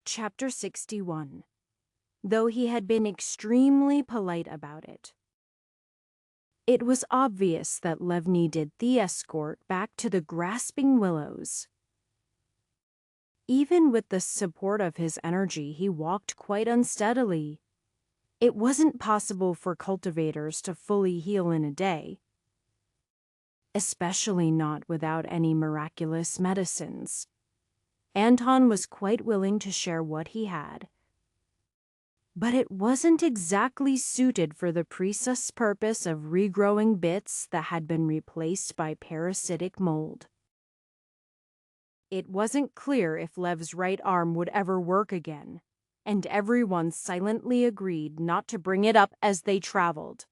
Chapter 61. Though he had been extremely polite about it. It was obvious that Lev needed the escort back to the grasping willows. Even with the support of his energy, he walked quite unsteadily. It wasn't possible for cultivators to fully heal in a day, especially not without any miraculous medicines. Anton was quite willing to share what he had, but it wasn't exactly suited for the priest's purpose of regrowing bits that had been replaced by parasitic mold. It wasn't clear if Lev's right arm would ever work again, and everyone silently agreed not to bring it up as they traveled.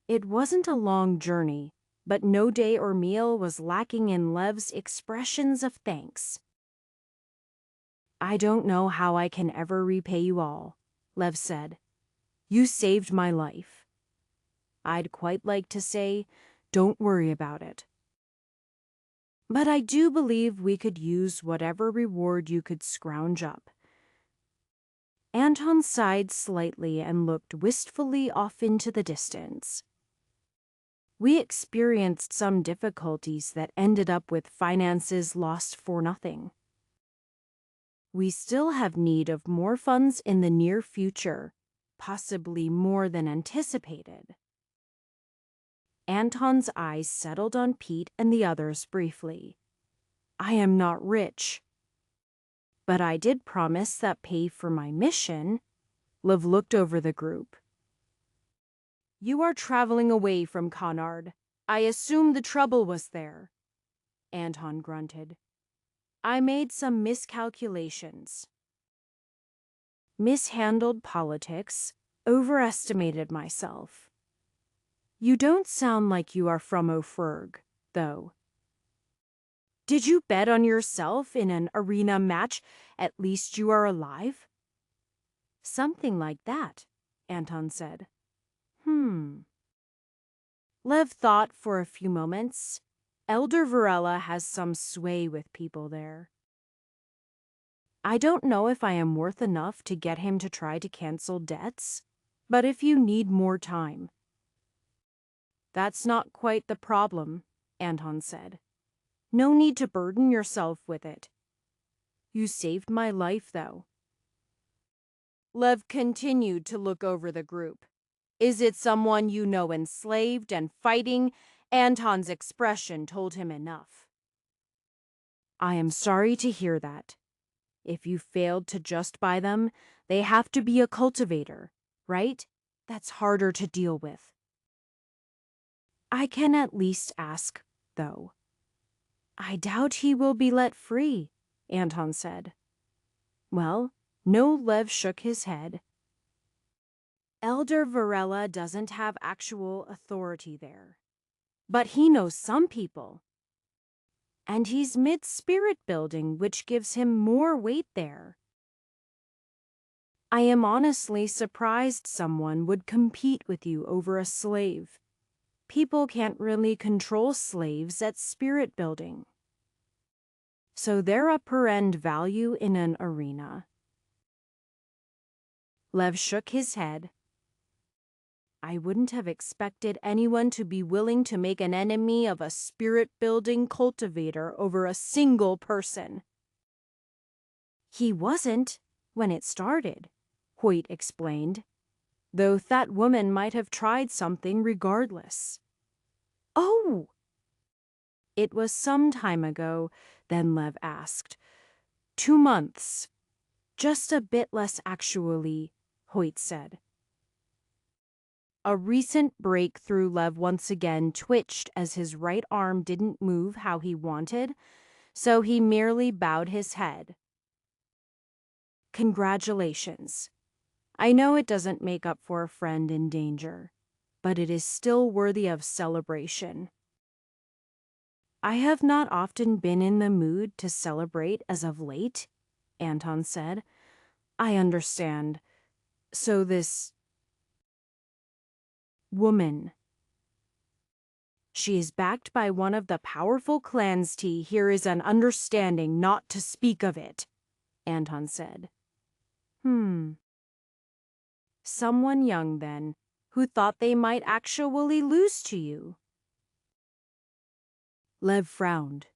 It wasn't a long journey, but no day or meal was lacking in Lev's expressions of thanks. "I don't know how I can ever repay you all," Lev said. "You saved my life. I'd quite like to say, don't worry about it. But I do believe we could use whatever reward you could scrounge up." Anton sighed slightly and looked wistfully off into the distance. "We experienced some difficulties that ended up with finances lost for nothing. We still have need of more funds in the near future, possibly more than anticipated." Anton's eyes settled on Pete and the others briefly. "I am not rich, but I did promise that pay for my mission." Liv looked over the group. "You are traveling away from Conard. I assume the trouble was there." Anton grunted. "I made some miscalculations. Mishandled politics, overestimated myself. You don't sound like you are from O'Ferg, though. Did you bet on yourself in an arena match? At least you are alive?" "Something like that," Anton said. Lev thought for a few moments. Elder Varela has some sway with people there. "I don't know if I am worth enough to get him to try to cancel debts, but if you need more time." "That's not quite the problem," Anton said. "No need to burden yourself with it. You saved my life, though." Lev continued to look over the group. "Is it someone you know enslaved and fighting?" Anton's expression told him enough. "I am sorry to hear that. If you failed to just buy them, they have to be a cultivator, right? That's harder to deal with." "I can at least ask, though." "I doubt he will be let free," Anton said. "Well, no." Lev shook his head. "Elder Varela doesn't have actual authority there. But he knows some people. And he's mid-spirit building, which gives him more weight there. I am honestly surprised someone would compete with you over a slave. People can't really control slaves at spirit building. So they're a per-end value in an arena." Lev shook his head. "I wouldn't have expected anyone to be willing to make an enemy of a spirit-building cultivator over a single person." "He wasn't when it started," Hoyt explained, "though that woman might have tried something regardless." "Oh!" "It was some time ago," then Lev asked. 2 months. Just a bit less actually," Hoyt said. A recent breakthrough. Lev once again twitched as his right arm didn't move how he wanted, so he merely bowed his head. "Congratulations. I know it doesn't make up for a friend in danger, but it is still worthy of celebration." "I have not often been in the mood to celebrate as of late," Anton said. "I understand. So this woman, she is backed by one of the powerful clans. Here is an understanding not to speak of it." Anton said. Someone young, then, who thought they might actually lose to you. Lev frowned.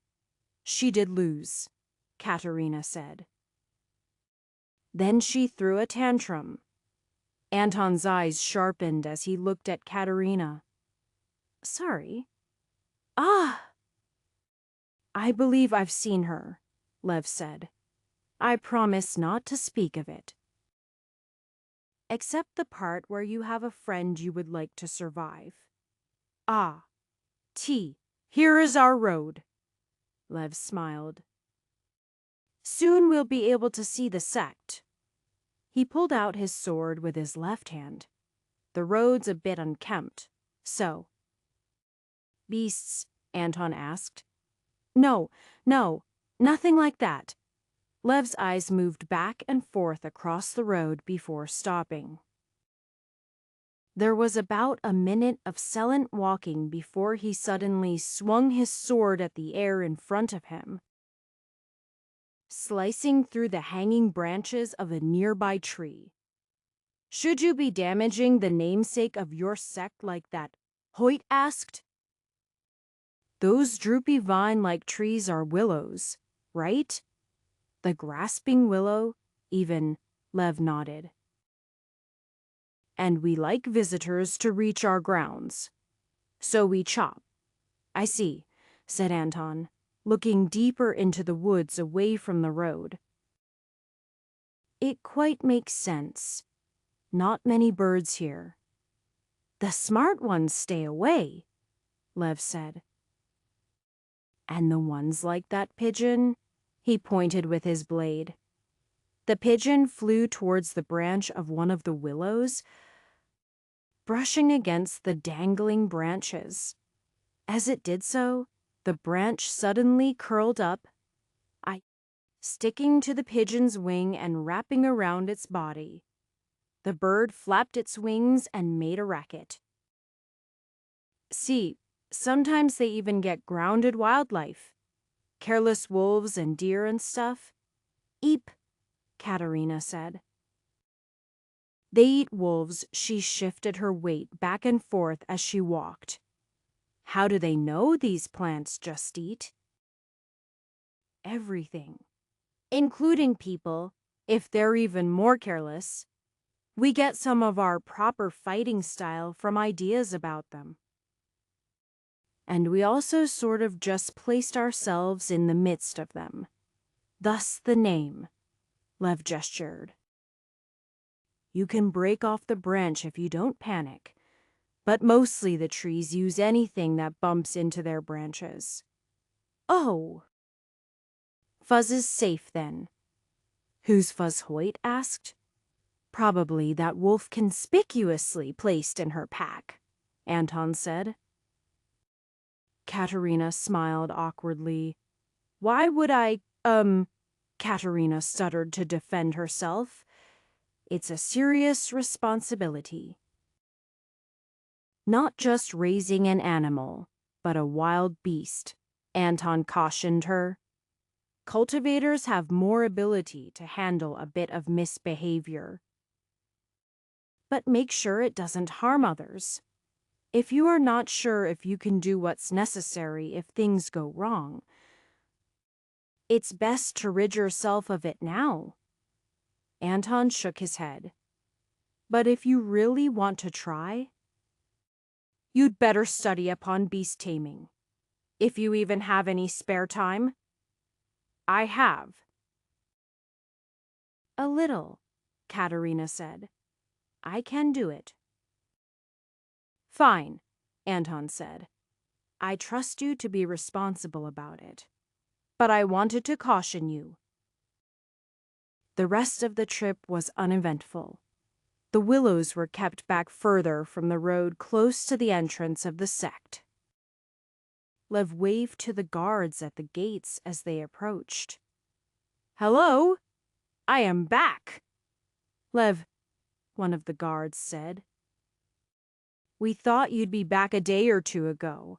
She did lose, Katerina said. Then she threw a tantrum. Anton's eyes sharpened as he looked at Katerina. Sorry. Ah! I believe I've seen her, Lev said. I promise not to speak of it. Except the part where you have a friend you would like to survive. Ah, here is our road. Lev smiled. Soon we'll be able to see the sect. He pulled out his sword with his left hand. The road's a bit unkempt, so. Beasts? Anton asked. No, nothing like that. Lev's eyes moved back and forth across the road before stopping. There was about a minute of silent walking before he suddenly swung his sword at the air in front of him, slicing through the hanging branches of a nearby tree. Should you be damaging the namesake of your sect like that? Hoyt asked. Those droopy vine-like trees are willows, right? The grasping willow, even, Lev nodded. And we like visitors to reach our grounds. So we chop. I see, said Anton, looking deeper into the woods away from the road. It quite makes sense. Not many birds here. The smart ones stay away, Lev said. And the ones like that pigeon? He pointed with his blade. The pigeon flew towards the branch of one of the willows, brushing against the dangling branches. As it did so, the branch suddenly curled up, sticking to the pigeon's wing and wrapping around its body. The bird flapped its wings and made a racket. See, sometimes they even get grounded wildlife. Careless wolves and deer and stuff. Eep, Katerina said. They eat wolves. She shifted her weight back and forth as she walked. How do they know these plants just eat? Everything, including people, if they're even more careless. We get some of our proper fighting style from ideas about them. And we also sort of just placed ourselves in the midst of them. Thus the name, Lev gestured. You can break off the branch if you don't panic, but mostly the trees use anything that bumps into their branches. Oh! Fuzz is safe then. Who's Fuzz Hoyt asked. Probably that wolf conspicuously placed in her pack, Anton said. Katerina smiled awkwardly. Why would I, Katerina stuttered to defend herself. It's a serious responsibility. Not just raising an animal, but a wild beast, Anton cautioned her. Cultivators have more ability to handle a bit of misbehavior. But make sure it doesn't harm others. If you are not sure if you can do what's necessary if things go wrong, it's best to rid yourself of it now. Anton shook his head. But if you really want to try, you'd better study upon beast taming. If you even have any spare time. I have. A little, Katerina said. I can do it. Fine, Anton said. I trust you to be responsible about it. But I wanted to caution you. The rest of the trip was uneventful. The willows were kept back further from the road close to the entrance of the sect. Lev waved to the guards at the gates as they approached. Hello? I am back. Lev, one of the guards said. We thought you'd be back a day or two ago.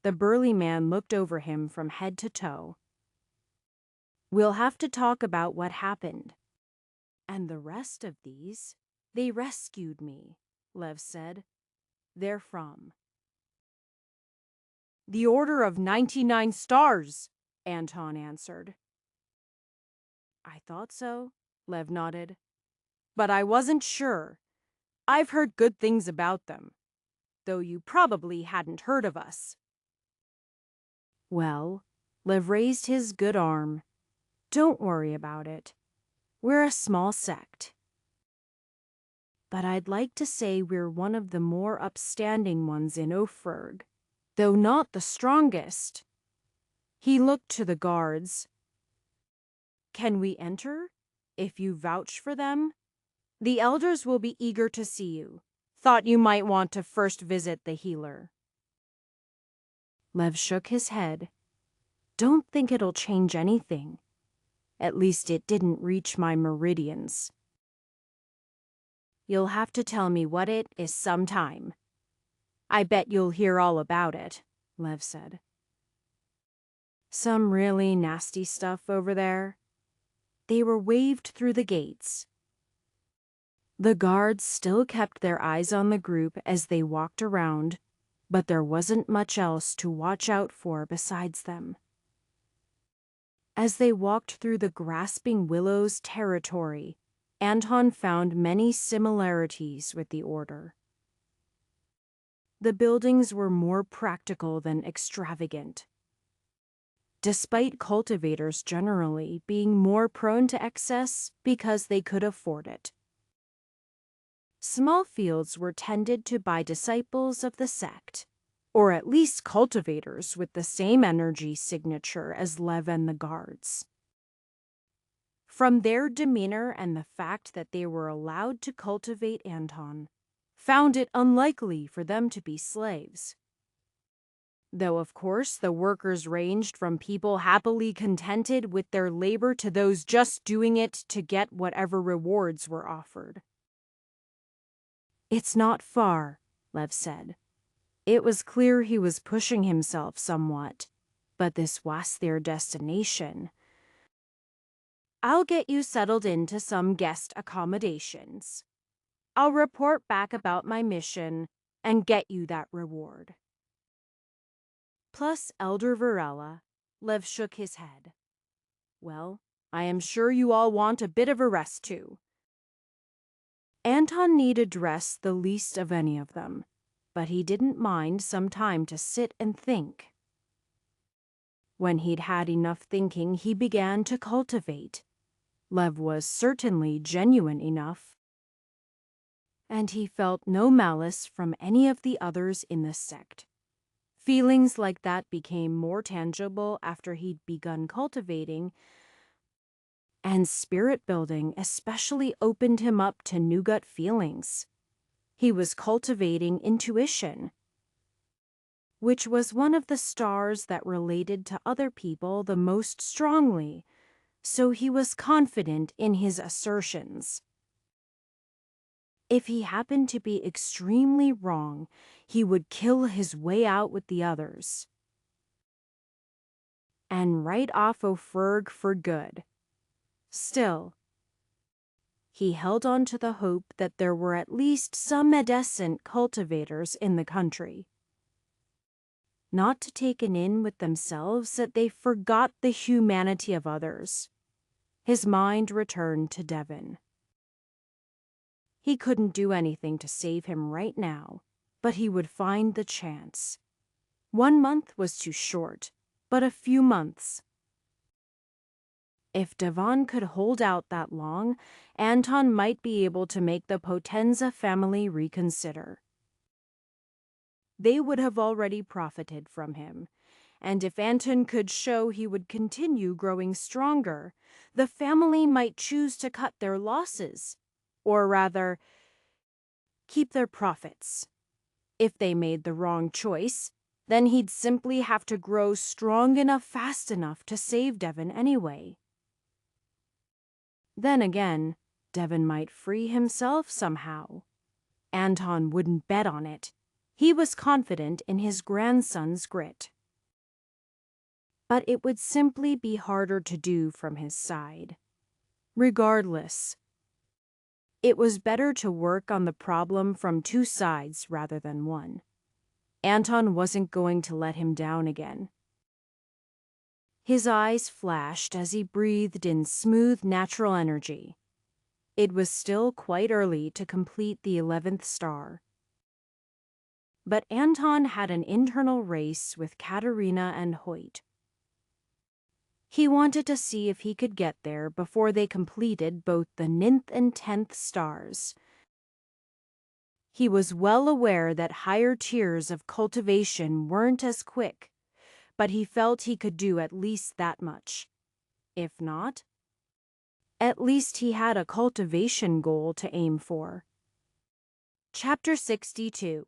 The burly man looked over him from head to toe. We'll have to talk about what happened. And the rest of these, they rescued me, Lev said. They're from the Order of 99 Stars, Anton answered. I thought so, Lev nodded. But I wasn't sure. I've heard good things about them, though you probably hadn't heard of us. Well, Lev raised his good arm. Don't worry about it. We're a small sect. But I'd like to say we're one of the more upstanding ones in Ophirg, though not the strongest. He looked to the guards. Can we enter? If you vouch for them? The elders will be eager to see you. Thought you might want to first visit the healer. Lev shook his head. Don't think it'll change anything. At least it didn't reach my meridians. You'll have to tell me what it is sometime. I bet you'll hear all about it, Lev said. Some really nasty stuff over there. They were waved through the gates. The guards still kept their eyes on the group as they walked around, but there wasn't much else to watch out for besides them. As they walked through the grasping willows territory, Anton found many similarities with the Order. The buildings were more practical than extravagant, despite cultivators generally being more prone to excess because they could afford it. Small fields were tended to by disciples of the sect, or at least cultivators with the same energy signature as Lev and the guards. From their demeanor and the fact that they were allowed to cultivate, Anton found it unlikely for them to be slaves. Though, of course, the workers ranged from people happily contented with their labor to those just doing it to get whatever rewards were offered. It's not far, Lev said. It was clear he was pushing himself somewhat, but this was their destination. I'll get you settled into some guest accommodations. I'll report back about my mission and get you that reward. Plus Elder Varela, Lev shook his head. Well, I am sure you all want a bit of a rest too. Anton needed rest the least of any of them, but he didn't mind some time to sit and think. When he'd had enough thinking, he began to cultivate. Lev was certainly genuine enough, and he felt no malice from any of the others in the sect. Feelings like that became more tangible after he'd begun cultivating, and spirit building especially opened him up to new gut feelings. He was cultivating intuition, which was one of the stars that related to other people the most strongly, so he was confident in his assertions. If he happened to be extremely wrong, he would kill his way out with the others and write off Ophirg for good. Still, he held on to the hope that there were at least some medicent cultivators in the country. Not to take it in with themselves that they forgot the humanity of others. His mind returned to Devon. He couldn't do anything to save him right now, but he would find the chance. 1 month was too short, but a few months. If Devon could hold out that long, Anton might be able to make the Potenza family reconsider. They would have already profited from him, and if Anton could show he would continue growing stronger, the family might choose to cut their losses, or rather, keep their profits. If they made the wrong choice, then he'd simply have to grow strong enough fast enough to save Devon anyway. Then again, Devon might free himself somehow. Anton wouldn't bet on it. He was confident in his grandson's grit. but it would simply be harder to do from his side. Regardless, it was better to work on the problem from two sides rather than one. Anton wasn't going to let him down again. His eyes flashed as he breathed in smooth, natural energy. It was still quite early to complete the 11th star. But Anton had an internal race with Katerina and Hoyt. He wanted to see if he could get there before they completed both the 9th and 10th stars. He was well aware that higher tiers of cultivation weren't as quick, but he felt he could do at least that much. If not, at least he had a cultivation goal to aim for. Chapter 62.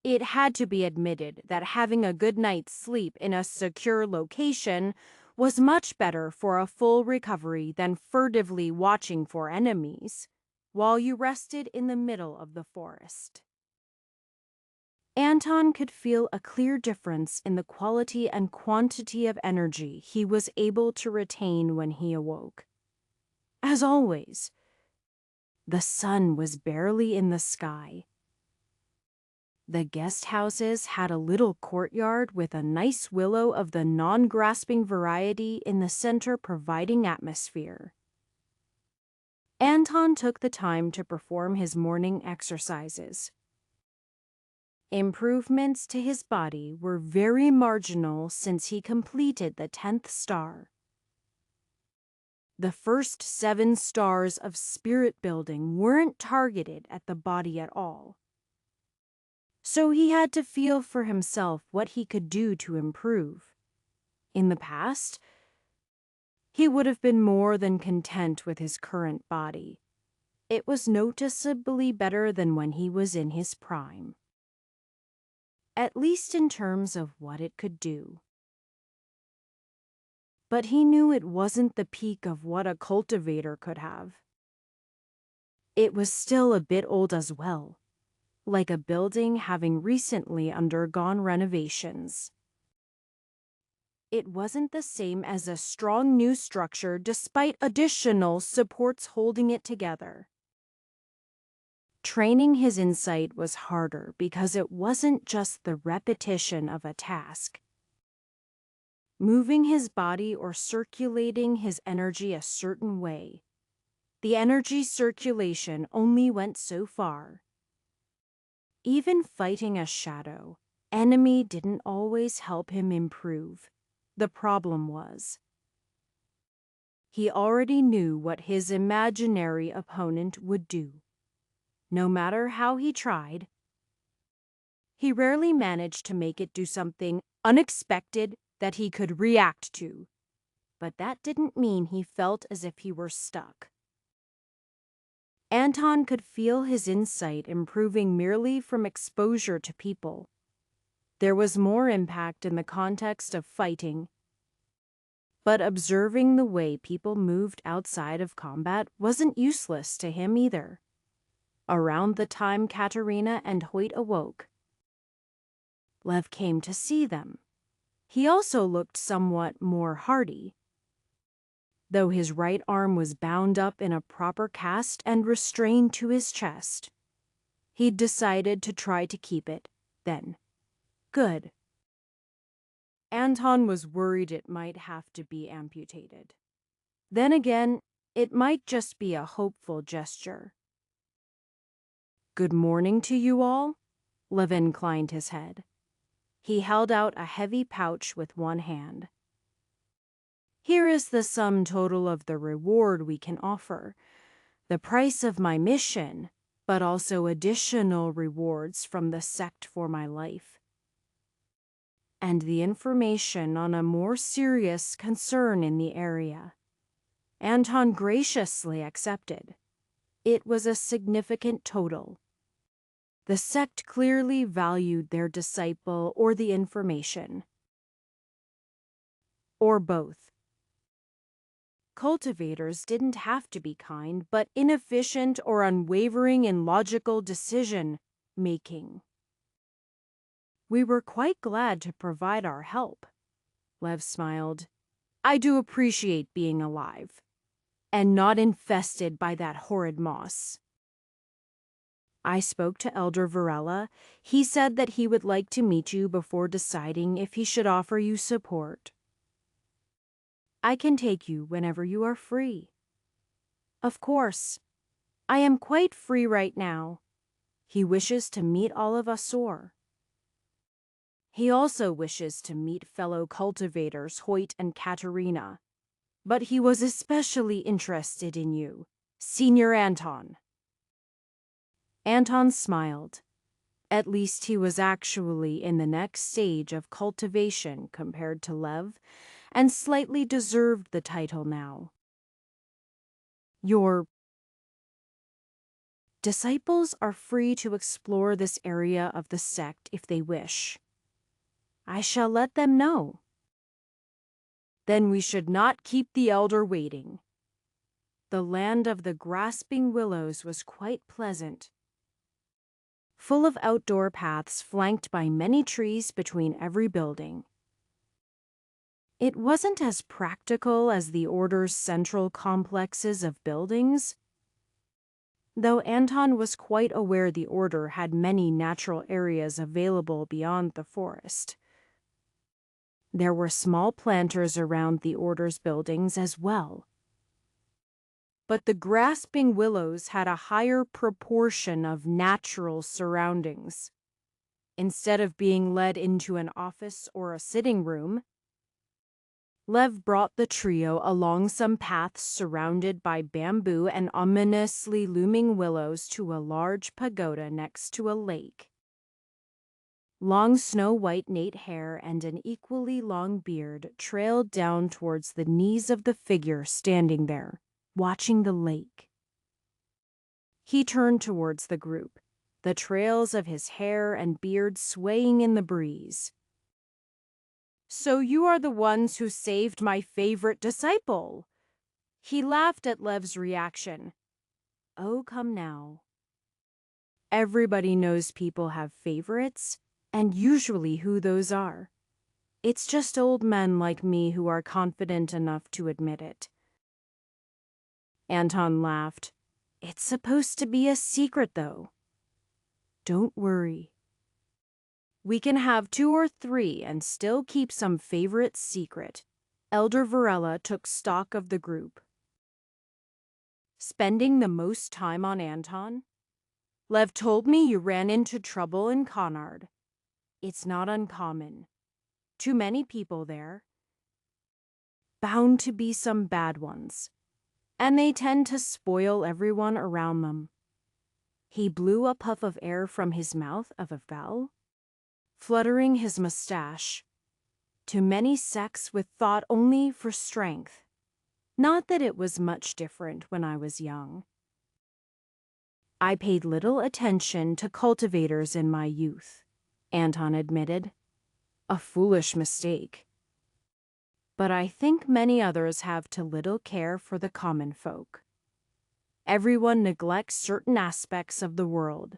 It had to be admitted that having a good night's sleep in a secure location was much better for a full recovery than furtively watching for enemies while you rested in the middle of the forest. Anton could feel a clear difference in the quality and quantity of energy he was able to retain when he awoke. As always, the sun was barely in the sky. The guest houses had a little courtyard with a nice willow of the non-grasping variety in the center providing atmosphere. Anton took the time to perform his morning exercises. Improvements to his body were very marginal since he completed the 10th star. The first 7 stars of spirit building weren't targeted at the body at all. So he had to feel for himself what he could do to improve. In the past, he would have been more than content with his current body. It was noticeably better than when he was in his prime, at least in terms of what it could do. But he knew it wasn't the peak of what a cultivator could have. It was still a bit old as well, like a building having recently undergone renovations. It wasn't the same as a strong new structure despite additional supports holding it together. Training his insight was harder because it wasn't just the repetition of a task. Moving his body or circulating his energy a certain way. The energy circulation only went so far. Even fighting a shadow enemy didn't always help him improve. The problem was, he already knew what his imaginary opponent would do. No matter how he tried, he rarely managed to make it do something unexpected that he could react to. But that didn't mean he felt as if he were stuck. Anton could feel his insight improving merely from exposure to people. There was more impact in the context of fighting, but observing the way people moved outside of combat wasn't useless to him either. Around the time Katerina and Hoyt awoke, Lev came to see them. He also looked somewhat more hardy, though his right arm was bound up in a proper cast and restrained to his chest. He'd decided to try to keep it, then. Good. Anton was worried it might have to be amputated. Then again, it might just be a hopeful gesture. Good morning to you all, Lev inclined his head. He held out a heavy pouch with one hand. Here is the sum total of the reward we can offer, the price of my mission, but also additional rewards from the sect for my life, and the information on a more serious concern in the area. Anton graciously accepted. It was a significant total. The sect clearly valued their disciple or the information, or both. Cultivators didn't have to be kind, but inefficient or unwavering in logical decision-making. We were quite glad to provide our help. Lev smiled. I do appreciate being alive, and not infested by that horrid moss. I spoke to Elder Varela. He said that he would like to meet you before deciding if he should offer you support. I can take you whenever you are free. Of course. I am quite free right now. He wishes to meet all of Asor. He also wishes to meet fellow cultivators Hoyt and Katerina. But he was especially interested in you, Senior Anton. Anton smiled. At least he was actually in the next stage of cultivation compared to Lev, and slightly deserved the title now. Your disciples are free to explore this area of the sect if they wish. I shall let them know. Then we should not keep the elder waiting. The land of the grasping willows was quite pleasant, full of outdoor paths flanked by many trees between every building. It wasn't as practical as the Order's central complexes of buildings, though Anton was quite aware the Order had many natural areas available beyond the forest. There were small planters around the Order's buildings as well. But the grasping willows had a higher proportion of natural surroundings. Instead of being led into an office or a sitting room, Lev brought the trio along some paths surrounded by bamboo and ominously looming willows to a large pagoda next to a lake. Long snow-white Nate hair and an equally long beard trailed down towards the knees of the figure standing there, watching the lake. He turned towards the group, the trails of his hair and beard swaying in the breeze. So you are the ones who saved my favorite disciple. He laughed at Lev's reaction. Oh, come now. Everybody knows people have favorites, and usually who those are. It's just old men like me who are confident enough to admit it. Anton laughed. It's supposed to be a secret, though. Don't worry. We can have 2 or 3 and still keep some favorites secret. Elder Varela took stock of the group. Spending the most time on Anton? Lev told me you ran into trouble in Conard. It's not uncommon. Too many people there. Bound to be some bad ones. And they tend to spoil everyone around them. He blew a puff of air from his mouth of a bell, fluttering his mustache. To many sects with thought only for strength. Not that it was much different when I was young. I paid little attention to cultivators in my youth, Anton admitted. A foolish mistake. But I think many others have too little care for the common folk. Everyone neglects certain aspects of the world.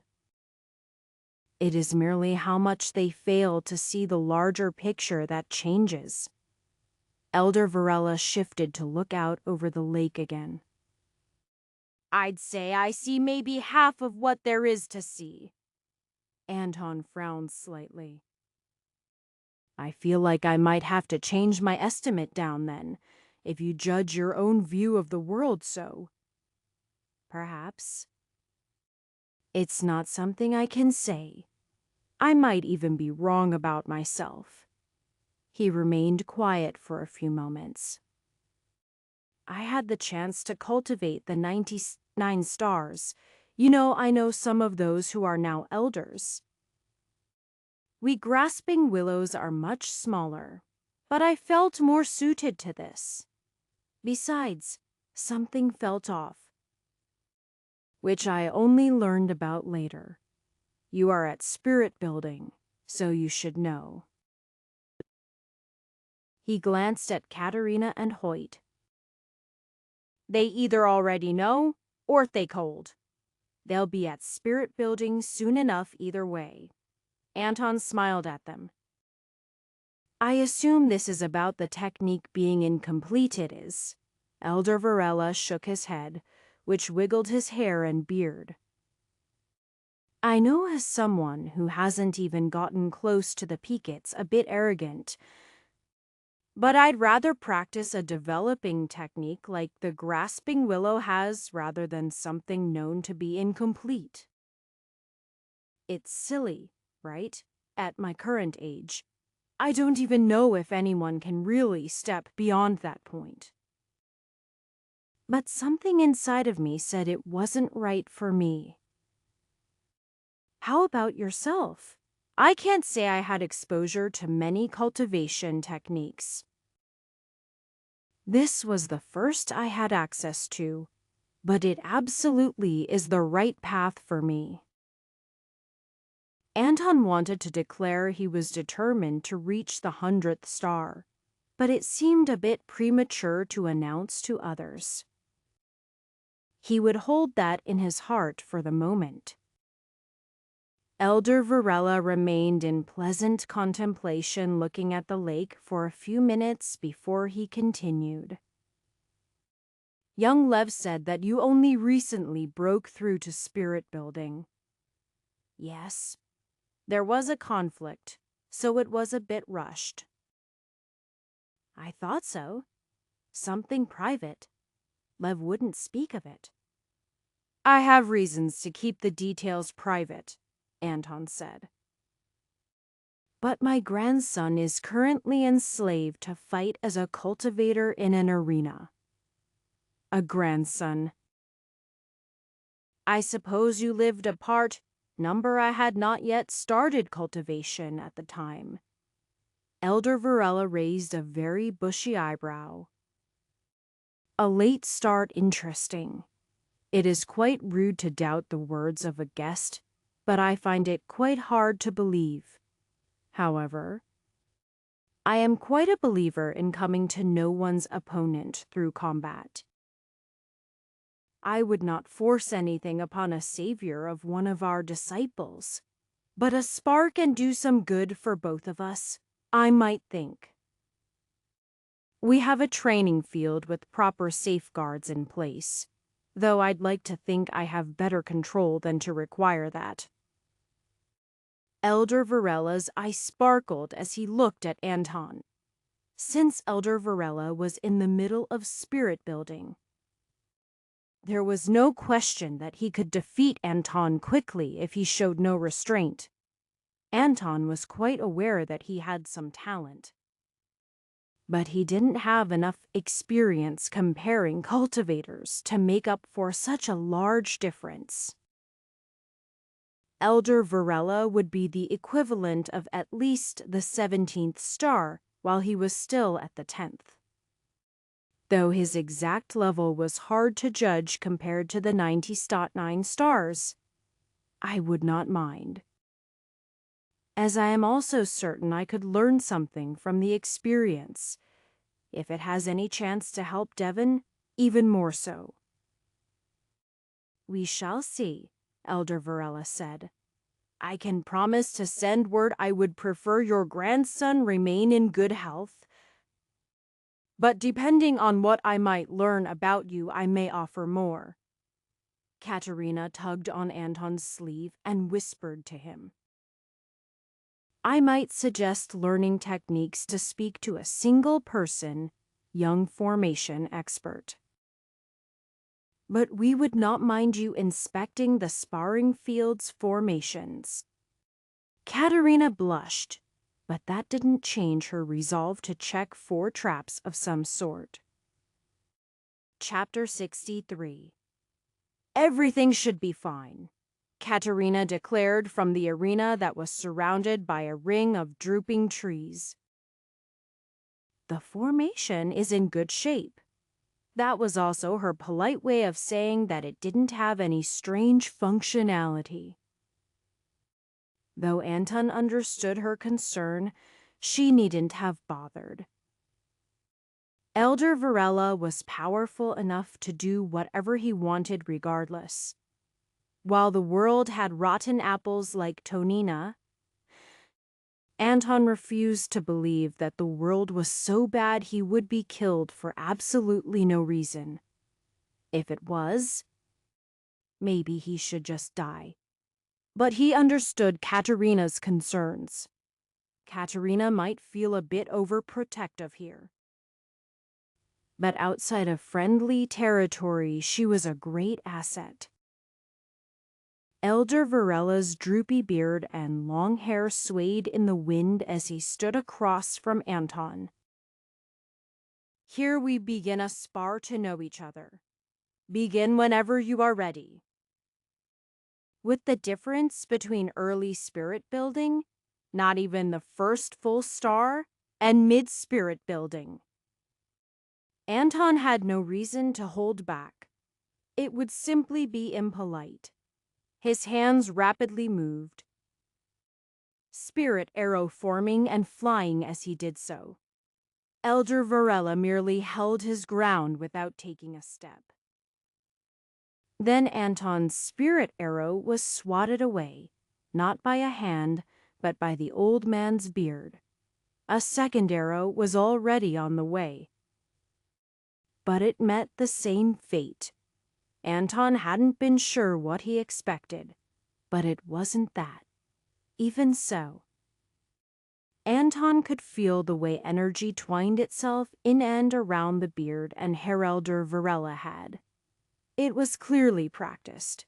It is merely how much they fail to see the larger picture that changes. Elder Varela shifted to look out over the lake again. I'd say I see maybe half of what there is to see. Anton frowned slightly. I feel like I might have to change my estimate down then, if you judge your own view of the world so. Perhaps. It's not something I can say. I might even be wrong about myself. He remained quiet for a few moments. I had the chance to cultivate the 99 stars. You know, I know some of those who are now elders. We grasping willows are much smaller, but I felt more suited to this. Besides, something felt off, which I only learned about later. You are at spirit building, so you should know. He glanced at Katerina and Hoyt. They either already know or they cold. They'll be at spirit building soon enough either way. Anton smiled at them. I assume this is about the technique being incomplete, it is. Elder Varela shook his head, which wiggled his hair and beard. I know as someone who hasn't even gotten close to the peak it's a bit arrogant, but I'd rather practice a developing technique like the grasping willow has rather than something known to be incomplete. It's silly, right? At my current age, I don't even know if anyone can really step beyond that point. But something inside of me said it wasn't right for me. How about yourself? I can't say I had exposure to many cultivation techniques. This was the first I had access to, but it absolutely is the right path for me. Anton wanted to declare he was determined to reach the 100th star, but it seemed a bit premature to announce to others. He would hold that in his heart for the moment. Elder Varela remained in pleasant contemplation looking at the lake for a few minutes before he continued. Young Lev said that you only recently broke through to spirit building. Yes, there was a conflict, so it was a bit rushed. I thought so. Something private. Lev wouldn't speak of it. I have reasons to keep the details private, Anton said. But my grandson is currently enslaved to fight as a cultivator in an arena. A grandson. I suppose you lived apart. Number I had not yet started cultivation at the time. Elder Varela raised a very bushy eyebrow. A late start, interesting. It is quite rude to doubt the words of a guest, but I find it quite hard to believe. However, I am quite a believer in coming to know one's opponent through combat. I would not force anything upon a savior of one of our disciples, but a spark and do some good for both of us, I might think. We have a training field with proper safeguards in place, though I'd like to think I have better control than to require that. Elder Varela's eye sparkled as he looked at Anton. Since Elder Varela was in the middle of spirit building, there was no question that he could defeat Anton quickly if he showed no restraint. Anton was quite aware that he had some talent, but he didn't have enough experience comparing cultivators to make up for such a large difference. Elder Varela would be the equivalent of at least the 17th star, while he was still at the 10th. Though his exact level was hard to judge compared to the 90.9 stars, I would not mind, as I am also certain I could learn something from the experience. If it has any chance to help Devon, even more so. We shall see, Elder Varela said. I can promise to send word I would prefer your grandson remain in good health, but depending on what I might learn about you, I may offer more. Katerina tugged on Anton's sleeve and whispered to him. I might suggest learning techniques to speak to a single person, young formation expert. But we would not mind you inspecting the sparring field's formations. Katerina blushed, but that didn't change her resolve to check 4 traps of some sort. Chapter 63. Everything should be fine, Katerina declared from the arena that was surrounded by a ring of drooping trees. The formation is in good shape. That was also her polite way of saying that it didn't have any strange functionality. Though Anton understood her concern, she needn't have bothered. Elder Varela was powerful enough to do whatever he wanted regardless. While the world had rotten apples like Tonina, Anton refused to believe that the world was so bad he would be killed for absolutely no reason. If it was, maybe he should just die. But he understood Katerina's concerns. Katerina might feel a bit overprotective here. But outside of friendly territory, she was a great asset. Elder Varella's droopy beard and long hair swayed in the wind as he stood across from Anton. Here we begin a spar to know each other. Begin whenever you are ready. With the difference between early spirit building, not even the first full star, and mid-spirit building. Anton had no reason to hold back. It would simply be impolite. His hands rapidly moved, spirit arrow forming and flying as he did so. Elder Varela merely held his ground without taking a step. Then Anton's spirit arrow was swatted away, not by a hand, but by the old man's beard. A second arrow was already on the way. But it met the same fate. Anton hadn't been sure what he expected, but it wasn't that. Even so, Anton could feel the way energy twined itself in and around the beard and hair Elder Varela had. It was clearly practiced.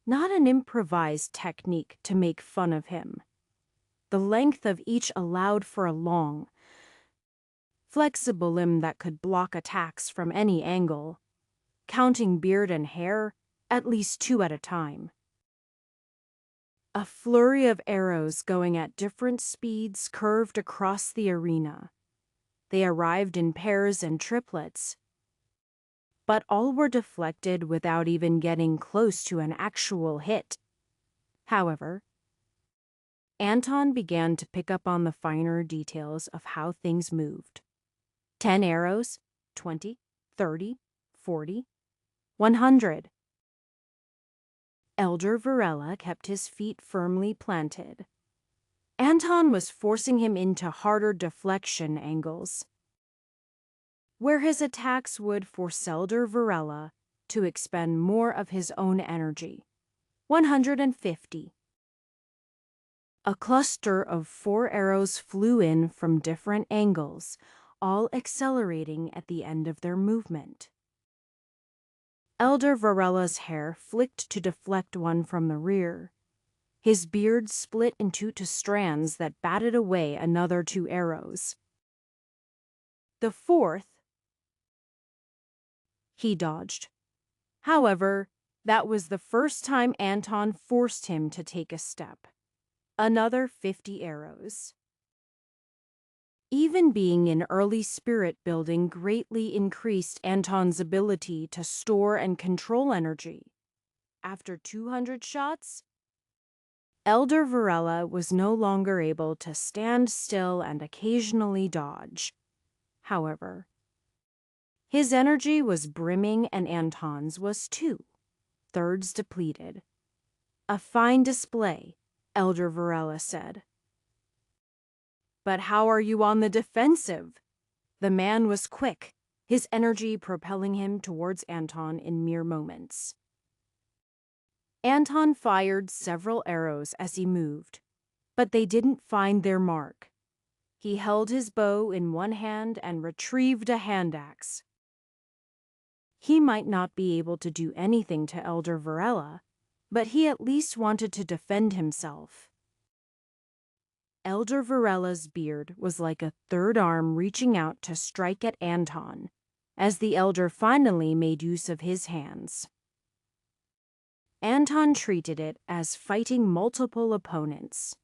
Not an improvised technique to make fun of him. The length of each allowed for a long, flexible limb that could block attacks from any angle, counting beard and hair, at least 2 at a time. A flurry of arrows going at different speeds curved across the arena. They arrived in pairs and triplets, but all were deflected without even getting close to an actual hit. However, Anton began to pick up on the finer details of how things moved. 10 arrows, 20, 30, 40, 100. Elder Varela kept his feet firmly planted. Anton was forcing him into harder deflection angles, where his attacks would force Elder Varela to expend more of his own energy. 150. A cluster of 4 arrows flew in from different angles, all accelerating at the end of their movement. Elder Varela's hair flicked to deflect one from the rear. His beard split into 2 strands that batted away another 2 arrows. The 4th, he dodged. However, that was the first time Anton forced him to take a step. Another 50 arrows. Even being in early spirit building greatly increased Anton's ability to store and control energy. After 200 shots, Elder Varela was no longer able to stand still and occasionally dodge. However, his energy was brimming and Anton's was 2/3 depleted. A fine display, Elder Varela said. But how are you on the defensive? The man was quick, his energy propelling him towards Anton in mere moments. Anton fired several arrows as he moved, but they didn't find their mark. He held his bow in one hand and retrieved a hand axe. He might not be able to do anything to Elder Varela, but he at least wanted to defend himself. Elder Varela's beard was like a third arm reaching out to strike at Anton, as the elder finally made use of his hands. Anton treated it as fighting multiple opponents.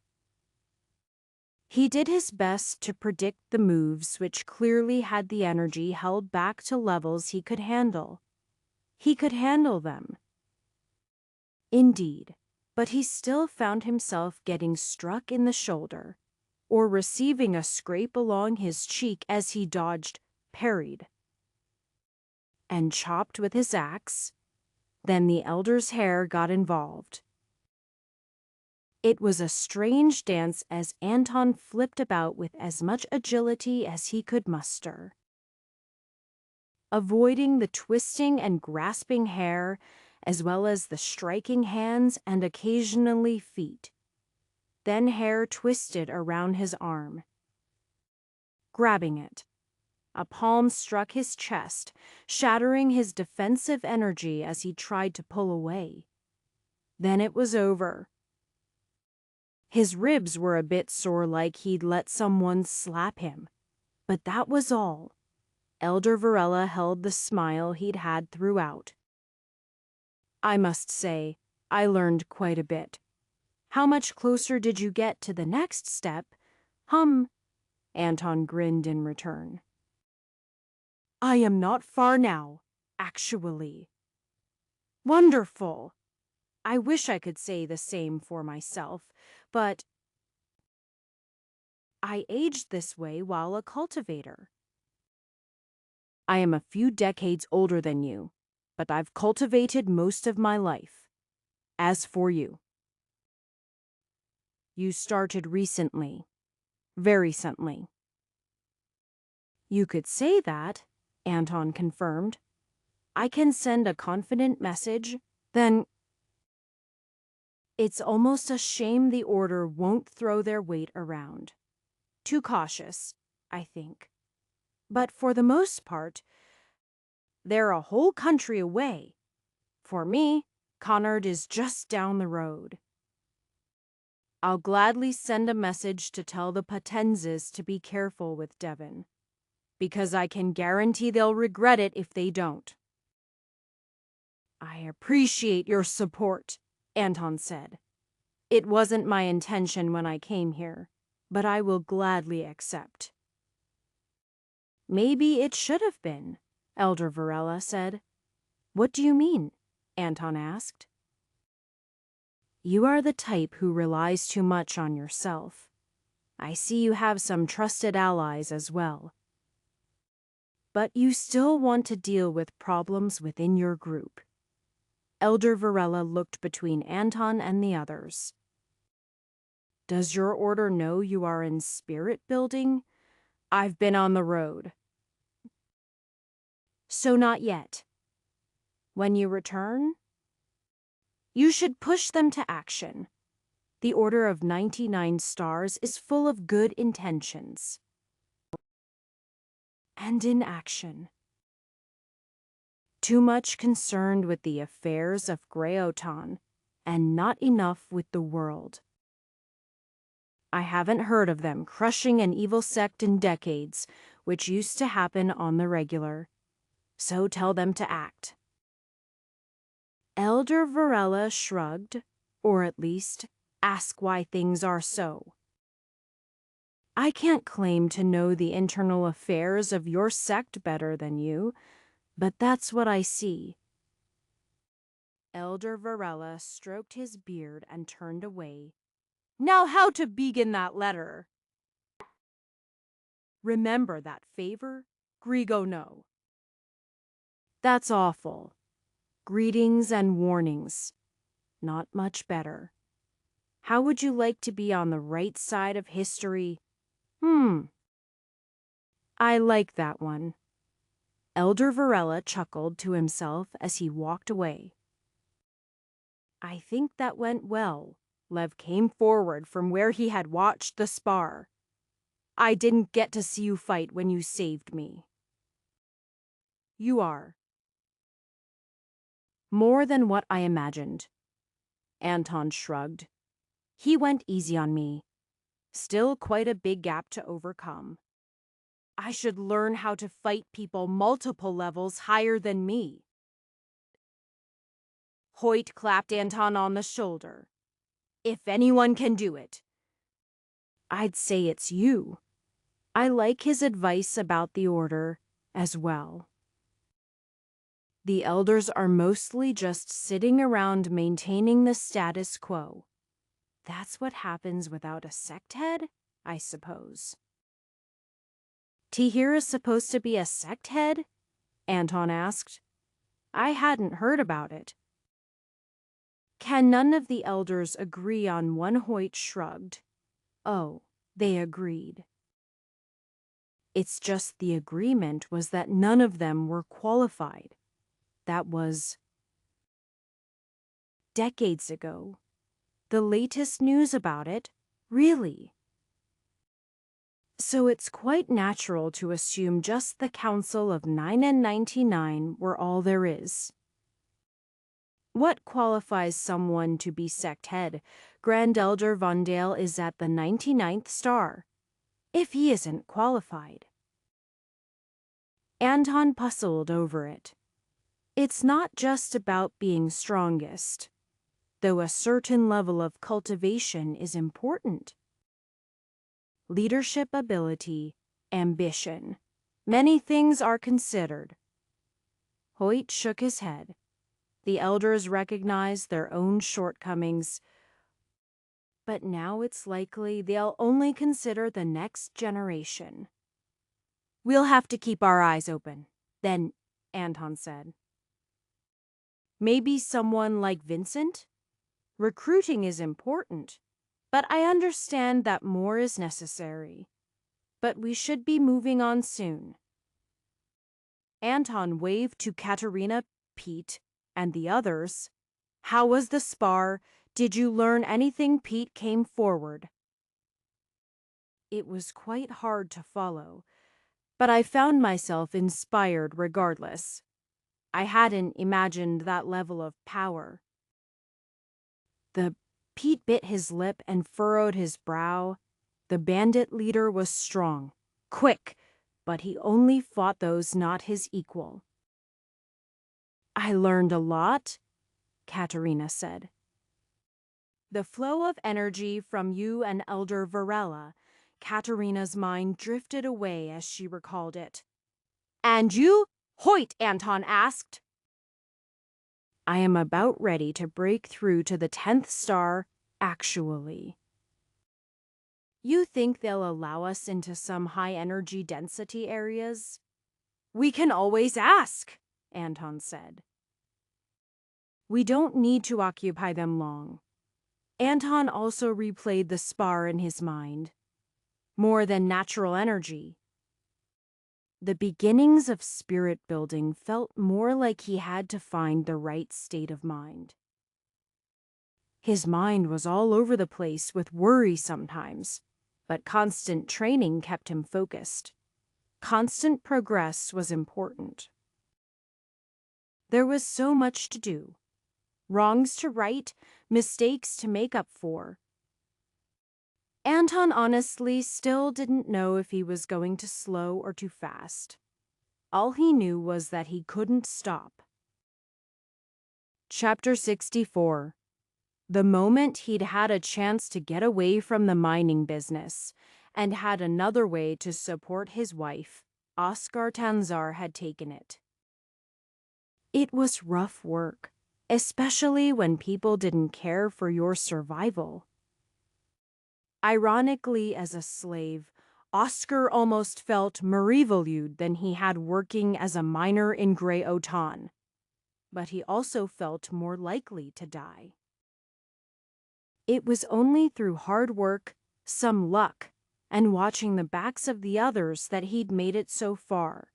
He did his best to predict the moves which clearly had the energy held back to levels he could handle. He could handle them. Indeed, but he still found himself getting struck in the shoulder or receiving a scrape along his cheek as he dodged, parried, and chopped with his axe. Then the elder's hair got involved. It was a strange dance as Anton flipped about with as much agility as he could muster, avoiding the twisting and grasping hair, as well as the striking hands and occasionally feet. Then hair twisted around his arm. Grabbing it, a palm struck his chest, shattering his defensive energy as he tried to pull away. Then it was over. His ribs were a bit sore, like he'd let someone slap him. But that was all. Elder Varela held the smile he'd had throughout. I must say, I learned quite a bit. How much closer did you get to the next step? Anton grinned in return. I am not far now, actually. Wonderful. I wish I could say the same for myself, but I aged this way while a cultivator. I am a few decades older than you, but I've cultivated most of my life. As for you, you started recently, very recently. You could say that, Anton confirmed. I can send a confident message, then it's almost a shame the Order won't throw their weight around. Too cautious, I think. But for the most part, they're a whole country away. For me, Connard is just down the road. I'll gladly send a message to tell the Patenzes to be careful with Devon, because I can guarantee they'll regret it if they don't. I appreciate your support, Anton said. It wasn't my intention when I came here, but I will gladly accept. Maybe it should have been, Elder Varela said. What do you mean? Anton asked. You are the type who relies too much on yourself. I see you have some trusted allies as well. But you still want to deal with problems within your group. Elder Varela looked between Anton and the others. Does your order know you are in spirit building? I've been on the road. So not yet. When you return, you should push them to action. The Order of 99 Stars is full of good intentions. And in action. Too much concerned with the affairs of Greotan, and not enough with the world. I haven't heard of them crushing an evil sect in decades, which used to happen on the regular. So tell them to act. Elder Varela shrugged, or at least ask why things are so. I can't claim to know the internal affairs of your sect better than you, but that's what I see. Elder Varela stroked his beard and turned away. Now how to begin that letter? Remember that favor? Grigo no. That's awful. Greetings and warnings. Not much better. How would you like to be on the right side of history? I like that one. Elder Varela chuckled to himself as he walked away. I think that went well. Lev came forward from where he had watched the spar. I didn't get to see you fight when you saved me. You are. More than what I imagined. Anton shrugged. He went easy on me. Still quite a big gap to overcome. I should learn how to fight people multiple levels higher than me. Hoyt clapped Anton on the shoulder. If anyone can do it, I'd say it's you. I like his advice about the order as well. The elders are mostly just sitting around maintaining the status quo. That's what happens without a sect head, I suppose. Tahir is supposed to be a sect head? Anton asked. I hadn't heard about it. Can none of the elders agree on one? Hoyt shrugged. Oh, they agreed. It's just the agreement was that none of them were qualified. That was decades ago. The latest news about it, really. So it's quite natural to assume just the Council of 9 and 99 were all there is. What qualifies someone to be sect head? Grand Elder Vondale is at the 99th star. If he isn't qualified. Anton puzzled over it. It's not just about being strongest, though a certain level of cultivation is important. Leadership ability, ambition. Many things are considered. Hoyt shook his head. The elders recognized their own shortcomings, but now it's likely they'll only consider the next generation. We'll have to keep our eyes open, then, Anton said. Maybe someone like Vincent? Recruiting is important, but I understand that more is necessary. But we should be moving on soon. Anton waved to Katerina, Pete, and the others. How was the spar? Did you learn anything? Pete came forward. It was quite hard to follow, but I found myself inspired regardless. I hadn't imagined that level of power. Pete bit his lip and furrowed his brow. The bandit leader was strong, quick, but he only fought those not his equal. I learned a lot, Katerina said. The flow of energy from you and Elder Varela. Katerina's mind drifted away as she recalled it. And you? Hoyt, Anton asked. I am about ready to break through to the 10th star, actually. You think they'll allow us into some high-energy density areas? We can always ask, Anton said. We don't need to occupy them long. Anton also replayed the spar in his mind. More than natural energy. The beginnings of spirit building felt more like he had to find the right state of mind. His mind was all over the place with worry sometimes, but constant training kept him focused. Constant progress was important. There was so much to do. Wrongs to right, mistakes to make up for. Anton honestly still didn't know if he was going too slow or too fast. All he knew was that he couldn't stop. Chapter 64. The moment he'd had a chance to get away from the mining business and had another way to support his wife, Oscar Tanzar had taken it. It was rough work, especially when people didn't care for your survival. Ironically, as a slave, Oscar almost felt more valued than he had working as a miner in Grey Otan. But he also felt more likely to die. It was only through hard work, some luck, and watching the backs of the others that he'd made it so far.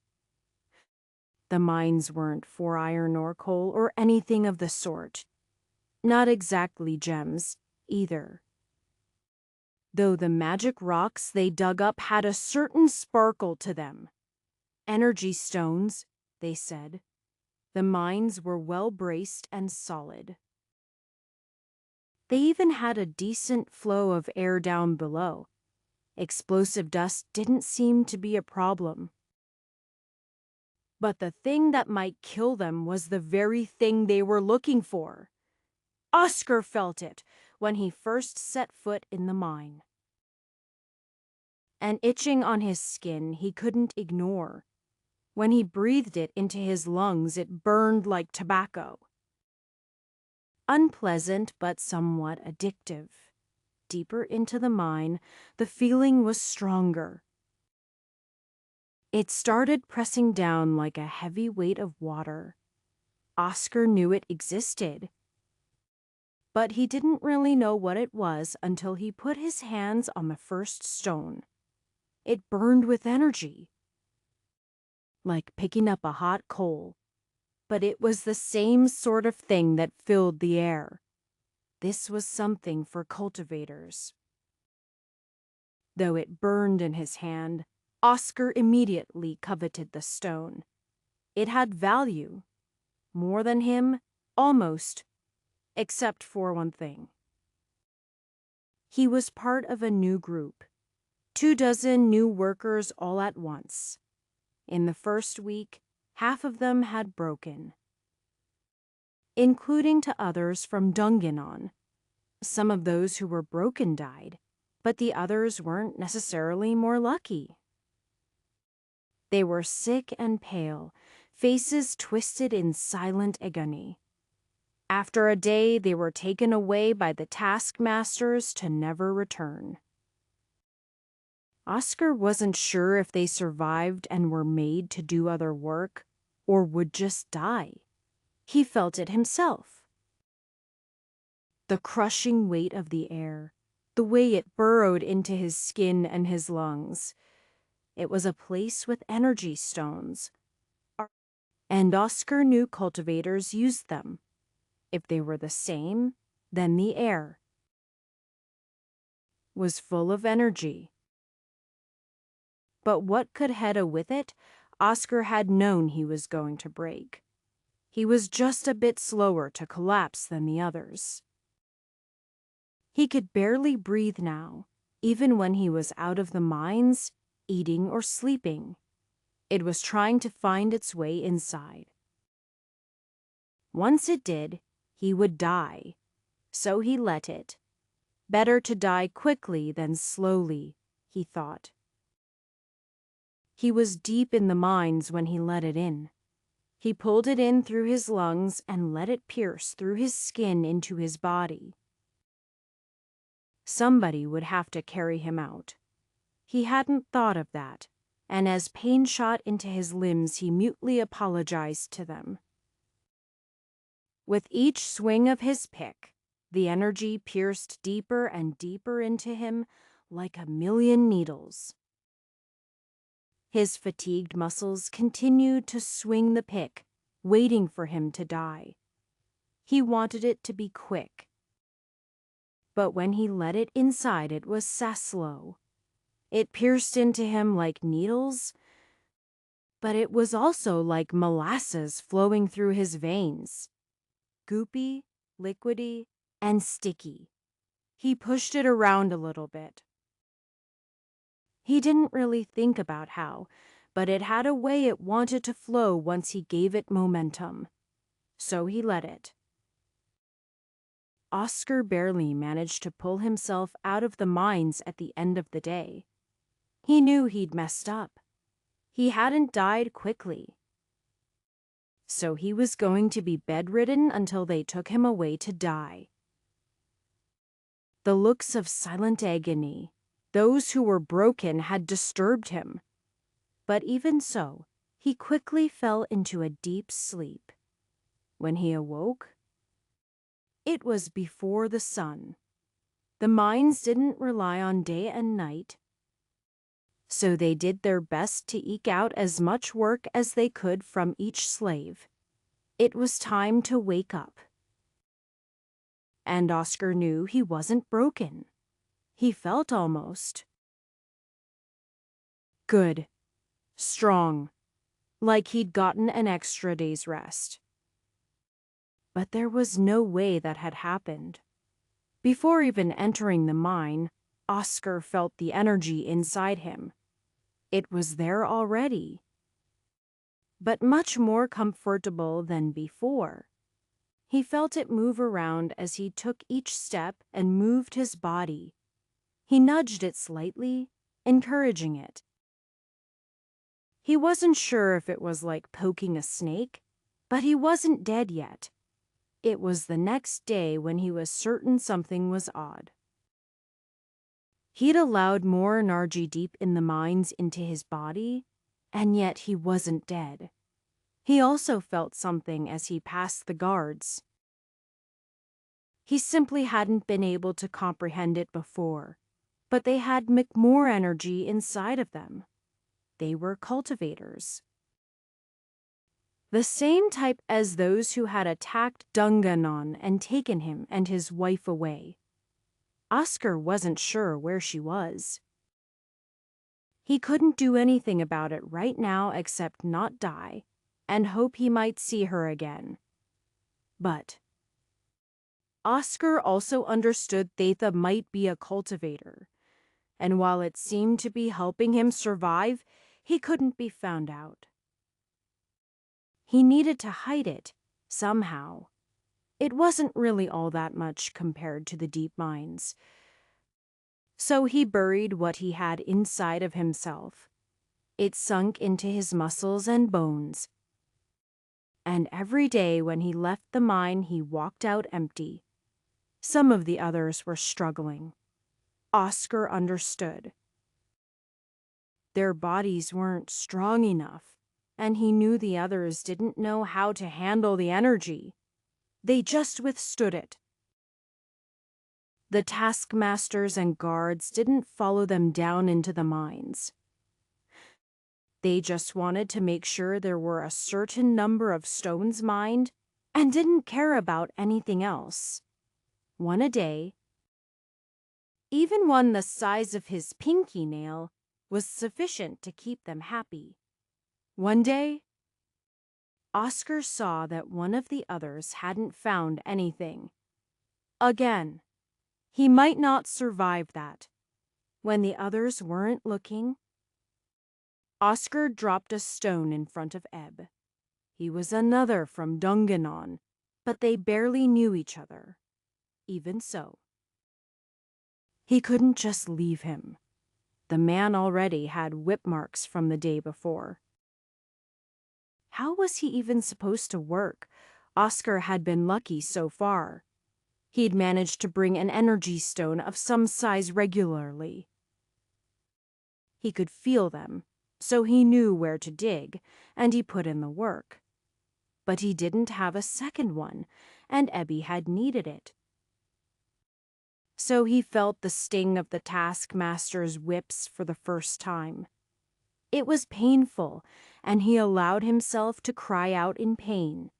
The mines weren't for iron or coal or anything of the sort. Not exactly gems, either. Though the magic rocks they dug up had a certain sparkle to them. Energy stones, they said. The mines were well braced and solid. They even had a decent flow of air down below. Explosive dust didn't seem to be a problem. But the thing that might kill them was the very thing they were looking for. Oscar felt it when he first set foot in the mine. An itching on his skin he couldn't ignore. When he breathed it into his lungs, it burned like tobacco. Unpleasant but somewhat addictive. Deeper into the mine, the feeling was stronger. It started pressing down like a heavy weight of water. Oscar knew it existed. but he didn't really know what it was until he put his hands on the first stone. It burned with energy, like picking up a hot coal. But it was the same sort of thing that filled the air. This was something for cultivators. Though it burned in his hand, Oscar immediately coveted the stone. It had value. More than him, almost, except for one thing. He was part of a new group. 24 new workers all at once. In the first week, half of them had broken, including to others from Dungannon. Some of those who were broken died, but the others weren't necessarily more lucky. They were sick and pale, faces twisted in silent agony. After a day, they were taken away by the taskmasters to never return. Oscar wasn't sure if they survived and were made to do other work, or would just die. He felt it himself. The crushing weight of the air, the way it burrowed into his skin and his lungs. It was a place with energy stones. And Oscar knew cultivators used them. If they were the same, then the air was full of energy. But what could head with it, Oscar had known he was going to break. He was just a bit slower to collapse than the others. He could barely breathe now, even when he was out of the mines, eating or sleeping. It was trying to find its way inside. Once it did, he would die. So he let it. Better to die quickly than slowly, he thought. He was deep in the mines when he let it in. He pulled it in through his lungs and let it pierce through his skin into his body. Somebody would have to carry him out. He hadn't thought of that, and as pain shot into his limbs, he mutely apologized to them. With each swing of his pick, the energy pierced deeper and deeper into him like a million needles. His fatigued muscles continued to swing the pick, waiting for him to die. He wanted it to be quick. But when he let it inside, it was slow. It pierced into him like needles, but it was also like molasses flowing through his veins. Goopy, liquidy, and sticky. He pushed it around a little bit. He didn't really think about how, but it had a way it wanted to flow once he gave it momentum. So he let it. Oscar barely managed to pull himself out of the mines at the end of the day. He knew he'd messed up. He hadn't died quickly. So he was going to be bedridden until they took him away to die. The looks of silent agony, those who were broken, had disturbed him. But even so, he quickly fell into a deep sleep. When he awoke, it was before the sun. The mines didn't rely on day and night, so they did their best to eke out as much work as they could from each slave. It was time to wake up. And Oscar knew he wasn't broken. He felt almost good, strong, like he'd gotten an extra day's rest. But there was no way that had happened. Before even entering the mine, Oscar felt the energy inside him. It was there already, but much more comfortable than before. He felt it move around as he took each step and moved his body. He nudged it slightly, encouraging it. He wasn't sure if it was like poking a snake, but he wasn't dead yet. It was the next day when he was certain something was odd. He'd allowed more energy deep in the mines into his body, and yet he wasn't dead. He also felt something as he passed the guards. He simply hadn't been able to comprehend it before, but they had more energy inside of them. They were cultivators. The same type as those who had attacked Dunganon and taken him and his wife away. Oscar wasn't sure where she was. He couldn't do anything about it right now except not die and hope he might see her again. But Oscar also understood Thetha might be a cultivator, and while it seemed to be helping him survive, he couldn't be found out. He needed to hide it, somehow. It wasn't really all that much compared to the deep mines. So he buried what he had inside of himself. It sunk into his muscles and bones. And every day when he left the mine, he walked out empty. Some of the others were struggling. Oscar understood. Their bodies weren't strong enough, and he knew the others didn't know how to handle the energy. They just withstood it. The taskmasters and guards didn't follow them down into the mines. They just wanted to make sure there were a certain number of stones mined and didn't care about anything else. One a day, even one the size of his pinky nail, was sufficient to keep them happy. One day, Oscar saw that one of the others hadn't found anything. Again, he might not survive that. When the others weren't looking, Oscar dropped a stone in front of Ebb. He was another from Dunganon, but they barely knew each other. Even so, he couldn't just leave him. The man already had whip marks from the day before. How was he even supposed to work? Oscar had been lucky so far. He'd managed to bring an energy stone of some size regularly. He could feel them, so he knew where to dig, and he put in the work. But he didn't have a second one, and Ebby had needed it. So he felt the sting of the taskmaster's whips for the first time. It was painful, and he allowed himself to cry out in pain.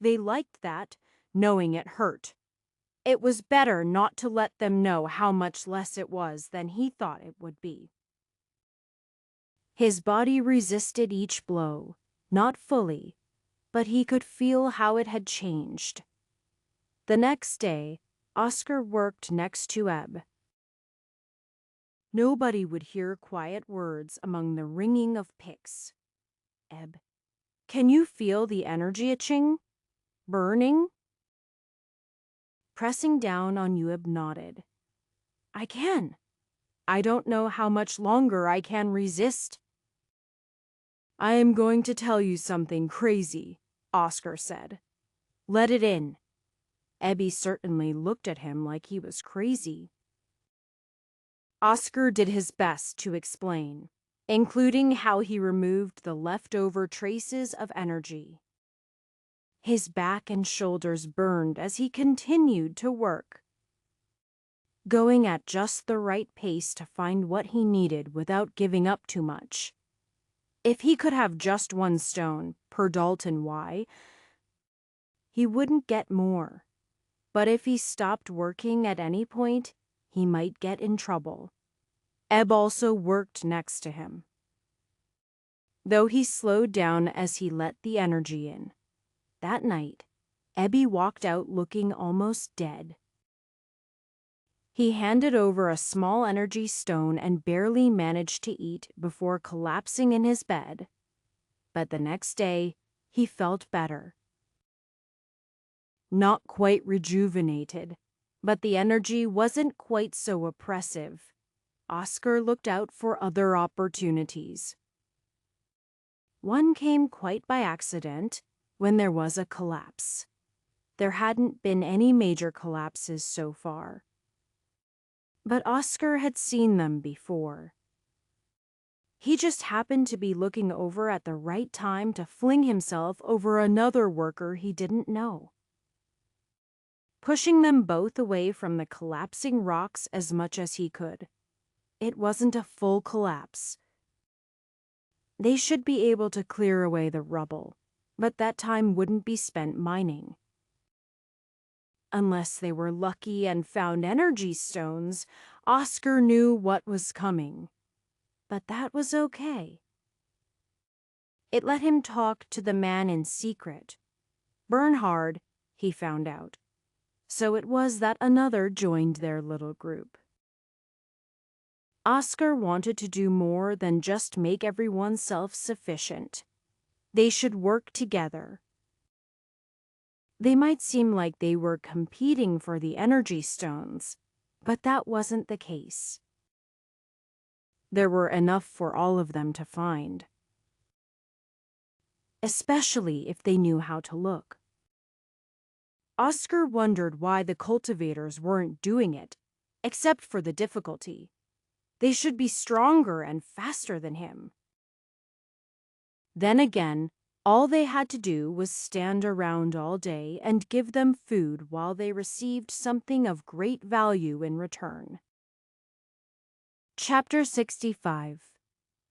They liked that, knowing it hurt. It was better not to let them know how much less it was than he thought it would be. His body resisted each blow, not fully, but he could feel how it had changed. The next day, Oscar worked next to Ebb. Nobody would hear quiet words among the ringing of picks. Ebb, can you feel the energy itching? Burning? Pressing down on Ebb nodded. I can. I don't know how much longer I can resist. I am going to tell you something crazy, Oscar said. Let it in. Ebby certainly looked at him like he was crazy. Oscar did his best to explain, including how he removed the leftover traces of energy. His back and shoulders burned as he continued to work, going at just the right pace to find what he needed without giving up too much. If he could have just one stone, per Dalton Y, he wouldn't get more. But if he stopped working at any point, he might get in trouble. Ebb also worked next to him, though he slowed down as he let the energy in. That night, Ebby walked out looking almost dead. He handed over a small energy stone and barely managed to eat before collapsing in his bed. But the next day, he felt better. Not quite rejuvenated, but the energy wasn't quite so oppressive. Oscar looked out for other opportunities. One came quite by accident when there was a collapse. There hadn't been any major collapses so far, but Oscar had seen them before. He just happened to be looking over at the right time to fling himself over another worker he didn't know. pushing them both away from the collapsing rocks as much as he could. It wasn't a full collapse. They should be able to clear away the rubble, but that time wouldn't be spent mining. Unless they were lucky and found energy stones, Oscar knew what was coming. But that was okay. It let him talk to the man in secret. Bernhard, he found out. So it was that another joined their little group. Oscar wanted to do more than just make everyone self-sufficient. They should work together. They might seem like they were competing for the energy stones, but that wasn't the case. There were enough for all of them to find, especially if they knew how to look. Oscar wondered why the cultivators weren't doing it, except for the difficulty. They should be stronger and faster than him. Then again, all they had to do was stand around all day and give them food while they received something of great value in return. Chapter 65.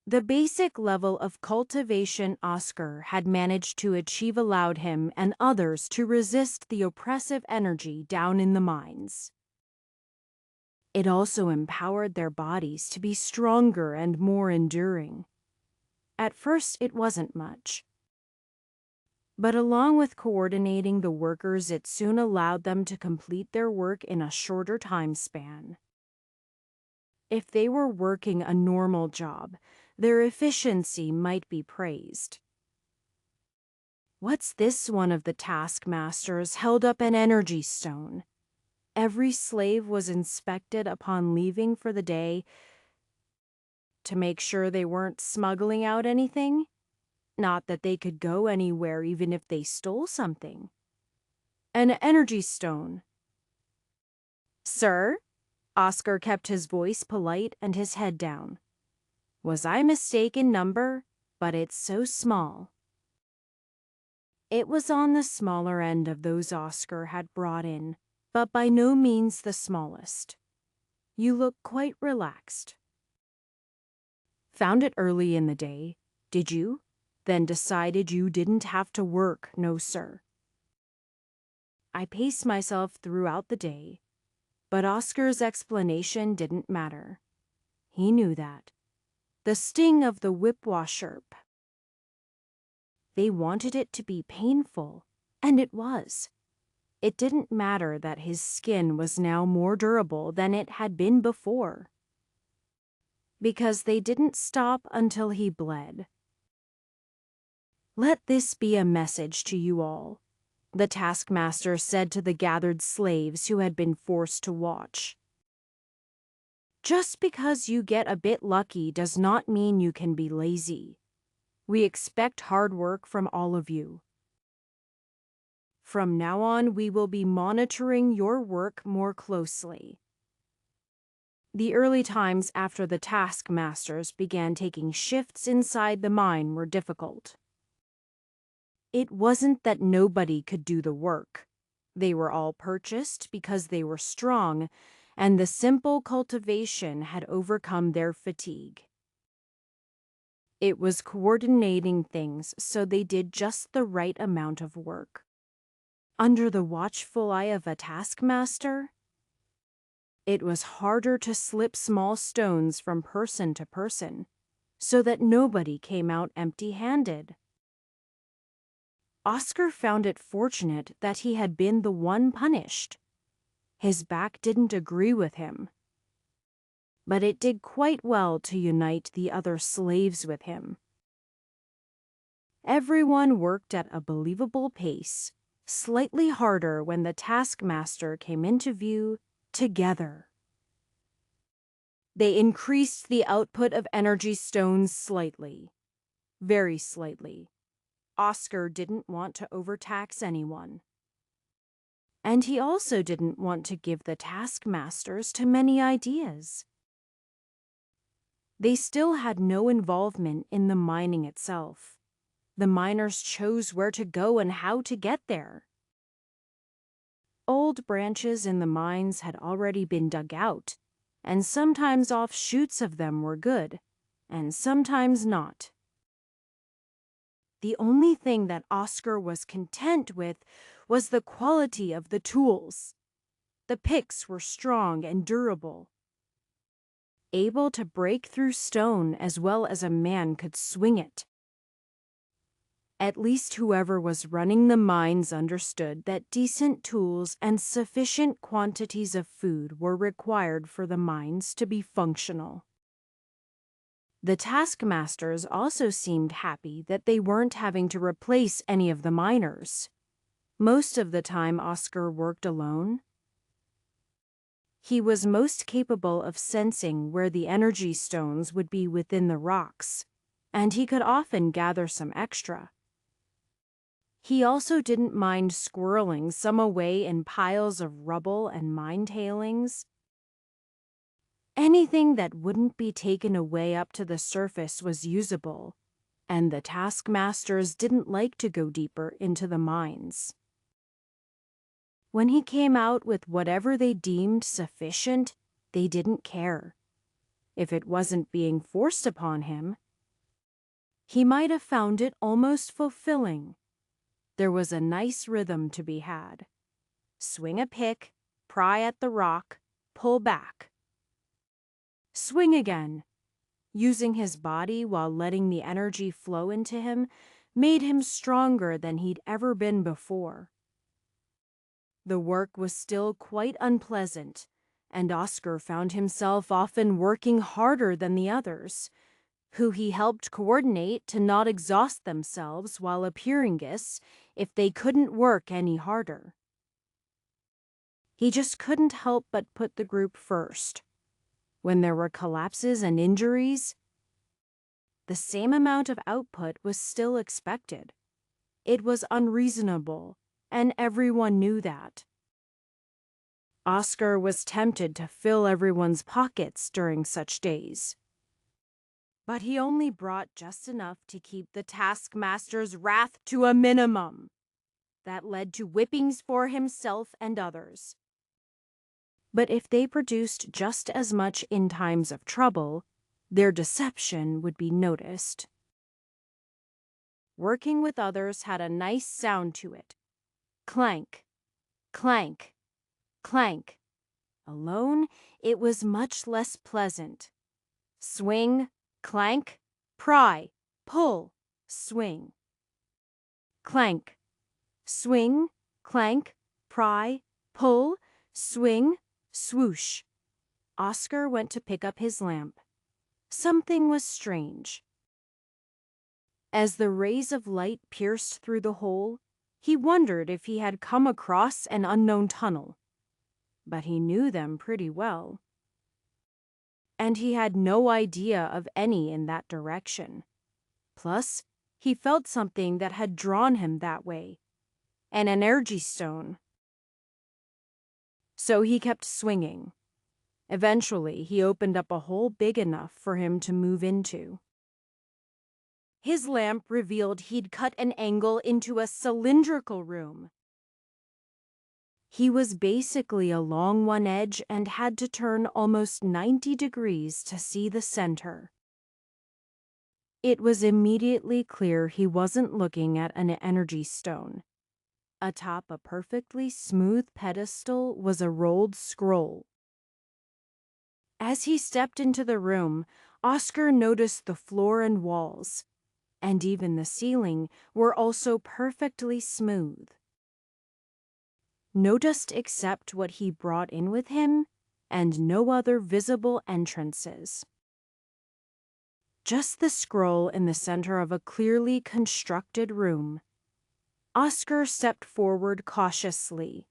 The basic level of cultivation Oscar had managed to achieve allowed him and others to resist the oppressive energy down in the mines. It also empowered their bodies to be stronger and more enduring. At first, it wasn't much. But along with coordinating the workers, it soon allowed them to complete their work in a shorter time span. If they were working a normal job, their efficiency might be praised. "What's this?" One of the taskmasters held up an energy stone. Every slave was inspected upon leaving for the day to make sure they weren't smuggling out anything. Not that they could go anywhere even if they stole something. "An energy stone." "Sir?" Oscar kept his voice polite and his head down. "Was I mistaken number? But it's so small." It was on the smaller end of those Oscar had brought in, but by no means the smallest. "You look quite relaxed." "Found it early in the day, did you? Then decided you didn't have to work, no sir." I paced myself throughout the day, but Oscar's explanation didn't matter. He knew that. The sting of the whipwasherp. They wanted it to be painful, and it was. It didn't matter that his skin was now more durable than it had been before, because they didn't stop until he bled. "Let this be a message to you all," the taskmaster said to the gathered slaves who had been forced to watch. "Just because you get a bit lucky does not mean you can be lazy. We expect hard work from all of you. From now on, we will be monitoring your work more closely." The early times after the taskmasters began taking shifts inside the mine were difficult. It wasn't that nobody could do the work. They were all purchased because they were strong, and the simple cultivation had overcome their fatigue. It was coordinating things so they did just the right amount of work. Under the watchful eye of a taskmaster, it was harder to slip small stones from person to person, so that nobody came out empty-handed. Oscar found it fortunate that he had been the one punished. His back didn't agree with him, but it did quite well to unite the other slaves with him. Everyone worked at a believable pace, slightly harder when the taskmaster came into view, together. They increased the output of energy stones slightly, very slightly. Oscar didn't want to overtax anyone. And he also didn't want to give the taskmasters too many ideas. They still had no involvement in the mining itself. The miners chose where to go and how to get there. Old branches in the mines had already been dug out, and sometimes offshoots of them were good, and sometimes not. The only thing that Oscar was content with was the quality of the tools. The picks were strong and durable, able to break through stone as well as a man could swing it. At least whoever was running the mines understood that decent tools and sufficient quantities of food were required for the mines to be functional. The taskmasters also seemed happy that they weren't having to replace any of the miners. Most of the time Oscar worked alone. He was most capable of sensing where the energy stones would be within the rocks, and he could often gather some extra. He also didn't mind squirreling some away in piles of rubble and mine tailings. Anything that wouldn't be taken away up to the surface was usable, and the taskmasters didn't like to go deeper into the mines. When he came out with whatever they deemed sufficient, they didn't care. If it wasn't being forced upon him, he might have found it almost fulfilling. There was a nice rhythm to be had. Swing a pick, pry at the rock, pull back. Swing again. Using his body while letting the energy flow into him made him stronger than he'd ever been before. The work was still quite unpleasant, and Oscar found himself often working harder than the others, who he helped coordinate to not exhaust themselves while appearing if they couldn't work any harder. He just couldn't help but put the group first. When there were collapses and injuries, the same amount of output was still expected. It was unreasonable, and everyone knew that. Oscar was tempted to fill everyone's pockets during such days. But he only brought just enough to keep the taskmaster's wrath to a minimum. That led to whippings for himself and others. But if they produced just as much in times of trouble, their deception would be noticed. Working with others had a nice sound to it. Clank, clank, clank. Alone, it was much less pleasant. Swing, clank, pry, pull, swing. Clank, swing, clank, pry, pull, swing, swoosh. Oscar went to pick up his lamp. Something was strange. As the rays of light pierced through the hole, he wondered if he had come across an unknown tunnel. But he knew them pretty well. And he had no idea of any in that direction. Plus, he felt something that had drawn him that way. An energy stone. So he kept swinging. Eventually, he opened up a hole big enough for him to move into. His lamp revealed he'd cut an angle into a cylindrical room. He was basically along one edge and had to turn almost 90 degrees to see the center. It was immediately clear he wasn't looking at an energy stone. Atop a perfectly smooth pedestal was a rolled scroll. As he stepped into the room, Oscar noticed the floor and walls, and even the ceiling, were also perfectly smooth. No dust except what he brought in with him, and no other visible entrances. Just the scroll in the center of a clearly constructed room. Oscar stepped forward cautiously.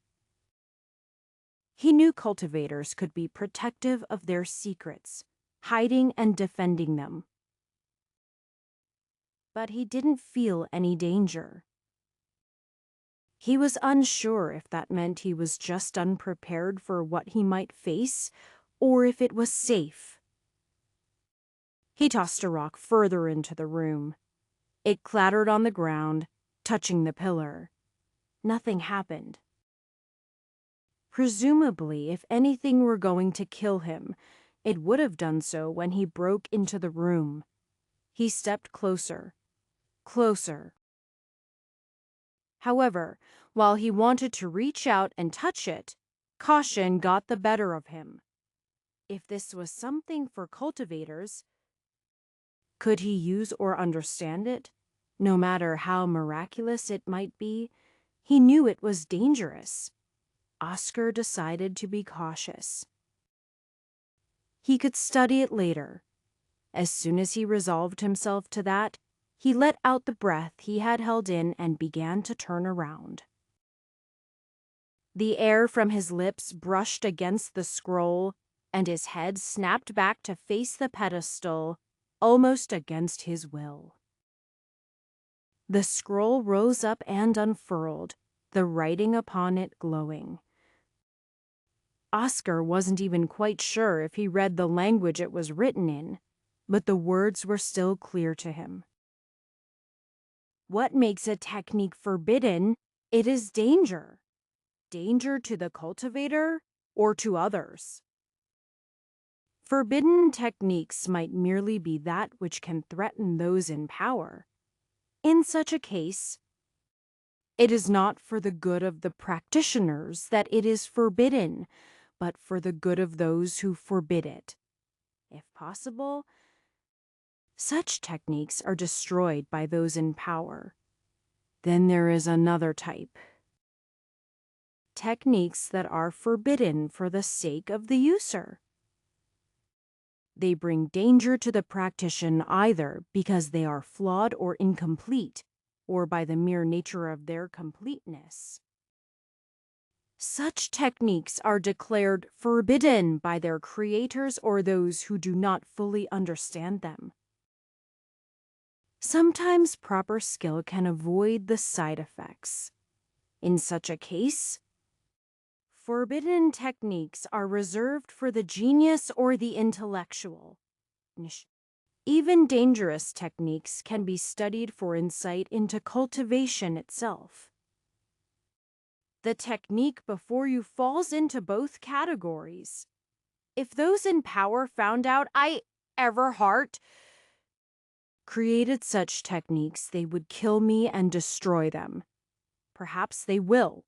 He knew cultivators could be protective of their secrets, hiding and defending them. But he didn't feel any danger. He was unsure if that meant he was just unprepared for what he might face, or if it was safe. He tossed a rock further into the room. It clattered on the ground, touching the pillar. Nothing happened. Presumably, if anything were going to kill him, it would have done so when he broke into the room. He stepped closer, closer. However, while he wanted to reach out and touch it, caution got the better of him. If this was something for cultivators, could he use or understand it? No matter how miraculous it might be, he knew it was dangerous. Oscar decided to be cautious. He could study it later. As soon as he resolved himself to that, he let out the breath he had held in and began to turn around. The air from his lips brushed against the scroll, and his head snapped back to face the pedestal, almost against his will. The scroll rose up and unfurled, the writing upon it glowing. Oscar wasn't even quite sure if he read the language it was written in, but the words were still clear to him. What makes a technique forbidden? It is danger. Danger to the cultivator or to others. Forbidden techniques might merely be that which can threaten those in power. In such a case, it is not for the good of the practitioners that it is forbidden, but for the good of those who forbid it. If possible, such techniques are destroyed by those in power. Then there is another type. Techniques that are forbidden for the sake of the user. They bring danger to the practitioner either because they are flawed or incomplete, or by the mere nature of their completeness. Such techniques are declared forbidden by their creators or those who do not fully understand them. Sometimes proper skill can avoid the side effects. In such a case, forbidden techniques are reserved for the genius or the intellectual. Even dangerous techniques can be studied for insight into cultivation itself. The technique before you falls into both categories. If those in power found out Everhart created such techniques, they would kill me and destroy them. Perhaps they will.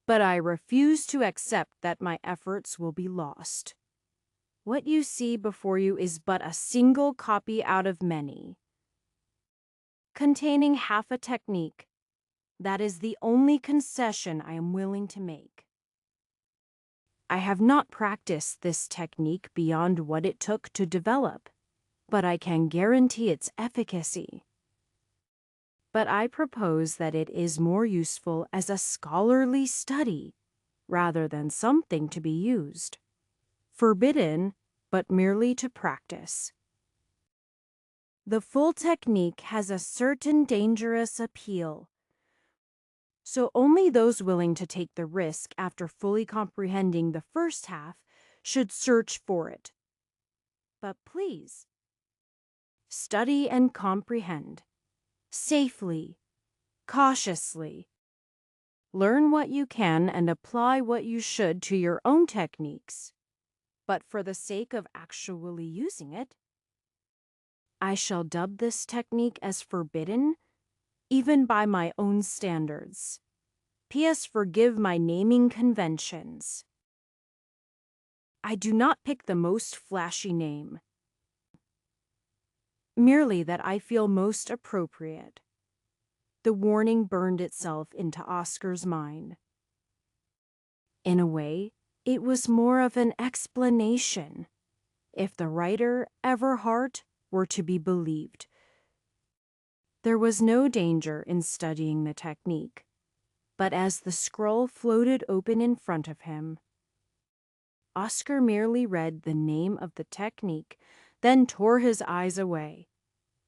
But I refuse to accept that my efforts will be lost. What you see before you is but a single copy out of many, containing half a technique. That is the only concession I am willing to make. I have not practiced this technique beyond what it took to develop, but I can guarantee its efficacy. But I propose that it is more useful as a scholarly study rather than something to be used. Forbidden, but merely to practice. The full technique has a certain dangerous appeal, so only those willing to take the risk after fully comprehending the first half should search for it. But please, study and comprehend, safely, cautiously. Learn what you can and apply what you should to your own techniques. But for the sake of actually using it, I shall dub this technique as forbidden, even by my own standards. P.S. Forgive my naming conventions. I do not pick the most flashy name, merely that I feel most appropriate. The warning burned itself into Oscar's mind. In a way, it was more of an explanation, if the writer, Everhart, were to be believed. There was no danger in studying the technique, but as the scroll floated open in front of him, Oscar merely read the name of the technique, then tore his eyes away.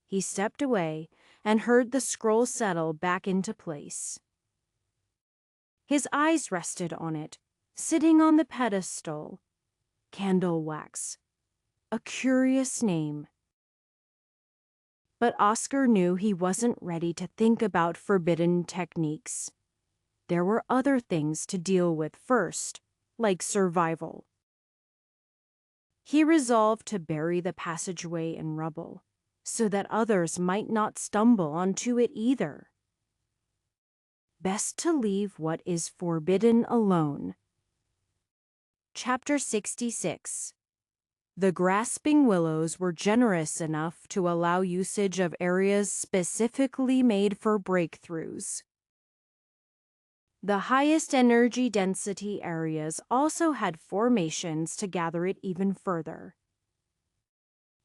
He stepped away and heard the scroll settle back into place. His eyes rested on it, sitting on the pedestal. Candle wax. A curious name. But Oscar knew he wasn't ready to think about forbidden techniques. There were other things to deal with first, like survival. He resolved to bury the passageway in rubble, so that others might not stumble onto it either. Best to leave what is forbidden alone. Chapter 66. The grasping willows were generous enough to allow usage of areas specifically made for breakthroughs. The highest energy density areas also had formations to gather it even further.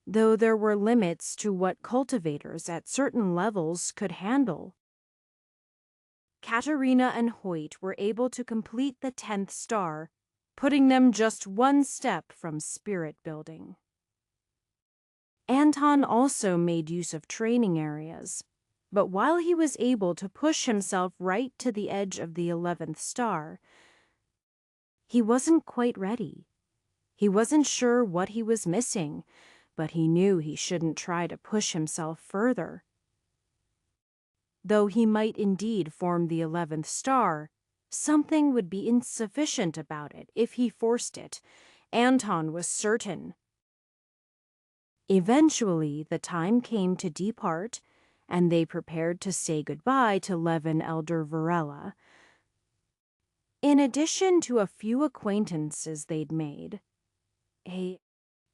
Though there were limits to what cultivators at certain levels could handle. Katerina and Hoyt were able to complete the 10th star, putting them just one step from spirit building. Anton also made use of training areas, but while he was able to push himself right to the edge of the 11th star, he wasn't quite ready. He wasn't sure what he was missing, but he knew he shouldn't try to push himself further. Though he might indeed form the 11th star, something would be insufficient about it if he forced it. Anton was certain. Eventually, the time came to depart, and they prepared to say goodbye to Lev and Elder Varela. In addition to a few acquaintances they'd made,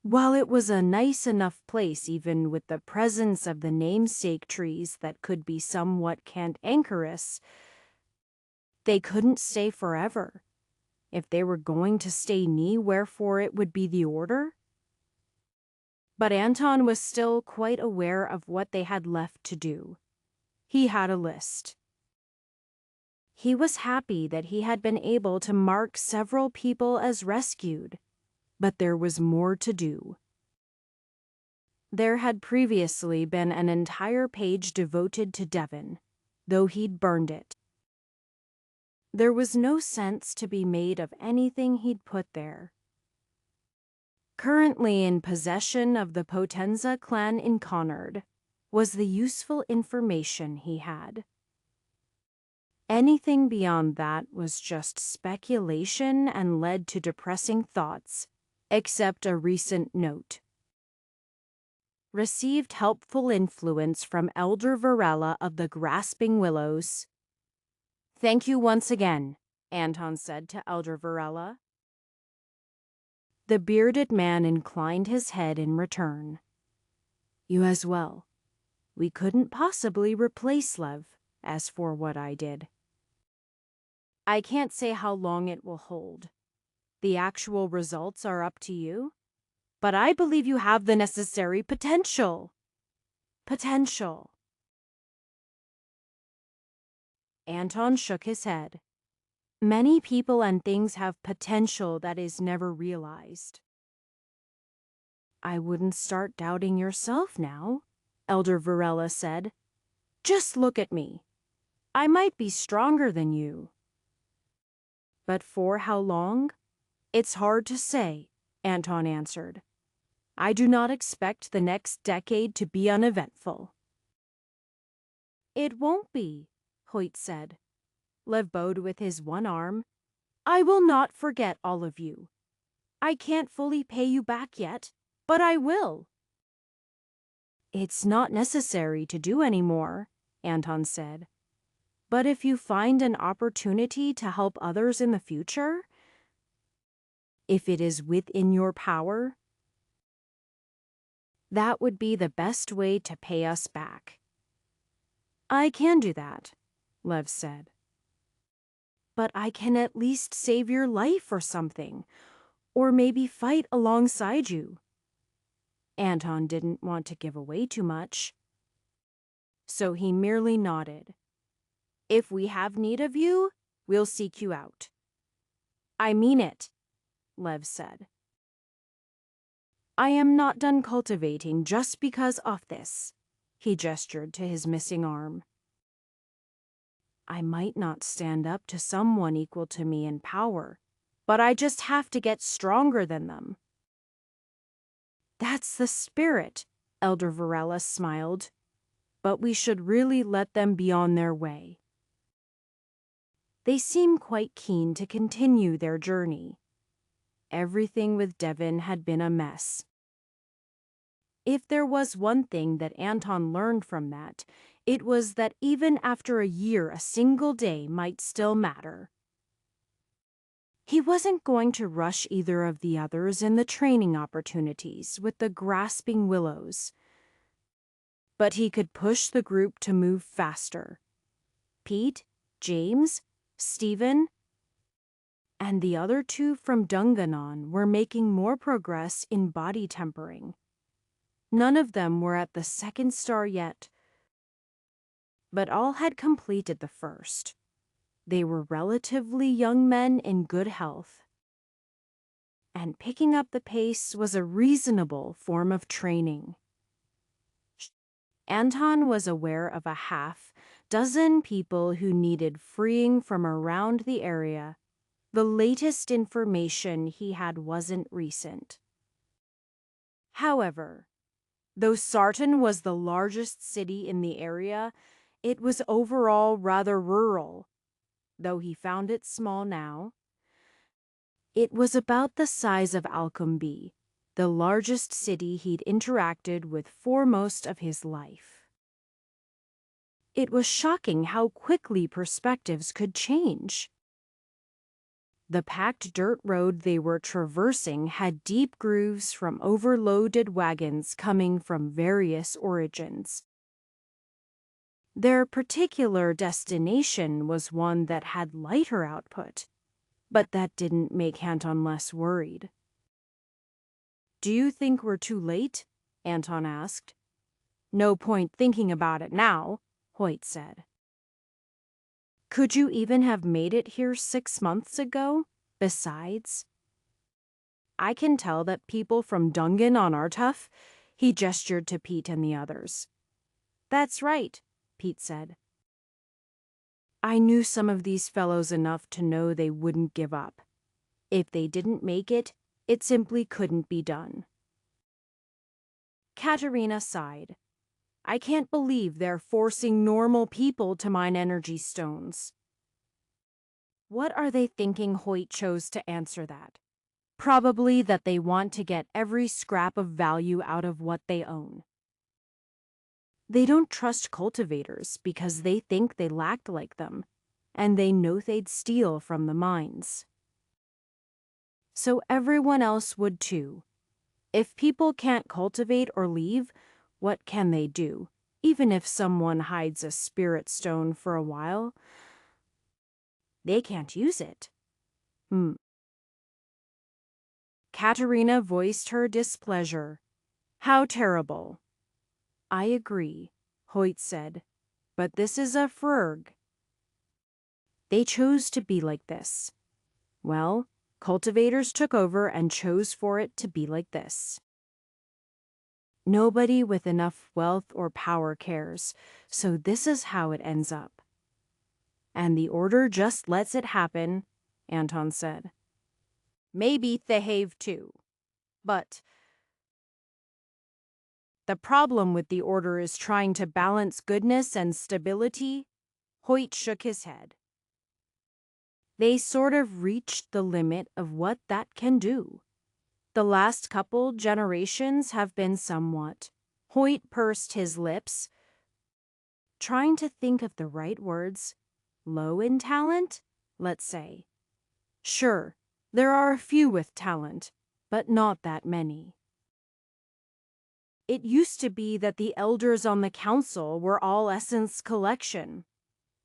while it was a nice enough place even with the presence of the namesake trees that could be somewhat cantankerous, they couldn't stay forever. If they were going to stay wherefore it would be the order. But Anton was still quite aware of what they had left to do. He had a list. He was happy that he had been able to mark several people as rescued, but there was more to do. There had previously been an entire page devoted to Devon, though he'd burned it. There was no sense to be made of anything he'd put there. Currently in possession of the Potenza clan in Connard was the useful information he had. Anything beyond that was just speculation and led to depressing thoughts, except a recent note. Received helpful influence from Elder Varela of the Grasping Willows. Thank you once again, Anton said to Elder Varela. The bearded man inclined his head in return. You as well. We couldn't possibly replace Lev, as for what I did. I can't say how long it will hold. The actual results are up to you, but I believe you have the necessary potential. Potential. Anton shook his head. Many people and things have potential that is never realized. I wouldn't start doubting yourself now, Elder Varela said. Just look at me. I might be stronger than you. But for how long? It's hard to say, Anton answered. I do not expect the next decade to be uneventful. It won't be, Hoyt said. Lev bowed with his one arm. I will not forget all of you. I can't fully pay you back yet, but I will. It's not necessary to do any more, Anton said. But if you find an opportunity to help others in the future, if it is within your power, that would be the best way to pay us back. I can do that, Lev said. But I can at least save your life or something, or maybe fight alongside you. Anton didn't want to give away too much, so he merely nodded. If we have need of you, we'll seek you out. I mean it, Lev said. I am not done cultivating just because of this. He gestured to his missing arm. I might not stand up to someone equal to me in power, but I just have to get stronger than them. That's the spirit, Elder Varela smiled. But we should really let them be on their way. They seem quite keen to continue their journey. Everything with Devin had been a mess. If there was one thing that Anton learned from that, it was that even after a year, a single day might still matter. He wasn't going to rush either of the others in the training opportunities with the grasping willows, but he could push the group to move faster. Pete, James, Stephen, and the other two from Dunganon were making more progress in body tempering. None of them were at the second star yet, but all had completed the first. They were relatively young men in good health, and picking up the pace was a reasonable form of training. Anton was aware of a half-dozen people who needed freeing from around the area. The latest information he had wasn't recent. However, though Sarton was the largest city in the area, it was overall rather rural. Though he found it small now, it was about the size of Alcombe, the largest city he'd interacted with for most of his life. It was shocking how quickly perspectives could change. The packed dirt road they were traversing had deep grooves from overloaded wagons coming from various origins. Their particular destination was one that had lighter output, but that didn't make Anton less worried. "Do you think we're too late?" Anton asked. "No point thinking about it now," Hoyt said. "Could you even have made it here 6 months ago? Besides, I can tell that people from Dungan are tough." He gestured to Pete and the others. "That's right," Pete said. "I knew some of these fellows enough to know they wouldn't give up. If they didn't make it, it simply couldn't be done." Katerina sighed. "I can't believe they're forcing normal people to mine energy stones." What are they thinking? Hoyt chose to answer that. Probably that they want to get every scrap of value out of what they own. They don't trust cultivators because they think they lacked like them, and they know they'd steal from the mines. So everyone else would too. If people can't cultivate or leave, what can they do? Even if someone hides a spirit stone for a while, they can't use it. Katerina voiced her displeasure. "How terrible." "I agree," Hoyt said, "but this is a frurg. They chose to be like this. Well, cultivators took over and chose for it to be like this. Nobody with enough wealth or power cares, so this is how it ends up. And the order just lets it happen," Anton said. "Maybe they have too, but the problem with the order is trying to balance goodness and stability." Hoyt shook his head. "They sort of reached the limit of what that can do. The last couple generations have been somewhat." Hoyt pursed his lips, trying to think of the right words. "Low in talent, let's say. Sure, there are a few with talent, but not that many. It used to be that the elders on the council were all Essence Collection,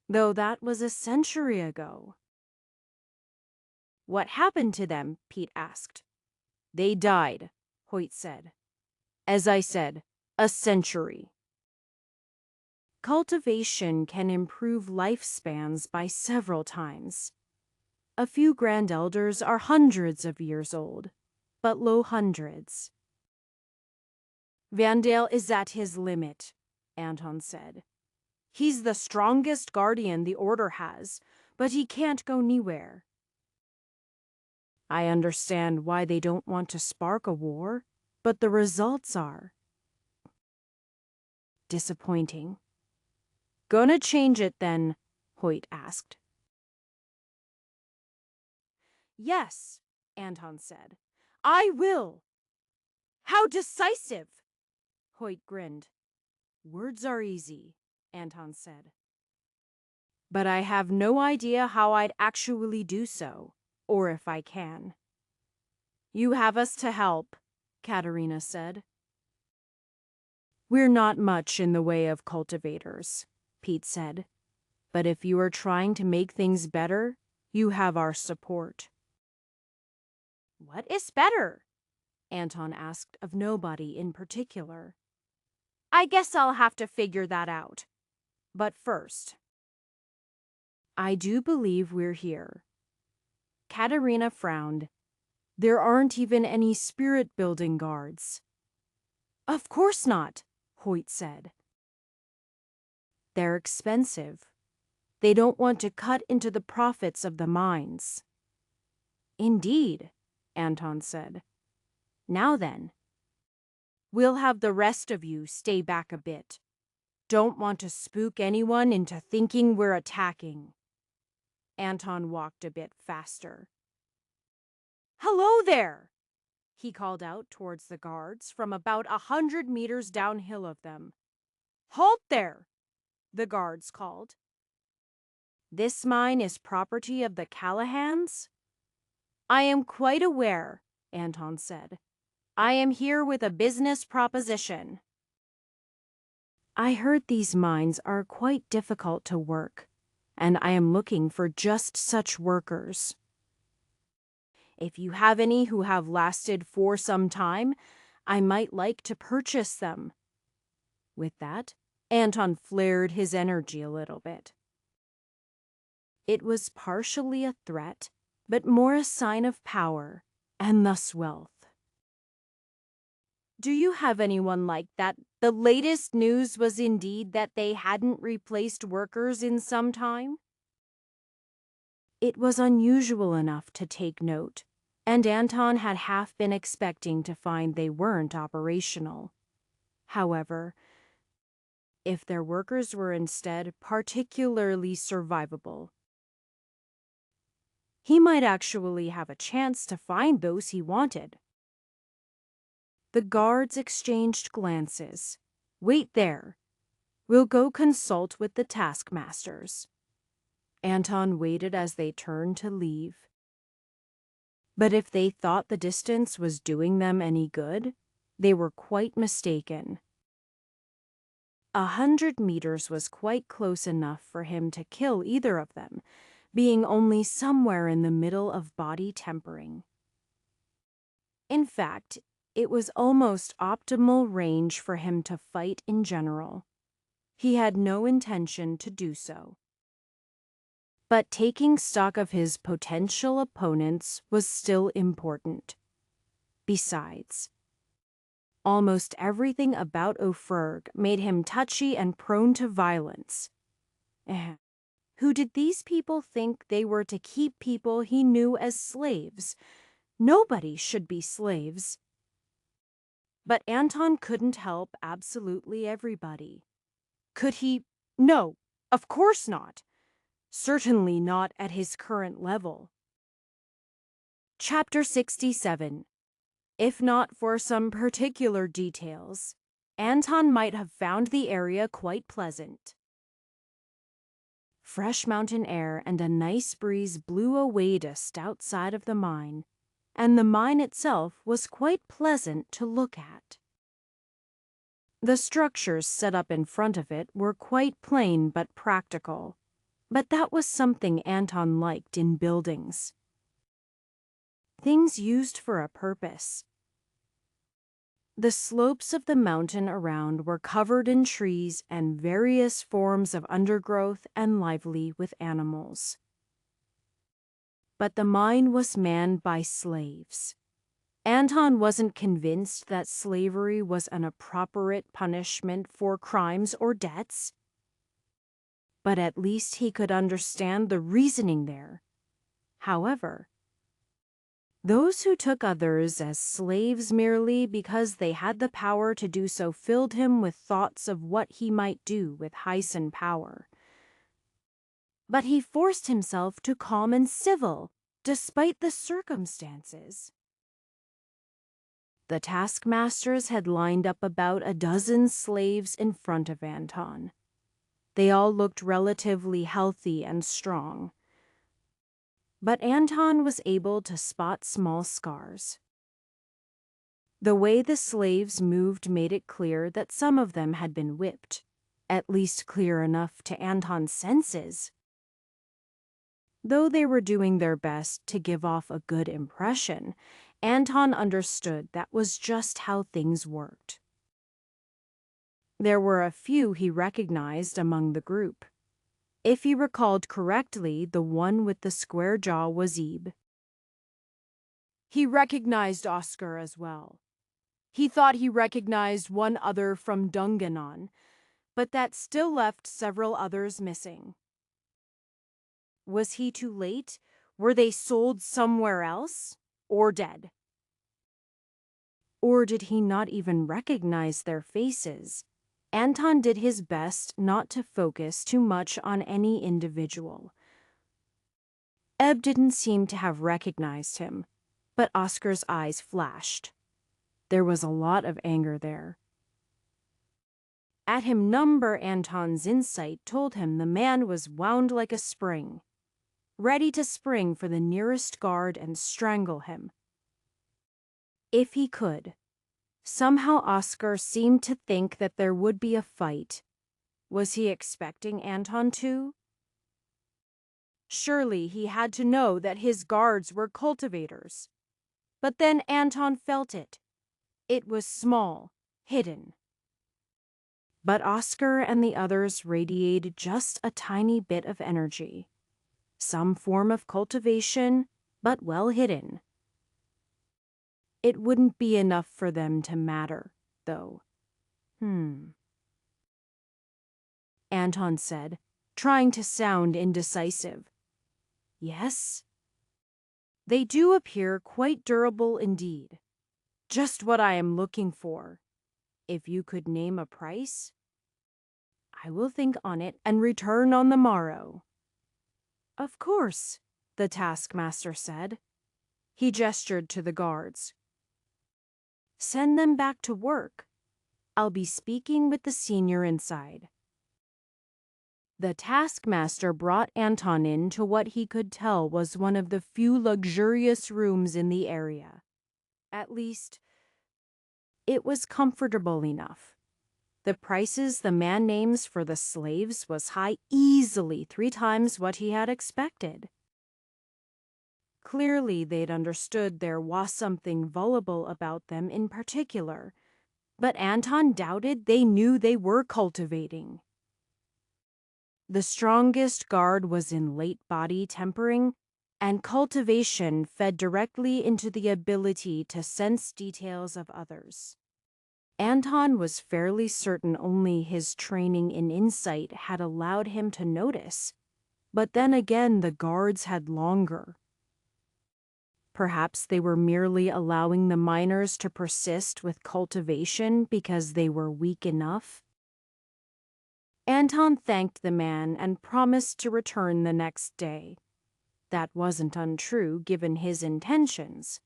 though that was a century ago." "What happened to them?" Pete asked. "They died," Hoyt said. "As I said, a century." Cultivation can improve lifespans by several times. A few grand elders are hundreds of years old, but low hundreds. "Vandale is at his limit," Anton said. "He's the strongest guardian the Order has, but he can't go anywhere." "I understand why they don't want to spark a war, but the results are disappointing." "Gonna change it then?" Hoyt asked. Yes, Anton said. I will. How decisive! Hoyt grinned. Words are easy, Anton said. But I have no idea how I'd actually do so, or if I can. You have us to help, Katerina said. We're not much in the way of cultivators, Pete said. But if you are trying to make things better, you have our support. What is better? Anton asked of nobody in particular. I guess I'll have to figure that out. But first, I do believe we're here. Katerina frowned. There aren't even any spirit-building guards. Of course not, Hoyt said. They're expensive. They don't want to cut into the profits of the mines. Indeed, Anton said. Now then, we'll have the rest of you stay back a bit. Don't want to spook anyone into thinking we're attacking. Anton walked a bit faster. Hello there, he called out towards the guards from about 100 meters downhill of them. Halt there, the guards called. This mine is property of the Callahans? I am quite aware, Anton said. I am here with a business proposition. I heard these mines are quite difficult to work, and I am looking for just such workers. If you have any who have lasted for some time, I might like to purchase them. With that, Anton flared his energy a little bit. It was partially a threat, but more a sign of power, and thus wealth. Do you have anyone like that? The latest news was indeed that they hadn't replaced workers in some time. It was unusual enough to take note, and Anton had half been expecting to find they weren't operational. However, if their workers were instead particularly survivable, he might actually have a chance to find those he wanted. The guards exchanged glances. Wait there. We'll go consult with the taskmasters. Anton waited as they turned to leave. But if they thought the distance was doing them any good, they were quite mistaken. 100 meters was quite close enough for him to kill either of them, being only somewhere in the middle of body tempering. In fact, it was almost optimal range for him to fight in general. He had no intention to do so. But taking stock of his potential opponents was still important. Besides, almost everything about O'Ferg made him touchy and prone to violence. Who did these people think they were to keep people he knew as slaves? Nobody should be slaves. But Anton couldn't help absolutely everybody. Could he? No, of course not. Certainly not at his current level. Chapter 67. If not for some particular details, Anton might have found the area quite pleasant. Fresh mountain air and a nice breeze blew away dust outside of the mine, and the mine itself was quite pleasant to look at. The structures set up in front of it were quite plain but practical, but that was something Anton liked in buildings. Things used for a purpose. The slopes of the mountain around were covered in trees and various forms of undergrowth and lively with animals. But the mine was manned by slaves. Anton wasn't convinced that slavery was an appropriate punishment for crimes or debts, but at least he could understand the reasoning there. However, those who took others as slaves merely because they had the power to do so filled him with thoughts of what he might do with Hyson power. But he forced himself to calm and civil, despite the circumstances. The taskmasters had lined up about a dozen slaves in front of Anton. They all looked relatively healthy and strong. But Anton was able to spot small scars. The way the slaves moved made it clear that some of them had been whipped, at least clear enough to Anton's senses. Though they were doing their best to give off a good impression, Anton understood that was just how things worked. There were a few he recognized among the group. If he recalled correctly, the one with the square jaw was Ebe. He recognized Oscar as well. He thought he recognized one other from Dunganon, but that still left several others missing. Was he too late? Were they sold somewhere else? Or dead? Or did he not even recognize their faces? Anton did his best not to focus too much on any individual. Eb didn't seem to have recognized him, but Oscar's eyes flashed. There was a lot of anger there. At him number, Anton's insight told him the man was wound like a spring, ready to spring for the nearest guard and strangle him. If he could. Somehow Oscar seemed to think that there would be a fight. Was he expecting Anton to? Surely he had to know that his guards were cultivators. But then Anton felt it. It was small, hidden. But Oscar and the others radiated just a tiny bit of energy. Some form of cultivation, but well hidden. It wouldn't be enough for them to matter, though. Anton said, trying to sound indecisive. Yes? They do appear quite durable indeed. Just what I am looking for. If you could name a price? I will think on it and return on the morrow. Of course, the taskmaster said. He gestured to the guards. Send them back to work. I'll be speaking with the senior inside. The taskmaster brought Anton into what he could tell was one of the few luxurious rooms in the area. At least, it was comfortable enough. The prices the man names for the slaves was high, easily 3 times what he had expected. Clearly, they'd understood there was something valuable about them in particular, but Anton doubted they knew they were cultivating. The strongest guard was in late body tempering, and cultivation fed directly into the ability to sense details of others. Anton was fairly certain only his training in insight had allowed him to notice, but then again the guards had longer. Perhaps they were merely allowing the miners to persist with cultivation because they were weak enough. Anton thanked the man and promised to return the next day. That wasn't untrue given his intentions.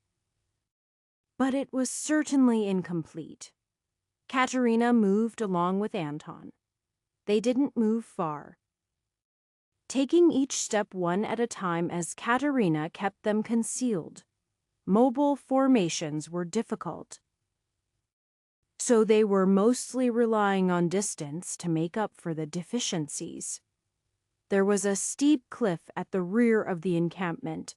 But it was certainly incomplete. Katerina moved along with Anton. They didn't move far. Taking each step one at a time as Katerina kept them concealed. Mobile formations were difficult. So they were mostly relying on distance to make up for the deficiencies. There was a steep cliff at the rear of the encampment.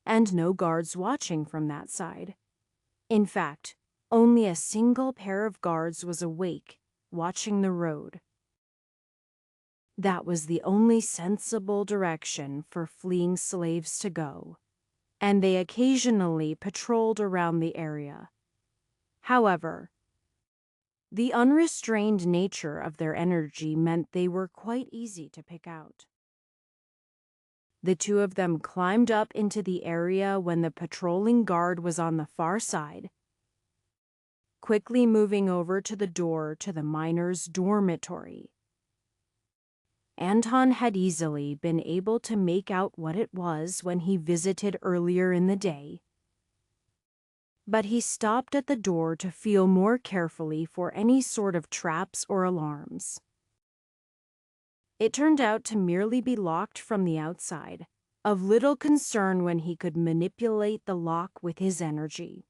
And no guards watching from that side. In fact, only a single pair of guards was awake, watching the road. That was the only sensible direction for fleeing slaves to go, and they occasionally patrolled around the area. However, the unrestrained nature of their energy meant they were quite easy to pick out. The 2 of them climbed up into the area when the patrolling guard was on the far side, quickly moving over to the door to the miners' dormitory. Anton had easily been able to make out what it was when he visited earlier in the day, but he stopped at the door to feel more carefully for any sort of traps or alarms. It turned out to merely be locked from the outside, of little concern when he could manipulate the lock with his energy.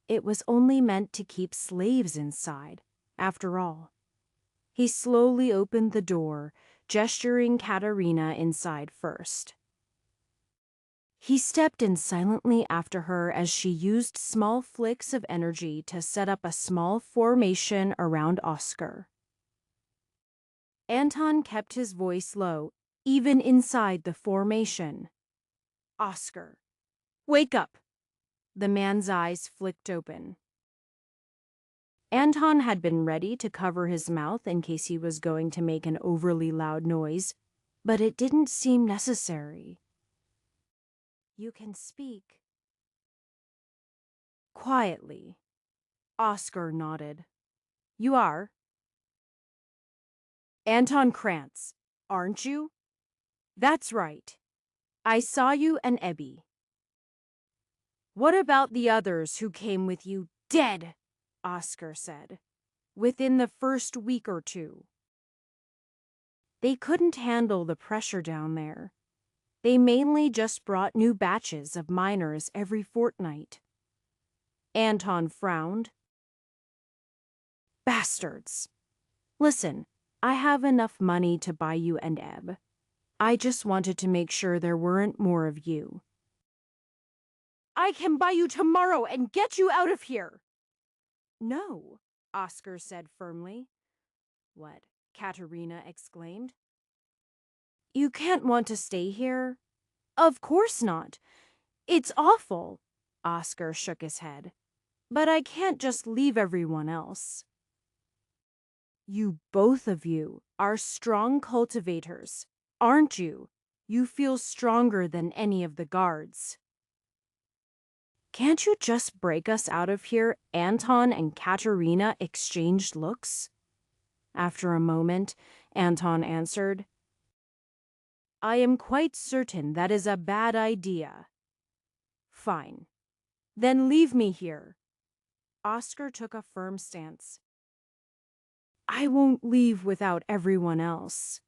It was only meant to keep slaves inside, after all. He slowly opened the door, gesturing Katerina inside first. He stepped in silently after her as she used small flicks of energy to set up a small formation around Oscar. Anton kept his voice low, even inside the formation. "Oscar, wake up!" The man's eyes flicked open. Anton had been ready to cover his mouth in case he was going to make an overly loud noise, but it didn't seem necessary. "You can speak." Quietly. Oscar nodded. "You are?" "Anton Krantz, aren't you?" "That's right. I saw you and Ebby." "What about the others who came with you?" "Dead," Oscar said, "within the first week or two. They couldn't handle the pressure down there. They mainly just brought new batches of miners every fortnight." Anton frowned. "Bastards. Listen, I have enough money to buy you and Eb. I just wanted to make sure there weren't more of you." "I can buy you tomorrow and get you out of here." "No," Oscar said firmly. "What?" Katerina exclaimed. "You can't want to stay here." "Of course not. It's awful." Oscar shook his head. "But I can't just leave everyone else." "You both of you are strong cultivators, aren't you? You feel stronger than any of the guards." "Can't you just break us out of here?" Anton and Katerina exchanged looks. After a moment, Anton answered, "I am quite certain that is a bad idea." "Fine. Then leave me here." Oscar took a firm stance. "I won't leave without everyone else.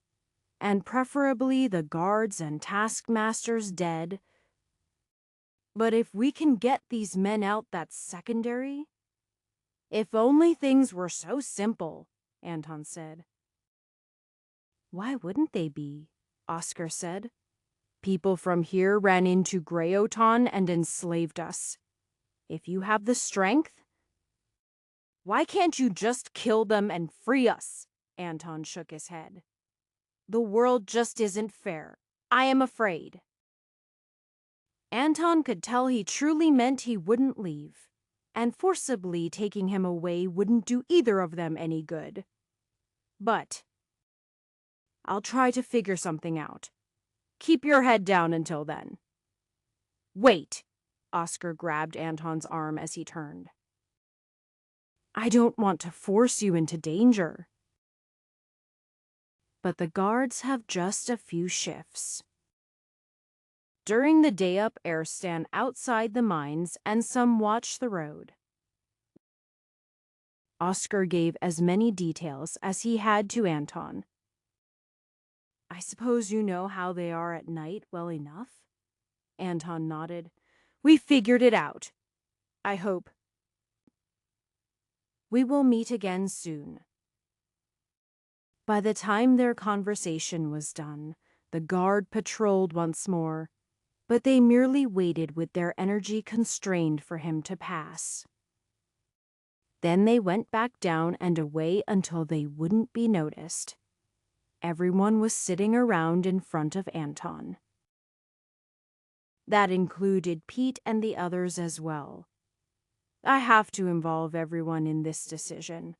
And preferably the guards and taskmasters dead. But if we can get these men out, that's secondary." "If only things were so simple," Anton said. "Why wouldn't they be?" Oscar said. "People from here ran into Greyoton and enslaved us. If you have the strength..." "Why can't you just kill them and free us?" Anton shook his head. "The world just isn't fair. I am afraid." Anton could tell he truly meant he wouldn't leave, and forcibly taking him away wouldn't do either of them any good. "But I'll try to figure something out. Keep your head down until then." "Wait!" Oscar grabbed Anton's arm as he turned. "I don't want to force you into danger." But the guards have just a few shifts. During the day up air stand outside the mines and some watch the road. Oscar gave as many details as he had to Anton. "I suppose you know how they are at night well enough?" Anton nodded. "We figured it out. I hope. We will meet again soon." By the time their conversation was done, the guard patrolled once more, but they merely waited with their energy constrained for him to pass. Then they went back down and away until they wouldn't be noticed. Everyone was sitting around in front of Anton. That included Pete and the others as well. I have to involve everyone in this decision,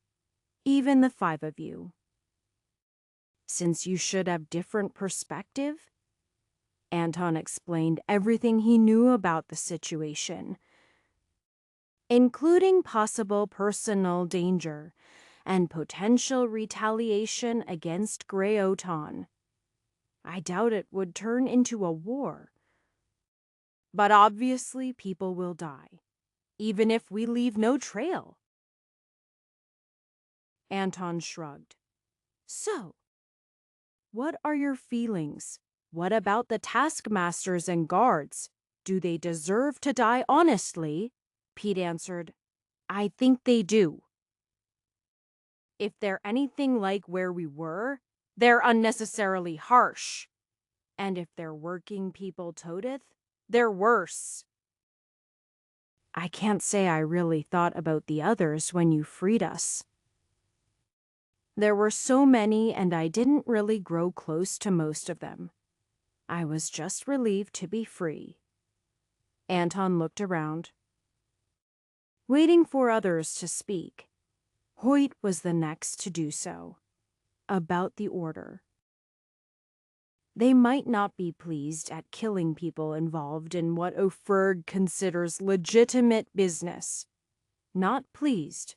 even the 5 of you. Since you should have different perspective. Anton explained everything he knew about the situation, including possible personal danger, and potential retaliation against Greyoton. I doubt it would turn into a war. But obviously people will die, even if we leave no trail. Anton shrugged. So, what are your feelings? What about the taskmasters and guards? Do they deserve to die honestly? Pete answered, I think they do. If they're anything like where we were, they're unnecessarily harsh. And if they're working people Todith, they're worse. I can't say I really thought about the others when you freed us. There were so many, and I didn't really grow close to most of them. I was just relieved to be free. Anton looked around, waiting for others to speak. Hoyt was the next to do so. About the order. They might not be pleased at killing people involved in what O'Ferg considers legitimate business. Not pleased.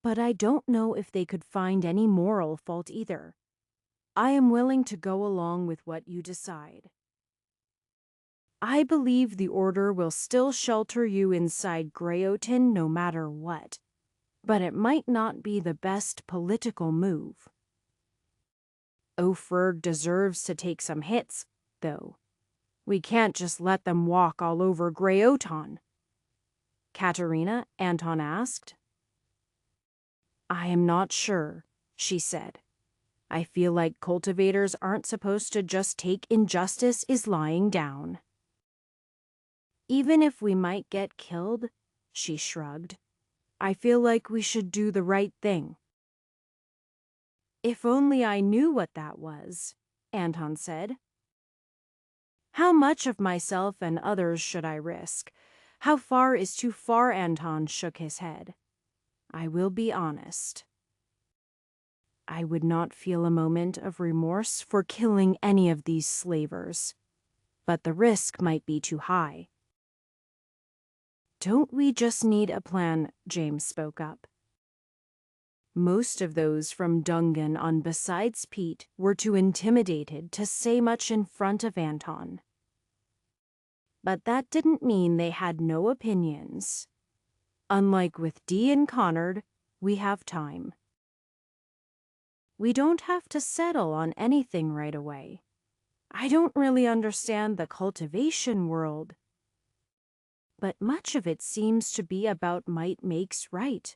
But I don't know if they could find any moral fault either. I am willing to go along with what you decide. I believe the Order will still shelter you inside Greyotin no matter what, but it might not be the best political move. O'Ferg deserves to take some hits, though. We can't just let them walk all over Greyoton. Katerina, Anton asked. I am not sure, she said. I feel like cultivators aren't supposed to just take injustice is lying down. Even if we might get killed, she shrugged, I feel like we should do the right thing. If only I knew what that was, Anton said. How much of myself and others should I risk? How far is too far? Anton shook his head. I will be honest. I would not feel a moment of remorse for killing any of these slavers, but the risk might be too high. Don't we just need a plan? James spoke up. Most of those from Dungan on besides Pete were too intimidated to say much in front of Anton. But that didn't mean they had no opinions. Unlike with Dee and Connard, we have time. We don't have to settle on anything right away. I don't really understand the cultivation world, but much of it seems to be about might makes right,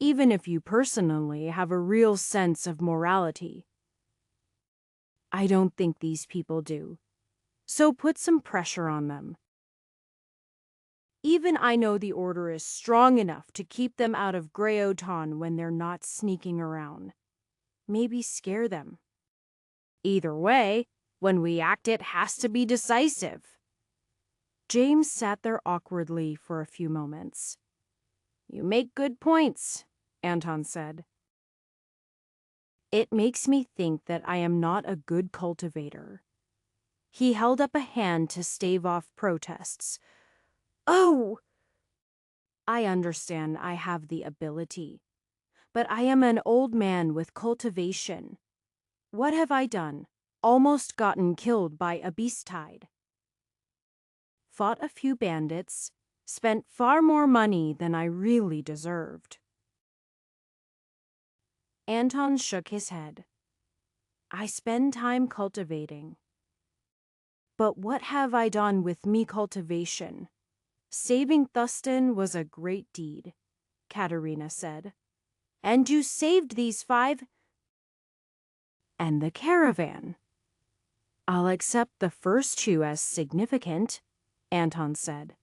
even if you personally have a real sense of morality. I don't think these people do, so put some pressure on them. Even I know the Order is strong enough to keep them out of Greyoton when they're not sneaking around. Maybe scare them. Either way, when we act, it has to be decisive. James sat there awkwardly for a few moments. You make good points, Anton said. It makes me think that I am not a good cultivator. He held up a hand to stave off protests. Oh! I understand I have the ability, but I am an old man with cultivation. What have I done? Almost gotten killed by a beast-tide. Fought a few bandits, spent far more money than I really deserved. Anton shook his head. I spend time cultivating. But what have I done with me cultivation? Saving Thuston was a great deed, Katerina said. And you saved these 5 and the caravan. I'll accept the first 2 as significant, Anton said.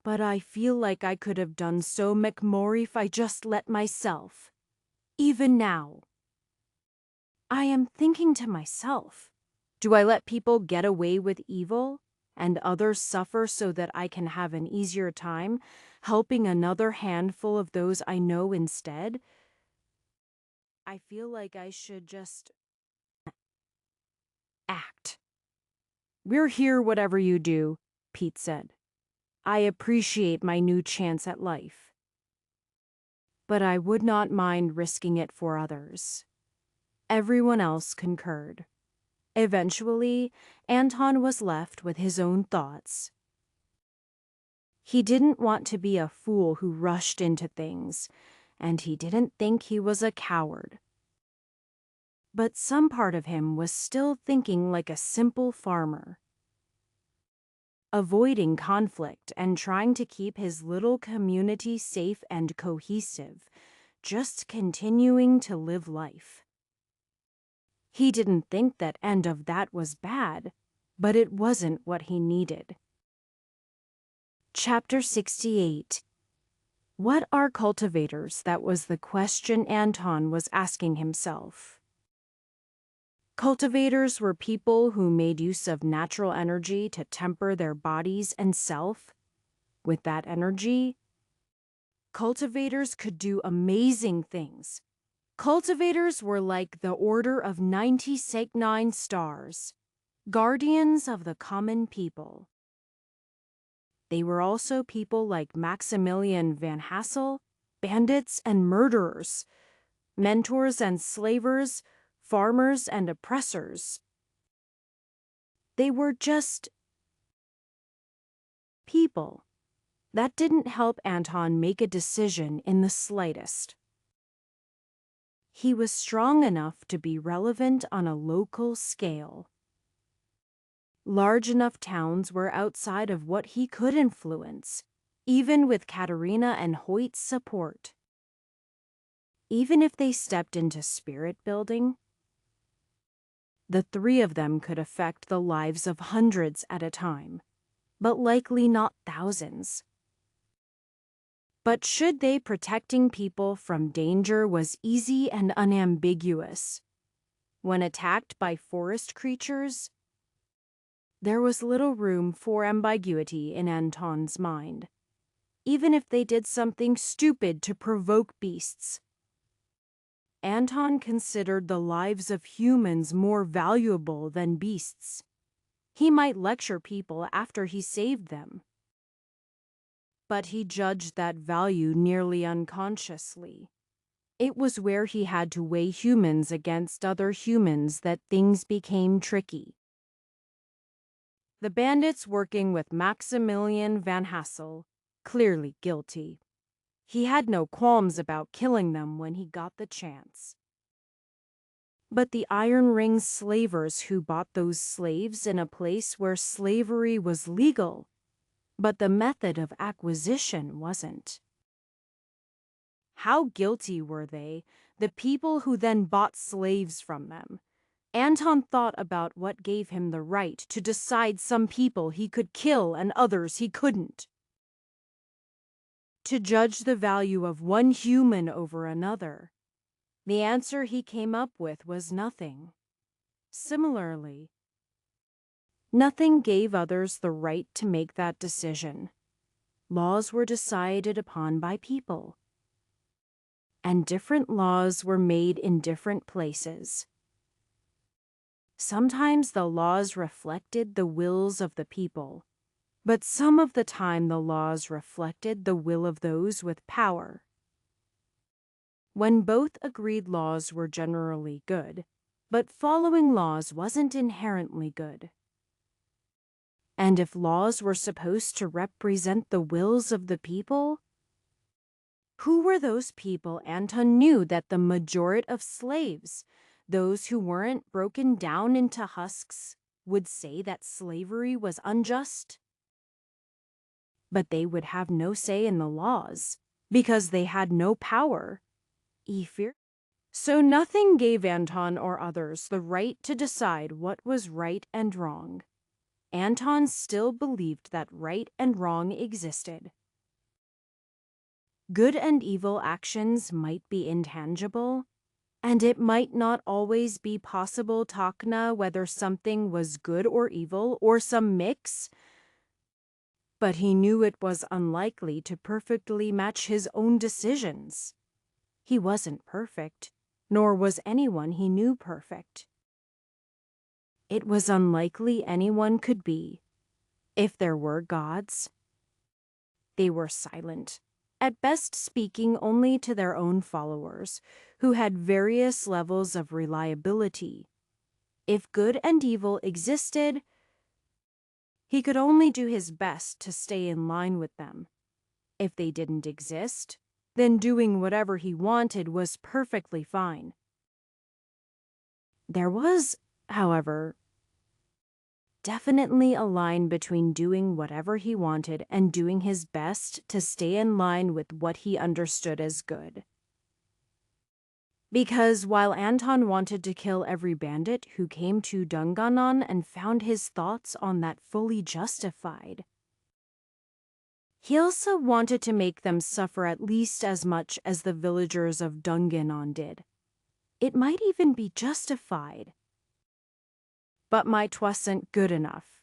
But I feel like I could have done so much more if I just let myself. Even now. I am thinking to myself, do I let people get away with evil and others suffer so that I can have an easier time helping another handful of those I know instead? I feel like I should just act. We're here whatever you do, Pete said. I appreciate my new chance at life. but I would not mind risking it for others. Everyone else concurred. Eventually, Anton was left with his own thoughts. He didn't want to be a fool who rushed into things, and he didn't think he was a coward. But some part of him was still thinking like a simple farmer, avoiding conflict and trying to keep his little community safe and cohesive, just continuing to live life. He didn't think that end of that was bad, but it wasn't what he needed. Chapter 68. What are cultivators? That was the question Anton was asking himself. Cultivators were people who made use of natural energy to temper their bodies and self. With that energy, cultivators could do amazing things. Cultivators were like the Order of 99 Stars, guardians of the common people. They were also people like Maximilian Van Hassel, bandits and murderers, mentors and slavers, farmers and oppressors. They were just people. That didn't help Anton make a decision in the slightest. He was strong enough to be relevant on a local scale. Large enough towns were outside of what he could influence, even with Katerina and Hoyt's support. Even if they stepped into spirit building, the three of them could affect the lives of hundreds at a time, but likely not thousands. But should they, protecting people from danger was easy and unambiguous. When attacked by forest creatures, there was little room for ambiguity in Anton's mind, even if they did something stupid to provoke beasts. Anton considered the lives of humans more valuable than beasts. He might lecture people after he saved them, but he judged that value nearly unconsciously. It was where he had to weigh humans against other humans that things became tricky. The bandits working with Maximilian Van Hassel, clearly guilty. He had no qualms about killing them when he got the chance. But the Iron Ring slavers who bought those slaves in a place where slavery was legal, but the method of acquisition wasn't. How guilty were they, the people who then bought slaves from them? Anton thought about what gave him the right to decide some people he could kill and others he couldn't. To judge the value of one human over another. The answer he came up with was nothing. Similarly, nothing gave others the right to make that decision. Laws were decided upon by people, and different laws were made in different places. Sometimes the laws reflected the wills of the people, but some of the time the laws reflected the will of those with power. When both agreed laws were generally good, but following laws wasn't inherently good. And if laws were supposed to represent the wills of the people, who were those people? Anton knew that the majority of slaves, those who weren't broken down into husks, would say that slavery was unjust. But they would have no say in the laws, because they had no power. So nothing gave Anton or others the right to decide what was right and wrong. Anton still believed that right and wrong existed. Good and evil actions might be intangible, and it might not always be possible to know whether something was good or evil or some mix, but he knew it was unlikely to perfectly match his own decisions. He wasn't perfect, nor was anyone he knew perfect. It was unlikely anyone could be. If there were gods, they were silent. at best speaking only to their own followers, who had various levels of reliability. If good and evil existed, he could only do his best to stay in line with them. If they didn't exist, then doing whatever he wanted was perfectly fine. There was, however, definitely a line between doing whatever he wanted and doing his best to stay in line with what he understood as good. Because while Anton wanted to kill every bandit who came to Dunganon and found his thoughts on that fully justified, he also wanted to make them suffer at least as much as the villagers of Dunganon did. It might even be justified. But might wasn't good enough.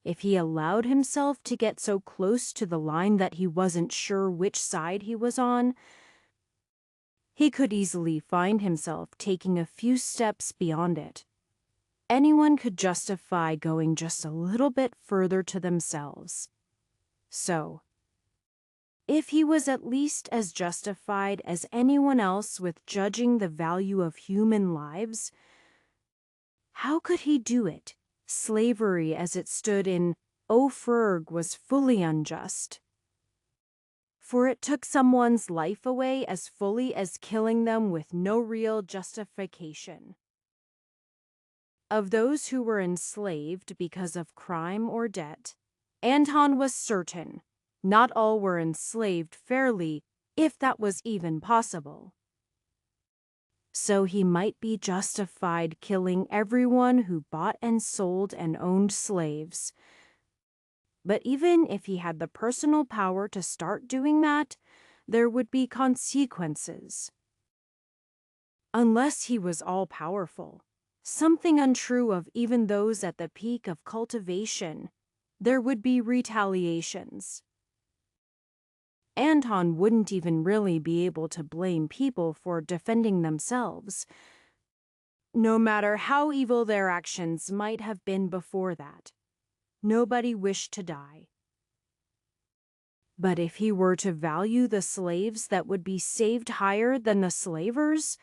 If he allowed himself to get so close to the line that he wasn't sure which side he was on, he could easily find himself taking a few steps beyond it. Anyone could justify going just a little bit further to themselves. So, if he was at least as justified as anyone else with judging the value of human lives, how could he do it? Slavery as it stood in Ophirg was fully unjust. For it took someone's life away as fully as killing them with no real justification. Of those who were enslaved because of crime or debt, Anton was certain not all were enslaved fairly, if that was even possible. So he might be justified killing everyone who bought and sold and owned slaves. But even if he had the personal power to start doing that, there would be consequences. Unless he was all-powerful, something untrue of even those at the peak of cultivation, there would be retaliations. Anton wouldn't even really be able to blame people for defending themselves, no matter how evil their actions might have been before that. Nobody wished to die. But if he were to value the slaves that would be saved higher than the slavers,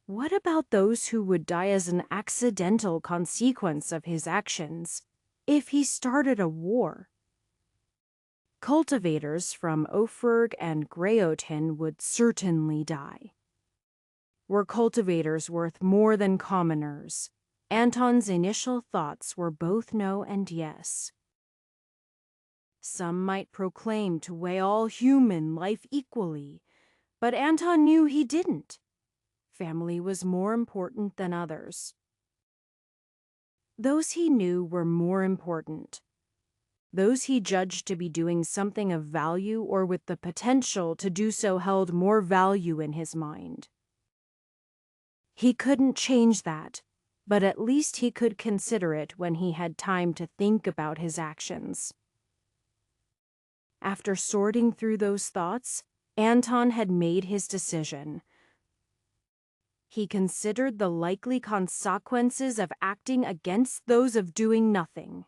what about those who would die as an accidental consequence of his actions if he started a war? Cultivators from Ophirg and Greyotin would certainly die. Were cultivators worth more than commoners? Anton's initial thoughts were both no and yes. Some might proclaim to weigh all human life equally, but Anton knew he didn't. Family was more important than others. Those he knew were more important. Those he judged to be doing something of value or with the potential to do so held more value in his mind. He couldn't change that, but at least he could consider it when he had time to think about his actions. After sorting through those thoughts, Anton had made his decision. He considered the likely consequences of acting against those of doing nothing.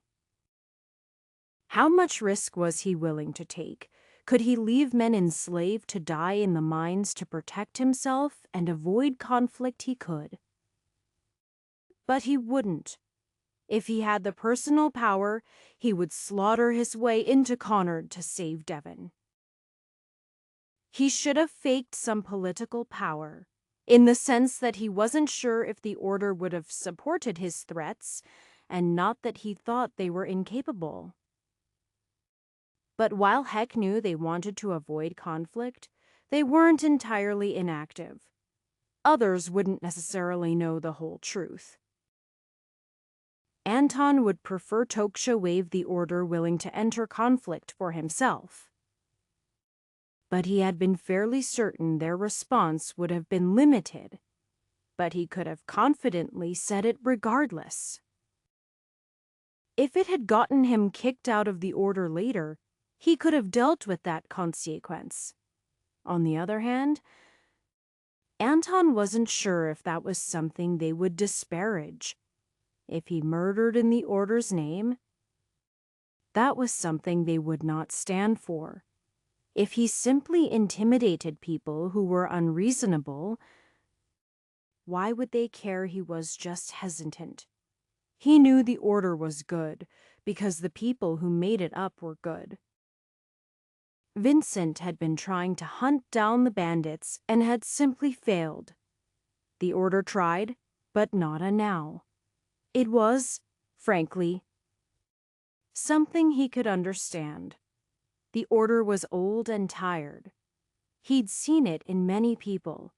How much risk was he willing to take? Could he leave men enslaved to die in the mines to protect himself and avoid conflict? He could. But he wouldn't. If he had the personal power, he would slaughter his way into Connard to save Devon. He should have faked some political power, in the sense that he wasn't sure if the order would have supported his threats, and not that he thought they were incapable. But while Heck knew they wanted to avoid conflict, they weren't entirely inactive. Others wouldn't necessarily know the whole truth. Anton would prefer Toksha waive the order willing to enter conflict for himself. But he had been fairly certain their response would have been limited, but he could have confidently said it regardless. If it had gotten him kicked out of the order later, he could have dealt with that consequence. On the other hand, Anton wasn't sure if that was something they would disparage. If he murdered in the order's name, that was something they would not stand for. If he simply intimidated people who were unreasonable, why would they care he was just hesitant? He knew the order was good because the people who made it up were good. Vincent had been trying to hunt down the bandits and had simply failed. The order tried, but not a now. It was, frankly, something he could understand. The order was old and tired. He'd seen it in many people.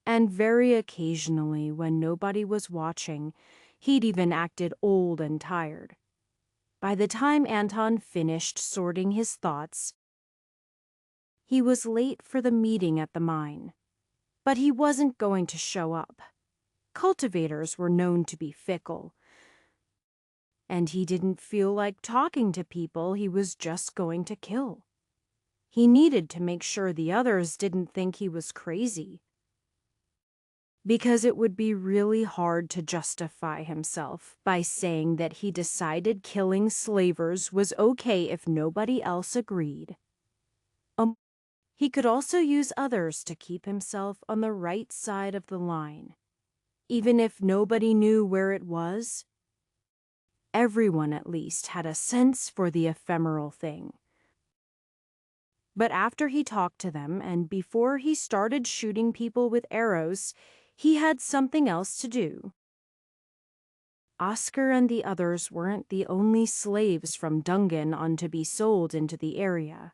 And very occasionally, when nobody was watching, he'd even acted old and tired. By the time Anton finished sorting his thoughts, he was late for the meeting at the mine. But he wasn't going to show up. Cultivators were known to be fickle. And he didn't feel like talking to people he was just going to kill. He needed to make sure the others didn't think he was crazy. Because it would be really hard to justify himself by saying that he decided killing slavers was okay if nobody else agreed. He could also use others to keep himself on the right side of the line. Even if nobody knew where it was, everyone at least had a sense for the ephemeral thing. But after he talked to them and before he started shooting people with arrows, he had something else to do. Oscar and the others weren't the only slaves from Dungan to be sold into the area.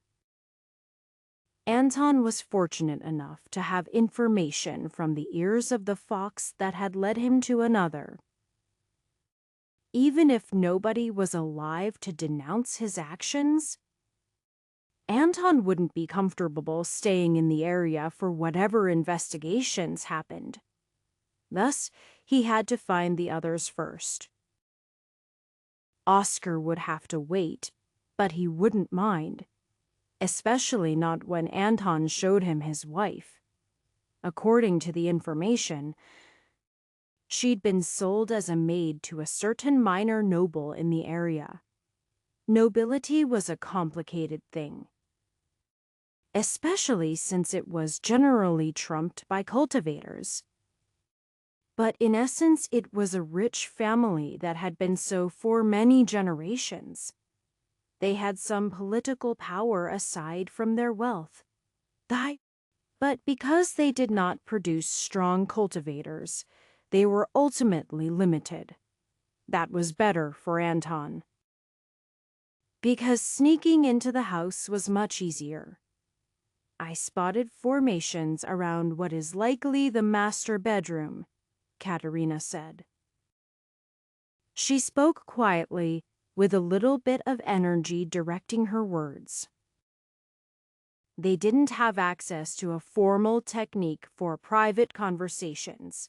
Anton was fortunate enough to have information from the ears of the fox that had led him to another. Even if nobody was alive to denounce his actions, Anton wouldn't be comfortable staying in the area for whatever investigations happened. Thus, he had to find the others first. Oscar would have to wait, but he wouldn't mind. Especially not when Anton showed him his wife. According to the information, she'd been sold as a maid to a certain minor noble in the area. Nobility was a complicated thing, especially since it was generally trumped by cultivators. But in essence, it was a rich family that had been so for many generations. They had some political power aside from their wealth. But because they did not produce strong cultivators, they were ultimately limited. That was better for Anton. Because sneaking into the house was much easier. I spotted formations around what is likely the master bedroom, Katerina said. She spoke quietly, with a little bit of energy directing her words. They didn't have access to a formal technique for private conversations,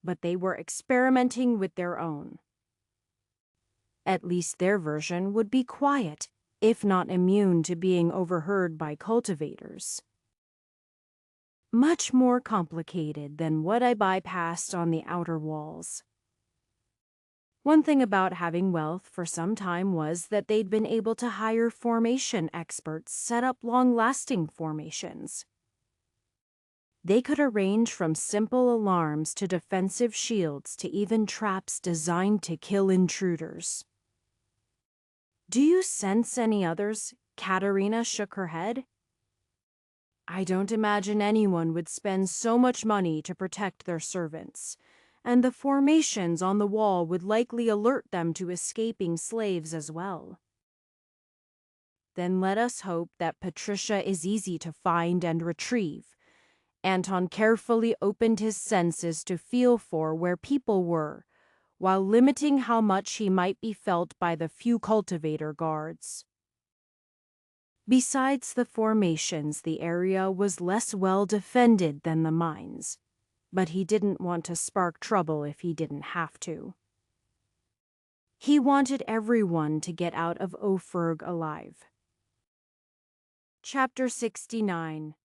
but they were experimenting with their own. At least their version would be quiet, if not immune to being overheard by cultivators. Much more complicated than what I bypassed on the outer walls. One thing about having wealth for some time was that they'd been able to hire formation experts set up long-lasting formations. They could arrange from simple alarms to defensive shields to even traps designed to kill intruders. Do you sense any others? Katerina shook her head. I don't imagine anyone would spend so much money to protect their servants. And the formations on the wall would likely alert them to escaping slaves as well. Then let us hope that Patricia is easy to find and retrieve. Anton carefully opened his senses to feel for where people were, while limiting how much he might be felt by the few cultivator guards. Besides the formations, the area was less well defended than the mines. But he didn't want to spark trouble if he didn't have to. He wanted everyone to get out of Ophirg alive. Chapter 69.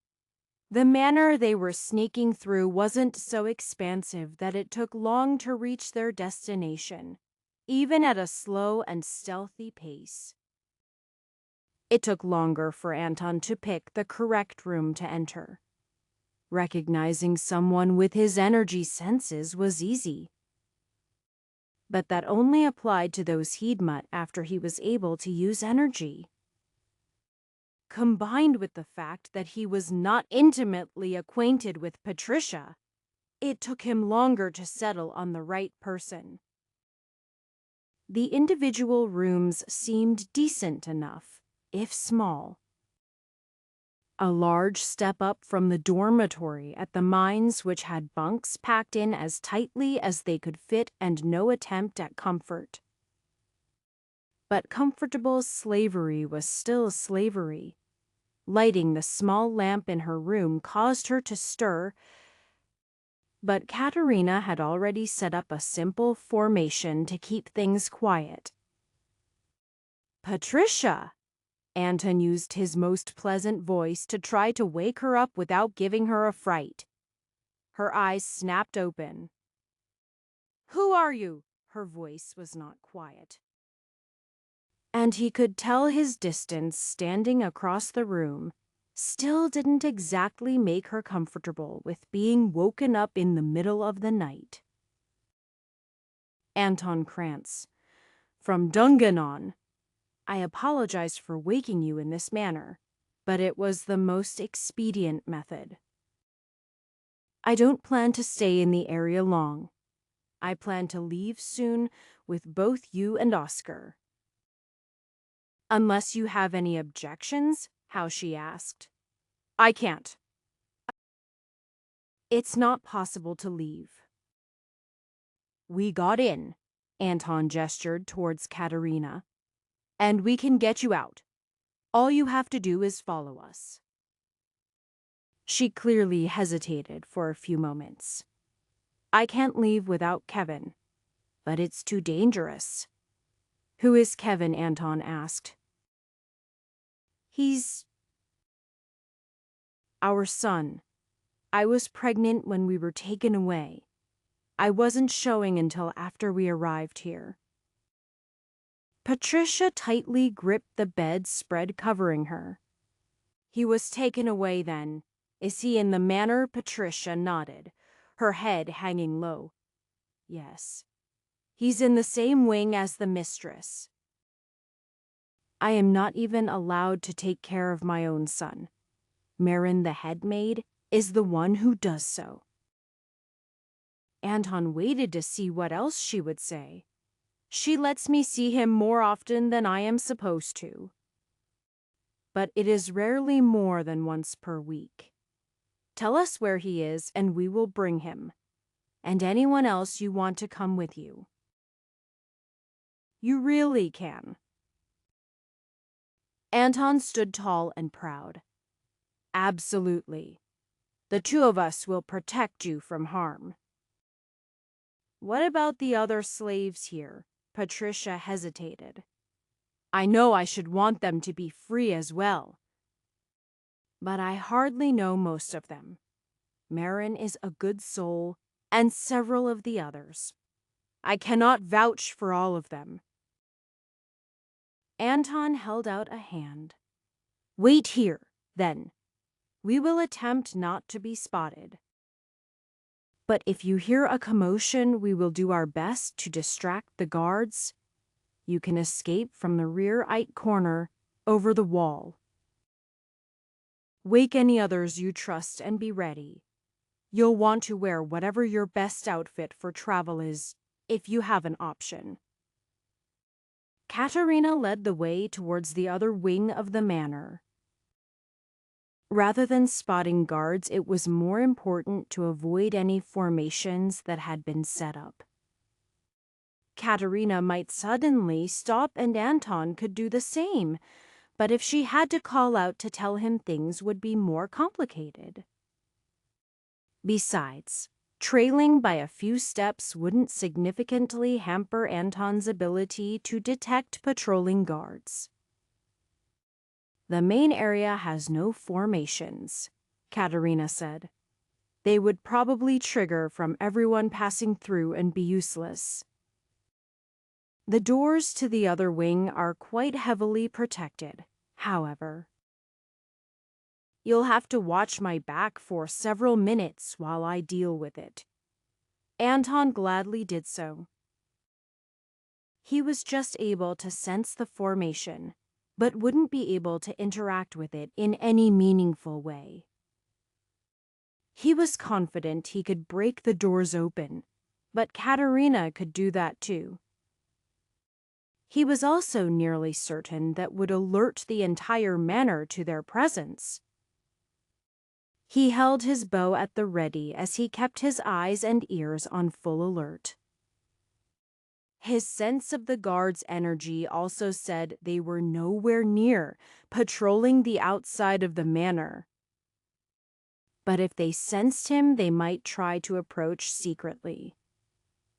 The manor they were sneaking through wasn't so expansive that it took long to reach their destination, even at a slow and stealthy pace. It took longer for Anton to pick the correct room to enter. Recognizing someone with his energy senses was easy. But that only applied to those he'd met after he was able to use energy. Combined with the fact that he was not intimately acquainted with Patricia, it took him longer to settle on the right person. The individual rooms seemed decent enough, if small. A large step up from the dormitory at the mines, which had bunks packed in as tightly as they could fit and no attempt at comfort. But comfortable slavery was still slavery. Lighting the small lamp in her room caused her to stir, but Katerina had already set up a simple formation to keep things quiet. "Patricia!" Anton used his most pleasant voice to try to wake her up without giving her a fright. Her eyes snapped open. "Who are you?" Her voice was not quiet. And he could tell his distance standing across the room still didn't exactly make her comfortable with being woken up in the middle of the night. "Anton Krantz. From Dunganon. I apologize for waking you in this manner, but it was the most expedient method. I don't plan to stay in the area long. I plan to leave soon with both you and Oscar." "Unless you have any objections?" She asked. "I can't. It's not possible to leave." "We got in," Anton gestured towards Katerina, "and we can get you out. All you have to do is follow us." She clearly hesitated for a few moments. "I can't leave without Kevin, but it's too dangerous." "Who is Kevin?" Anton asked. "He's our son. I was pregnant when we were taken away. I wasn't showing until after we arrived here." Patricia tightly gripped the bedspread covering her. "He was taken away then. Is he in the manor?" Patricia nodded, her head hanging low. "Yes. He's in the same wing as the mistress. I am not even allowed to take care of my own son. Marin, the head maid, is the one who does so." Anton waited to see what else she would say. "She lets me see him more often than I am supposed to. But it is rarely more than once per week. Tell us where he is and we will bring him. And anyone else you want to come with you. You really can." Anton stood tall and proud. "Absolutely. The two of us will protect you from harm." "What about the other slaves here?" Patricia hesitated. "I know I should want them to be free as well. But I hardly know most of them. Marin is a good soul, and several of the others. I cannot vouch for all of them." Anton held out a hand. "Wait here, then. We will attempt not to be spotted. But if you hear a commotion, we will do our best to distract the guards. You can escape from the rear-right corner over the wall. Wake any others you trust and be ready. You'll want to wear whatever your best outfit for travel is, if you have an option." Katerina led the way towards the other wing of the manor. Rather than spotting guards, it was more important to avoid any formations that had been set up. Katerina might suddenly stop and Anton could do the same, but if she had to call out to tell him, things would be more complicated. Besides, trailing by a few steps wouldn't significantly hamper Anton's ability to detect patrolling guards. "The main area has no formations," Katerina said. "They would probably trigger from everyone passing through and be useless. The doors to the other wing are quite heavily protected. however. You'll have to watch my back for several minutes while I deal with it. Anton gladly did so. He was just able to sense the formation, but wouldn't be able to interact with it in any meaningful way. He was confident he could break the doors open, but Katerina could do that too. He was also nearly certain that would alert the entire manor to their presence. He held his bow at the ready as he kept his eyes and ears on full alert. His sense of the guards' energy also said they were nowhere near patrolling the outside of the manor. But if they sensed him, they might try to approach secretly.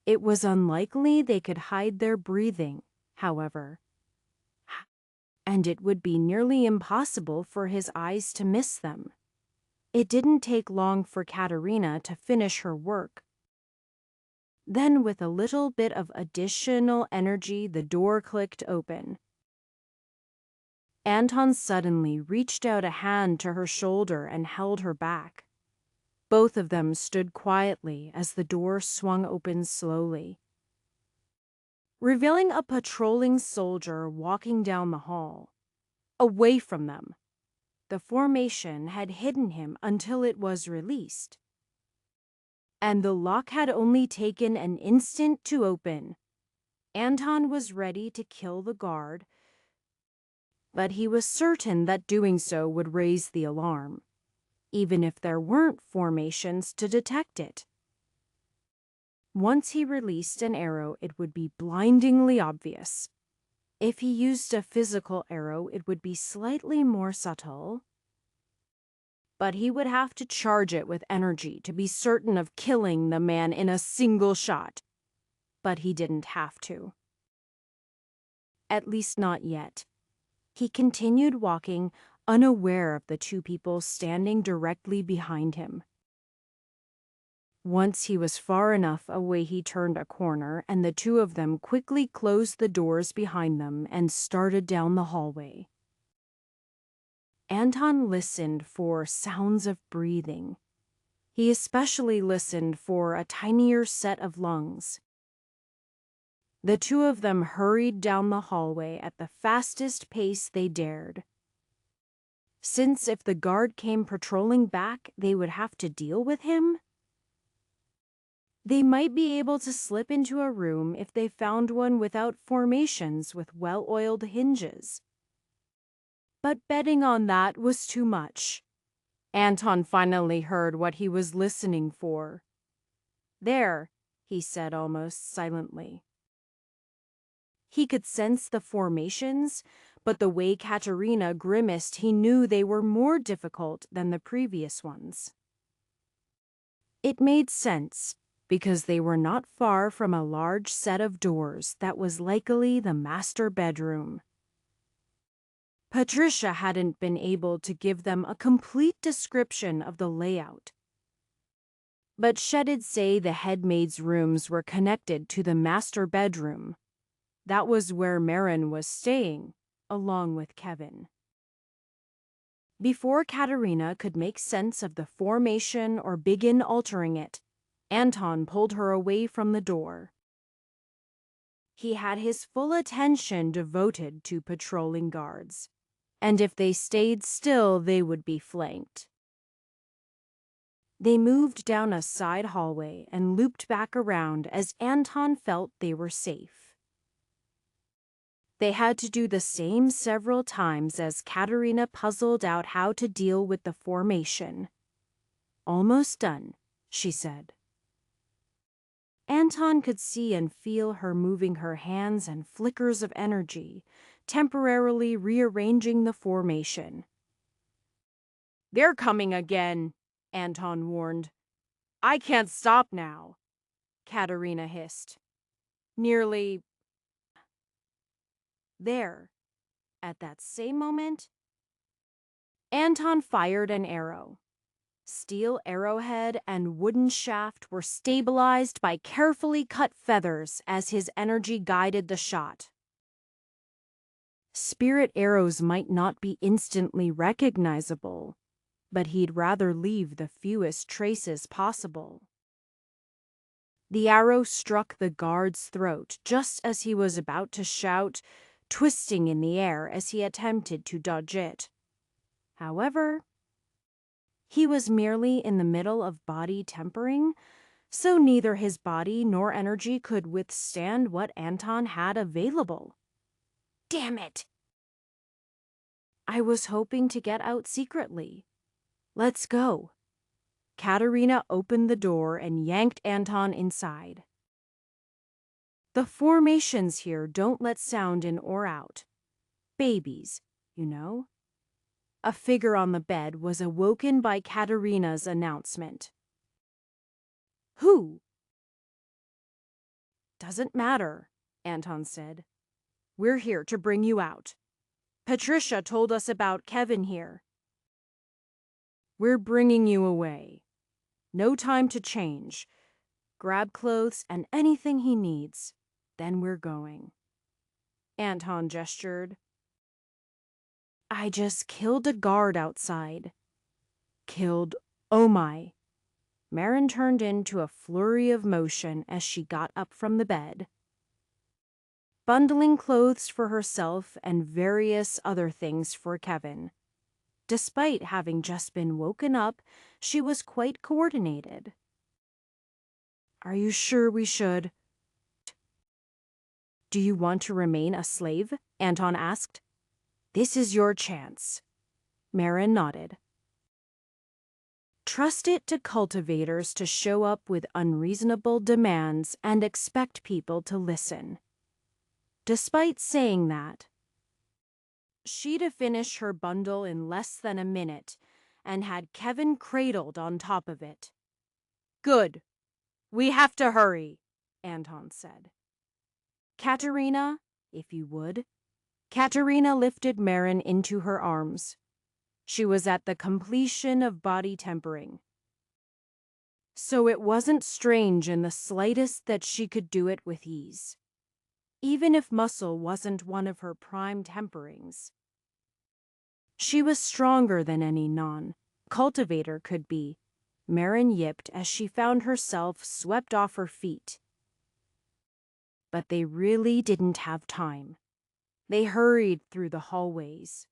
It was unlikely they could hide their breathing, however, and it would be nearly impossible for his eyes to miss them. It didn't take long for Katerina to finish her work. Then, with a little bit of additional energy, the door clicked open. Anton suddenly reached out a hand to her shoulder and held her back. Both of them stood quietly as the door swung open slowly, revealing a patrolling soldier walking down the hall, away from them. The formation had hidden him until it was released, and the lock had only taken an instant to open. Anton was ready to kill the guard, but he was certain that doing so would raise the alarm, even if there weren't formations to detect it. Once he released an arrow, it would be blindingly obvious. If he used a physical arrow, it would be slightly more subtle. But he would have to charge it with energy to be certain of killing the man in a single shot. But he didn't have to. At least not yet. He continued walking, unaware of the two people standing directly behind him. Once he was far enough away, he turned a corner, and the two of them quickly closed the doors behind them and started down the hallway. Anton listened for sounds of breathing. He especially listened for a tinier set of lungs. The two of them hurried down the hallway at the fastest pace they dared. Since if the guard came patrolling back, they would have to deal with him. They might be able to slip into a room if they found one without formations with well-oiled hinges. But betting on that was too much. Anton finally heard what he was listening for. "There," he said almost silently. He could sense the formations, but the way Katerina grimaced, he knew they were more difficult than the previous ones. It made sense, because they were not far from a large set of doors that was likely the master bedroom. Patricia hadn't been able to give them a complete description of the layout, but she'd say the headmaid's rooms were connected to the master bedroom. That was where Marin was staying, along with Kevin. Before Katerina could make sense of the formation or begin altering it, Anton pulled her away from the door. He had his full attention devoted to patrolling guards, and if they stayed still, they would be flanked. They moved down a side hallway and looped back around as Anton felt they were safe. They had to do the same several times as Katerina puzzled out how to deal with the formation. "Almost done," she said. Anton could see and feel her moving her hands and flickers of energy, temporarily rearranging the formation. "They're coming again," Anton warned. "I can't stop now," Katerina hissed. Nearly there. At that same moment, Anton fired an arrow. Steel arrowhead and wooden shaft were stabilized by carefully cut feathers as his energy guided the shot. Spirit arrows might not be instantly recognizable, but he'd rather leave the fewest traces possible. The arrow struck the guard's throat just as he was about to shout, twisting in the air as he attempted to dodge it. However, he was merely in the middle of body tempering, so neither his body nor energy could withstand what Anton had available. Damn it! I was hoping to get out secretly. Let's go. Katerina opened the door and yanked Anton inside. The formations here don't let sound in or out. Babies, you know. A figure on the bed was awoken by Katerina's announcement. Who? Doesn't matter, Anton said. We're here to bring you out. Patricia told us about Kevin here. We're bringing you away. No time to change. Grab clothes and anything he needs. Then we're going. Anton gestured. I just killed a guard outside. Killed, oh my. Marin turned into a flurry of motion as she got up from the bed. Bundling clothes for herself and various other things for Kevin. Despite having just been woken up, she was quite coordinated. Are you sure we should? Do you want to remain a slave? Anton asked. This is your chance. Marin nodded. Trust it to cultivators to show up with unreasonable demands and expect people to listen. Despite saying that, she'd have finished her bundle in less than a minute and had Kevin cradled on top of it. Good. We have to hurry, Anton said. Katerina, if you would. Katerina lifted Marin into her arms. She was at the completion of body tempering. So it wasn't strange in the slightest that she could do it with ease, even if muscle wasn't one of her prime temperings. She was stronger than any non-cultivator could be, Marin yipped as she found herself swept off her feet. But they really didn't have time. They hurried through the hallways.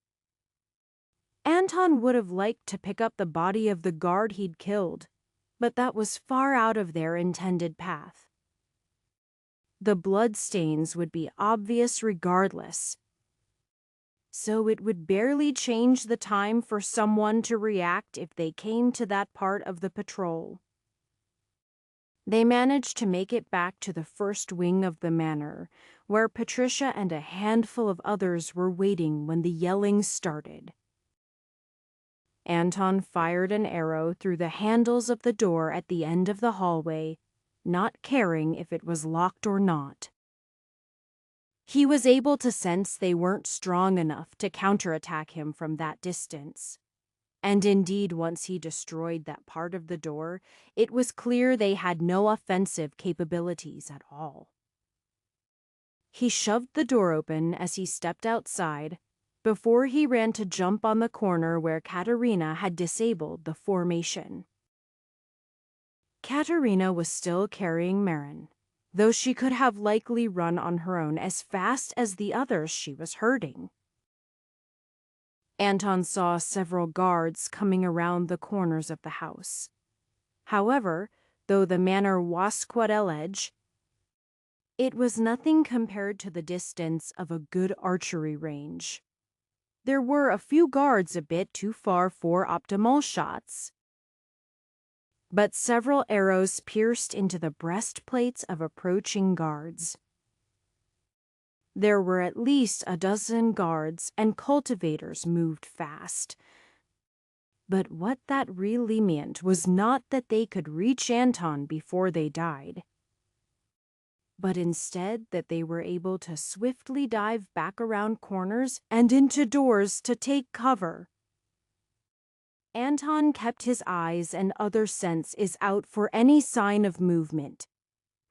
Anton would have liked to pick up the body of the guard he'd killed, but that was far out of their intended path. The bloodstains would be obvious regardless, so it would barely change the time for someone to react if they came to that part of the patrol. They managed to make it back to the first wing of the manor, where Patricia and a handful of others were waiting when the yelling started. Anton fired an arrow through the handles of the door at the end of the hallway, not caring if it was locked or not. He was able to sense they weren't strong enough to counterattack him from that distance. And indeed, once he destroyed that part of the door, it was clear they had no offensive capabilities at all. He shoved the door open as he stepped outside, before he ran to jump on the corner where Katerina had disabled the formation. Katerina was still carrying Marin, though she could have likely run on her own as fast as the others she was herding. Anton saw several guards coming around the corners of the house. However, though the manor was quite a ledge, it was nothing compared to the distance of a good archery range. There were a few guards a bit too far for optimal shots, but several arrows pierced into the breastplates of approaching guards. There were at least a dozen guards, and cultivators moved fast. But what that really meant was not that they could reach Anton before they died, but instead that they were able to swiftly dive back around corners and into doors to take cover. Anton kept his eyes and other senses out for any sign of movement,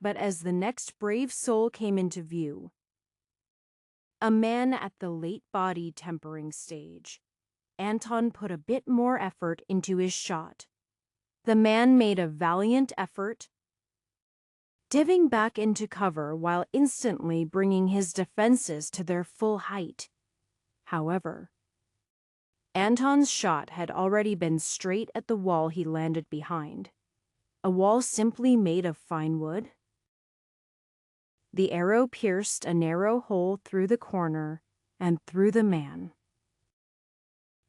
but as the next brave soul came into view, a man at the late body tempering stage. Anton put a bit more effort into his shot. The man made a valiant effort, diving back into cover while instantly bringing his defenses to their full height. However, Anton's shot had already been straight at the wall he landed behind, a wall simply made of fine wood. The arrow pierced a narrow hole through the corner and through the man.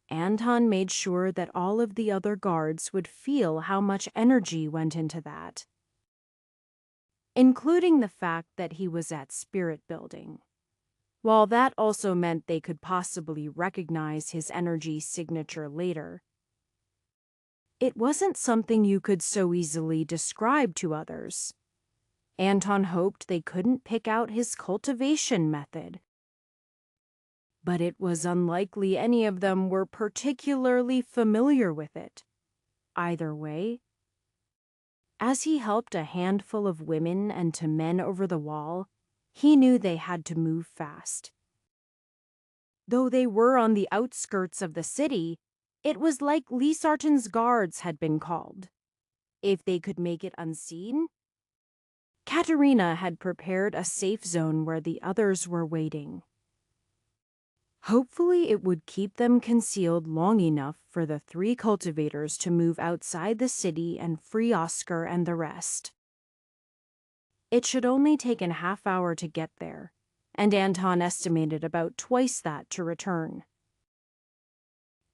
Anton made sure that all of the other guards would feel how much energy went into that, including the fact that he was at spirit building. While that also meant they could possibly recognize his energy signature later, it wasn't something you could so easily describe to others. Anton hoped they couldn't pick out his cultivation method, but it was unlikely any of them were particularly familiar with it. Either way, as he helped a handful of women and to men over the wall, he knew they had to move fast. Though they were on the outskirts of the city, it was like Lysarton's guards had been called. If they could make it unseen, Katerina had prepared a safe zone where the others were waiting. Hopefully it would keep them concealed long enough for the 3 cultivators to move outside the city and free Oscar and the rest. It should only take a half hour to get there, and Anton estimated about twice that to return.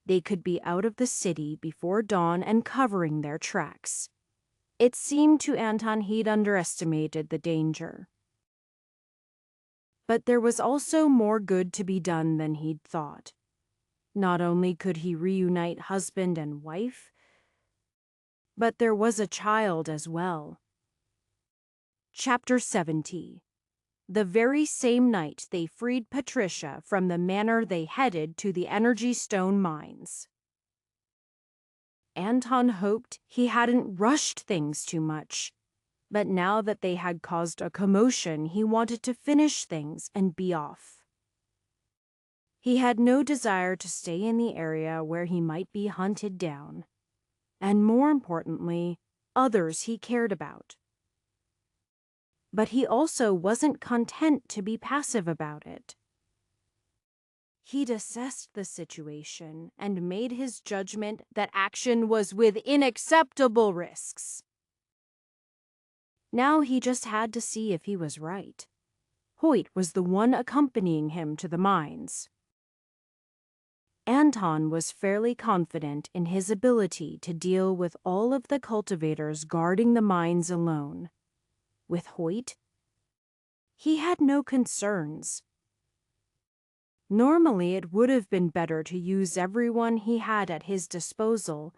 They could be out of the city before dawn and covering their tracks. It seemed to Anton he'd underestimated the danger. But there was also more good to be done than he'd thought. Not only could he reunite husband and wife, but there was a child as well. Chapter 70. The very same night they freed Patricia from the manor, they headed to the Energy Stone mines. Anton hoped he hadn't rushed things too much, but now that they had caused a commotion, he wanted to finish things and be off. He had no desire to stay in the area where he might be hunted down, and more importantly, others he cared about. But he also wasn't content to be passive about it. He'd assessed the situation and made his judgment that action was within acceptable risks. Now he just had to see if he was right. Hoyt was the one accompanying him to the mines. Anton was fairly confident in his ability to deal with all of the cultivators guarding the mines alone. With Hoyt, he had no concerns. Normally, it would have been better to use everyone he had at his disposal,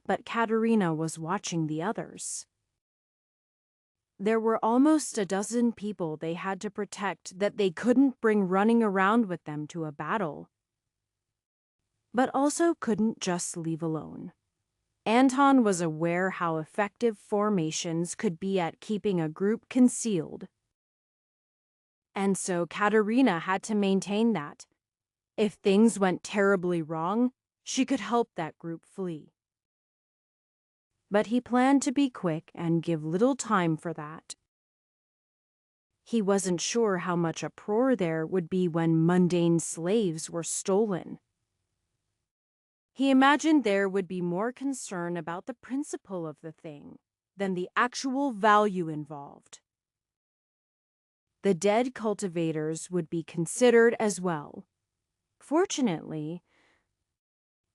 but Katerina was watching the others. There were almost a dozen people they had to protect that they couldn't bring running around with them to a battle, but also couldn't just leave alone. Anton was aware how effective formations could be at keeping a group concealed, and so Katerina had to maintain that. If things went terribly wrong, she could help that group flee. But he planned to be quick and give little time for that. He wasn't sure how much uproar there would be when mundane slaves were stolen. He imagined there would be more concern about the principle of the thing than the actual value involved. The dead cultivators would be considered as well. Fortunately,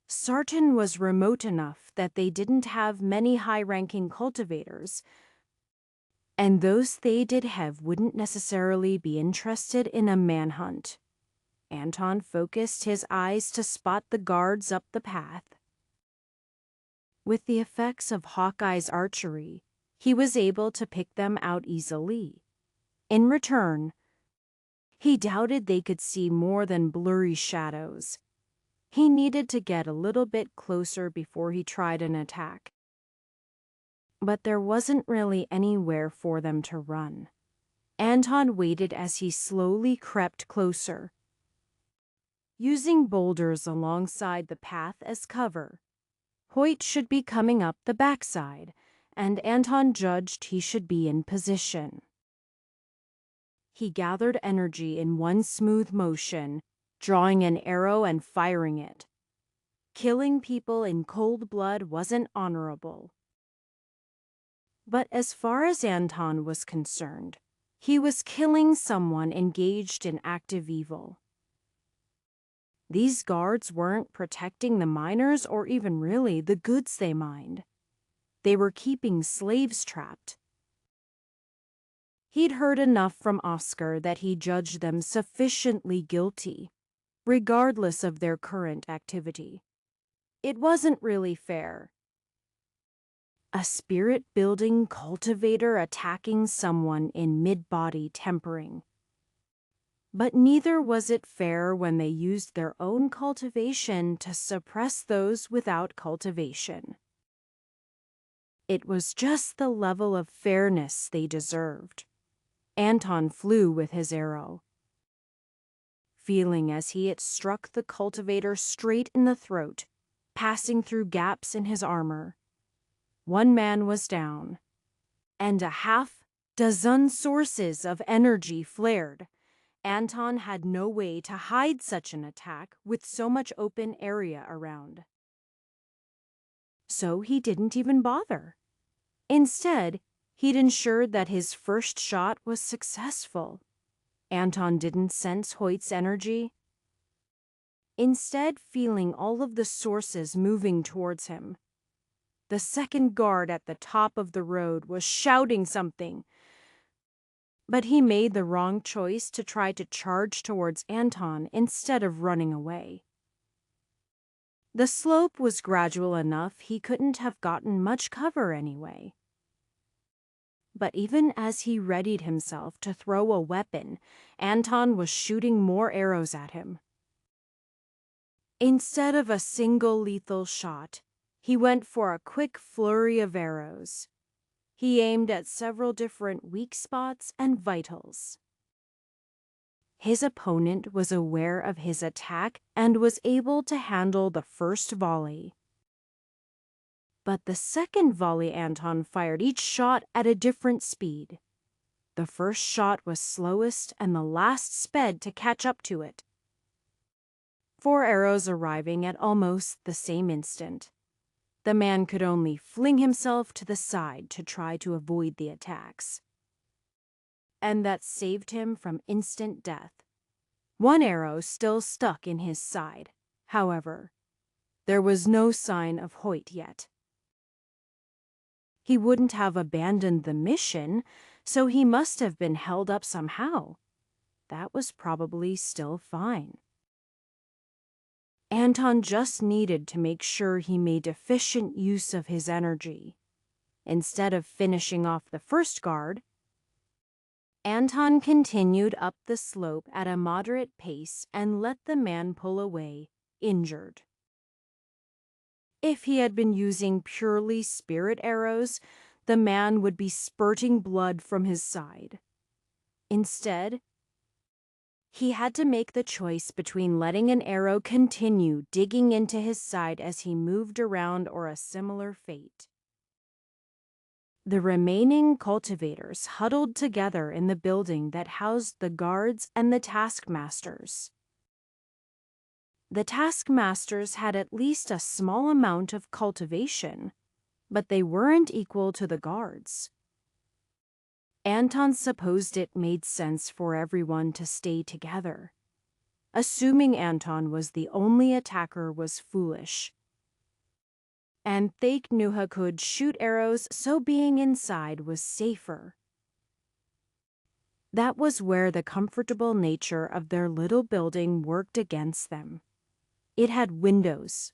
Sarton was remote enough that they didn't have many high-ranking cultivators, and those they did have wouldn't necessarily be interested in a manhunt. Anton focused his eyes to spot the guards up the path. With the effects of Hawkeye's archery, he was able to pick them out easily. In return, he doubted they could see more than blurry shadows. He needed to get a little bit closer before he tried an attack. But there wasn't really anywhere for them to run. Anton waited as he slowly crept closer, using boulders alongside the path as cover. Hoyt should be coming up the backside, and Anton judged he should be in position. He gathered energy in one smooth motion, drawing an arrow and firing it. Killing people in cold blood wasn't honorable. But as far as Anton was concerned, he was killing someone engaged in active evil. These guards weren't protecting the miners or even really the goods they mined. They were keeping slaves trapped. He'd heard enough from Oscar that he judged them sufficiently guilty, regardless of their current activity. It wasn't really fair. A spirit-building cultivator attacking someone in mid-body tempering. But neither was it fair when they used their own cultivation to suppress those without cultivation. It was just the level of fairness they deserved. Anton flew with his arrow, feeling as it struck the cultivator straight in the throat, passing through gaps in his armor. One man was down, and a half-dozen sources of energy flared. Anton had no way to hide such an attack with so much open area around. So he didn't even bother. Instead, he'd ensured that his first shot was successful. Anton didn't sense Hoyt's energy. Instead, feeling all of the sources moving towards him. The second guard at the top of the road was shouting something, but he made the wrong choice to try to charge towards Anton instead of running away. The slope was gradual enough he couldn't have gotten much cover anyway. But even as he readied himself to throw a weapon, Anton was shooting more arrows at him. Instead of a single lethal shot, he went for a quick flurry of arrows. He aimed at several different weak spots and vitals. His opponent was aware of his attack and was able to handle the first volley. But the second volley Anton fired each shot at a different speed. The first shot was slowest and the last sped to catch up to it. 4 arrows arriving at almost the same instant. The man could only fling himself to the side to try to avoid the attacks. And that saved him from instant death. 1 arrow still stuck in his side. However, there was no sign of Hoyt yet. He wouldn't have abandoned the mission, so he must have been held up somehow. That was probably still fine. Anton just needed to make sure he made efficient use of his energy. Instead of finishing off the first guard, Anton continued up the slope at a moderate pace and let the man pull away, injured. If he had been using purely spirit arrows, the man would be spurting blood from his side. Instead, he had to make the choice between letting an arrow continue digging into his side as he moved around or a similar fate. The remaining cultivators huddled together in the building that housed the guards and the taskmasters. The taskmasters had at least a small amount of cultivation, but they weren't equal to the guards. Anton supposed it made sense for everyone to stay together. Assuming Anton was the only attacker was foolish. And Thake Nuha could shoot arrows, so being inside was safer. That was where the comfortable nature of their little building worked against them. It had windows,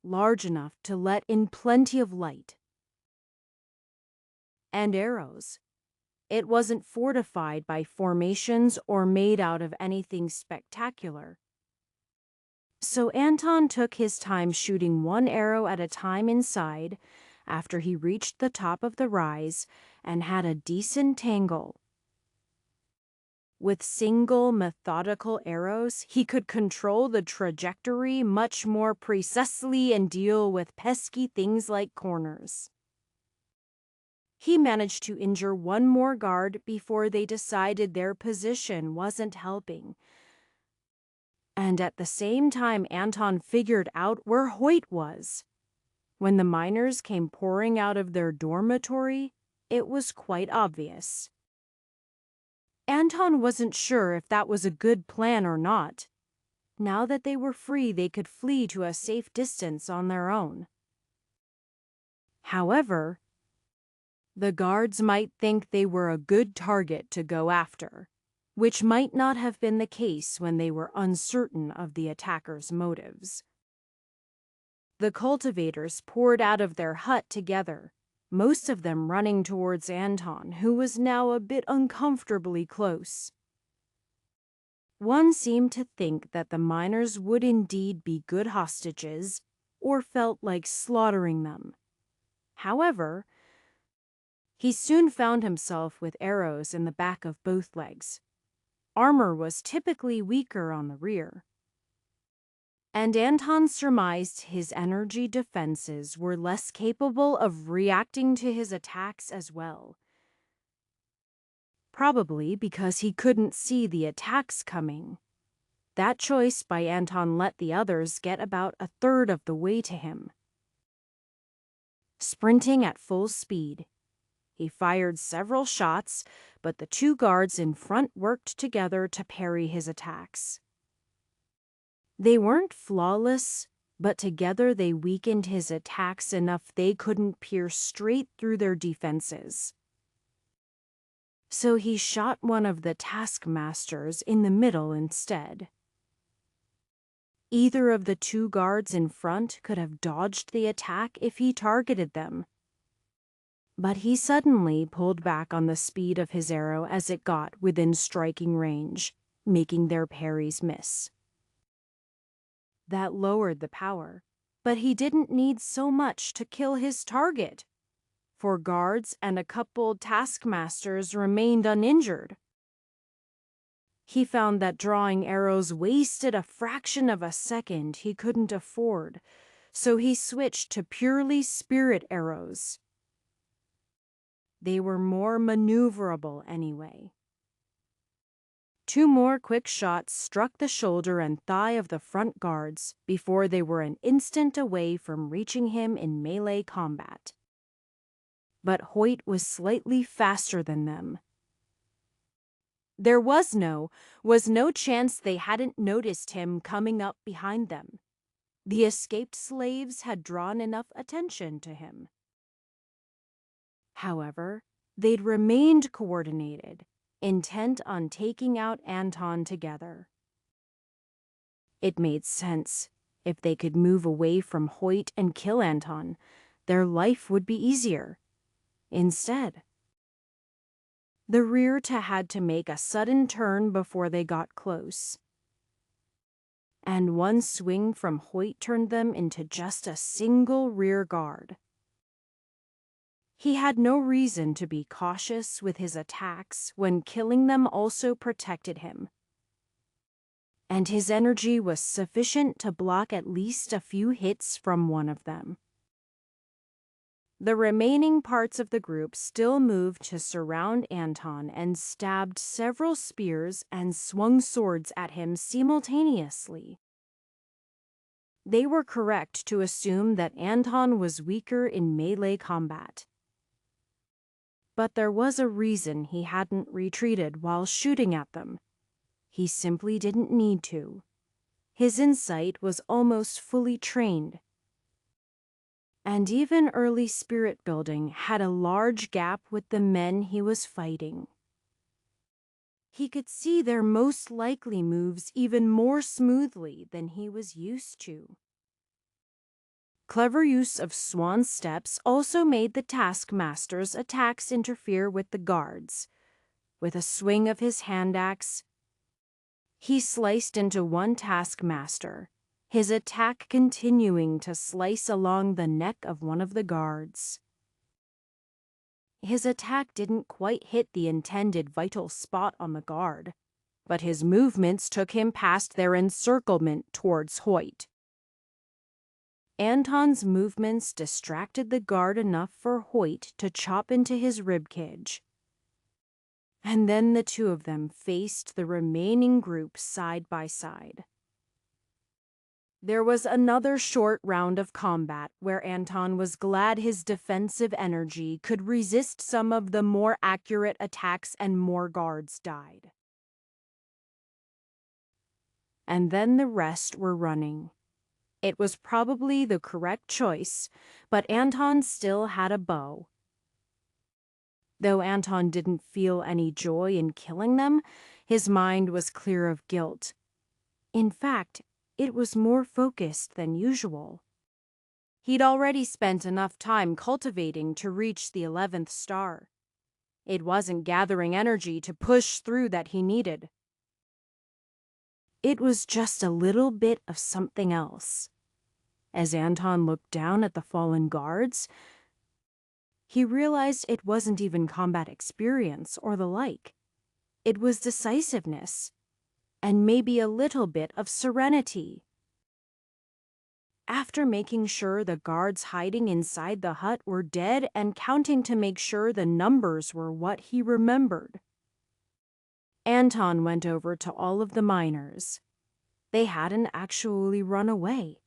large enough to let in plenty of light, and arrows. It wasn't fortified by formations or made out of anything spectacular. So Anton took his time shooting 1 arrow at a time inside after he reached the top of the rise and had a decent tangle. With single, methodical arrows, he could control the trajectory much more precisely and deal with pesky things like corners. He managed to injure one more guard before they decided their position wasn't helping. And at the same time, Anton figured out where Hoyt was. When the miners came pouring out of their dormitory, it was quite obvious. Anton wasn't sure if that was a good plan or not. Now that they were free, they could flee to a safe distance on their own. However, the guards might think they were a good target to go after, which might not have been the case when they were uncertain of the attackers' motives. The cultivators poured out of their hut together, most of them running towards Anton, who was now a bit uncomfortably close. One seemed to think that the miners would indeed be good hostages, or felt like slaughtering them. However, he soon found himself with arrows in the back of both legs. Armor was typically weaker on the rear. And Anton surmised his energy defenses were less capable of reacting to his attacks as well. Probably because he couldn't see the attacks coming. That choice by Anton let the others get about a third of the way to him. Sprinting at full speed, he fired several shots, but the two guards in front worked together to parry his attacks. They weren't flawless, but together they weakened his attacks enough they couldn't pierce straight through their defenses. So he shot one of the taskmasters in the middle instead. Either of the two guards in front could have dodged the attack if he targeted them. But he suddenly pulled back on the speed of his arrow as it got within striking range, making their parries miss. That lowered the power, but he didn't need so much to kill his target. For guards and a couple taskmasters remained uninjured. He found that drawing arrows wasted a fraction of a second he couldn't afford, so he switched to purely spirit arrows. They were more maneuverable anyway. Two more quick shots struck the shoulder and thigh of the front guards before they were an instant away from reaching him in melee combat. But Hoyt was slightly faster than them. There was no chance they hadn't noticed him coming up behind them. The escaped slaves had drawn enough attention to him. However, they'd remained coordinated, intent on taking out Anton together. It made sense. If they could move away from Hoyt and kill Anton, their life would be easier. Instead, the rear had to make a sudden turn before they got close. And one swing from Hoyt turned them into just a single rear guard. He had no reason to be cautious with his attacks when killing them also protected him. And his energy was sufficient to block at least a few hits from one of them. The remaining parts of the group still moved to surround Anton and stabbed several spears and swung swords at him simultaneously. They were correct to assume that Anton was weaker in melee combat. But there was a reason he hadn't retreated while shooting at them. He simply didn't need to. His insight was almost fully trained. And even early spirit building had a large gap with the men he was fighting. He could see their most likely moves even more smoothly than he was used to. Clever use of swan steps also made the taskmaster's attacks interfere with the guards. With a swing of his hand axe, he sliced into one taskmaster, his attack continuing to slice along the neck of one of the guards. His attack didn't quite hit the intended vital spot on the guard, but his movements took him past their encirclement towards Hoyt. Anton's movements distracted the guard enough for Hoyt to chop into his ribcage. And then the two of them faced the remaining group side by side. There was another short round of combat where Anton was glad his defensive energy could resist some of the more accurate attacks and more guards died. And then the rest were running. It was probably the correct choice, but Anton still had a bow. Though Anton didn't feel any joy in killing them, his mind was clear of guilt. In fact, it was more focused than usual. He'd already spent enough time cultivating to reach the 11th star. It wasn't gathering energy to push through that he needed. It was just a little bit of something else. As Anton looked down at the fallen guards, he realized it wasn't even combat experience or the like. It was decisiveness, and maybe a little bit of serenity. After making sure the guards hiding inside the hut were dead and counting to make sure the numbers were what he remembered, Anton went over to all of the miners. They hadn't actually run away.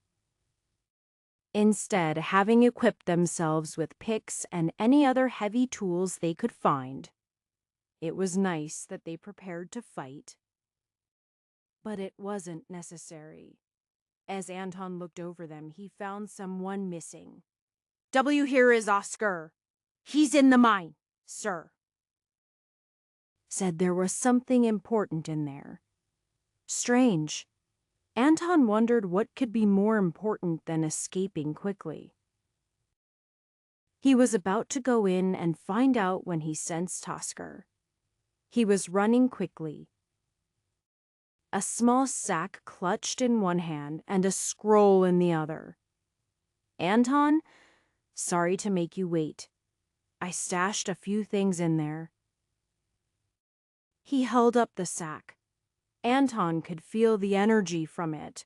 Instead, having equipped themselves with picks and any other heavy tools they could find, it was nice that they prepared to fight. But it wasn't necessary. As Anton looked over them, he found someone missing. "W here is Oscar. He's in the mine, sir." Said there was something important in there. Strange. Anton wondered what could be more important than escaping quickly. He was about to go in and find out when he sensed Oscar. He was running quickly, a small sack clutched in one hand and a scroll in the other. "Anton, sorry to make you wait. I stashed a few things in there." He held up the sack. Anton could feel the energy from it.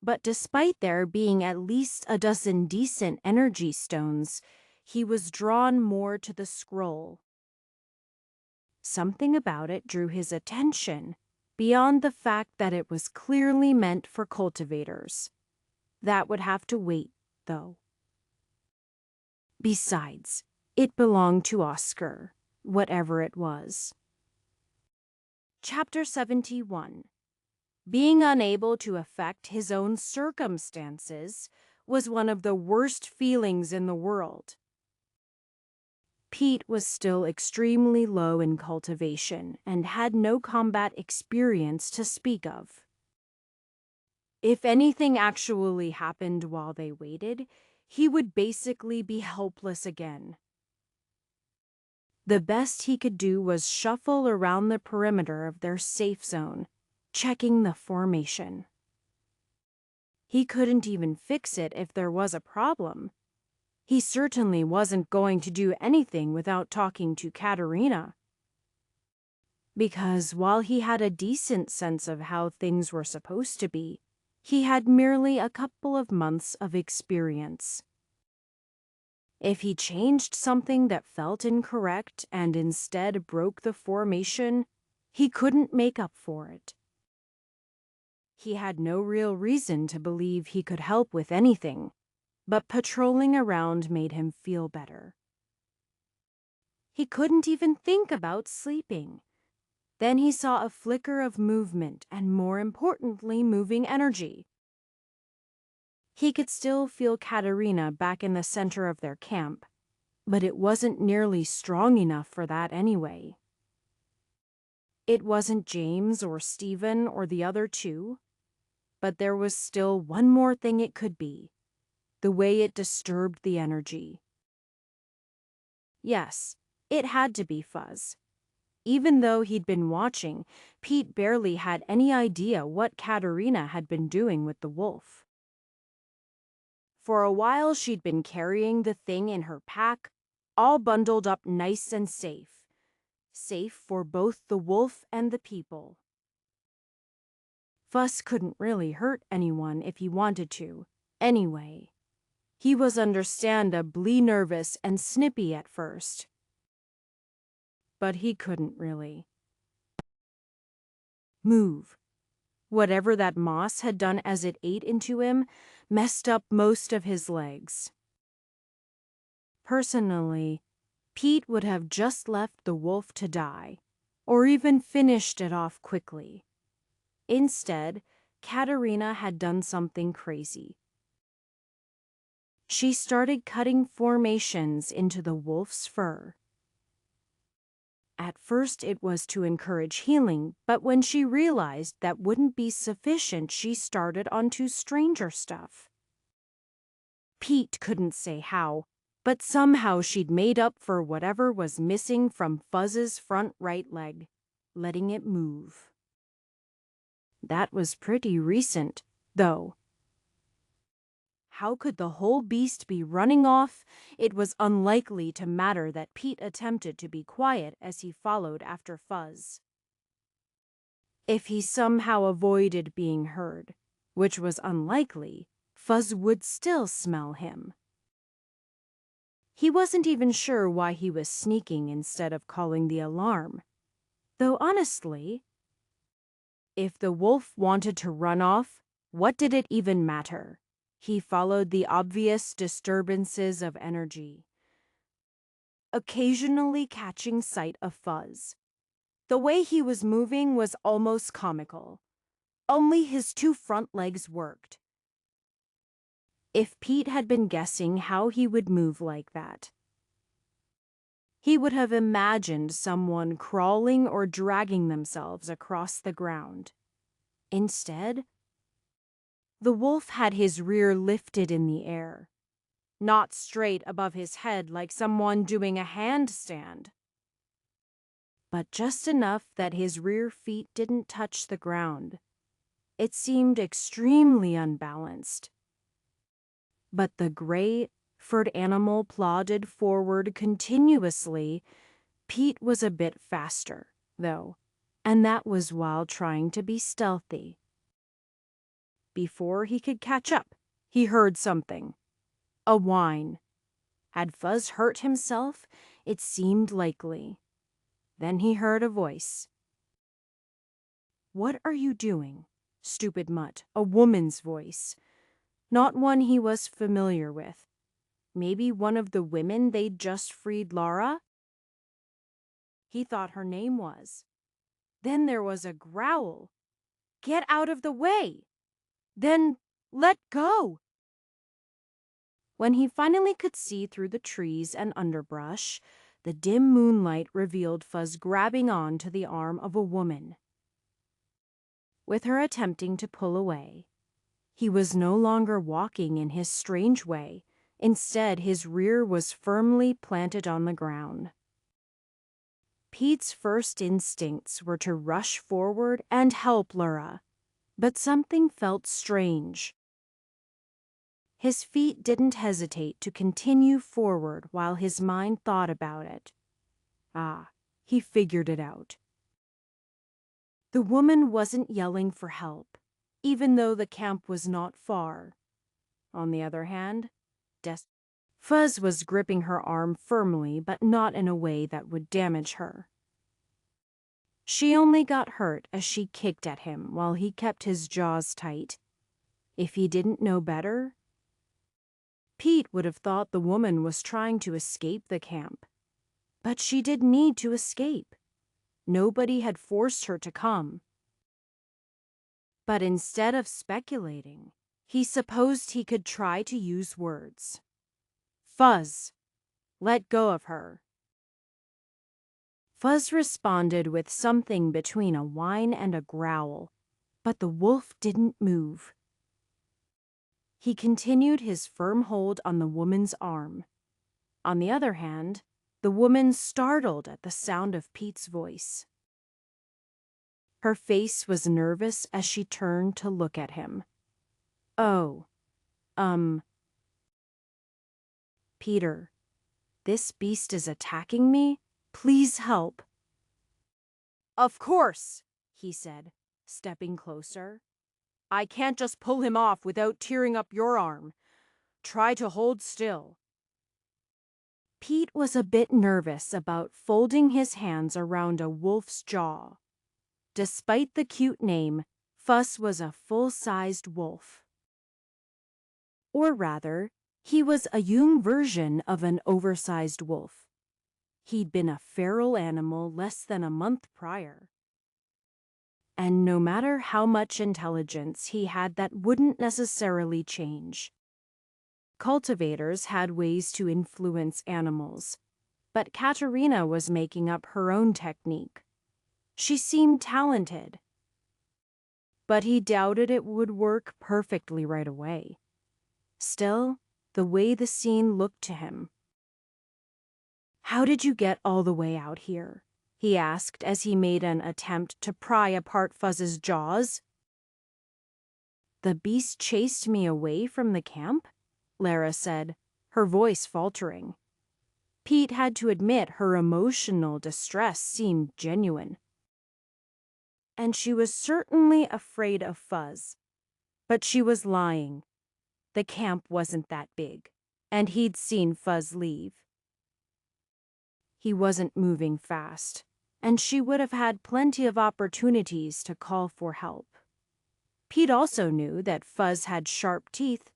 But despite there being at least a dozen decent energy stones, he was drawn more to the scroll. Something about it drew his attention, beyond the fact that it was clearly meant for cultivators. That would have to wait, though. Besides, it belonged to Oscar, whatever it was. Chapter 71. Being unable to affect his own circumstances was one of the worst feelings in the world. Pete was still extremely low in cultivation and had no combat experience to speak of. If anything actually happened while they waited, he would basically be helpless again. The best he could do was shuffle around the perimeter of their safe zone, checking the formation. He couldn't even fix it if there was a problem. He certainly wasn't going to do anything without talking to Katerina. Because while he had a decent sense of how things were supposed to be, he had merely a couple of months of experience. If he changed something that felt incorrect and instead broke the formation, he couldn't make up for it. He had no real reason to believe he could help with anything, but patrolling around made him feel better. He couldn't even think about sleeping. Then he saw a flicker of movement and, more importantly, moving energy. He could still feel Katerina back in the center of their camp, but it wasn't nearly strong enough for that anyway. It wasn't James or Stephen or the other two, but there was still one more thing it could be: the way it disturbed the energy. Yes, it had to be Fuzz. Even though he'd been watching, Pete barely had any idea what Katerina had been doing with the wolf. For a while she'd been carrying the thing in her pack, all bundled up nice and safe. safe for both the wolf and the people. Fuzz couldn't really hurt anyone if he wanted to. Anyway, he was understandably nervous and snippy at first. But he couldn't really move. Whatever that moss had done as it ate into him messed up most of his legs. Personally, Pete would have just left the wolf to die, or even finished it off quickly. Instead, Katerina had done something crazy. She started cutting formations into the wolf's fur. At first it was to encourage healing, but when she realized that wouldn't be sufficient, she started onto stranger stuff. Pete couldn't say how, but somehow she'd made up for whatever was missing from Fuzz's front right leg, letting it move. That was pretty recent, though. How could the whole beast be running off? It was unlikely to matter that Pete attempted to be quiet as he followed after Fuzz. If he somehow avoided being heard, which was unlikely, Fuzz would still smell him. He wasn't even sure why he was sneaking instead of calling the alarm. Though honestly, if the wolf wanted to run off, what did it even matter? He followed the obvious disturbances of energy, occasionally catching sight of Fuzz. The way he was moving was almost comical. Only his two front legs worked. If Pete had been guessing how he would move like that, he would have imagined someone crawling or dragging themselves across the ground. Instead, the wolf had his rear lifted in the air, not straight above his head like someone doing a handstand, but just enough that his rear feet didn't touch the ground. It seemed extremely unbalanced. But the gray, furred animal plodded forward continuously. Pete was a bit faster, though, and that was while trying to be stealthy. Before he could catch up, he heard something. A whine. Had Fuzz hurt himself? It seemed likely. Then he heard a voice. "What are you doing, stupid mutt?" A woman's voice. Not one he was familiar with. Maybe one of the women they'd just freed Laura? He thought her name was. Then there was a growl. "Get out of the way!" Then, "Let go!" When he finally could see through the trees and underbrush, the dim moonlight revealed Fuzz grabbing on to the arm of a woman. With her attempting to pull away, he was no longer walking in his strange way. Instead, his rear was firmly planted on the ground. Pete's first instincts were to rush forward and help Laura, but something felt strange. His feet didn't hesitate to continue forward while his mind thought about it. He figured it out. The woman wasn't yelling for help, even though the camp was not far. On the other hand, Fuzz was gripping her arm firmly, but not in a way that would damage her. She only got hurt as she kicked at him while he kept his jaws tight. If he didn't know better, Pete would have thought the woman was trying to escape the camp. But she didn't need to escape. Nobody had forced her to come. But instead of speculating, he supposed he could try to use words. "Fuzz, let go of her." Fuzz responded with something between a whine and a growl, but the wolf didn't move. He continued his firm hold on the woman's arm. On the other hand, the woman startled at the sound of Pete's voice. Her face was nervous as she turned to look at him. "Oh, Peter, this beast is attacking me. Please help." Of course, he said, stepping closer. I can't just pull him off without tearing up your arm. Try to hold still. Pete was a bit nervous about folding his hands around a wolf's jaw. Despite the cute name, Fuss was a full-sized wolf. Or rather, he was a young version of an oversized wolf. He'd been a feral animal less than a month prior. And no matter how much intelligence he had, that wouldn't necessarily change. Cultivators had ways to influence animals, but Katerina was making up her own technique. She seemed talented, but he doubted it would work perfectly right away. Still, the way the scene looked to him. How did you get all the way out here? He asked as he made an attempt to pry apart Fuzz's jaws. The beast chased me away from the camp? Lara said, her voice faltering. Pete had to admit her emotional distress seemed genuine. And she was certainly afraid of Fuzz. But she was lying. The camp wasn't that big, and he'd seen Fuzz leave. He wasn't moving fast, and she would have had plenty of opportunities to call for help. Pete also knew that Fuzz had sharp teeth,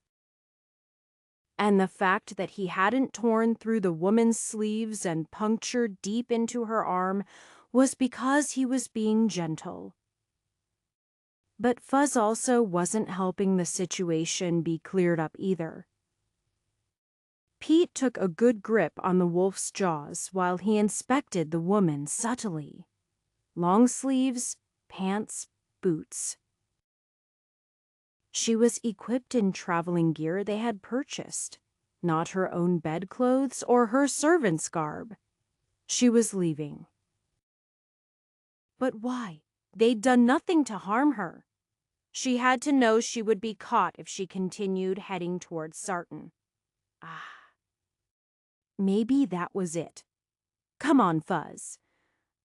and the fact that he hadn't torn through the woman's sleeves and punctured deep into her arm was because he was being gentle. But Fuzz also wasn't helping the situation be cleared up either. Pete took a good grip on the wolf's jaws while he inspected the woman subtly. Long sleeves, pants, boots. She was equipped in traveling gear they had purchased, not her own bedclothes or her servant's garb. She was leaving. But why? They'd done nothing to harm her. She had to know she would be caught if she continued heading towards Sarton. Maybe that was it. Come on, Fuzz.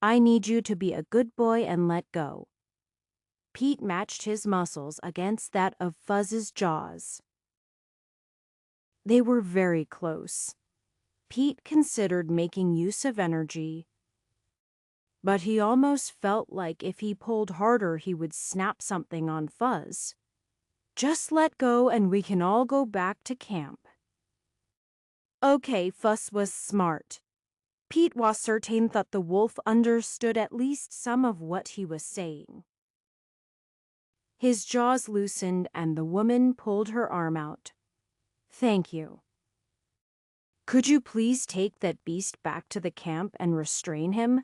I need you to be a good boy and let go. Pete matched his muscles against that of Fuzz's jaws. They were very close. Pete considered making use of energy, but he almost felt like if he pulled harder he would snap something on Fuzz. Just let go and we can all go back to camp. Okay, Fuss was smart. Pete was certain that the wolf understood at least some of what he was saying. His jaws loosened and the woman pulled her arm out. Thank you. Could you please take that beast back to the camp and restrain him?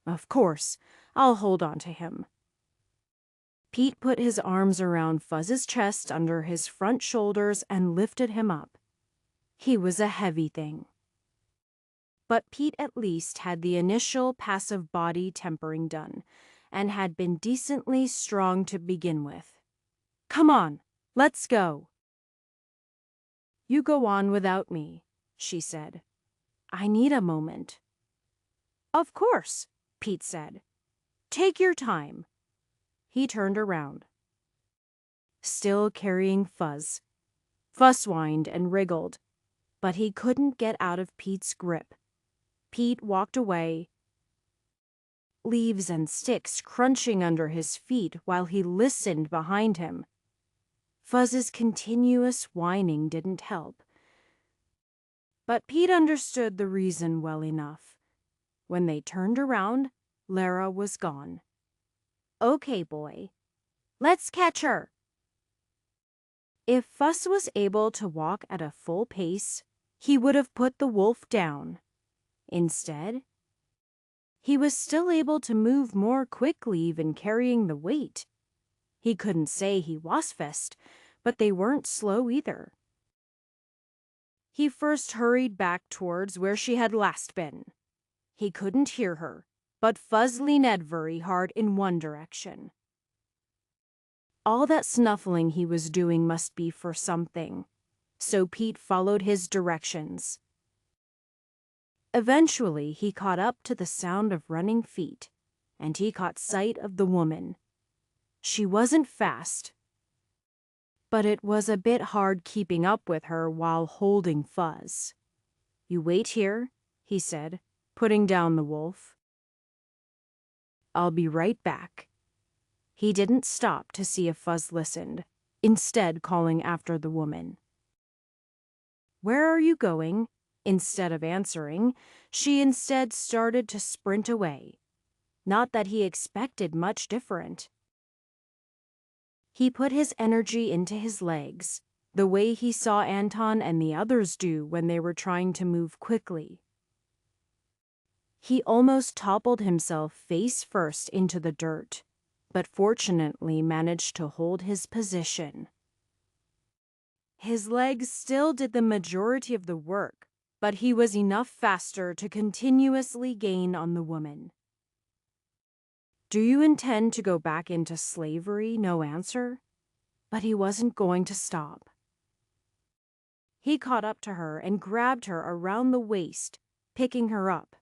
Of course, I'll hold on to him. Pete put his arms around Fuzz's chest under his front shoulders and lifted him up. He was a heavy thing. But Pete at least had the initial passive body tempering done, and had been decently strong to begin with. Come on, let's go. You go on without me, she said. I need a moment. Of course, Pete said. Take your time. He turned around. Still carrying Fuzz. Fuss whined and wriggled, but he couldn't get out of Pete's grip. Pete walked away, leaves and sticks crunching under his feet while he listened behind him. Fuzz's continuous whining didn't help, but Pete understood the reason well enough. When they turned around, Lara was gone. Okay, boy, let's catch her. If Fuss was able to walk at a full pace, he would have put the wolf down. Instead, he was still able to move more quickly even carrying the weight. He couldn't say he was fast, but they weren't slow either. He first hurried back towards where she had last been. He couldn't hear her, but Fuzz leaned very hard in one direction. All that snuffling he was doing must be for something, so Pete followed his directions. Eventually, he caught up to the sound of running feet, and he caught sight of the woman. She wasn't fast, but it was a bit hard keeping up with her while holding Fuzz. "You wait here," he said, putting down the wolf. "I'll be right back." He didn't stop to see if Fuzz listened, instead calling after the woman. "Where are you going?" Instead of answering, she instead started to sprint away. Not that he expected much different. He put his energy into his legs, the way he saw Anton and the others do when they were trying to move quickly. He almost toppled himself face first into the dirt, but fortunately managed to hold his position. His legs still did the majority of the work, but he was enough faster to continuously gain on the woman. "Do you intend to go back into slavery?" No answer. But he wasn't going to stop. He caught up to her and grabbed her around the waist, picking her up.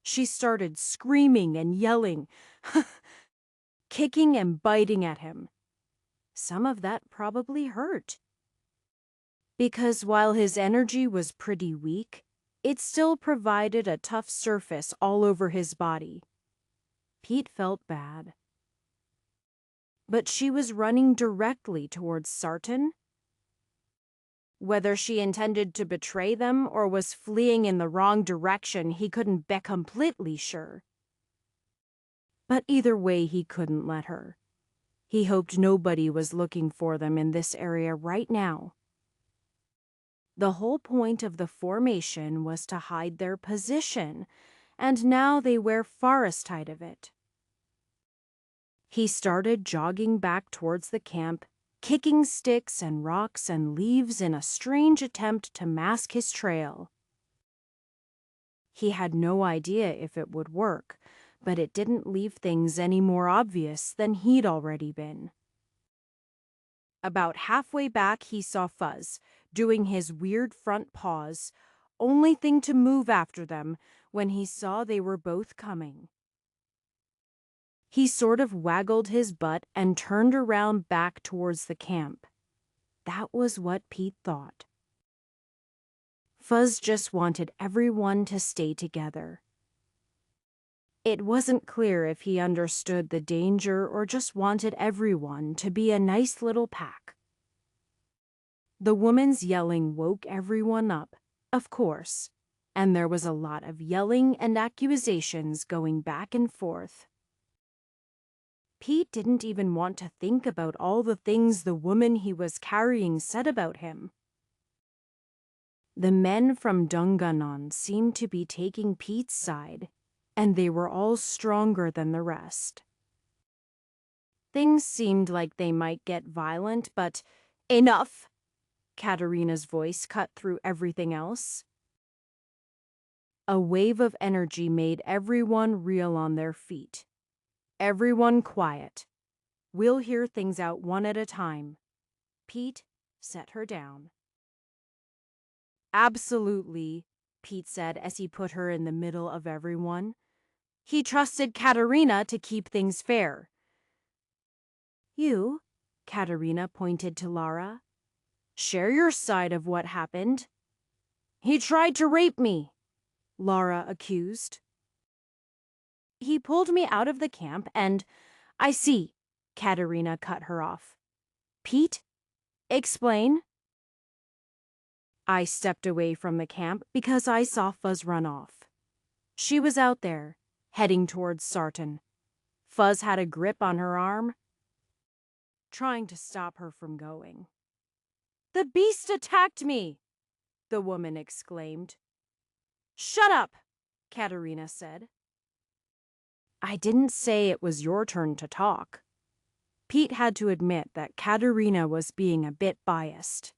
She started screaming and yelling, kicking and biting at him. Some of that probably hurt. Because while his energy was pretty weak, it still provided a tough surface all over his body. Pete felt bad. But she was running directly towards Sarton. Whether she intended to betray them or was fleeing in the wrong direction, he couldn't be completely sure. But either way, he couldn't let her. He hoped nobody was looking for them in this area right now. The whole point of the formation was to hide their position, and now they were forest-tight of it. He started jogging back towards the camp, kicking sticks and rocks and leaves in a strange attempt to mask his trail. He had no idea if it would work, but it didn't leave things any more obvious than he'd already been. About halfway back, he saw Fuzz, doing his weird front paws, only thing to move after them when he saw they were both coming. He sort of waggled his butt and turned around back towards the camp. That was what Pete thought. Fuzz just wanted everyone to stay together. It wasn't clear if he understood the danger or just wanted everyone to be a nice little pack. The woman's yelling woke everyone up, of course, and there was a lot of yelling and accusations going back and forth. Pete didn't even want to think about all the things the woman he was carrying said about him. The men from Dungannon seemed to be taking Pete's side, and they were all stronger than the rest. Things seemed like they might get violent, but enough! Katerina's voice cut through everything else. A wave of energy made everyone reel on their feet. "Everyone quiet. We'll hear things out one at a time." Pete set her down. "Absolutely," Pete said as he put her in the middle of everyone. He trusted Katerina to keep things fair. "You," Katerina pointed to Lara, "share your side of what happened." "He tried to rape me," Lara accused. "He pulled me out of the camp and—" "I see," Katerina cut her off. "Pete, explain." "I stepped away from the camp because I saw Fuzz run off. She was out there, heading towards Sarton. Fuzz had a grip on her arm, trying to stop her from going. "The beast attacked me!" the woman exclaimed. "Shut up!" Katerina said. "I didn't say it was your turn to talk." Pete had to admit that Katerina was being a bit biased.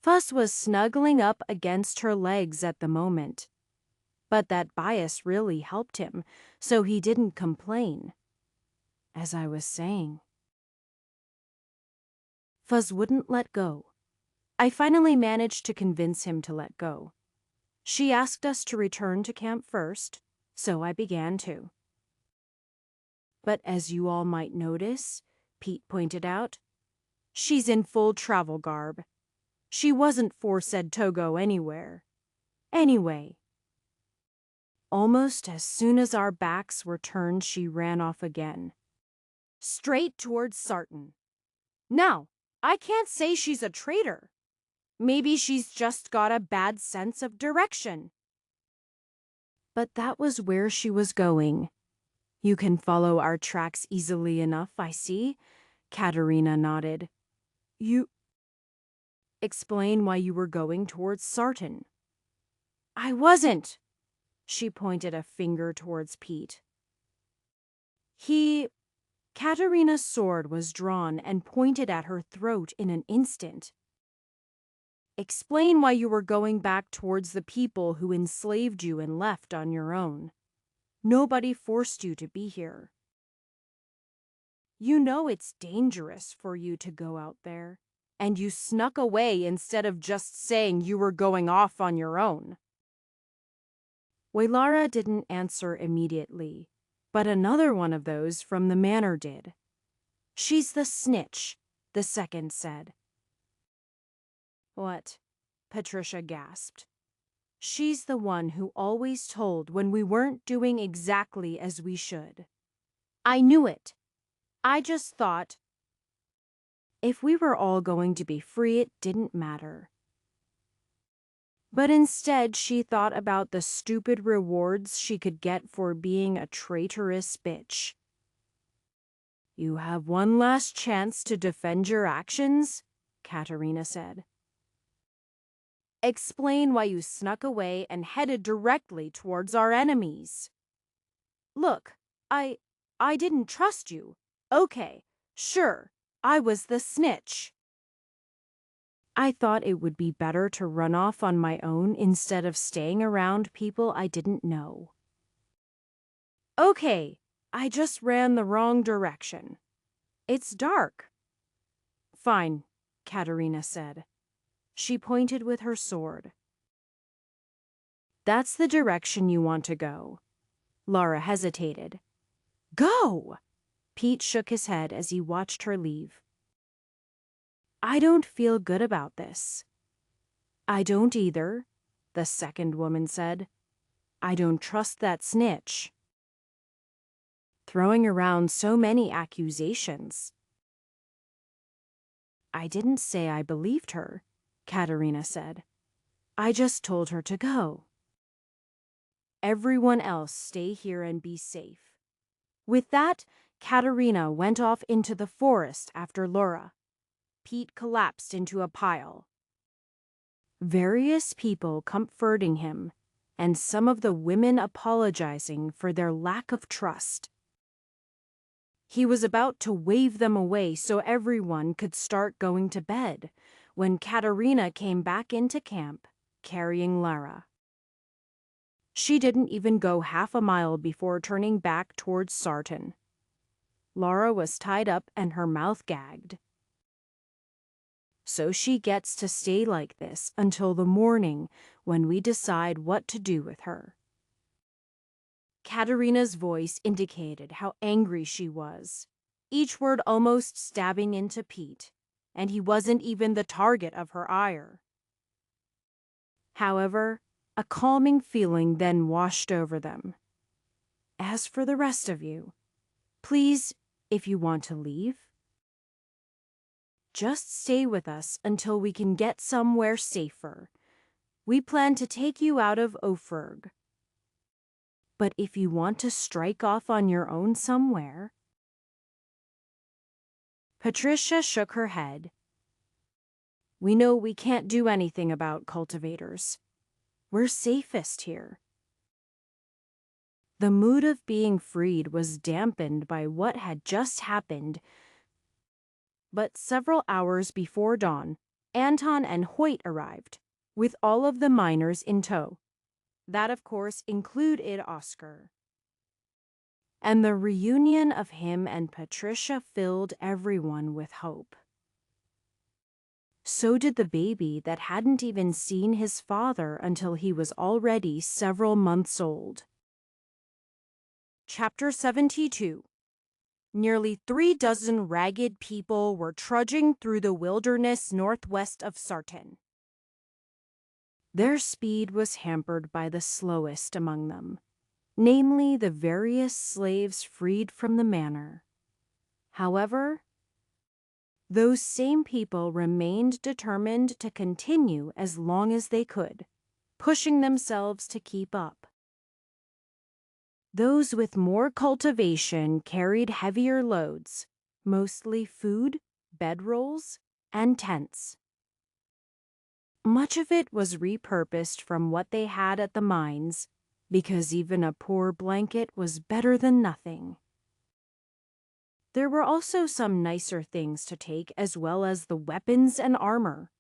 Fuzz was snuggling up against her legs at the moment, but that bias really helped him, so he didn't complain. As I was saying, Fuzz wouldn't let go. I finally managed to convince him to let go. She asked us to return to camp first, so I began to. But as you all might notice, Pete pointed out, she's in full travel garb. She wasn't said to go anywhere. Anyway, almost as soon as our backs were turned, she ran off again, straight towards Sarton. Now, I can't say she's a traitor. Maybe she's just got a bad sense of direction. But that was where she was going. You can follow our tracks easily enough, I see. Katerina nodded. You explain why you were going towards Sarton. I wasn't. She pointed a finger towards Pete. Katerina's sword was drawn and pointed at her throat in an instant. Explain why you were going back towards the people who enslaved you and left on your own. Nobody forced you to be here. You know it's dangerous for you to go out there, and you snuck away instead of just saying you were going off on your own. Waylara didn't answer immediately, but another one of those from the manor did. She's the snitch, the second said. What? Patricia gasped. She's the one who always told when we weren't doing exactly as we should. I knew it. I just thought, if we were all going to be free, it didn't matter. But instead, she thought about the stupid rewards she could get for being a traitorous bitch. You have one last chance to defend your actions, Katerina said. Explain why you snuck away and headed directly towards our enemies. Look, I didn't trust you. Okay, sure, I was the snitch. I thought it would be better to run off on my own instead of staying around people I didn't know. Okay, I just ran the wrong direction. It's dark. Fine, Katerina said. She pointed with her sword. That's the direction you want to go. Laura hesitated. Go! Pete shook his head as he watched her leave. I don't feel good about this. I don't either, the second woman said. I don't trust that snitch. Throwing around so many accusations. I didn't say I believed her, Katerina said. I just told her to go. Everyone else stay here and be safe. With that, Katerina went off into the forest after Laura. Pete collapsed into a pile. Various people comforting him, and some of the women apologizing for their lack of trust. He was about to wave them away so everyone could start going to bed when Katerina came back into camp, carrying Lara. She didn't even go half a mile before turning back towards Sarton. Lara was tied up and her mouth gagged. So she gets to stay like this until the morning when we decide what to do with her. Katerina's voice indicated how angry she was, each word almost stabbing into Pete, and he wasn't even the target of her ire. However, a calming feeling then washed over them. As for the rest of you, please, if you want to leave, just stay with us until we can get somewhere safer. We plan to take you out of Ophirg. But if you want to strike off on your own somewhere... Patricia shook her head. We know we can't do anything about cultivators. We're safest here. The mood of being freed was dampened by what had just happened. But several hours before dawn, Anton and Hoyt arrived, with all of the miners in tow. That, of course, included Oscar. And the reunion of him and Patricia filled everyone with hope. So did the baby that hadn't even seen his father until he was already several months old. Chapter 72. nearly 36 ragged people were trudging through the wilderness northwest of Sartén. Their speed was hampered by the slowest among them, namely the various slaves freed from the manor. However, those same people remained determined to continue as long as they could, pushing themselves to keep up. Those with more cultivation carried heavier loads, mostly food, bedrolls, and tents. Much of it was repurposed from what they had at the mines, because even a poor blanket was better than nothing. There were also some nicer things to take, as well as the weapons and armor.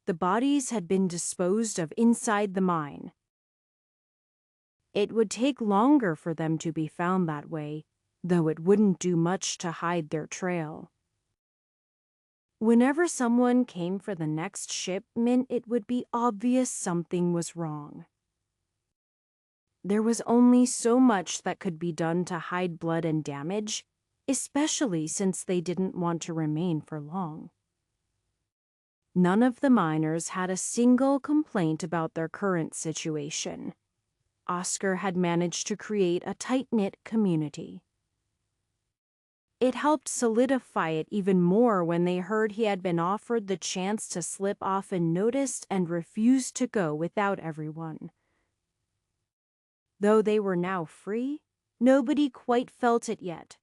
The bodies had been disposed of inside the mine. It would take longer for them to be found that way, though it wouldn't do much to hide their trail. Whenever someone came for the next shipment, it would be obvious something was wrong. There was only so much that could be done to hide blood and damage, especially since they didn't want to remain for long. None of the miners had a single complaint about their current situation. Oscar had managed to create a tight-knit community. It helped solidify it even more when they heard he had been offered the chance to slip off unnoticed and refused to go without everyone. Though they were now free, nobody quite felt it yet.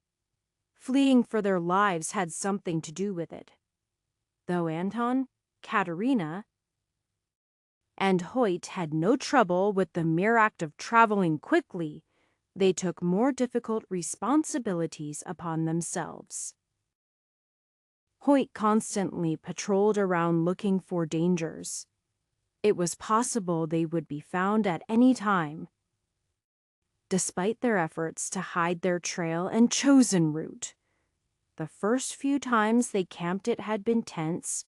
Fleeing for their lives had something to do with it. Though Anton, Katerina, and Hoyt had no trouble with the mere act of traveling quickly, they took more difficult responsibilities upon themselves. Hoyt constantly patrolled around looking for dangers. It was possible they would be found at any time. Despite their efforts to hide their trail and chosen route, the first few times they camped it had been tense.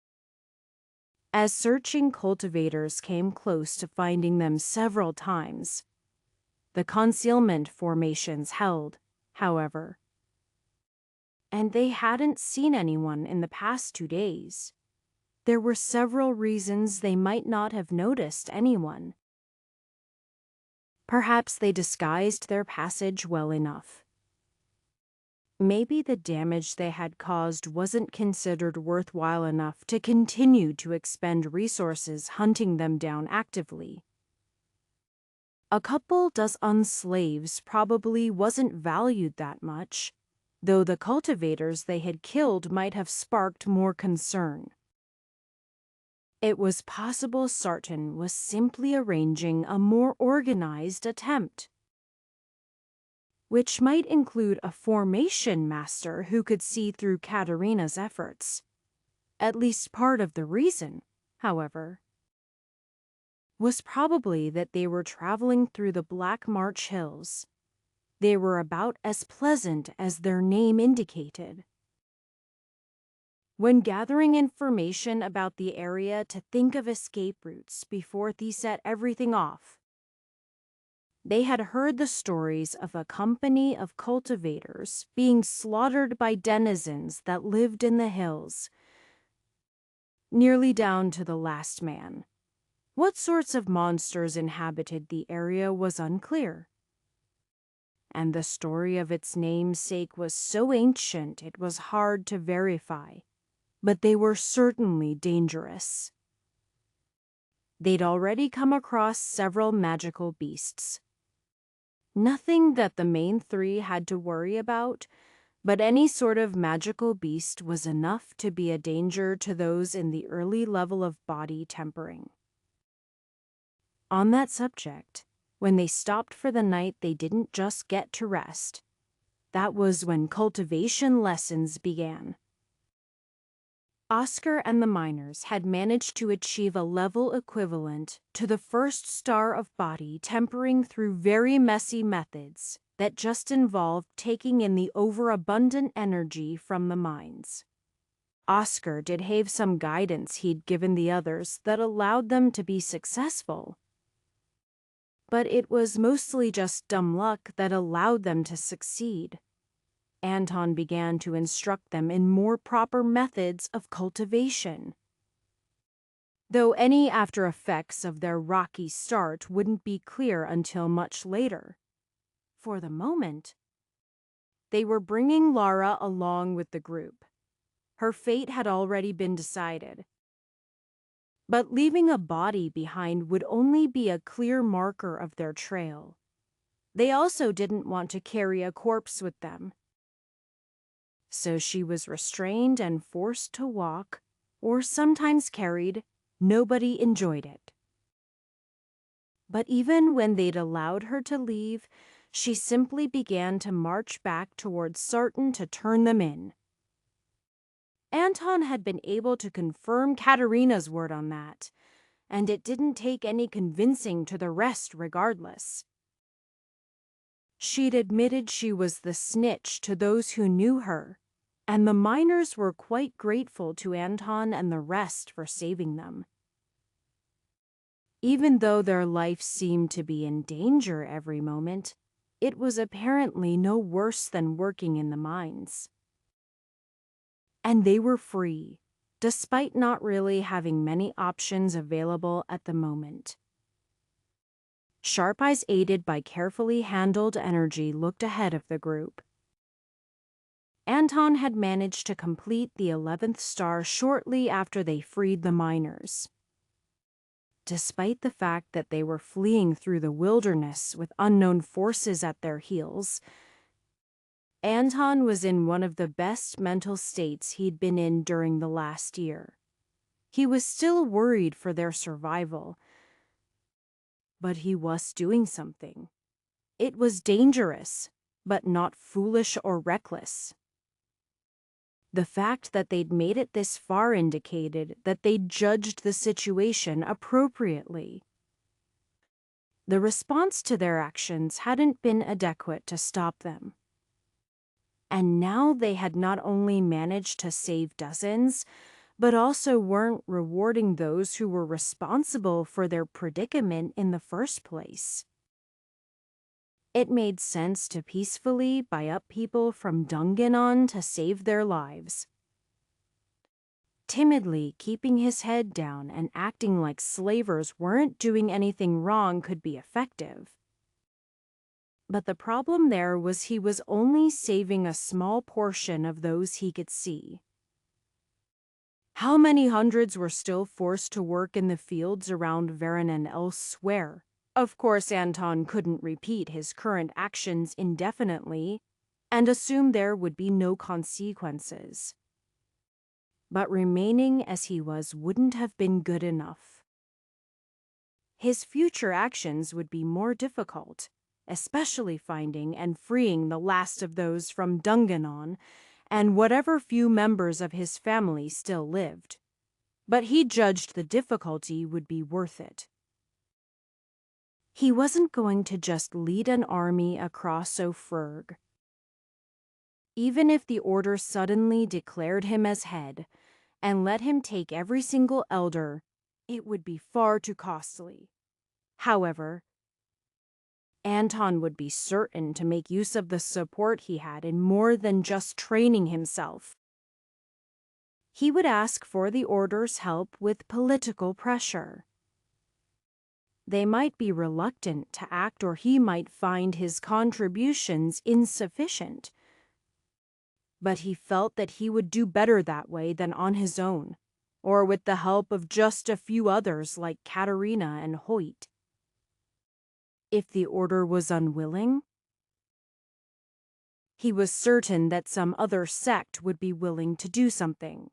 As searching cultivators came close to finding them several times, the concealment formations held, however, and they hadn't seen anyone in the past 2 days. There were several reasons they might not have noticed anyone. Perhaps they disguised their passage well enough. Maybe the damage they had caused wasn't considered worthwhile enough to continue to expend resources hunting them down actively. A couple dozen slaves probably wasn't valued that much, though the cultivators they had killed might have sparked more concern. It was possible Sartén was simply arranging a more organized attempt, which might include a formation master who could see through Katerina's efforts. At least part of the reason, however, was probably that they were traveling through the Black March Hills. They were about as pleasant as their name indicated. When gathering information about the area to think of escape routes before they set everything off, they had heard the stories of a company of cultivators being slaughtered by denizens that lived in the hills, nearly down to the last man. What sorts of monsters inhabited the area was unclear, and the story of its namesake was so ancient it was hard to verify, but they were certainly dangerous. They'd already come across several magical beasts. Nothing that the main three had to worry about, but any sort of magical beast was enough to be a danger to those in the early level of body tempering. On that subject, when they stopped for the night, they didn't just get to rest. That was when cultivation lessons began. Oscar and the miners had managed to achieve a level equivalent to the first star of body tempering through very messy methods that just involved taking in the overabundant energy from the mines. Oscar did have some guidance he'd given the others that allowed them to be successful, but it was mostly just dumb luck that allowed them to succeed. Anton began to instruct them in more proper methods of cultivation. Though any after effects of their rocky start wouldn't be clear until much later. For the moment, they were bringing Lara along with the group. Her fate had already been decided. But leaving a body behind would only be a clear marker of their trail. They also didn't want to carry a corpse with them. So she was restrained and forced to walk, or sometimes carried. Nobody enjoyed it. But even when they'd allowed her to leave, she simply began to march back towards Sarton to turn them in. Anton had been able to confirm Katerina's word on that, and it didn't take any convincing to the rest regardless. She'd admitted she was the snitch to those who knew her, and the miners were quite grateful to Anton and the rest for saving them. Even though their life seemed to be in danger every moment, it was apparently no worse than working in the mines. And they were free, despite not really having many options available at the moment. Sharp Eyes, aided by carefully handled energy, looked ahead of the group. Anton had managed to complete the 11th star shortly after they freed the miners. Despite the fact that they were fleeing through the wilderness with unknown forces at their heels, Anton was in one of the best mental states he'd been in during the last year. He was still worried for their survival, but he was doing something. It was dangerous, but not foolish or reckless. The fact that they'd made it this far indicated that they'd judged the situation appropriately. The response to their actions hadn't been adequate to stop them. And now they had not only managed to save dozens, but also weren't rewarding those who were responsible for their predicament in the first place. It made sense to peacefully buy up people from Dunganon to save their lives. Timidly keeping his head down and acting like slavers weren't doing anything wrong could be effective. But the problem there was he was only saving a small portion of those he could see. How many hundreds were still forced to work in the fields around Varan and elsewhere? Of course, Anton couldn't repeat his current actions indefinitely and assume there would be no consequences. But remaining as he was wouldn't have been good enough. His future actions would be more difficult, especially finding and freeing the last of those from Dunganon and whatever few members of his family still lived. But he judged the difficulty would be worth it. He wasn't going to just lead an army across O'Frurg. Even if the order suddenly declared him as head and let him take every single elder, it would be far too costly. However, Anton would be certain to make use of the support he had in more than just training himself. He would ask for the order's help with political pressure. They might be reluctant to act, or he might find his contributions insufficient. But he felt that he would do better that way than on his own, or with the help of just a few others like Katerina and Hoyt. If the order was unwilling, he was certain that some other sect would be willing to do something.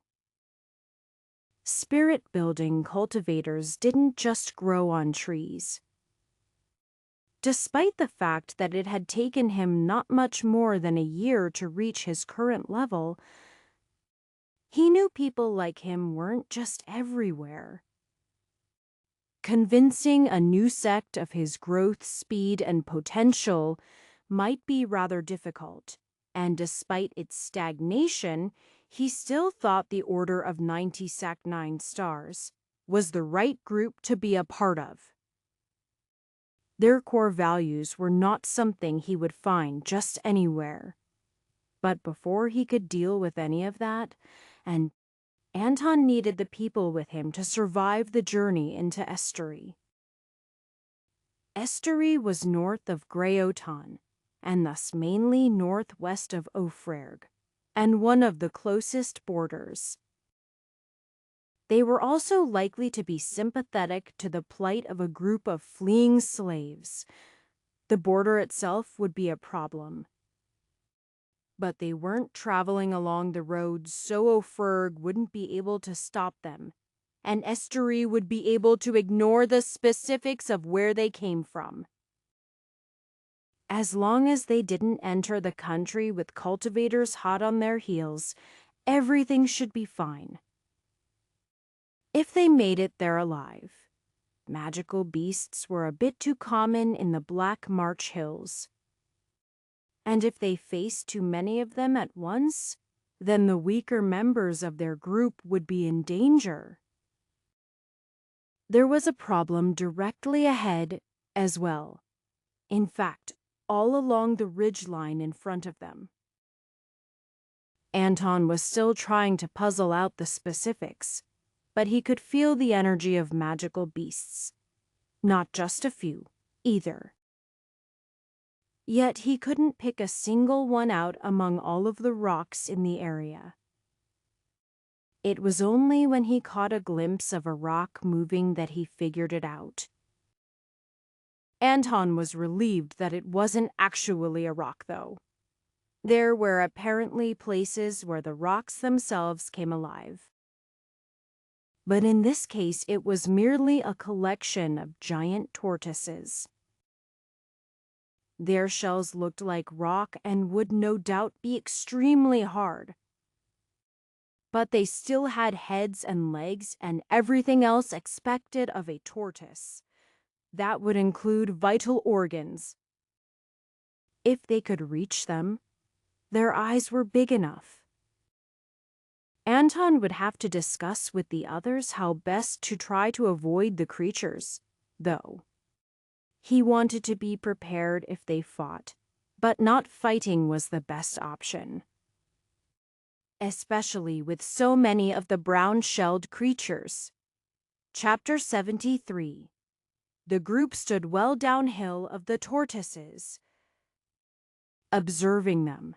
Spirit-building cultivators didn't just grow on trees. Despite the fact that it had taken him not much more than a year to reach his current level, he knew people like him weren't just everywhere. Convincing a new sect of his growth, speed, and potential might be rather difficult, and despite its stagnation, he still thought the Order of 90 Sac-9 Stars was the right group to be a part of. Their core values were not something he would find just anywhere. But before he could deal with any of that, and Anton needed the people with him to survive the journey into Estuary. Estuary was north of Greoton, and thus mainly northwest of Ofrerg, and one of the closest borders. They were also likely to be sympathetic to the plight of a group of fleeing slaves. The border itself would be a problem. But they weren't traveling along the roads, so Ofrerg wouldn't be able to stop them, and Estuary would be able to ignore the specifics of where they came from. As long as they didn't enter the country with cultivators hot on their heels, everything should be fine. If they made it there alive, magical beasts were a bit too common in the Black March Hills. And if they faced too many of them at once, then the weaker members of their group would be in danger. There was a problem directly ahead as well. In fact, all along the ridgeline in front of them. Anton was still trying to puzzle out the specifics, but he could feel the energy of magical beasts. Not just a few, either. Yet he couldn't pick a single one out among all of the rocks in the area. It was only when he caught a glimpse of a rock moving that he figured it out. Anton was relieved that it wasn't actually a rock, though. There were apparently places where the rocks themselves came alive. But in this case, it was merely a collection of giant tortoises. Their shells looked like rock and would no doubt be extremely hard. But they still had heads and legs and everything else expected of a tortoise. That would include vital organs. If they could reach them, their eyes were big enough. Anton would have to discuss with the others how best to try to avoid the creatures, though. He wanted to be prepared if they fought, but not fighting was the best option. Especially with so many of the brown-shelled creatures. Chapter 73. The group stood well downhill of the tortoises, observing them.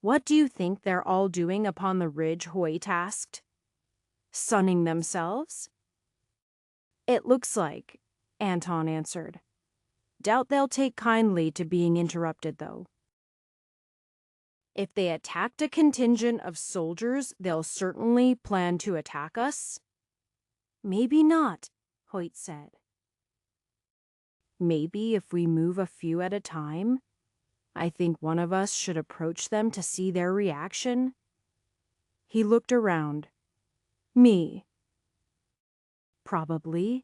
"What do you think they're all doing upon the ridge?" Hoyt asked. "Sunning themselves?" "It looks like," Anton answered. "Doubt they'll take kindly to being interrupted, though. If they attacked a contingent of soldiers, they'll certainly plan to attack us." "Maybe not," Hoyt said. "Maybe if we move a few at a time? I think one of us should approach them to see their reaction." He looked around. "Me?" "Probably.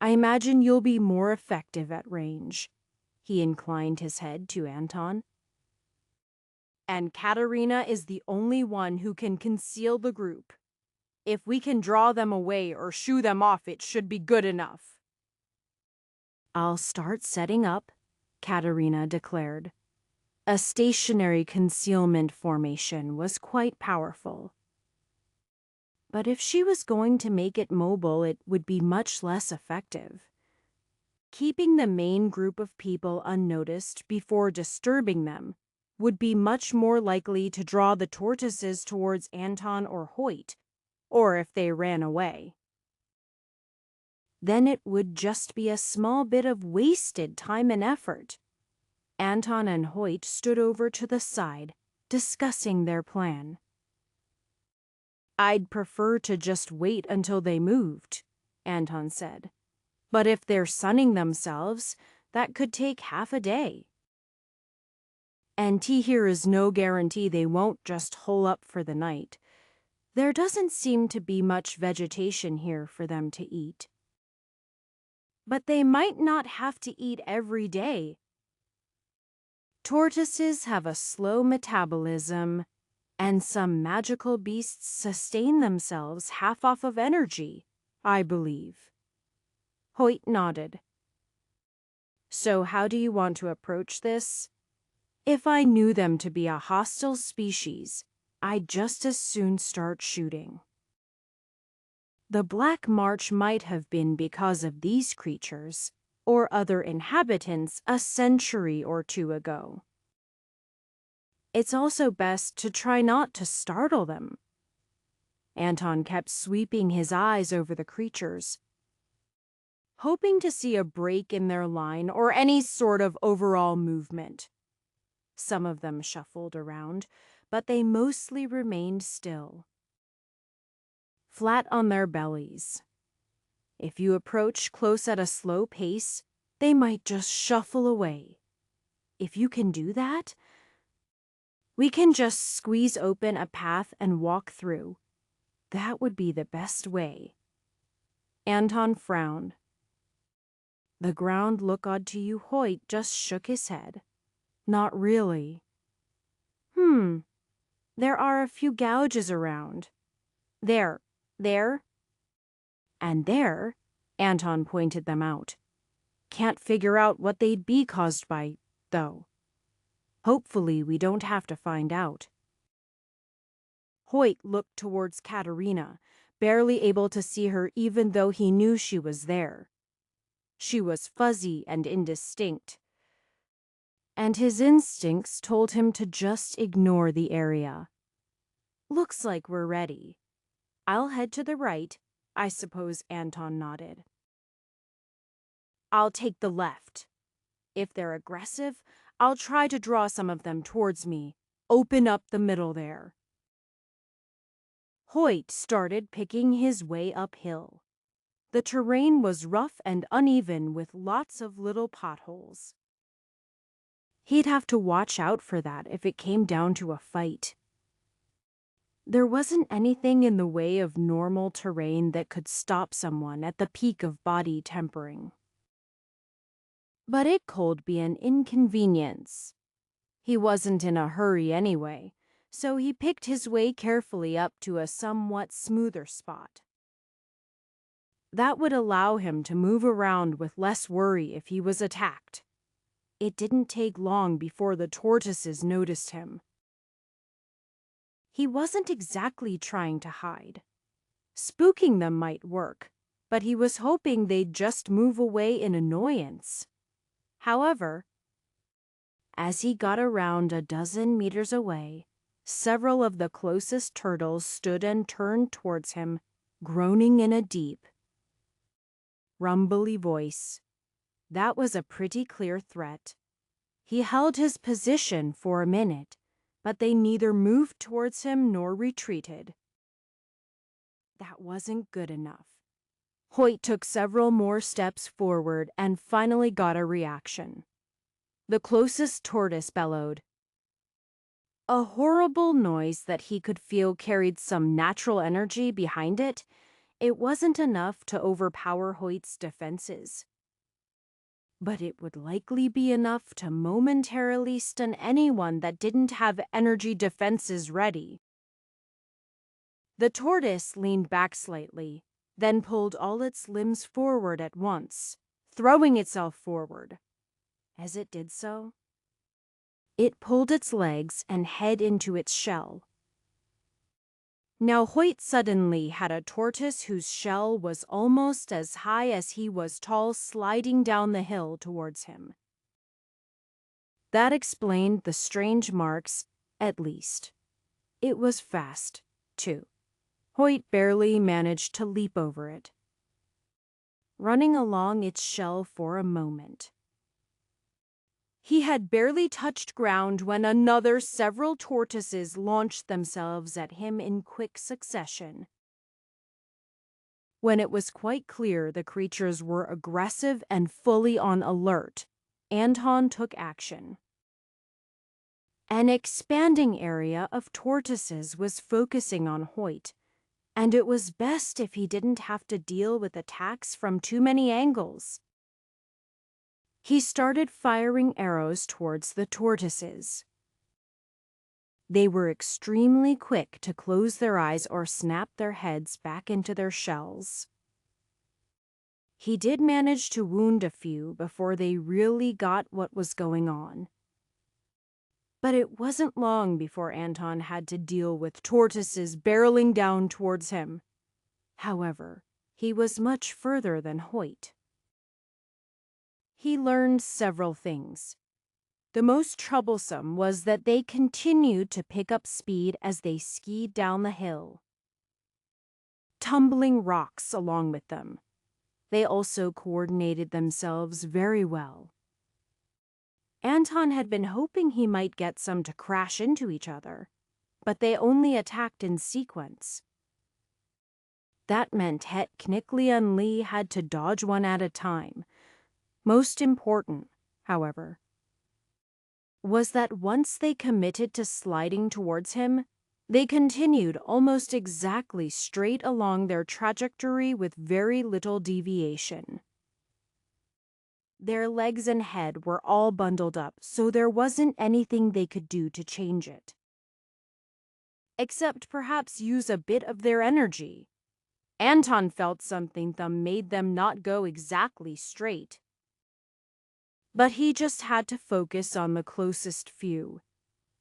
I imagine you'll be more effective at range." He inclined his head to Anton. "And Katerina is the only one who can conceal the group. If we can draw them away or shoo them off, it should be good enough." "I'll start setting up," Katerina declared. A stationary concealment formation was quite powerful. But if she was going to make it mobile, it would be much less effective. Keeping the main group of people unnoticed before disturbing them would be much more likely to draw the tortoises towards Anton or Hoyt, or if they ran away. Then it would just be a small bit of wasted time and effort. Anton and Hoyt stood over to the side, discussing their plan. "I'd prefer to just wait until they moved," Anton said. "But if they're sunning themselves, that could take half a day. And here is no guarantee they won't just hole up for the night. There doesn't seem to be much vegetation here for them to eat." "But they might not have to eat every day." "Tortoises have a slow metabolism, and some magical beasts sustain themselves half off of energy, I believe." Hoyt nodded. "So how do you want to approach this?" If I knew them to be a hostile species, I'd just as soon start shooting. The Black March might have been because of these creatures, or other inhabitants a century or two ago. It's also best to try not to startle them. Anton kept sweeping his eyes over the creatures, hoping to see a break in their line or any sort of overall movement. Some of them shuffled around, but they mostly remained still, flat on their bellies. If you approach close at a slow pace, they might just shuffle away. If you can do that, we can just squeeze open a path and walk through. That would be the best way. Anton frowned. The ground look odd to you? Hoyt just shook his head. Not really. There are a few gouges around. There, and there, Anton pointed them out. Can't figure out what they'd be caused by, though. Hopefully we don't have to find out. Hoyt looked towards Katerina, barely able to see her even though he knew she was there. She was fuzzy and indistinct, and his instincts told him to just ignore the area. Looks like we're ready. I'll head to the right. I suppose Anton nodded. I'll take the left. If they're aggressive, I'll try to draw some of them towards me. Open up the middle there. Hoyt started picking his way uphill. The terrain was rough and uneven with lots of little potholes. He'd have to watch out for that if it came down to a fight. There wasn't anything in the way of normal terrain that could stop someone at the peak of body tempering. But it could be an inconvenience. He wasn't in a hurry anyway, so he picked his way carefully up to a somewhat smoother spot. That would allow him to move around with less worry if he was attacked. It didn't take long before the tortoises noticed him. He wasn't exactly trying to hide. Spooking them might work, but he was hoping they'd just move away in annoyance. However, as he got around a dozen meters away, several of the closest turtles stood and turned towards him, groaning in a deep, rumbly voice. That was a pretty clear threat. He held his position for a minute, but they neither moved towards him nor retreated. That wasn't good enough. Hoyt took several more steps forward and finally got a reaction. The closest tortoise bellowed. A horrible noise that he could feel carried some natural energy behind it. It wasn't enough to overpower Hoyt's defenses, but it would likely be enough to momentarily stun anyone that didn't have energy defenses ready. The tortoise leaned back slightly, then pulled all its limbs forward at once, throwing itself forward. As it did so, it pulled its legs and head into its shell. Now Hoyt suddenly had a tortoise whose shell was almost as high as he was tall, sliding down the hill towards him. That explained the strange marks, at least. It was fast, too. Hoyt barely managed to leap over it, running along its shell for a moment. He had barely touched ground when another several tortoises launched themselves at him in quick succession. When it was quite clear the creatures were aggressive and fully on alert, Anton took action. An expanding area of tortoises was focusing on Hoyt, and it was best if he didn't have to deal with attacks from too many angles. He started firing arrows towards the tortoises. They were extremely quick to close their eyes or snap their heads back into their shells. He did manage to wound a few before they really got what was going on. But it wasn't long before Anton had to deal with tortoises barreling down towards him. However, he was much further than Hoyt. He learned several things. The most troublesome was that they continued to pick up speed as they skied down the hill, tumbling rocks along with them. They also coordinated themselves very well. Anton had been hoping he might get some to crash into each other, but they only attacked in sequence. That meant Het, Knickley, and Lee had to dodge one at a time. Most important, however, was that once they committed to sliding towards him, they continued almost exactly straight along their trajectory with very little deviation. Their legs and head were all bundled up, so there wasn't anything they could do to change it. Except perhaps use a bit of their energy. Anton felt something that made them not go exactly straight. But he just had to focus on the closest few.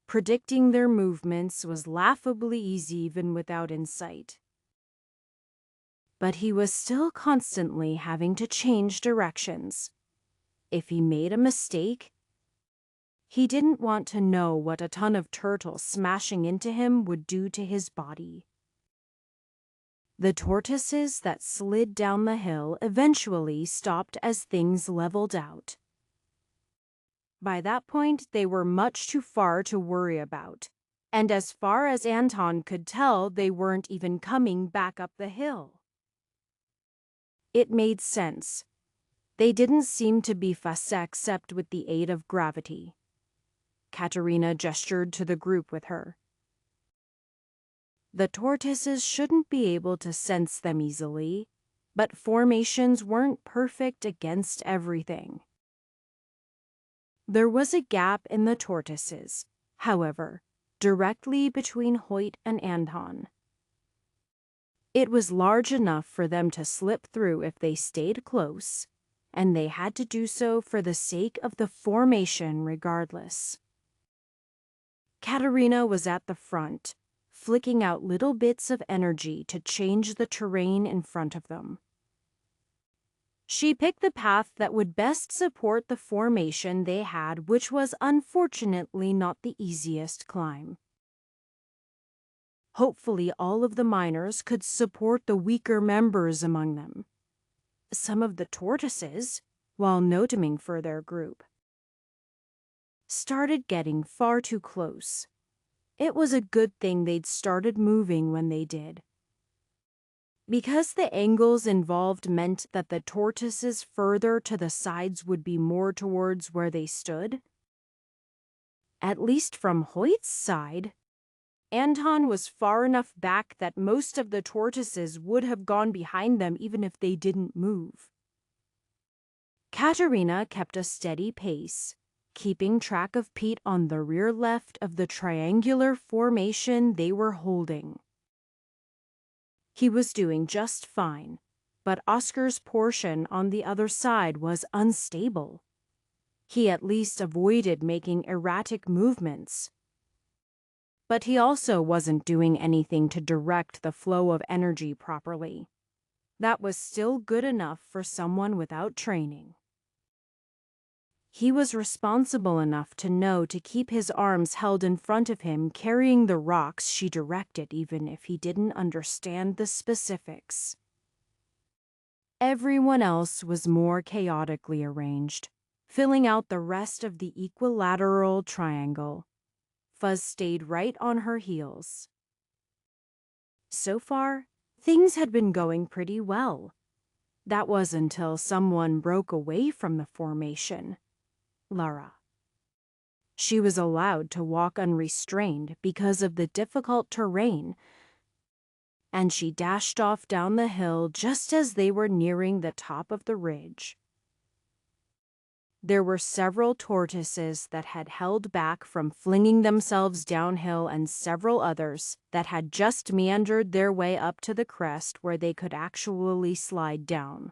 Predicting their movements was laughably easy even without insight. But he was still constantly having to change directions. If he made a mistake, he didn't want to know what a ton of turtles smashing into him would do to his body. The tortoises that slid down the hill eventually stopped as things leveled out. By that point, they were much too far to worry about, and as far as Anton could tell, they weren't even coming back up the hill. It made sense. They didn't seem to be fussy except with the aid of gravity. Katerina gestured to the group with her. The tortoises shouldn't be able to sense them easily, but formations weren't perfect against everything. There was a gap in the tortoises, however, directly between Hoyt and Anton. It was large enough for them to slip through if they stayed close, and they had to do so for the sake of the formation regardless. Katerina was at the front, flicking out little bits of energy to change the terrain in front of them. She picked the path that would best support the formation they had, which was unfortunately not the easiest climb. Hopefully all of the miners could support the weaker members among them. Some of the tortoises, while noting for their group, started getting far too close. It was a good thing they'd started moving when they did. Because the angles involved meant that the tortoises further to the sides would be more towards where they stood. At least from Hoyt's side, Anton was far enough back that most of the tortoises would have gone behind them even if they didn't move. Katerina kept a steady pace, keeping track of Pete on the rear left of the triangular formation they were holding. He was doing just fine, but Oscar's portion on the other side was unstable. He at least avoided making erratic movements. But he also wasn't doing anything to direct the flow of energy properly. That was still good enough for someone without training. He was responsible enough to know to keep his arms held in front of him, carrying the rocks she directed, even if he didn't understand the specifics. Everyone else was more chaotically arranged, filling out the rest of the equilateral triangle. Fuzz stayed right on her heels. So far, things had been going pretty well. That was until someone broke away from the formation. Lara. She was allowed to walk unrestrained because of the difficult terrain, and she dashed off down the hill just as they were nearing the top of the ridge. There were several tortoises that had held back from flinging themselves downhill and several others that had just meandered their way up to the crest where they could actually slide down.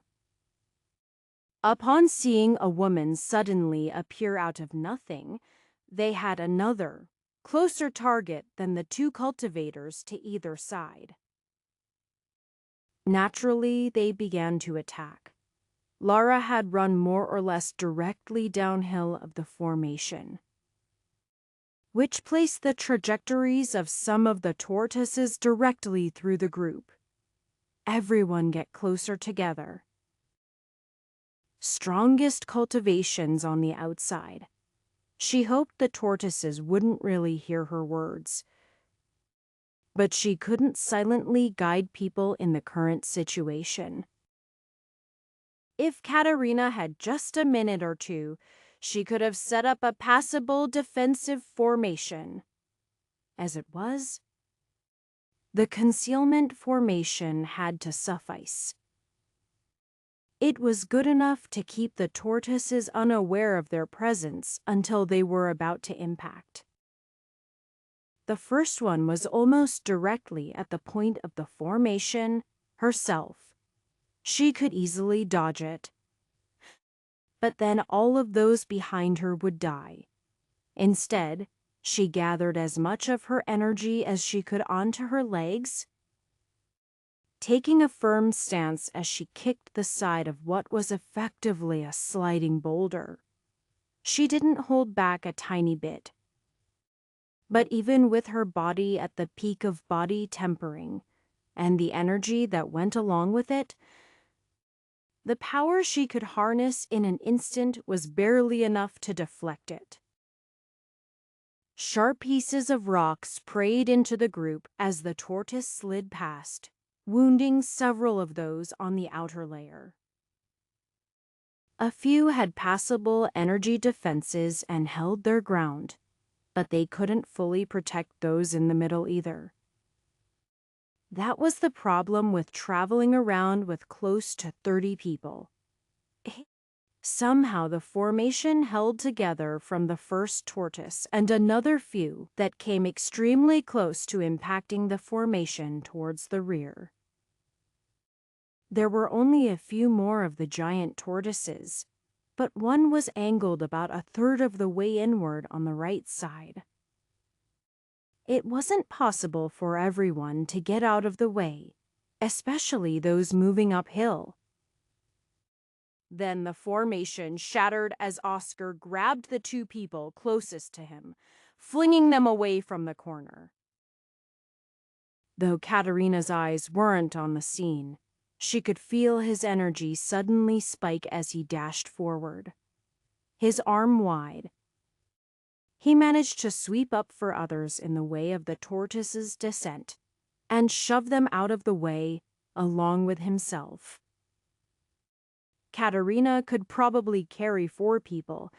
Upon seeing a woman suddenly appear out of nothing, they had another, closer target than the two cultivators to either side. Naturally, they began to attack. Lara had run more or less directly downhill of the formation, which placed the trajectories of some of the tortoises directly through the group. Everyone get closer together. Strongest cultivations on the outside. She hoped the tortoises wouldn't really hear her words. But she couldn't silently guide people in the current situation. If Katerina had just a minute or two, she could have set up a passable defensive formation. As it was, the concealment formation had to suffice. It was good enough to keep the tortoises unaware of their presence until they were about to impact. The first one was almost directly at the point of the formation herself. She could easily dodge it. But then all of those behind her would die. Instead, she gathered as much of her energy as she could onto her legs, taking a firm stance as she kicked the side of what was effectively a sliding boulder. She didn't hold back a tiny bit. But even with her body at the peak of body tempering, and the energy that went along with it, the power she could harness in an instant was barely enough to deflect it. Sharp pieces of rock sprayed into the group as the tortoise slid past, wounding several of those on the outer layer. A few had passable energy defenses and held their ground, but they couldn't fully protect those in the middle either. That was the problem with traveling around with close to 30 people. Somehow the formation held together from the first tortoise and another few that came extremely close to impacting the formation towards the rear. There were only a few more of the giant tortoises, but one was angled about a third of the way inward on the right side. It wasn't possible for everyone to get out of the way, especially those moving uphill. Then the formation shattered as Oscar grabbed the two people closest to him, flinging them away from the corner. Though Katerina's eyes weren't on the scene, she could feel his energy suddenly spike as he dashed forward. His arm wide, he managed to sweep up for others in the way of the tortoise's descent and shove them out of the way along with himself. Katerina could probably carry 4 people,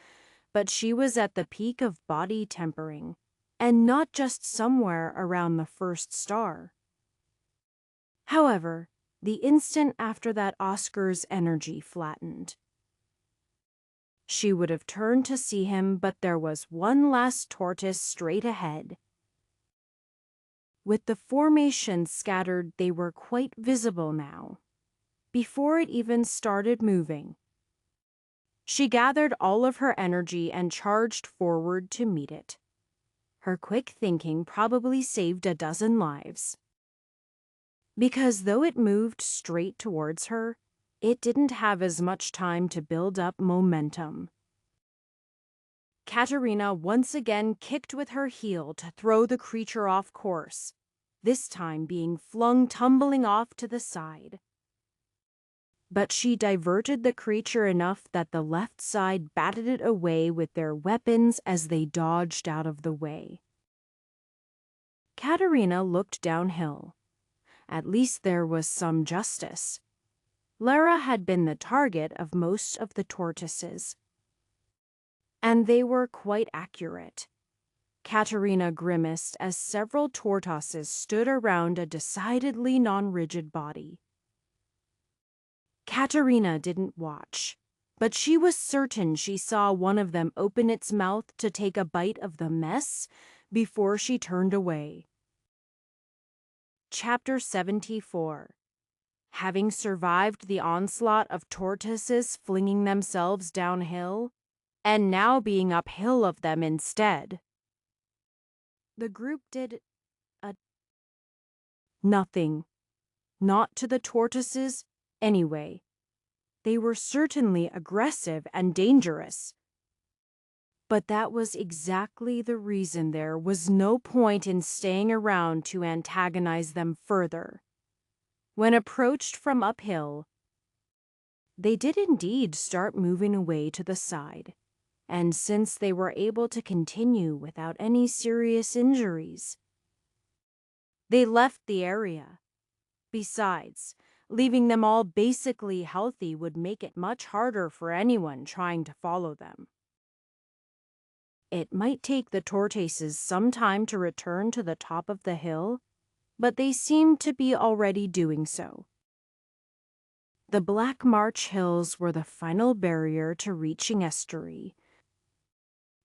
but she was at the peak of body tempering, and not just somewhere around the first star. However, the instant after that, Oscar's energy flattened. She would have turned to see him, but there was one last tortoise straight ahead. With the formation scattered, they were quite visible now. Before it even started moving, she gathered all of her energy and charged forward to meet it. Her quick thinking probably saved a dozen lives. Because though it moved straight towards her, it didn't have as much time to build up momentum. Katerina once again kicked with her heel to throw the creature off course, this time being flung tumbling off to the side. But she diverted the creature enough that the left side batted it away with their weapons as they dodged out of the way. Katerina looked downhill. At least there was some justice. Lara had been the target of most of the tortoises, and they were quite accurate. Katerina grimaced as several tortoises stood around a decidedly non-rigid body. Katerina didn't watch, but she was certain she saw one of them open its mouth to take a bite of the mess before she turned away. Chapter 74. Having survived the onslaught of tortoises flinging themselves downhill, and now being uphill of them instead. The group did a nothing, not to the tortoises anyway. They were certainly aggressive and dangerous. But that was exactly the reason there was no point in staying around to antagonize them further. When approached from uphill, they did indeed start moving away to the side, and since they were able to continue without any serious injuries, they left the area. Besides, leaving them all basically healthy would make it much harder for anyone trying to follow them. It might take the tortoises some time to return to the top of the hill, but they seemed to be already doing so. The Black March Hills were the final barrier to reaching Estuary,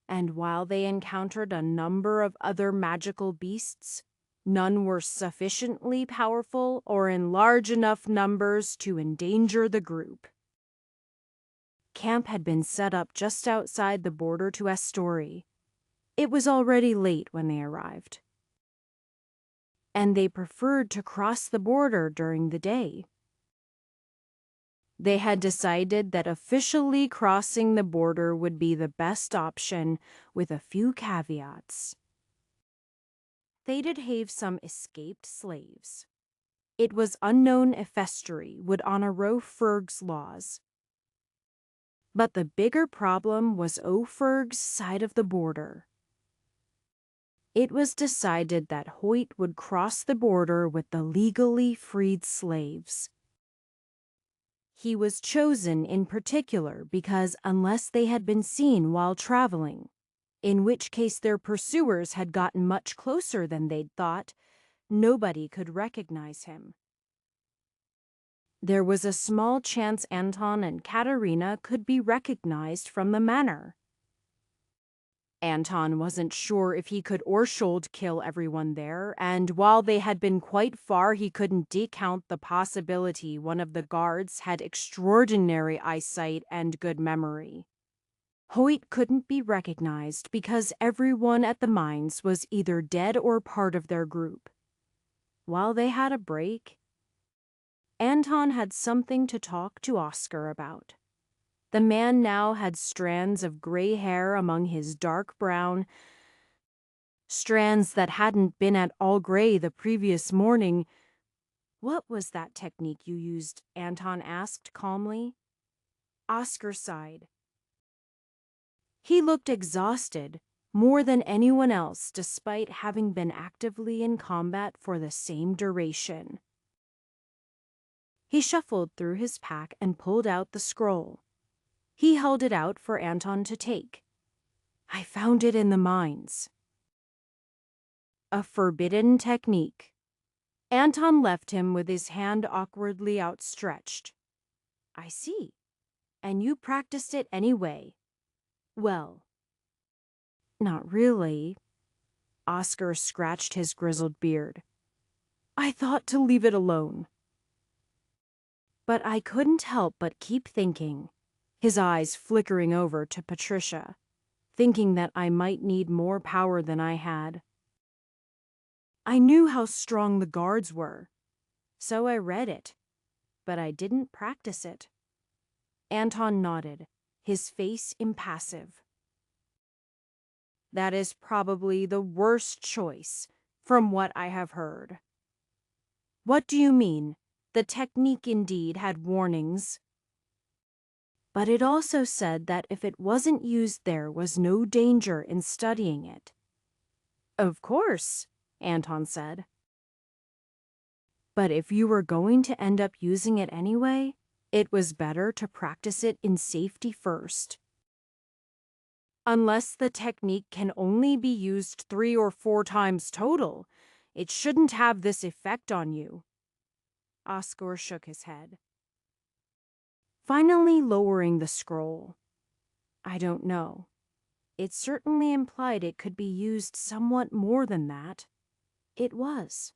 and while they encountered a number of other magical beasts, none were sufficiently powerful or in large enough numbers to endanger the group. Camp had been set up just outside the border to Estuary. It was already late when they arrived, and they preferred to cross the border during the day. They had decided that officially crossing the border would be the best option, with a few caveats. They did have some escaped slaves. It was unknown if Estuary would honor Ferg's laws. But the bigger problem was Ferg's side of the border. It was decided that Hoyt would cross the border with the legally freed slaves. He was chosen in particular because unless they had been seen while traveling, in which case their pursuers had gotten much closer than they'd thought, nobody could recognize him. There was a small chance Anton and Katerina could be recognized from the manor. Anton wasn't sure if he could or should kill everyone there, and while they had been quite far, he couldn't discount the possibility one of the guards had extraordinary eyesight and good memory. Hoyt couldn't be recognized because everyone at the mines was either dead or part of their group. While they had a break, Anton had something to talk to Oscar about. The man now had strands of gray hair among his dark brown, strands that hadn't been at all gray the previous morning. "What was that technique you used?" Anton asked calmly. Oscar sighed. He looked exhausted, more than anyone else, despite having been actively in combat for the same duration. He shuffled through his pack and pulled out the scroll. He held it out for Anton to take. "I found it in the mines." A forbidden technique. Anton left him with his hand awkwardly outstretched. "I see. And you practiced it anyway." "Well, not really." Oscar scratched his grizzled beard. "I thought to leave it alone." But I couldn't help but keep thinking, his eyes flickering over to Patricia, thinking that I might need more power than I had. I knew how strong the guards were, so I read it, but I didn't practice it. Anton nodded, his face impassive. "That is probably the worst choice, from what I have heard." "What do you mean? The technique indeed had warnings. But it also said that if it wasn't used there was no danger in studying it." "Of course," Anton said. "But if you were going to end up using it anyway, it was better to practice it in safety first. Unless the technique can only be used 3 or 4 times total, it shouldn't have this effect on you." Oscar shook his head, finally lowering the scroll. "I don't know. It certainly implied it could be used somewhat more than that." It was.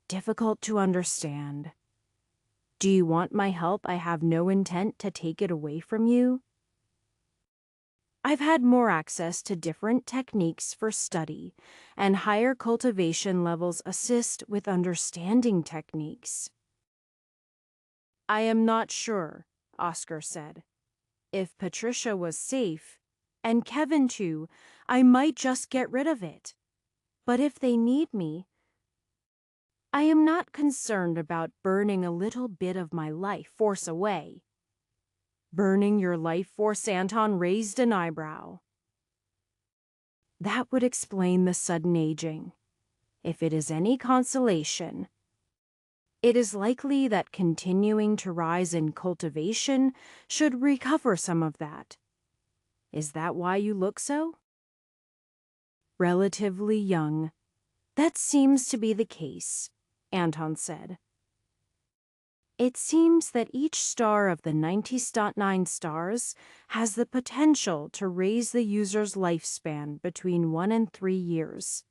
"Difficult to understand. Do you want my help? I have no intent to take it away from you." I've had more access to different techniques for study, and higher cultivation levels assist with understanding techniques. I am not sure, Oscar said. If Patricia was safe, and Kevin too, I might just get rid of it. But if they need me, I am not concerned about burning a little bit of my life force away. Burning your life force, Anton raised an eyebrow. That would explain the sudden aging. If it is any consolation, it is likely that continuing to rise in cultivation should recover some of that. Is that why you look so? Relatively young. That seems to be the case, Anton said. It seems that each star of the 90.9 stars has the potential to raise the user's lifespan between 1 and 3 years.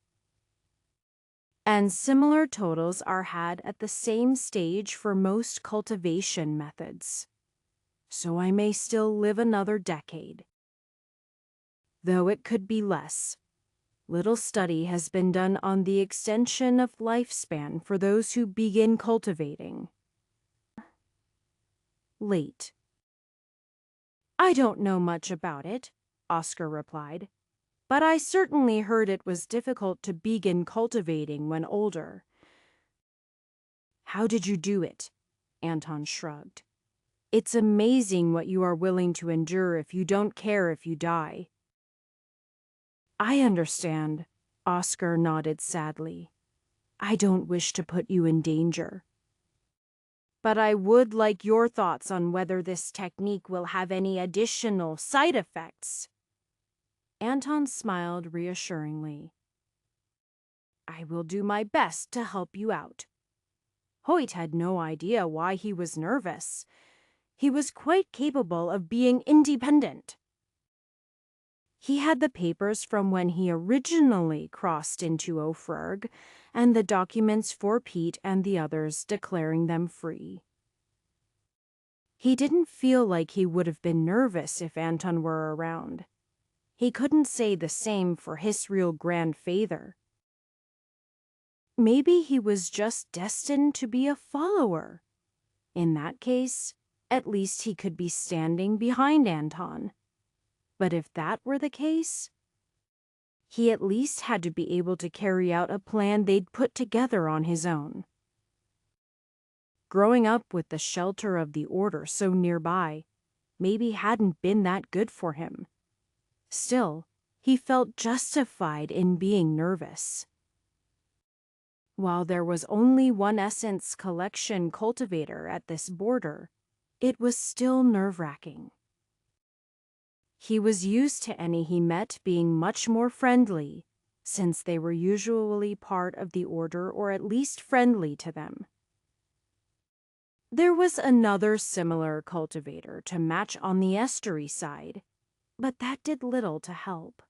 And similar totals are had at the same stage for most cultivation methods. So I may still live another decade. Though it could be less. Little study has been done on the extension of lifespan for those who begin cultivating late. I don't know much about it, Oscar replied, but I certainly heard it was difficult to begin cultivating when older. How did you do it? Anton shrugged. It's amazing what you are willing to endure if you don't care if you die. I understand, Oscar nodded sadly. I don't wish to put you in danger. But I would like your thoughts on whether this technique will have any additional side effects. Anton smiled reassuringly. I will do my best to help you out. Hoyt had no idea why he was nervous. He was quite capable of being independent. He had the papers from when he originally crossed into Ofrurg, and the documents for Pete and the others declaring them free. He didn't feel like he would have been nervous if Anton were around. He couldn't say the same for his real grandfather. Maybe he was just destined to be a follower. In that case, at least he could be standing behind Anton. But if that were the case, he at least had to be able to carry out a plan they'd put together on his own. Growing up with the shelter of the Order so nearby maybe hadn't been that good for him. Still, he felt justified in being nervous. While there was only one Essence Collection cultivator at this border, it was still nerve-wracking. He was used to any he met being much more friendly, since they were usually part of the Order or at least friendly to them. There was another similar cultivator to match on the estuary side, but that did little to help.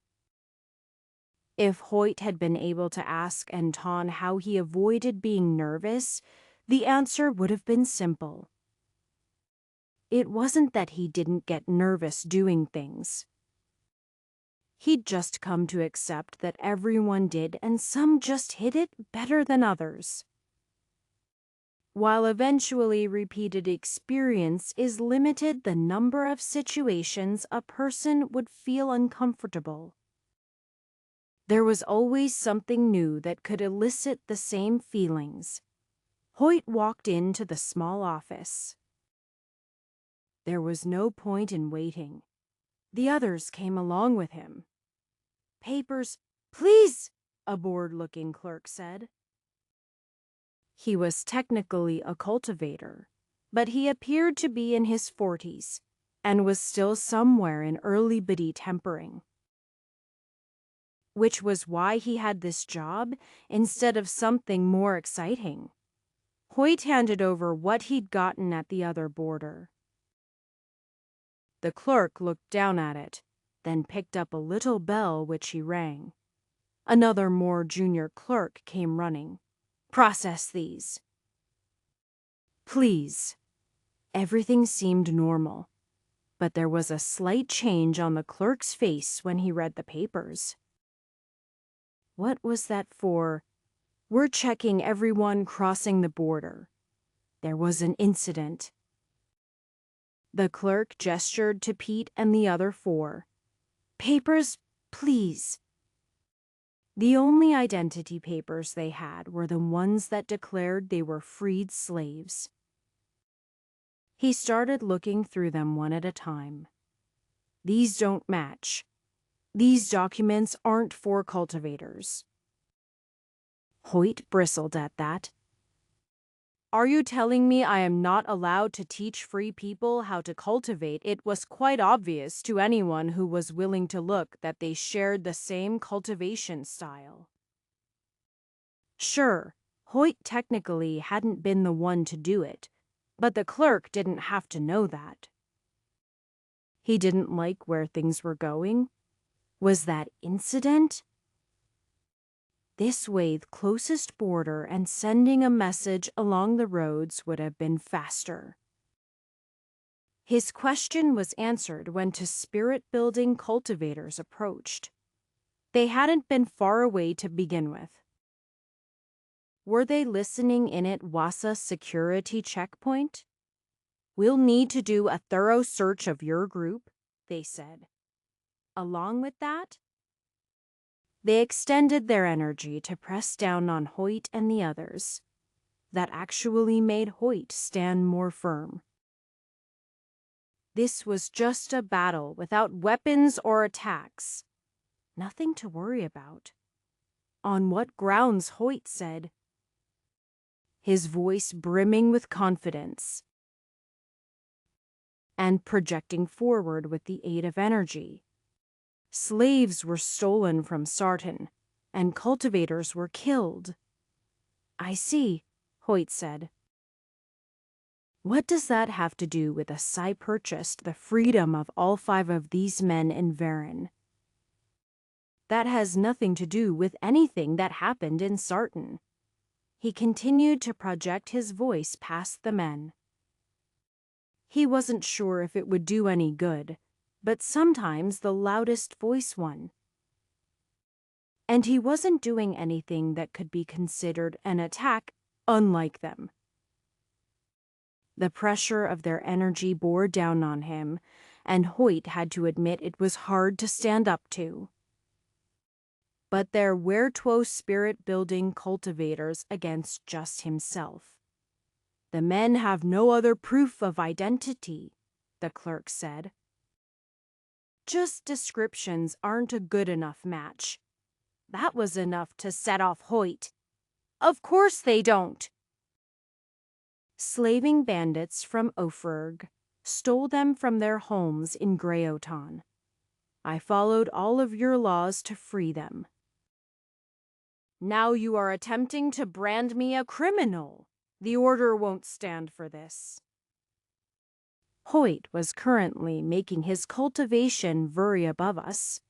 If Hoyt had been able to ask Anton how he avoided being nervous, the answer would have been simple. It wasn't that he didn't get nervous doing things. He'd just come to accept that everyone did and some just hit it better than others. While eventually repeated experience is limited the number of situations a person would feel uncomfortable, there was always something new that could elicit the same feelings. Hoyt walked into the small office. There was no point in waiting. The others came along with him. Papers, please, a bored-looking clerk said. He was technically a cultivator, but he appeared to be in his 40s and was still somewhere in early biddy tempering. Which was why he had this job instead of something more exciting. Hoyt handed over what he'd gotten at the other border. The clerk looked down at it, then picked up a little bell which he rang. Another more junior clerk came running. Process these. Please. Everything seemed normal. But there was a slight change on the clerk's face when he read the papers. What was that for? We're checking everyone crossing the border. There was an incident. The clerk gestured to Pete and the other four. Papers, please. The only identity papers they had were the ones that declared they were freed slaves. He started looking through them one at a time. These don't match. These documents aren't for cultivators. Hoyt bristled at that. Are you telling me I am not allowed to teach free people how to cultivate? It was quite obvious to anyone who was willing to look that they shared the same cultivation style. Sure, Hoyt technically hadn't been the one to do it, but the clerk didn't have to know that. He didn't like where things were going. Was that incident? This way, the closest border and sending a message along the roads would have been faster. His question was answered when two spirit-building cultivators approached. They hadn't been far away to begin with. Were they listening in at Wasa security checkpoint? We'll need to do a thorough search of your group, they said. Along with that, they extended their energy to press down on Hoyt and the others. That actually made Hoyt stand more firm. This was just a battle without weapons or attacks. Nothing to worry about. On what grounds, Hoyt said, his voice brimming with confidence and projecting forward with the aid of energy. Slaves were stolen from Sarton, and cultivators were killed. I see, Hoyt said. What does that have to do with us? I purchased the freedom of all 5 of these men in Varin? That has nothing to do with anything that happened in Sarton. He continued to project his voice past the men. He wasn't sure if it would do any good, but sometimes the loudest voice won. And he wasn't doing anything that could be considered an attack, unlike them. The pressure of their energy bore down on him, and Hoyt had to admit it was hard to stand up to. But there were 2 spirit-building cultivators against just himself. The men have no other proof of identity, the clerk said. Just descriptions aren't a good enough match. That was enough to set off Hoyt. Of course they don't. Slaving bandits from Ofurg stole them from their homes in Greyoton. I followed all of your laws to free them. Now you are attempting to brand me a criminal. The order won't stand for this. Hoyt was currently making his cultivation very above us.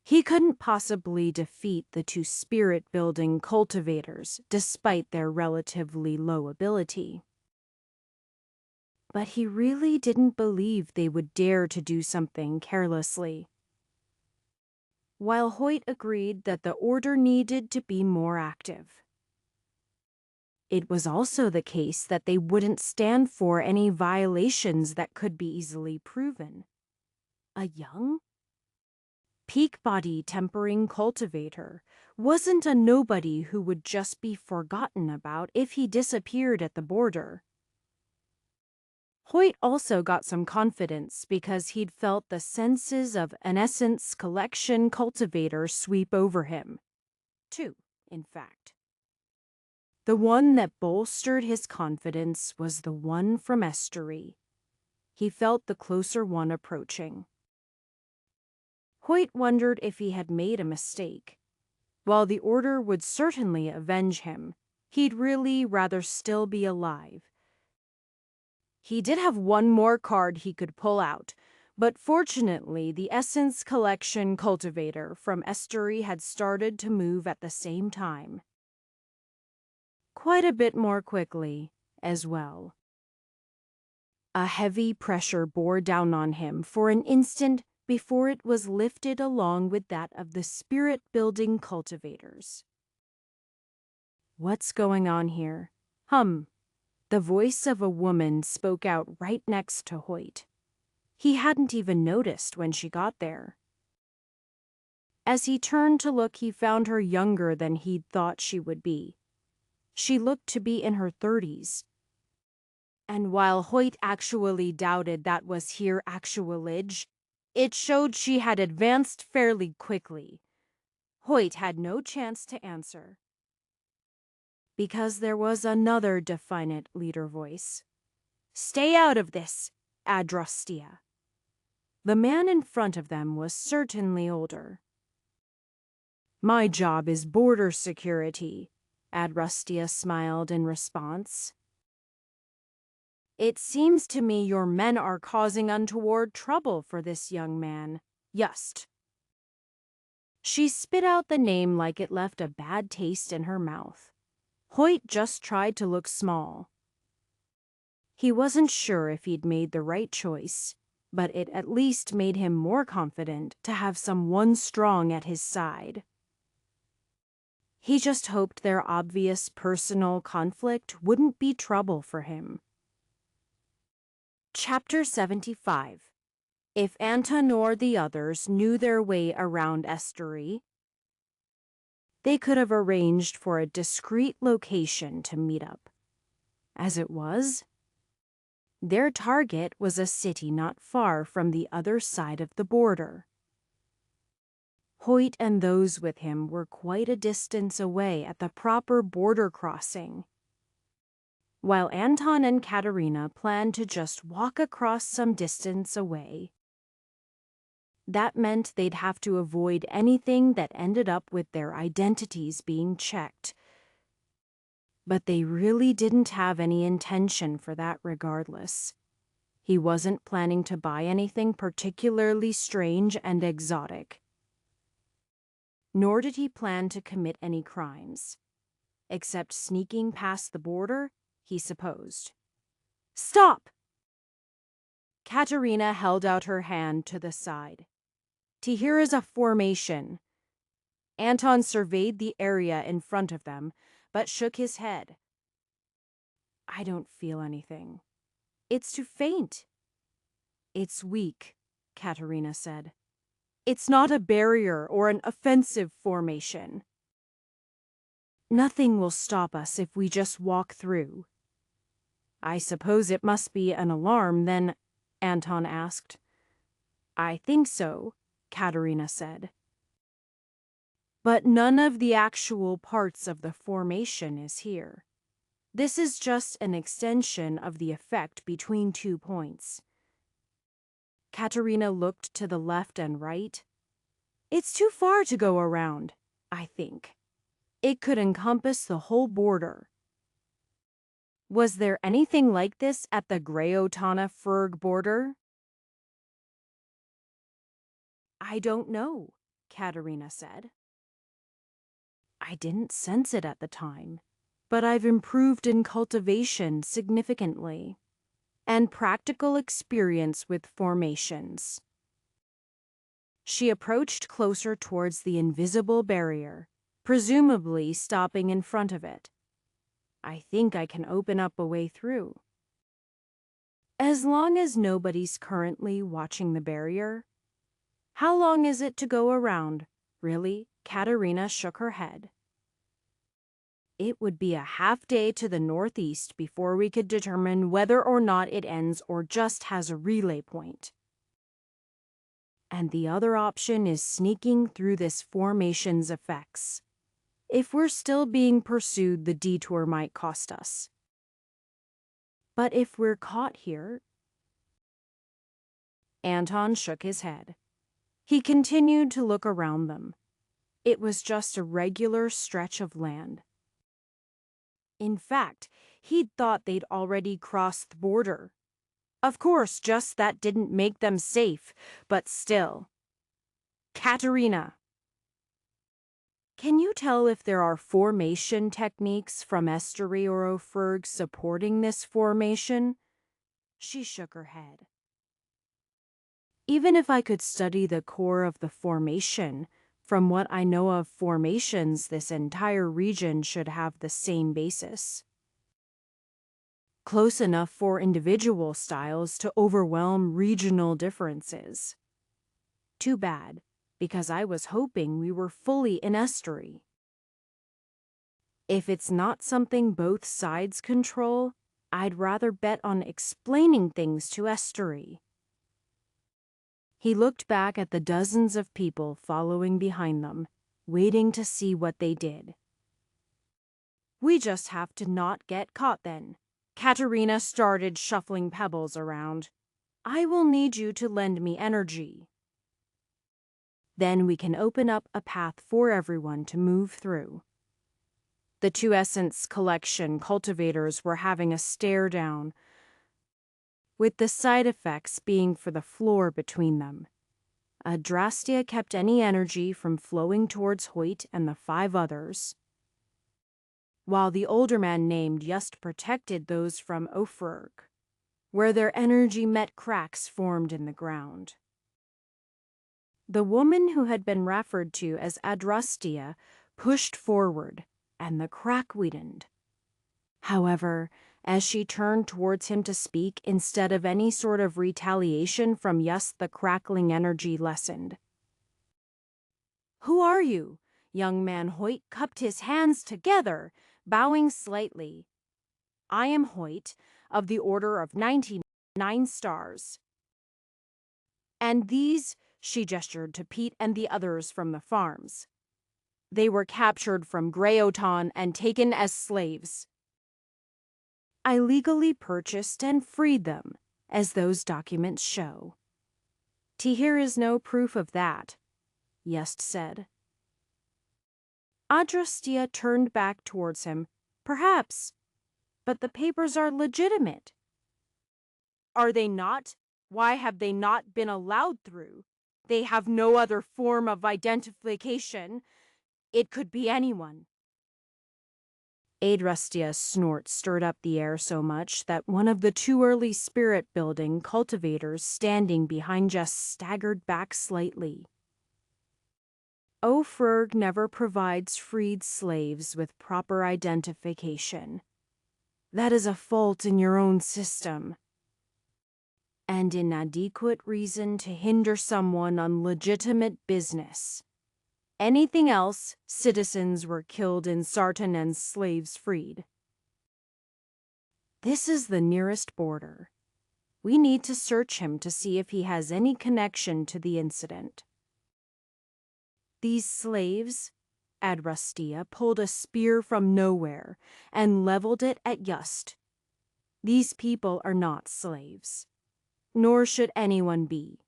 He couldn't possibly defeat the 2 spirit-building cultivators despite their relatively low ability. But he really didn't believe they would dare to do something carelessly. While Hoyt agreed that the order needed to be more active, it was also the case that they wouldn't stand for any violations that could be easily proven. A young, peak body tempering cultivator wasn't a nobody who would just be forgotten about if he disappeared at the border. Hoyt also got some confidence because he'd felt the senses of an essence collection cultivator sweep over him. 2, in fact. The one that bolstered his confidence was the one from Estuary. He felt the closer one approaching. Hoyt wondered if he had made a mistake. While the order would certainly avenge him, he'd really rather still be alive. He did have one more card he could pull out, but fortunately the Essence Collection cultivator from Estuary had started to move at the same time. Quite a bit more quickly, as well. A heavy pressure bore down on him for an instant before it was lifted along with that of the spirit-building cultivators. "What's going on here?" The voice of a woman spoke out right next to Hoyt. He hadn't even noticed when she got there. As he turned to look, he found her younger than he'd thought she would be. She looked to be in her 30s. And while Hoyt actually doubted that was her actual age, it showed she had advanced fairly quickly. Hoyt had no chance to answer. Because there was another defiant leader voice. "Stay out of this, Adrastia." The man in front of them was certainly older. "My job is border security," Adrastia smiled in response. "It seems to me your men are causing untoward trouble for this young man, Yust." She spit out the name like it left a bad taste in her mouth. Hoyt just tried to look small. He wasn't sure if he'd made the right choice, but it at least made him more confident to have someone strong at his side. He just hoped their obvious personal conflict wouldn't be trouble for him. Chapter 75. If Anton or the others knew their way around Estuary, they could have arranged for a discreet location to meet up. As it was, their target was a city not far from the other side of the border. Hoyt and those with him were quite a distance away at the proper border crossing, while Anton and Katerina planned to just walk across some distance away. That meant they'd have to avoid anything that ended up with their identities being checked. But they really didn't have any intention for that regardless. He wasn't planning to buy anything particularly strange and exotic. Nor did he plan to commit any crimes, except sneaking past the border, he supposed. "Stop!" Katerina held out her hand to the side. "Here is a formation." Anton surveyed the area in front of them, but shook his head. "I don't feel anything. It's too faint." "It's weak," Katerina said. "It's not a barrier or an offensive formation." "Nothing will stop us if we just walk through." "I suppose it must be an alarm, then?" Anton asked. "I think so," Katerina said. "But none of the actual parts of the formation is here. This is just an extension of the effect between 2 points." Katerina looked to the left and right. "It's too far to go around, I think. It could encompass the whole border." "Was there anything like this at the Greyotana-Ferg border?" "I don't know," Katerina said. "I didn't sense it at the time, but I've improved in cultivation significantly, and practical experience with formations." She approached closer towards the invisible barrier, presumably stopping in front of it. "I think I can open up a way through." "As long as nobody's currently watching the barrier." "How long is it to go around?" "Really?" Katerina shook her head. "It would be a half day to the northeast before we could determine whether or not it ends or just has a relay point. And the other option is sneaking through this formation's effects. If we're still being pursued, the detour might cost us. But if we're caught here..." Anton shook his head. He continued to look around them. It was just a regular stretch of land. In fact, he'd thought they'd already crossed the border. Of course, just that didn't make them safe, but still. "Katerina, can you tell if there are formation techniques from Estuary or Ophirg supporting this formation?" She shook her head. Even if I could study the core of the formation, from what I know of formations, this entire region should have the same basis. Close enough for individual styles to overwhelm regional differences. Too bad, because I was hoping we were fully in estuary. If it's not something both sides control, I'd rather bet on explaining things to estuary. He looked back at the dozens of people following behind them, waiting to see what they did. We just have to not get caught then. Katerina started shuffling pebbles around. I will need you to lend me energy. Then we can open up a path for everyone to move through. The two Essence Collection cultivators were having a stare down, with the side effects being for the floor between them. Adrastea kept any energy from flowing towards Hoyt and the 5 others, while the older man named just protected those from Ofurg, where their energy met cracks formed in the ground. The woman who had been referred to as Adrastea pushed forward, and the crack widened. However, as she turned towards him to speak, instead of any sort of retaliation from Yus, the crackling energy lessened. Who are you? Young man Hoyt cupped his hands together, bowing slightly. I am Hoyt, of the Order of 99 Stars. And these, she gestured to Pete and the others from the farms. They were captured from Greyoton and taken as slaves. I legally purchased and freed them, as those documents show. Here is no proof of that, Yest said. Adrastea turned back towards him. Perhaps, but the papers are legitimate. Are they not? Why have they not been allowed through? They have no other form of identification. It could be anyone. Adrastea's snort stirred up the air so much that one of the 2 early spirit-building cultivators standing behind Jess staggered back slightly. Ofurg never provides freed slaves with proper identification. That is a fault in your own system, and an adequate reason to hinder someone on legitimate business. Anything else, citizens were killed in Sartan and slaves freed. This is the nearest border. We need to search him to see if he has any connection to the incident. These slaves, Adrastea pulled a spear from nowhere and leveled it at Yust. These people are not slaves, nor should anyone be.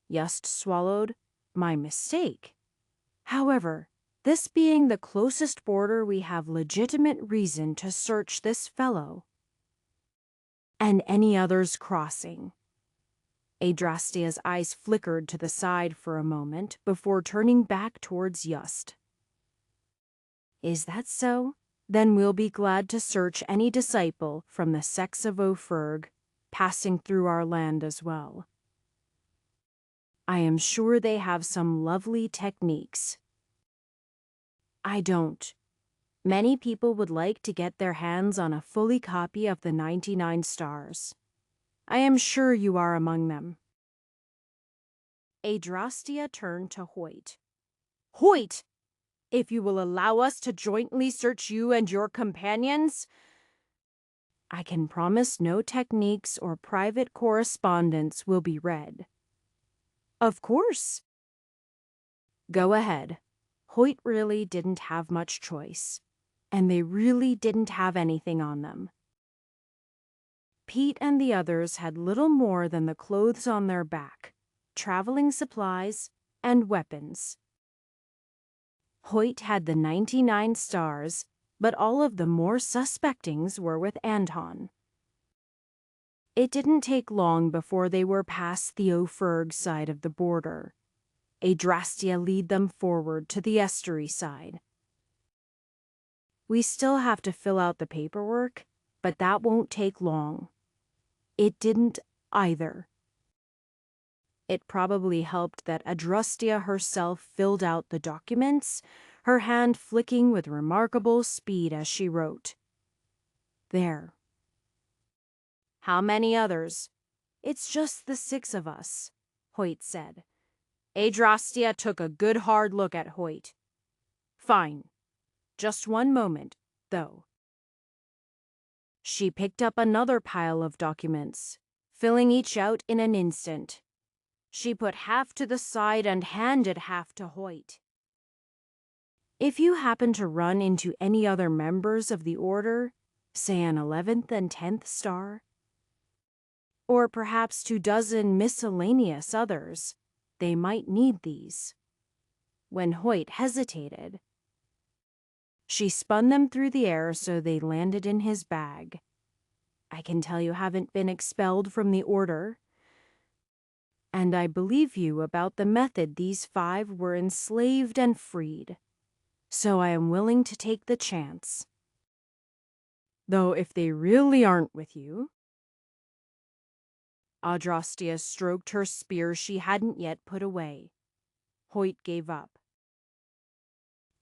Yust swallowed. My mistake. However, this being the closest border, we have legitimate reason to search this fellow and any others crossing. Adrastea's eyes flickered to the side for a moment before turning back towards Yust. Is that so? Then we'll be glad to search any disciple from the sex of Ofurg passing through our land as well. I am sure they have some lovely techniques. I don't. Many people would like to get their hands on a fully copy of the 99 Stars. I am sure you are among them. Adrastea turned to Hoyt. Hoyt! If you will allow us to jointly search you and your companions, I can promise no techniques or private correspondence will be read. Of course. Go ahead. Hoyt really didn't have much choice, and they really didn't have anything on them. Pete and the others had little more than the clothes on their back, traveling supplies, and weapons. Hoyt had the 99 Stars, but all of the more suspectings were with Anton. It didn't take long before they were past the Ofurg side of the border. Adrastea lead them forward to the estuary side. We still have to fill out the paperwork, but that won't take long. It didn't either. It probably helped that Adrastia herself filled out the documents, her hand flicking with remarkable speed as she wrote. There. How many others? It's just the 6 of us, Hoyt said. Adrastia took a good hard look at Hoyt. Fine. Just one moment, though. She picked up another pile of documents, filling each out in an instant. She put half to the side and handed half to Hoyt. If you happen to run into any other members of the Order, say an 11th and 10th star, or perhaps 24 miscellaneous others, they might need these. When Hoyt hesitated, she spun them through the air so they landed in his bag. I can tell you haven't been expelled from the Order, and I believe you about the method these 5 were enslaved and freed, so I am willing to take the chance. Though if they really aren't with you... Adrastia stroked her spear she hadn't yet put away. Hoyt gave up.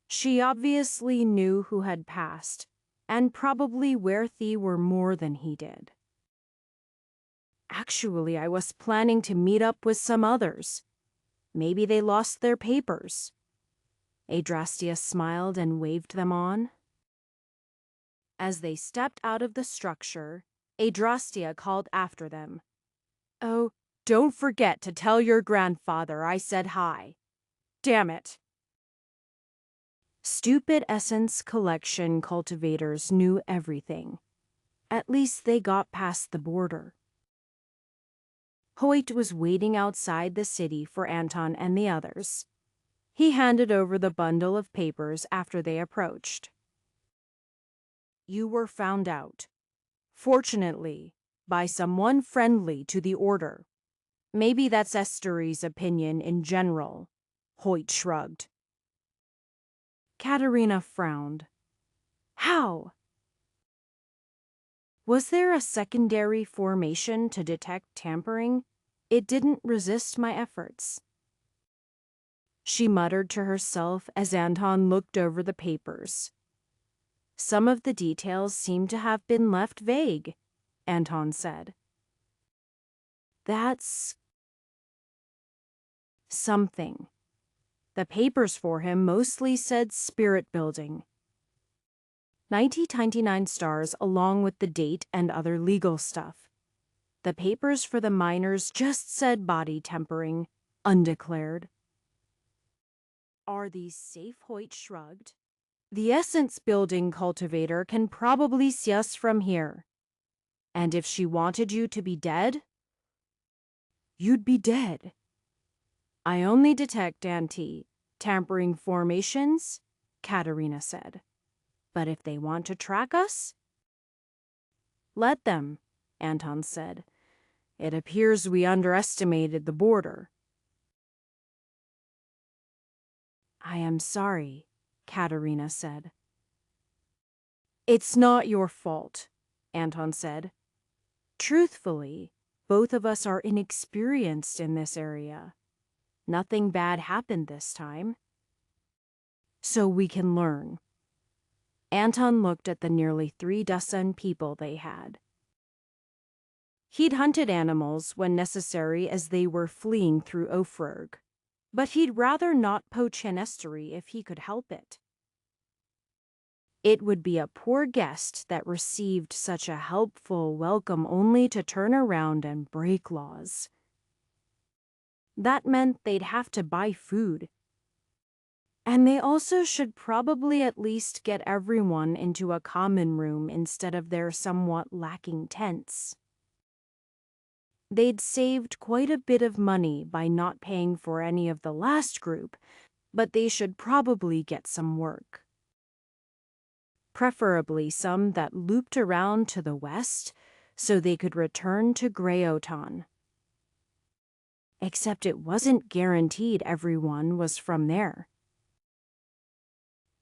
She obviously knew who had passed, and probably where they were more than he did. Actually, I was planning to meet up with some others. Maybe they lost their papers. Adrastia smiled and waved them on. As they stepped out of the structure, Adrastia called after them. Oh, don't forget to tell your grandfather I said hi. Damn it. Stupid Essence Collection cultivators knew everything. At least they got past the border. Hoyt was waiting outside the city for Anton and the others. He handed over the bundle of papers after they approached. You were found out. Fortunately, by someone friendly to the Order. Maybe that's Estury's opinion in general, Hoyt shrugged. Katerina frowned. How? Was there a secondary formation to detect tampering? It didn't resist my efforts. She muttered to herself as Anton looked over the papers. Some of the details seem to have been left vague, Anton said. That's something. The papers for him mostly said spirit building. 99 stars along with the date and other legal stuff. The papers for the miners just said body tempering, undeclared. Are these safe? Hoyt shrugged. The essence building cultivator can probably see us from here. And if she wanted you to be dead, you'd be dead. I only detect anti-tampering formations, Katerina said. But if they want to track us, let them, Anton said. It appears we underestimated the border. I am sorry, Katerina said. It's not your fault, Anton said. Truthfully, both of us are inexperienced in this area. Nothing bad happened this time. So we can learn. Anton looked at the nearly 36 people they had. He'd hunted animals when necessary as they were fleeing through Ofrog, but he'd rather not poach an estuary if he could help it. It would be a poor guest that received such a helpful welcome only to turn around and break laws. That meant they'd have to buy food. And they also should probably at least get everyone into a common room instead of their somewhat lacking tents. They'd saved quite a bit of money by not paying for any of the last group, but they should probably get some work. Preferably some that looped around to the west so they could return to Greyotan. Except it wasn't guaranteed everyone was from there.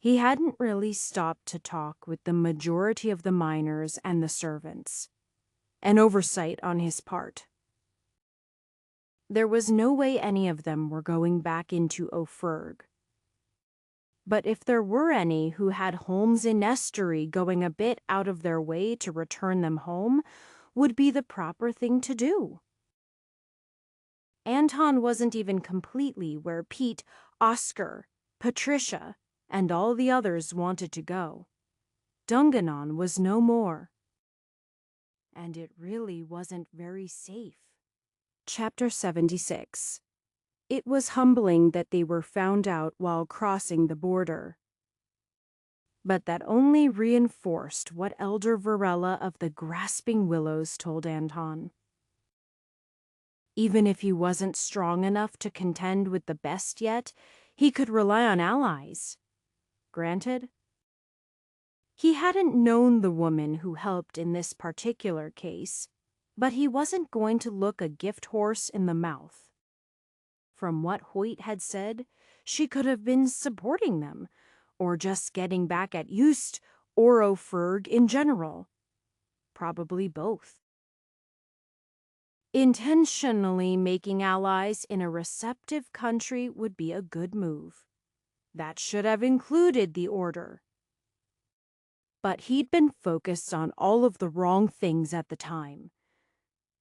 He hadn't really stopped to talk with the majority of the miners and the servants. and oversight on his part. There was no way any of them were going back into Ophirg. But if there were any who had homes in Estuary, going a bit out of their way to return them home would be the proper thing to do. Anton wasn't even completely where Pete, Oscar, Patricia, and all the others wanted to go. Dungannon was no more. And it really wasn't very safe. Chapter 76. It was humbling that they were found out while crossing the border. But that only reinforced what Elder Varela of the Grasping Willows told Anton. Even if he wasn't strong enough to contend with the best yet, he could rely on allies. Granted, he hadn't known the woman who helped in this particular case, but he wasn't going to look a gift horse in the mouth. From what Hoyt had said, she could have been supporting them, or just getting back at Eust or Ophirg in general. Probably both. Intentionally making allies in a receptive country would be a good move. That should have included the Order. But he'd been focused on all of the wrong things at the time.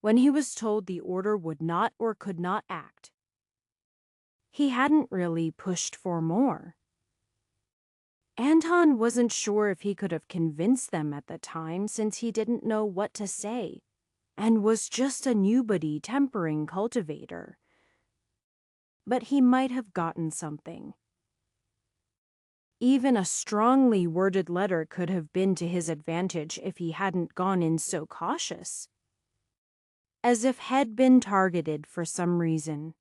When he was told the Order would not or could not act, he hadn't really pushed for more. Anton wasn't sure if he could have convinced them at the time, since he didn't know what to say and was just a newbody tempering cultivator. But he might have gotten something. Even a strongly worded letter could have been to his advantage if he hadn't gone in so cautious. As if he'd been targeted for some reason.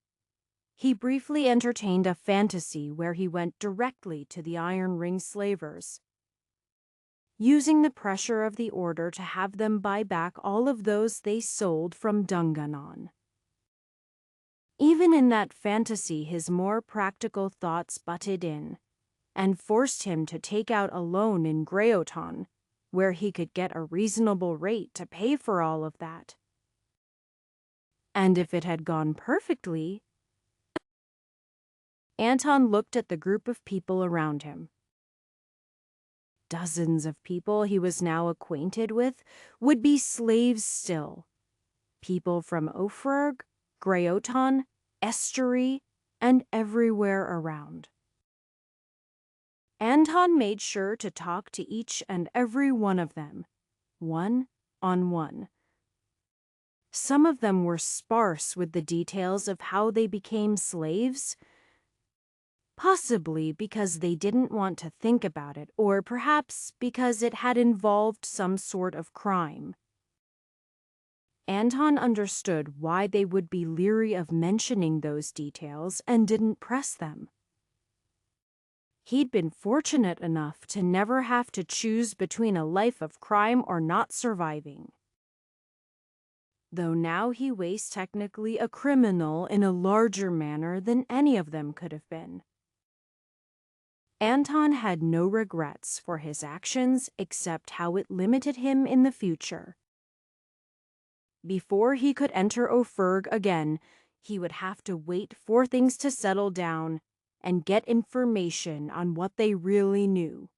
He briefly entertained a fantasy where he went directly to the Iron Ring slavers, using the pressure of the Order to have them buy back all of those they sold from Dungannon. Even in that fantasy, his more practical thoughts butted in and forced him to take out a loan in Greoton, where he could get a reasonable rate to pay for all of that. And if it had gone perfectly... Anton looked at the group of people around him. Dozens of people he was now acquainted with would be slaves still. People from Ophirg, Greoton, Estuary, and everywhere around. Anton made sure to talk to each and every one of them, one-on-one. Some of them were sparse with the details of how they became slaves, possibly because they didn't want to think about it, or perhaps because it had involved some sort of crime. Anton understood why they would be leery of mentioning those details and didn't press them. He'd been fortunate enough to never have to choose between a life of crime or not surviving. Though now he was technically a criminal in a larger manner than any of them could have been. Anton had no regrets for his actions except how it limited him in the future. Before he could enter Ophirg again, he would have to wait for things to settle down and get information on what they really knew.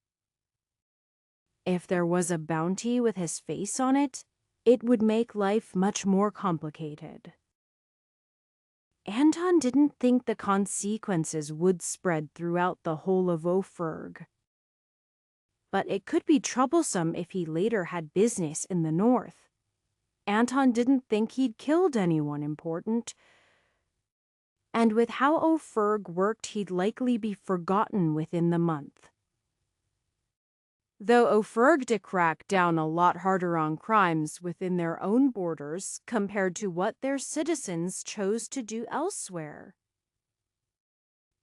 If there was a bounty with his face on it, it would make life much more complicated. Anton didn't think the consequences would spread throughout the whole of Ophirg. But it could be troublesome if he later had business in the north. Anton didn't think he'd killed anyone important. And with how Ophirg worked, he'd likely be forgotten within the month. Though Ophirg did crack down a lot harder on crimes within their own borders compared to what their citizens chose to do elsewhere.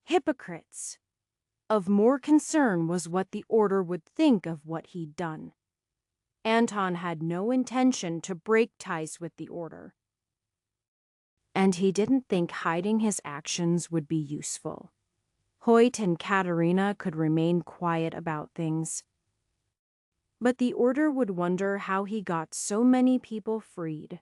Hypocrites. Of more concern was what the Order would think of what he'd done. Anton had no intention to break ties with the Order. And he didn't think hiding his actions would be useful. Hoyt and Katerina could remain quiet about things. But the order would wonder how he got so many people freed.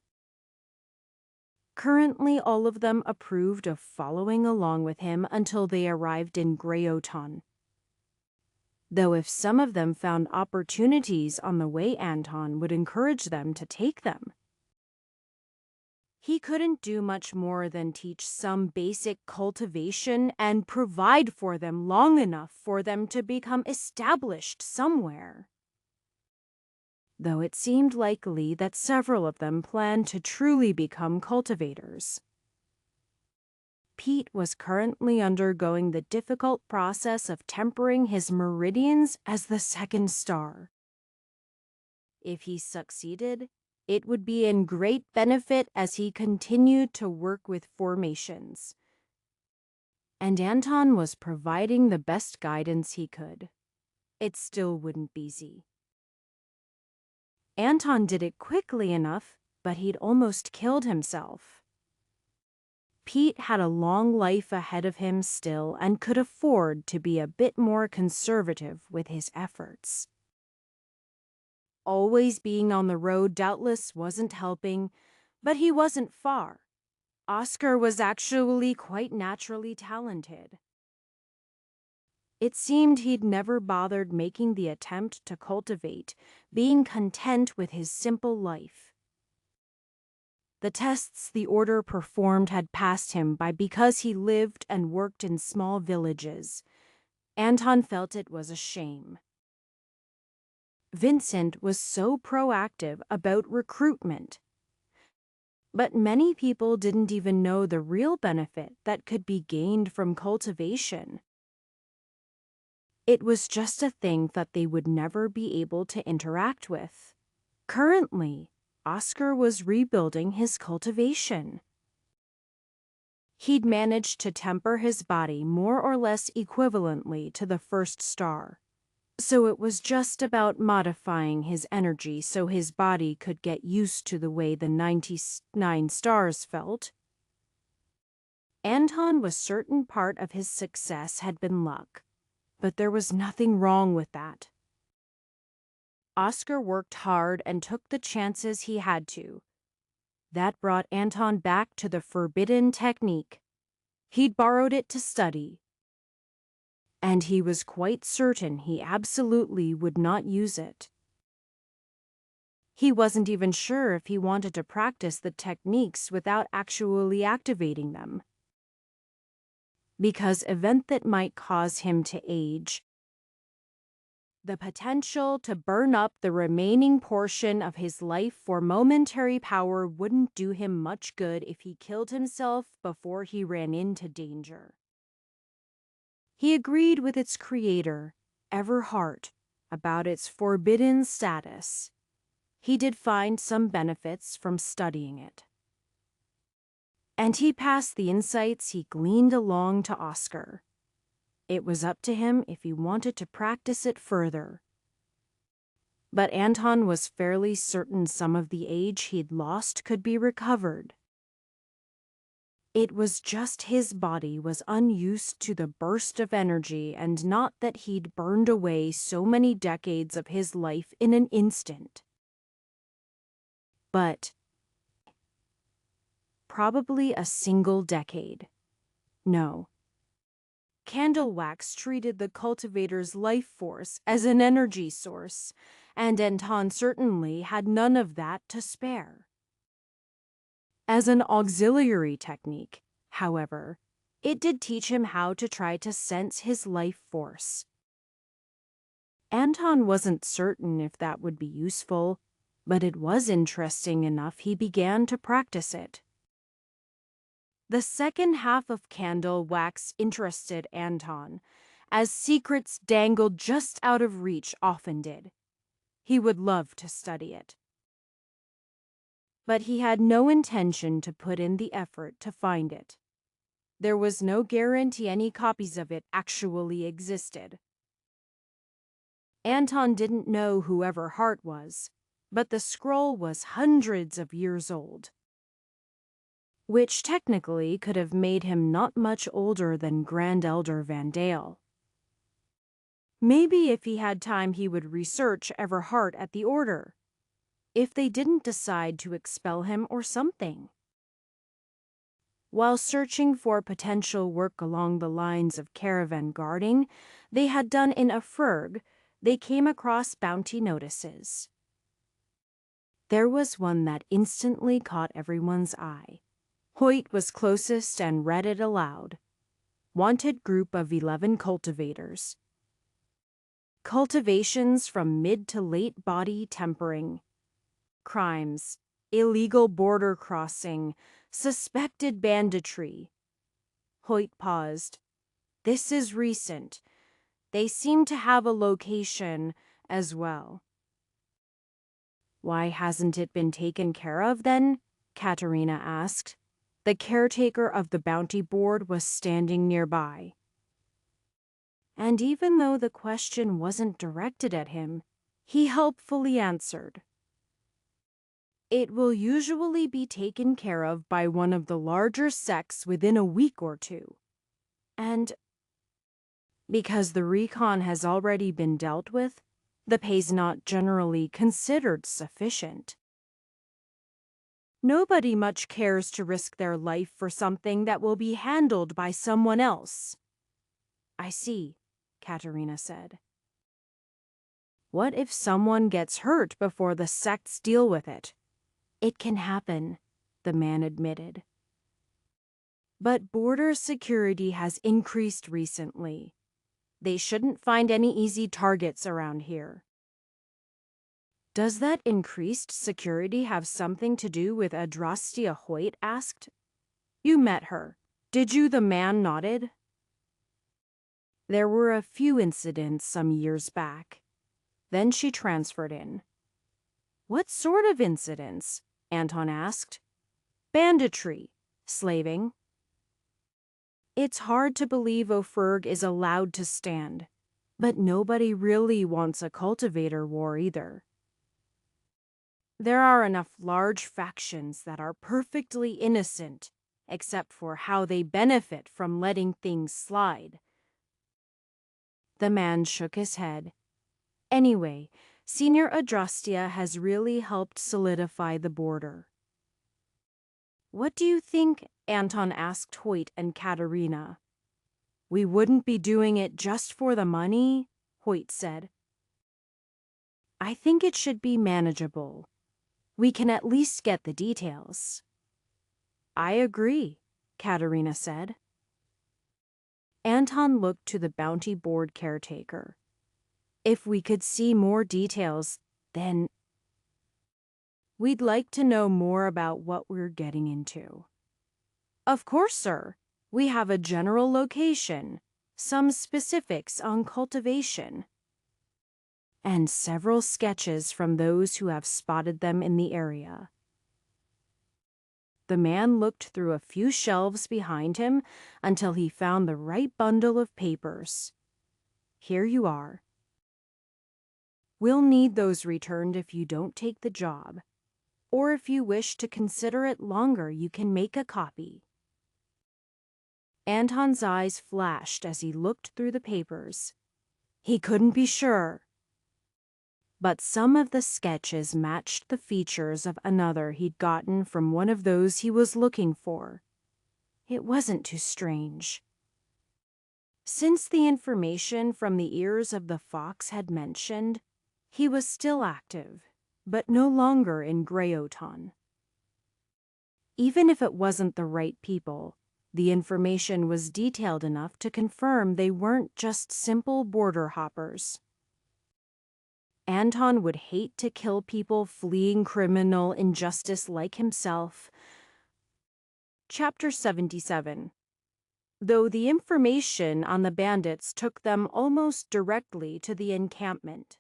Currently, all of them approved of following along with him until they arrived in Greyoton. Though if some of them found opportunities on the way, Anton would encourage them to take them. He couldn't do much more than teach some basic cultivation and provide for them long enough for them to become established somewhere. Though it seemed likely that several of them planned to truly become cultivators. Pete was currently undergoing the difficult process of tempering his meridians as the second star. If he succeeded, it would be in great benefit as he continued to work with formations. And Anton was providing the best guidance he could. It still wouldn't be easy. Anton did it quickly enough, but he'd almost killed himself. Pete had a long life ahead of him still and could afford to be a bit more conservative with his efforts. Always being on the road doubtless wasn't helping, but he wasn't far. Oscar was actually quite naturally talented. It seemed he'd never bothered making the attempt to cultivate, being content with his simple life. The tests the order performed had passed him by because he lived and worked in small villages. Anton felt it was a shame. Vincent was so proactive about recruitment. But many people didn't even know the real benefit that could be gained from cultivation. It was just a thing that they would never be able to interact with. Currently, Oscar was rebuilding his cultivation. He'd managed to temper his body more or less equivalently to the first star. So it was just about modifying his energy so his body could get used to the way the 99 stars felt. Anton was certain part of his success had been luck, but there was nothing wrong with that. Oscar worked hard and took the chances he had to. That brought Anton back to the forbidden technique. He'd borrowed it to study. And he was quite certain he absolutely would not use it. He wasn't even sure if he wanted to practice the techniques without actually activating them. Because event that might cause him to age, the potential to burn up the remaining portion of his life for momentary power wouldn't do him much good if he killed himself before he ran into danger. He agreed with its creator, Everhart, about its forbidden status. He did find some benefits from studying it. And he passed the insights he gleaned along to Oscar. It was up to him if he wanted to practice it further. But Anton was fairly certain some of the age he'd lost could be recovered. It was just his body was unused to the burst of energy and not that he'd burned away so many decades of his life in an instant. But probably a single decade. No. Candle wax treated the cultivator's life force as an energy source, and Anton certainly had none of that to spare. As an auxiliary technique, however, it did teach him how to try to sense his life force. Anton wasn't certain if that would be useful, but it was interesting enough he began to practice it. The second half of candle wax interested Anton, as secrets dangled just out of reach often did. He would love to study it. But he had no intention to put in the effort to find it. There was no guarantee any copies of it actually existed. Anton didn't know who Everhart was, but the scroll was hundreds of years old, which technically could have made him not much older than Grand Elder Van Dale. Maybe if he had time he would research Everhart at the order, if they didn't decide to expel him or something. While searching for potential work along the lines of caravan guarding they had done in Afurg, they came across bounty notices. There was one that instantly caught everyone's eye. Hoyt was closest and read it aloud. Wanted group of 11 cultivators. Cultivations from mid to late body tempering. Crimes, illegal border crossing, suspected banditry. Hoyt paused. This is recent. They seem to have a location as well. Why hasn't it been taken care of then? Katerina asked. The caretaker of the bounty board was standing nearby. And even though the question wasn't directed at him, he helpfully answered. It will usually be taken care of by one of the larger sects within a week or two. And because the recon has already been dealt with, the pay's not generally considered sufficient. Nobody much cares to risk their life for something that will be handled by someone else. I see, Katerina said. What if someone gets hurt before the sects deal with it? It can happen, the man admitted. But border security has increased recently. They shouldn't find any easy targets around here. Does that increased security have something to do with Adrastia Hoyt asked. You met her. Did you? The man nodded. There were a few incidents some years back. Then she transferred in. What sort of incidents? Anton asked. Banditry, slaving. It's hard to believe Ofurg is allowed to stand, but nobody really wants a cultivator war either. There are enough large factions that are perfectly innocent, except for how they benefit from letting things slide. The man shook his head. Anyway, Senior Adrastia has really helped solidify the border. What do you think? Anton asked Hoyt and Katerina. We wouldn't be doing it just for the money, Hoyt said. I think it should be manageable. We can at least get the details. I agree, Katerina said. Anton looked to the bounty board caretaker. If we could see more details, then we'd like to know more about what we're getting into. Of course, sir. We have a general location, some specifics on cultivation, and several sketches from those who have spotted them in the area. The man looked through a few shelves behind him until he found the right bundle of papers. Here you are. We'll need those returned if you don't take the job, or if you wish to consider it longer, you can make a copy. Anton's eyes flashed as he looked through the papers. He couldn't be sure. But some of the sketches matched the features of another he'd gotten from one of those he was looking for. It wasn't too strange. Since the information from the ears of the fox had mentioned, he was still active, but no longer in Greyoton. Even if it wasn't the right people, the information was detailed enough to confirm they weren't just simple border hoppers. Anton would hate to kill people fleeing criminal injustice like himself. Chapter 77. Though the information on the bandits took them almost directly to the encampment.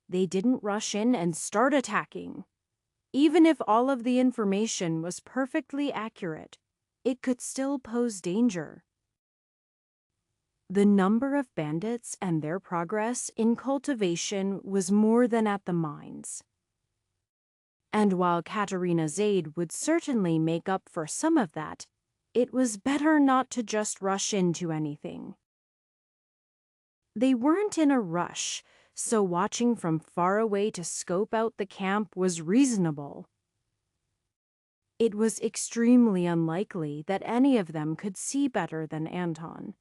They didn't rush in and start attacking. Even if all of the information was perfectly accurate, it could still pose danger. The number of bandits and their progress in cultivation was more than at the mines. And while Katerina's aid would certainly make up for some of that, it was better not to just rush into anything. They weren't in a rush, so watching from far away to scope out the camp was reasonable. It was extremely unlikely that any of them could see better than Anton,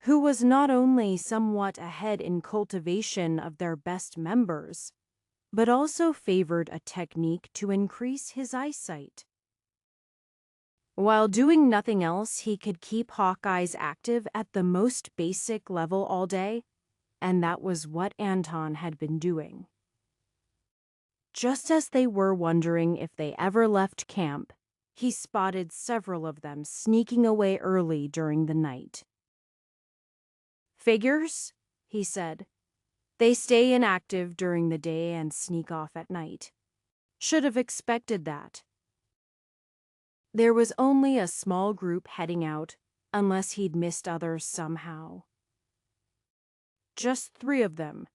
who was not only somewhat ahead in cultivation of their best members, but also favored a technique to increase his eyesight. While doing nothing else, he could keep Hawkeye's active at the most basic level all day, and that was what Anton had been doing. Just as they were wondering if they ever left camp, he spotted several of them sneaking away early during the night. "Figures," he said. "They stay inactive during the day and sneak off at night. Should have expected that." There was only a small group heading out, unless he'd missed others somehow. Just 3 of them.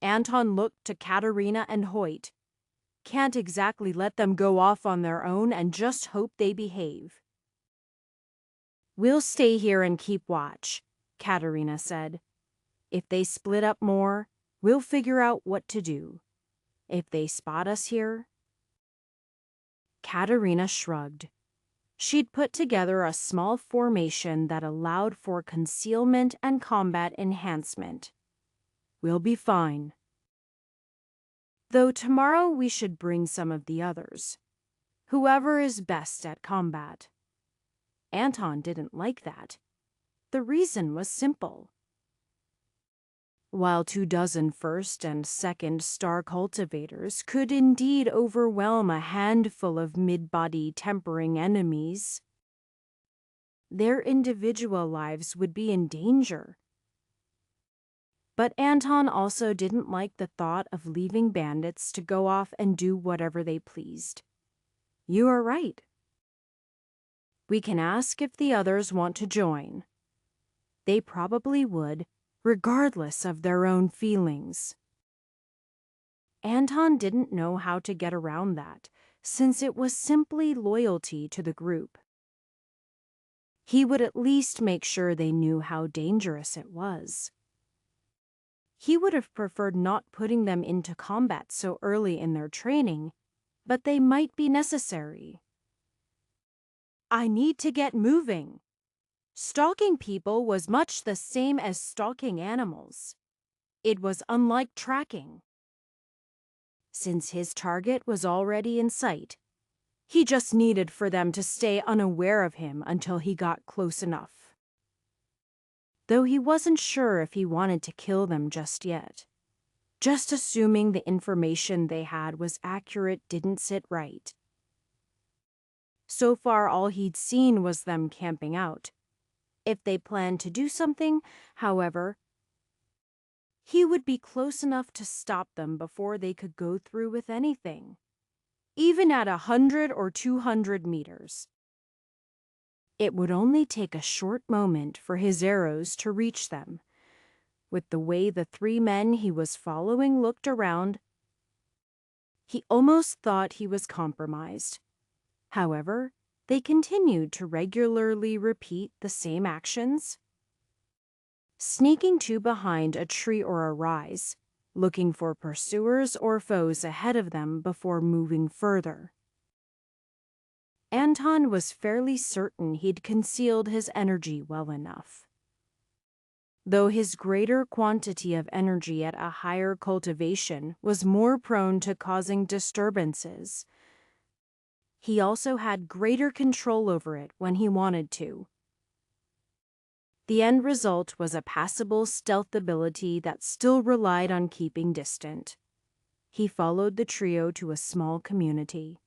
Anton looked to Katerina and Hoyt. Can't exactly let them go off on their own and just hope they behave. "We'll stay here and keep watch," Katerina said. "If they split up more, we'll figure out what to do. If they spot us here..." Katerina shrugged. She'd put together a small formation that allowed for concealment and combat enhancement. "We'll be fine. Though tomorrow we should bring some of the others. Whoever is best at combat." Anton didn't like that. The reason was simple. While 24 first and second star cultivators could indeed overwhelm a handful of mid-body tempering enemies, their individual lives would be in danger. But Anton also didn't like the thought of leaving bandits to go off and do whatever they pleased. "You are right. We can ask if the others want to join. They probably would, regardless of their own feelings." Anton didn't know how to get around that, since it was simply loyalty to the group. He would at least make sure they knew how dangerous it was. He would have preferred not putting them into combat so early in their training, but they might be necessary. "I need to get moving." Stalking people was much the same as stalking animals. It was unlike tracking. Since his target was already in sight, he just needed for them to stay unaware of him until he got close enough. Though he wasn't sure if he wanted to kill them just yet. Just assuming the information they had was accurate didn't sit right. So far, all he'd seen was them camping out. If they planned to do something, however, he would be close enough to stop them before they could go through with anything, even at 100 or 200 meters. It would only take a short moment for his arrows to reach them. With the way the 3 men he was following looked around, he almost thought he was compromised. However, they continued to regularly repeat the same actions. Sneaking to behind a tree or a rise, looking for pursuers or foes ahead of them before moving further. Anton was fairly certain he'd concealed his energy well enough. Though his greater quantity of energy at a higher cultivation was more prone to causing disturbances, he also had greater control over it when he wanted to. The end result was a passable stealth ability that still relied on keeping distant. He followed the trio to a small community.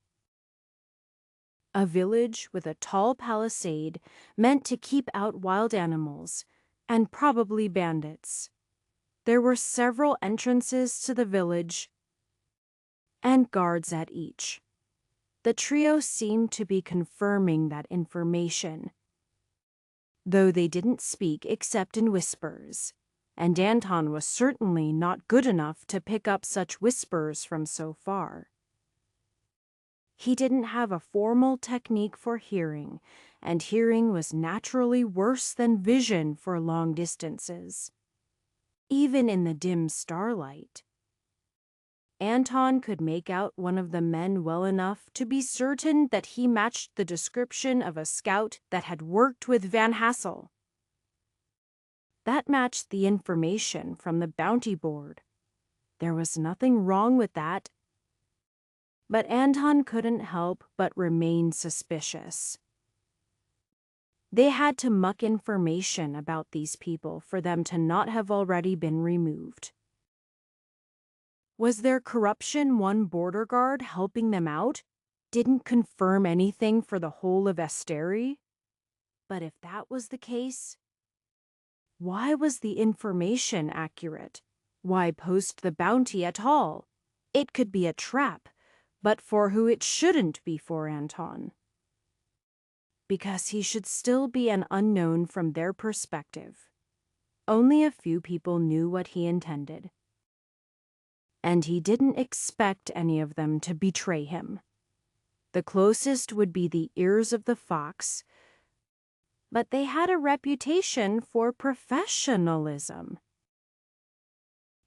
A village with a tall palisade meant to keep out wild animals, and probably bandits. There were several entrances to the village, and guards at each. The trio seemed to be confirming that information, though they didn't speak except in whispers, and Anton was certainly not good enough to pick up such whispers from so far. He didn't have a formal technique for hearing, and hearing was naturally worse than vision for long distances. Even in the dim starlight, Anton could make out one of the men well enough to be certain that he matched the description of a scout that had worked with Van Hassel. That matched the information from the bounty board. There was nothing wrong with that. But Anton couldn't help but remain suspicious. They had to muck information about these people for them to not have already been removed. Was there corruption one border guard helping them out didn't confirm anything for the whole of Esteri? But if that was the case, why was the information accurate? Why post the bounty at all? It could be a trap, but for who it shouldn't be for Anton. Because he should still be an unknown from their perspective. Only a few people knew what he intended. And he didn't expect any of them to betray him. The closest would be the ears of the fox, but they had a reputation for professionalism.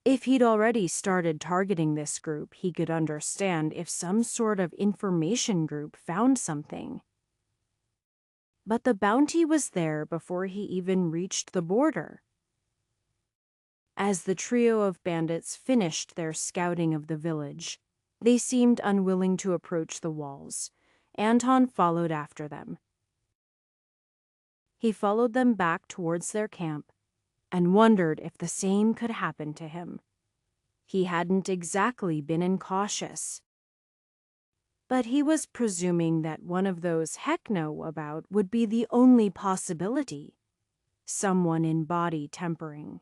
If he'd already started targeting this group, he could understand if some sort of information group found something. But the bounty was there before he even reached the border. As the trio of bandits finished their scouting of the village, they seemed unwilling to approach the walls. Anton followed after them. He followed them back towards their camp and wondered if the same could happen to him. He hadn't exactly been incautious, but he was presuming that one of those heck know about would be the only possibility. Someone in body tempering.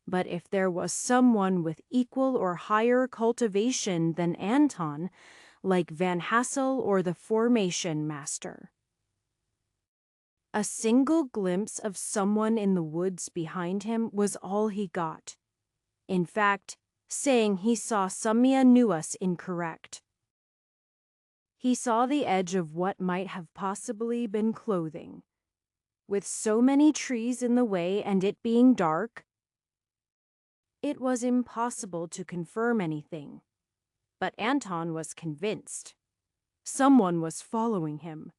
But if there was someone with equal or higher cultivation than Anton, like Van Hassel or the Formation Master. A single glimpse of someone in the woods behind him was all he got. In fact, saying he saw Samia knew us incorrect. He saw the edge of what might have possibly been clothing. With so many trees in the way and it being dark, it was impossible to confirm anything. But Anton was convinced. Someone was following him.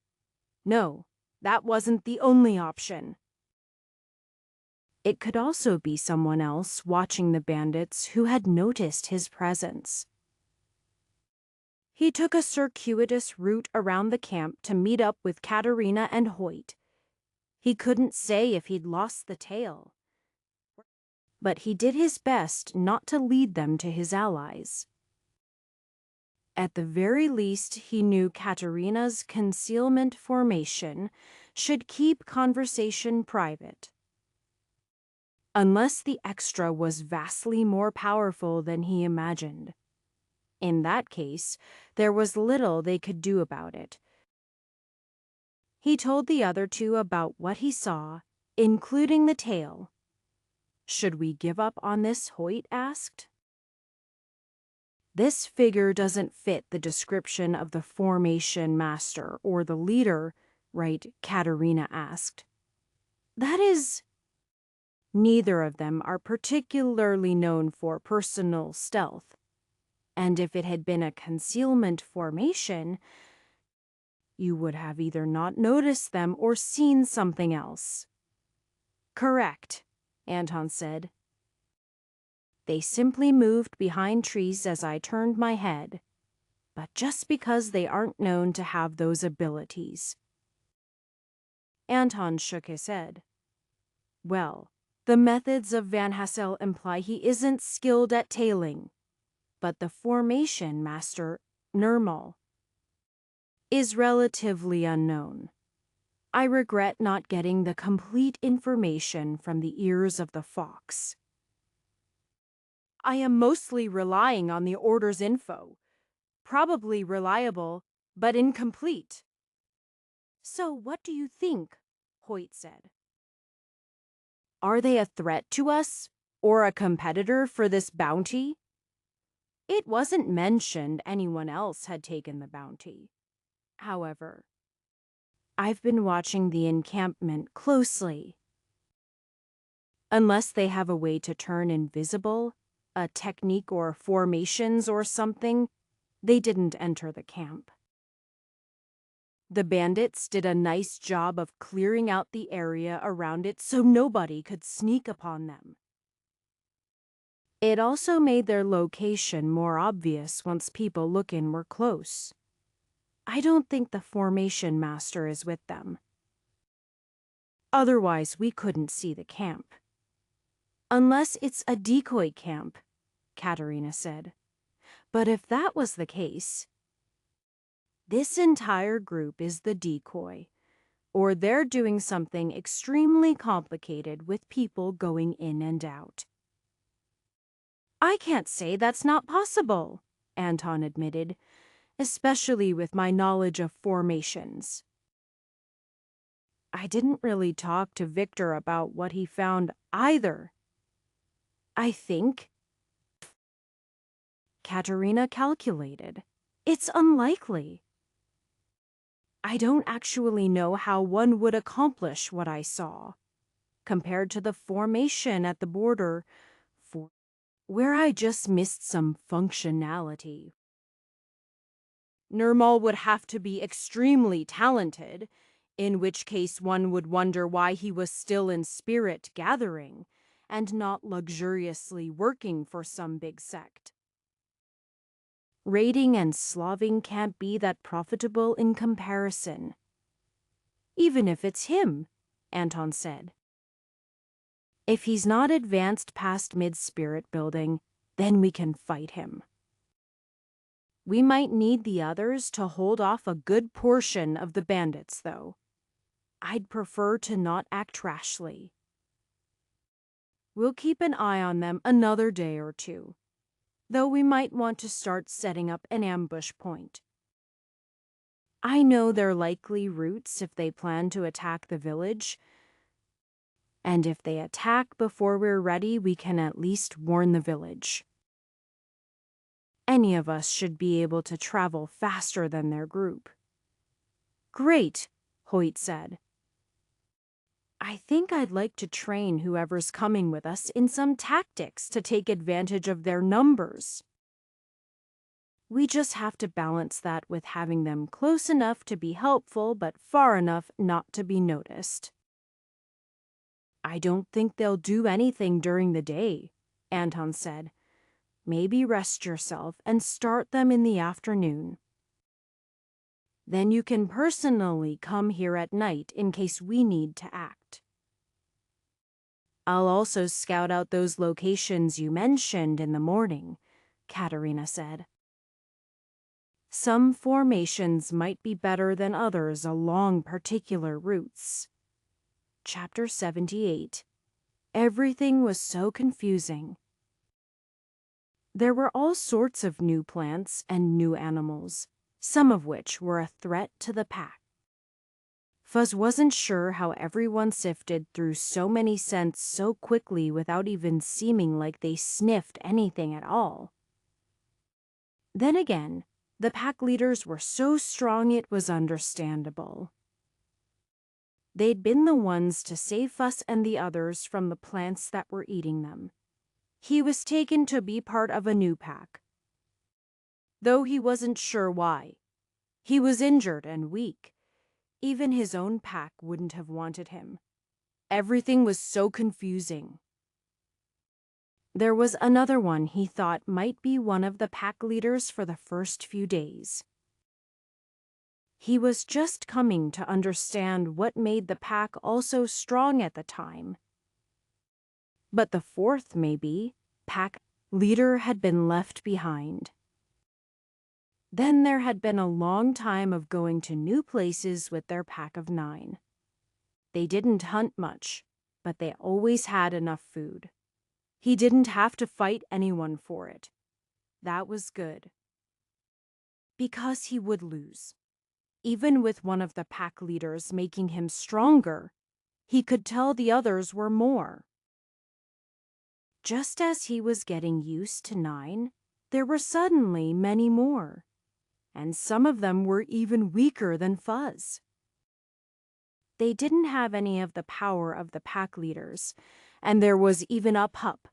No, that wasn't the only option. It could also be someone else watching the bandits who had noticed his presence. He took a circuitous route around the camp to meet up with Katerina and Hoyt. He couldn't say if he'd lost the tail, but he did his best not to lead them to his allies. At the very least, he knew Katerina's concealment formation should keep conversation private. Unless the extra was vastly more powerful than he imagined. In that case, there was little they could do about it. He told the other two about what he saw, including the tail. Should we give up on this? Hoyt asked. This figure doesn't fit the description of the Formation Master or the leader, right? Katerina asked. That is... Neither of them are particularly known for personal stealth. And if it had been a concealment formation, you would have either not noticed them or seen something else. Correct, Anton said. They simply moved behind trees as I turned my head, but just because they aren't known to have those abilities. Anton shook his head. Well, the methods of Van Hassel imply he isn't skilled at tailing, but the Formation Master, Nirmal, is relatively unknown. I regret not getting the complete information from the ears of the fox. I am mostly relying on the order's info. Probably reliable, but incomplete. So what do you think? Hoyt said. Are they a threat to us? Or a competitor for this bounty? It wasn't mentioned anyone else had taken the bounty. However, I've been watching the encampment closely. Unless they have a way to turn invisible, a technique or formations or something, they didn't enter the camp. The bandits did a nice job of clearing out the area around it so nobody could sneak upon them. It also made their location more obvious once people looking were close. I don't think the formation master is with them. Otherwise, we couldn't see the camp. Unless it's a decoy camp, Katerina said. But if that was the case, this entire group is the decoy, or they're doing something extremely complicated with people going in and out. I can't say that's not possible, Anton admitted, especially with my knowledge of formations. I didn't really talk to Victor about what he found either. I think Katerina calculated. It's unlikely. I don't actually know how one would accomplish what I saw, compared to the formation at the border, where I just missed some functionality. Nirmal would have to be extremely talented, in which case one would wonder why he was still in spirit gathering, and not luxuriously working for some big sect. Raiding and slaving can't be that profitable in comparison. Even if it's him, Anton said. If he's not advanced past mid-spirit building, then we can fight him. We might need the others to hold off a good portion of the bandits, though. I'd prefer to not act rashly. We'll keep an eye on them another day or two, though we might want to start setting up an ambush point. I know their likely routes if they plan to attack the village, and if they attack before we're ready, we can at least warn the village. Any of us should be able to travel faster than their group. Great, Hoyt said. I think I'd like to train whoever's coming with us in some tactics to take advantage of their numbers. We just have to balance that with having them close enough to be helpful but far enough not to be noticed. I don't think they'll do anything during the day, Anton said. Maybe rest yourself and start them in the afternoon. Then you can personally come here at night in case we need to act. I'll also scout out those locations you mentioned in the morning, Katerina said. Some formations might be better than others along particular routes. Chapter 78. Everything was so confusing. There were all sorts of new plants and new animals, some of which were a threat to the pack. Fuzz wasn't sure how everyone sifted through so many scents so quickly without even seeming like they sniffed anything at all. Then again, the pack leaders were so strong it was understandable. They'd been the ones to save Fuss and the others from the plants that were eating them. He was taken to be part of a new pack, though he wasn't sure why. He was injured and weak. Even his own pack wouldn't have wanted him. Everything was so confusing. There was another one he thought might be one of the pack leaders for the first few days. He was just coming to understand what made the pack also strong at the time. But the fourth, maybe, pack leader had been left behind. Then there had been a long time of going to new places with their pack of 9. They didn't hunt much, but they always had enough food. He didn't have to fight anyone for it. That was good. Because he would lose. Even with one of the pack leaders making him stronger, he could tell the others were more. Just as he was getting used to 9, there were suddenly many more, and some of them were even weaker than Fuzz. They didn't have any of the power of the pack leaders, and there was even a pup.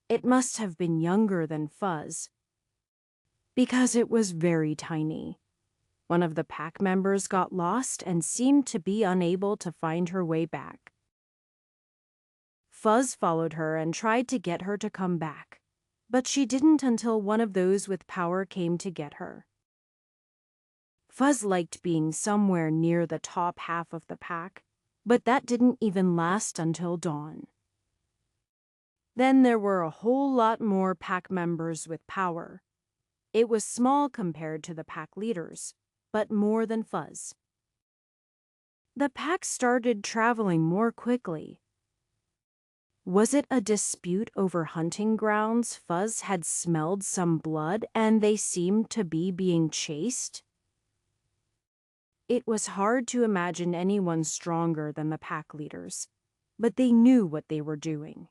It must have been younger than Fuzz, because it was very tiny. One of the pack members got lost and seemed to be unable to find her way back. Fuzz followed her and tried to get her to come back, but she didn't until one of those with power came to get her. Fuzz liked being somewhere near the top half of the pack, but that didn't even last until dawn. Then there were a whole lot more pack members with power. It was small compared to the pack leaders, but more than Fuzz. The pack started traveling more quickly. Was it a dispute over hunting grounds? Fuzz had smelled some blood and they seemed to be being chased? It was hard to imagine anyone stronger than the pack leaders, but they knew what they were doing.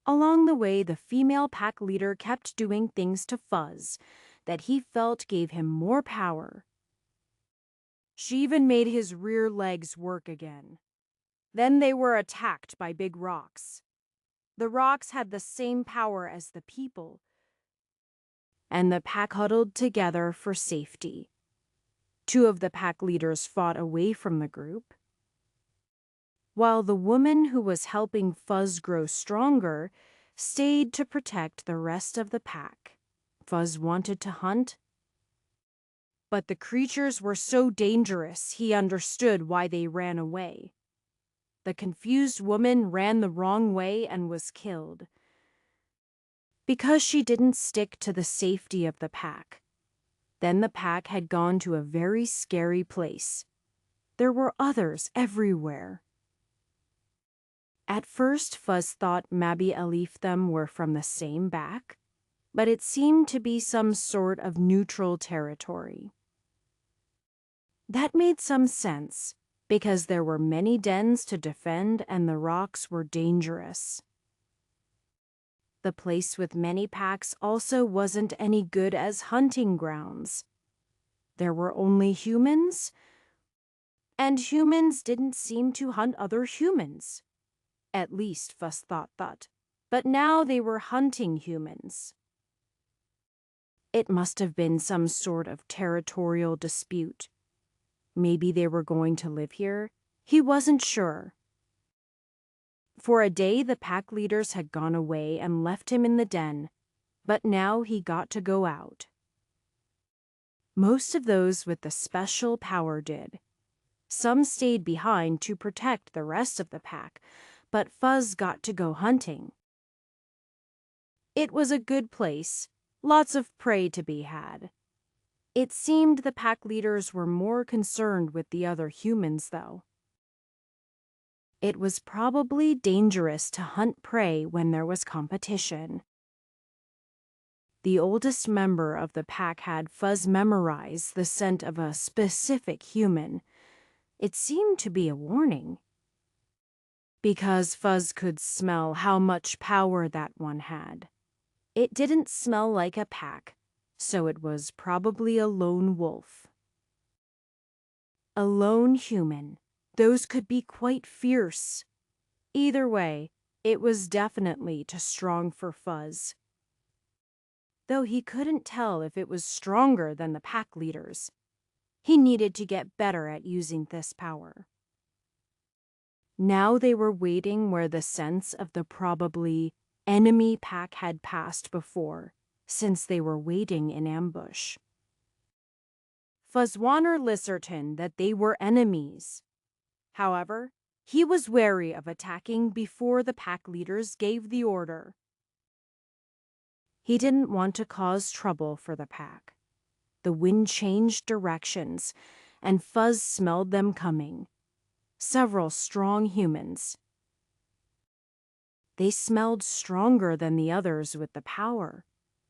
Along the way, the female pack leader kept doing things to Fuzz that he felt gave him more power. She even made his rear legs work again. Then they were attacked by big rocks. The rocks had the same power as the people, and the pack huddled together for safety. Two of the pack leaders fought away from the group, while the woman who was helping Fuzz grow stronger stayed to protect the rest of the pack. Fuzz wanted to hunt, but the creatures were so dangerous he understood why they ran away. The confused woman ran the wrong way and was killed because she didn't stick to the safety of the pack. Then the pack had gone to a very scary place. There were others everywhere. At first, Fuzz thought maybe them were from the same pack, but it seemed to be some sort of neutral territory. That made some sense, because there were many dens to defend and the rocks were dangerous. The place with many packs also wasn't any good as hunting grounds. There were only humans, and humans didn't seem to hunt other humans. At least Fuzz thought that. But now they were hunting humans. It must have been some sort of territorial dispute. Maybe they were going to live here. He wasn't sure. For a day, the pack leaders had gone away and left him in the den, but now he got to go out. Most of those with the special power did. Some stayed behind to protect the rest of the pack, but Fuzz got to go hunting. It was a good place, lots of prey to be had. It seemed the pack leaders were more concerned with the other humans, though. It was probably dangerous to hunt prey when there was competition. The oldest member of the pack had Fuzz memorize the scent of a specific human. It seemed to be a warning, because Fuzz could smell how much power that one had. It didn't smell like a pack, so it was probably a lone wolf. A lone human. Those could be quite fierce. Either way, it was definitely too strong for Fuzz. Though he couldn't tell if it was stronger than the pack leaders. He needed to get better at using this power. Now they were waiting where the sense of the probably enemy pack had passed before, since they were waiting in ambush. Fuzz wanted Lisserton that they were enemies. However, he was wary of attacking before the pack leaders gave the order. He didn't want to cause trouble for the pack. The wind changed directions, and Fuzz smelled them coming. Several strong humans. They smelled stronger than the others with the power,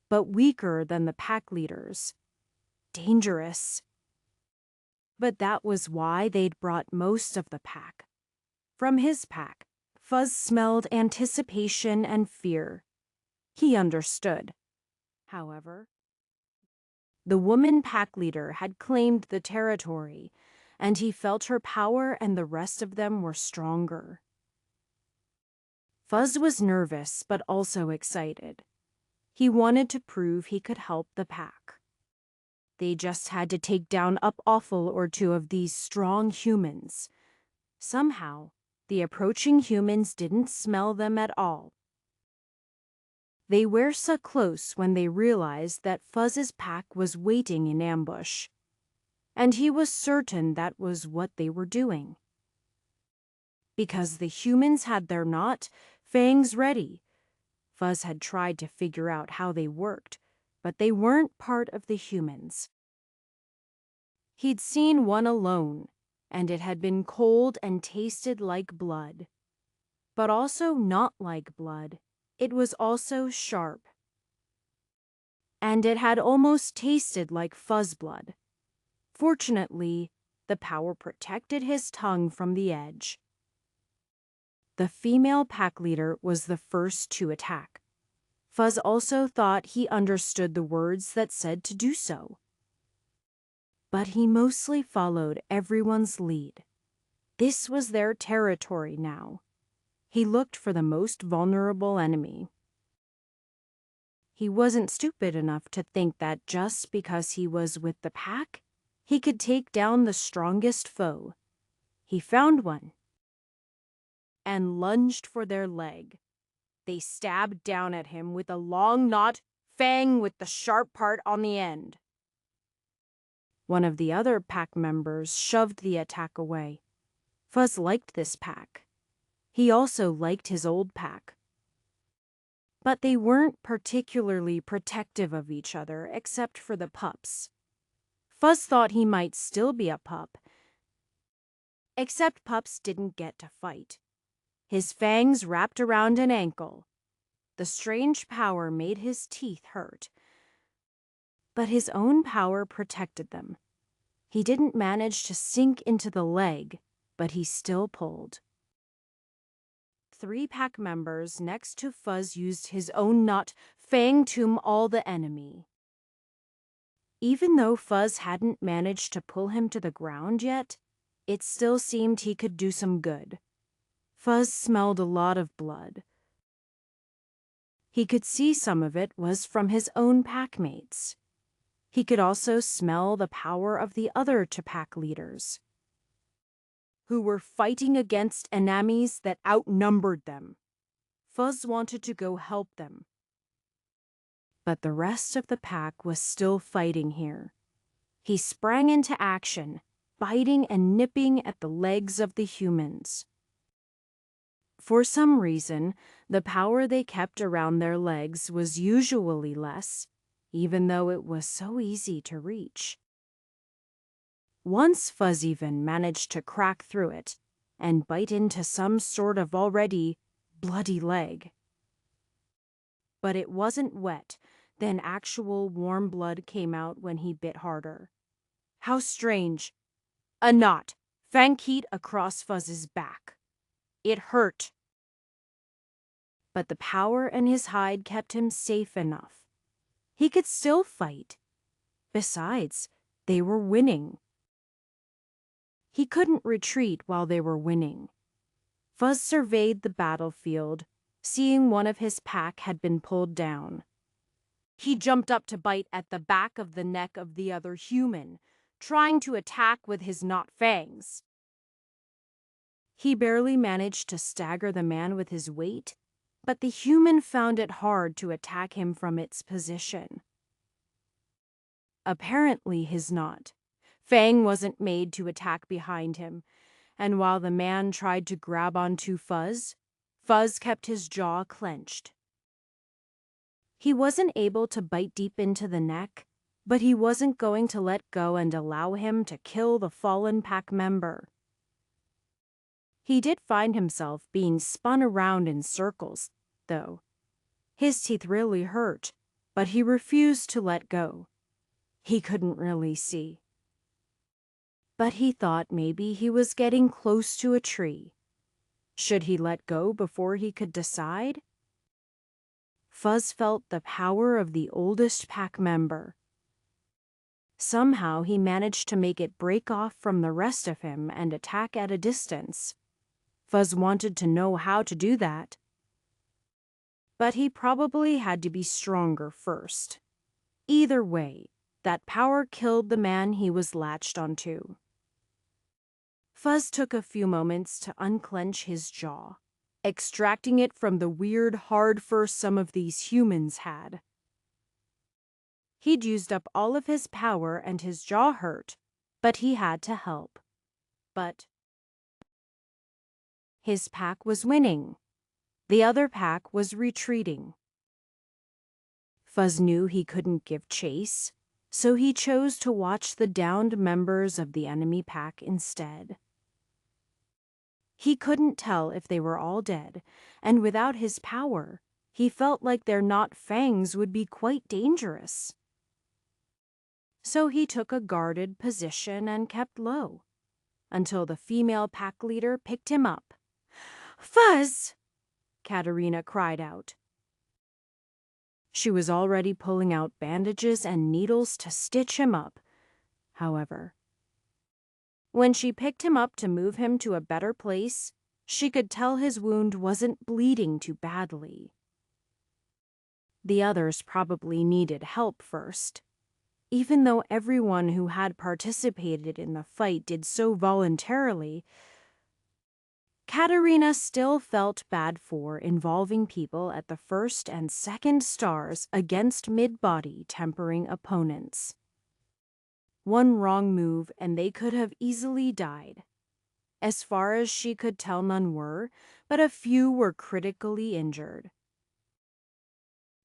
but weaker than the pack leaders. Dangerous. But that was why they'd brought most of the pack. From his pack, Fuzz smelled anticipation and fear. He understood. However, the woman pack leader had claimed the territory, and he felt her power and the rest of them were stronger. Fuzz was nervous but also excited. He wanted to prove he could help the pack. They just had to take down a offal or two of these strong humans. Somehow, the approaching humans didn't smell them at all. They were so close when they realized that Fuzz's pack was waiting in ambush, and he was certain that was what they were doing. Because the humans had their fangs ready, Fuzz had tried to figure out how they worked, but they weren't part of the humans. He'd seen one alone, and it had been cold and tasted like blood. But also not like blood. It was also sharp. And it had almost tasted like fuzz blood. Fortunately, the power protected his tongue from the edge. The female pack leader was the first to attack. Fuzz also thought he understood the words that said to do so. But he mostly followed everyone's lead. This was their territory now. He looked for the most vulnerable enemy. He wasn't stupid enough to think that just because he was with the pack, he could take down the strongest foe. He found one and lunged for their leg. They stabbed down at him with a long fang with the sharp part on the end. One of the other pack members shoved the attack away. Fuzz liked this pack. He also liked his old pack. But they weren't particularly protective of each other except for the pups. Fuzz thought he might still be a pup, except pups didn't get to fight. His fangs wrapped around an ankle. The strange power made his teeth hurt. But his own power protected them. He didn't manage to sink into the leg, but he still pulled. 3 pack members next to Fuzz used his own fang to maul the enemy. Even though Fuzz hadn't managed to pull him to the ground yet, it still seemed he could do some good. Fuzz smelled a lot of blood. He could see some of it was from his own packmates. He could also smell the power of the other 2 pack leaders, who were fighting against enemies that outnumbered them. Fuzz wanted to go help them. But the rest of the pack was still fighting here. He sprang into action, biting and nipping at the legs of the humans. For some reason, the power they kept around their legs was usually less, even though it was so easy to reach. Once Fuzz even managed to crack through it and bite into some sort of already bloody leg. But it wasn't wet, then actual warm blood came out when he bit harder. How strange! A fang heat across Fuzz's back. It hurt. But the power in his hide kept him safe enough. He could still fight. Besides, they were winning. He couldn't retreat while they were winning. Fuzz surveyed the battlefield, seeing one of his pack had been pulled down. He jumped up to bite at the back of the neck of the other human, trying to attack with his fangs. He barely managed to stagger the man with his weight, but the human found it hard to attack him from its position. Apparently his fang wasn't made to attack behind him, and while the man tried to grab onto Fuzz, Fuzz kept his jaw clenched. He wasn't able to bite deep into the neck, but he wasn't going to let go and allow him to kill the fallen pack member. He did find himself being spun around in circles, though. His teeth really hurt, but he refused to let go. He couldn't really see. But he thought maybe he was getting close to a tree. Should he let go before he could decide? Fuzz felt the power of the oldest pack member. Somehow he managed to make it break off from the rest of him and attack at a distance. Fuzz wanted to know how to do that. But he probably had to be stronger first. Either way, that power killed the man he was latched onto. Fuzz took a few moments to unclench his jaw, extracting it from the weird hard fur some of these humans had. He'd used up all of his power and his jaw hurt, but he had to help. But his pack was winning. The other pack was retreating. Fuzz knew he couldn't give chase, so he chose to watch the downed members of the enemy pack instead. He couldn't tell if they were all dead, and without his power, he felt like their knot fangs would be quite dangerous. So he took a guarded position and kept low, until the female pack leader picked him up. "Fuzz!" Katerina cried out. She was already pulling out bandages and needles to stitch him up, however. When she picked him up to move him to a better place, she could tell his wound wasn't bleeding too badly. The others probably needed help first. Even though everyone who had participated in the fight did so voluntarily, Katerina still felt bad for involving people at the first and second stars against mid-body tempering opponents. One wrong move and they could have easily died. As far as she could tell, none were, but a few were critically injured.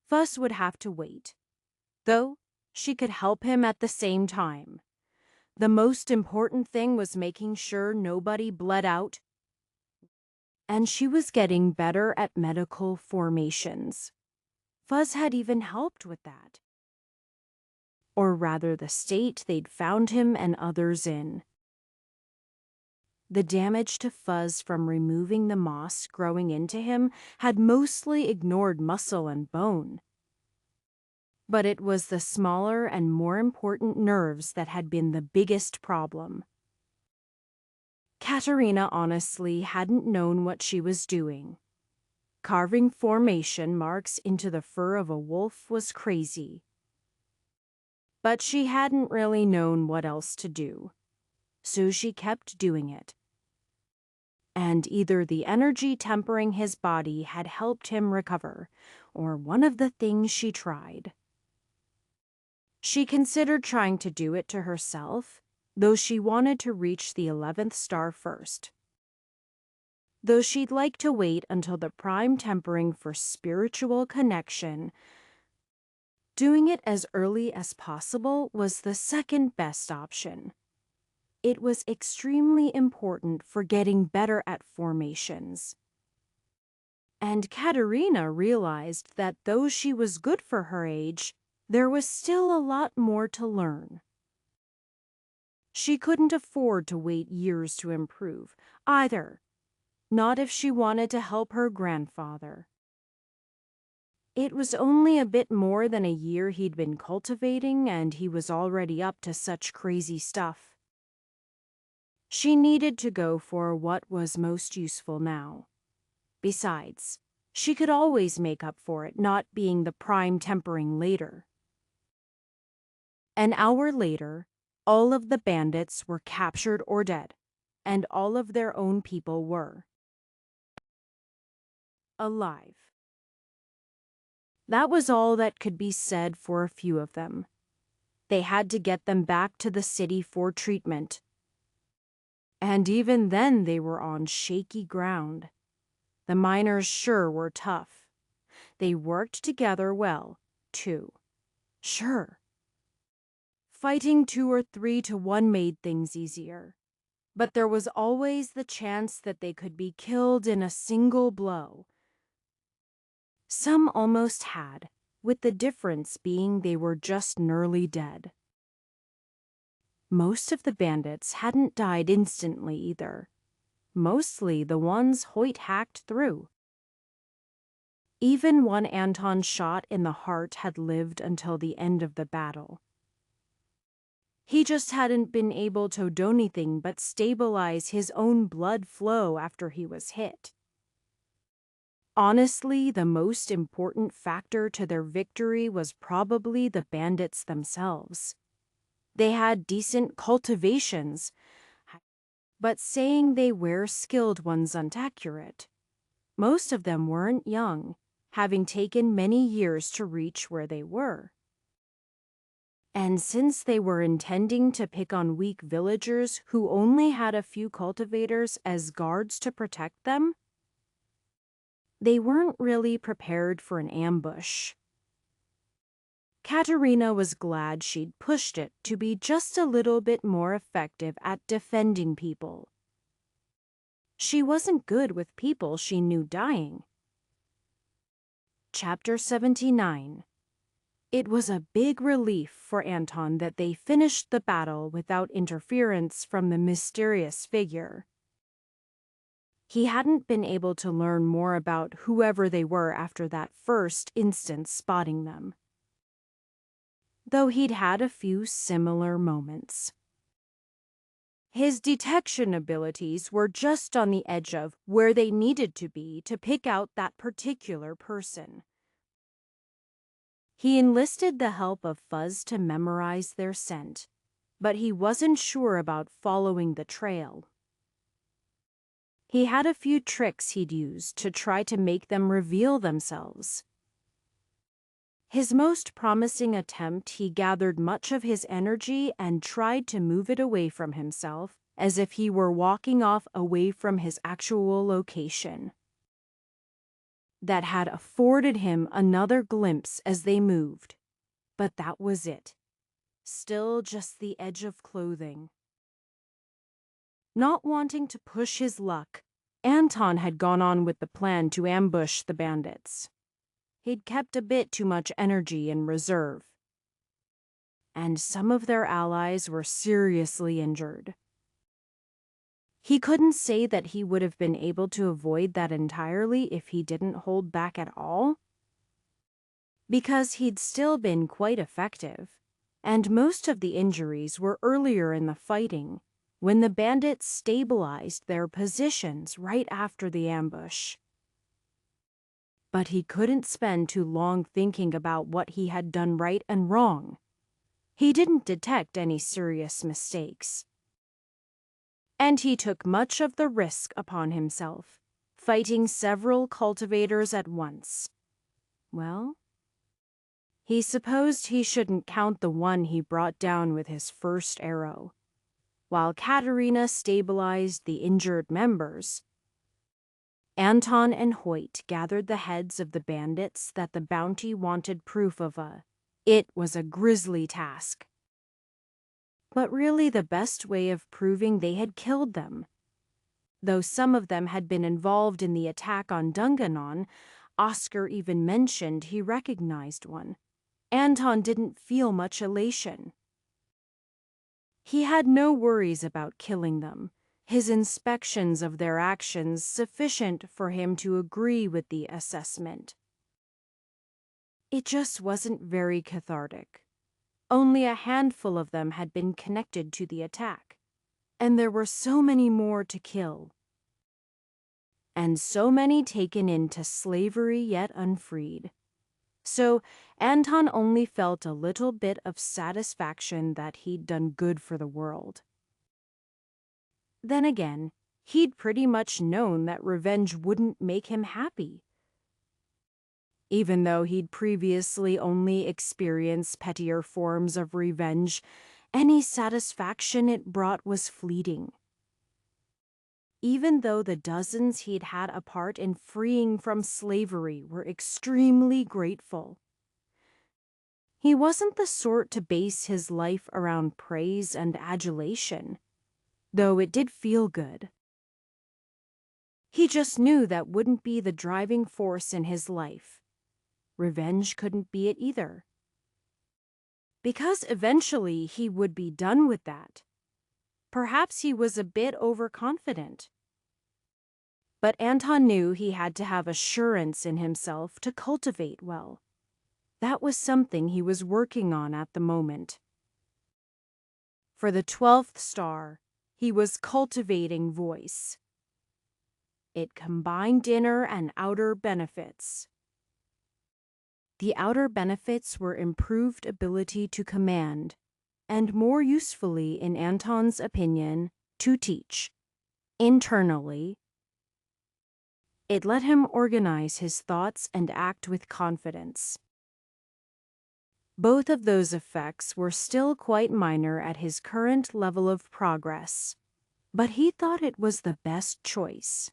Fuss would have to wait, though she could help him at the same time. The most important thing was making sure nobody bled out, and she was getting better at medical formations. Fuzz had even helped with that. Or rather, the state they'd found him and others in. The damage to Fuzz from removing the moss growing into him had mostly ignored muscle and bone. But it was the smaller and more important nerves that had been the biggest problem. Katerina honestly hadn't known what she was doing. Carving formation marks into the fur of a wolf was crazy. But she hadn't really known what else to do, so she kept doing it. And either the energy tempering his body had helped him recover, or one of the things she tried. She considered trying to do it to herself, though she wanted to reach the 11th star first. Though she'd like to wait until the prime tempering for spiritual connection, doing it as early as possible was the second best option. It was extremely important for getting better at formations. And Katerina realized that though she was good for her age, there was still a lot more to learn. She couldn't afford to wait years to improve, either. Not if she wanted to help her grandfather. It was only a bit more than a year he'd been cultivating, and he was already up to such crazy stuff. She needed to go for what was most useful now. Besides, she could always make up for it not being the prime tempering later. An hour later, all of the bandits were captured or dead, and all of their own people were alive. That was all that could be said for a few of them. They had to get them back to the city for treatment. And even then they were on shaky ground. The miners sure were tough. They worked together well, too. Sure. Fighting 2 or 3 to 1 made things easier. But there was always the chance that they could be killed in a single blow. Some almost had, with the difference being they were just nearly dead. Most of the bandits hadn't died instantly either. Mostly the ones Hoyt hacked through. Even one Anton shot in the heart had lived until the end of the battle. He just hadn't been able to do anything but stabilize his own blood flow after he was hit. Honestly, the most important factor to their victory was probably the bandits themselves. They had decent cultivations, but saying they were skilled ones isn't accurate. Most of them weren't young, having taken many years to reach where they were. And since they were intending to pick on weak villagers who only had a few cultivators as guards to protect them, they weren't really prepared for an ambush. Katerina was glad she'd pushed it to be just a little bit more effective at defending people. She wasn't good with people she knew dying. Chapter 79. It was a big relief for Anton that they finished the battle without interference from the mysterious figure. He hadn't been able to learn more about whoever they were after that first instant spotting them, though he'd had a few similar moments. His detection abilities were just on the edge of where they needed to be to pick out that particular person. He enlisted the help of Fuzz to memorize their scent, but he wasn't sure about following the trail. He had a few tricks he'd use to try to make them reveal themselves. His most promising attempt, he gathered much of his energy and tried to move it away from himself, as if he were walking off away from his actual location. That had afforded him another glimpse as they moved, but that was it. Still just the edge of clothing. Not wanting to push his luck, Anton had gone on with the plan to ambush the bandits. He'd kept a bit too much energy in reserve, and some of their allies were seriously injured. He couldn't say that he would have been able to avoid that entirely if he didn't hold back at all, because he'd still been quite effective, and most of the injuries were earlier in the fighting, when the bandits stabilized their positions right after the ambush. But he couldn't spend too long thinking about what he had done right and wrong. He didn't detect any serious mistakes. And he took much of the risk upon himself, fighting several cultivators at once. Well, he supposed he shouldn't count the one he brought down with his first arrow. While Katerina stabilized the injured members, Anton and Hoyt gathered the heads of the bandits that the bounty wanted proof of. It was a grisly task, but really the best way of proving they had killed them. Though some of them had been involved in the attack on Dunganon, Oscar even mentioned he recognized one. Anton didn't feel much elation. He had no worries about killing them, his inspections of their actions sufficient for him to agree with the assessment. It just wasn't very cathartic. Only a handful of them had been connected to the attack, and there were so many more to kill, and so many taken into slavery yet unfreed. So Anton only felt a little bit of satisfaction that he'd done good for the world. Then again, he'd pretty much known that revenge wouldn't make him happy. Even though he'd previously only experienced pettier forms of revenge, any satisfaction it brought was fleeting. Even though the dozens he'd had a part in freeing from slavery were extremely grateful, he wasn't the sort to base his life around praise and adulation, though it did feel good. He just knew that wouldn't be the driving force in his life. Revenge couldn't be it either. Because eventually he would be done with that. Perhaps he was a bit overconfident. But Anton knew he had to have assurance in himself to cultivate well. That was something he was working on at the moment. For the 12th star, he was cultivating voice. It combined inner and outer benefits. The outer benefits were improved ability to command, and more usefully, in Anton's opinion, to teach. Internally, it let him organize his thoughts and act with confidence. Both of those effects were still quite minor at his current level of progress, but he thought it was the best choice.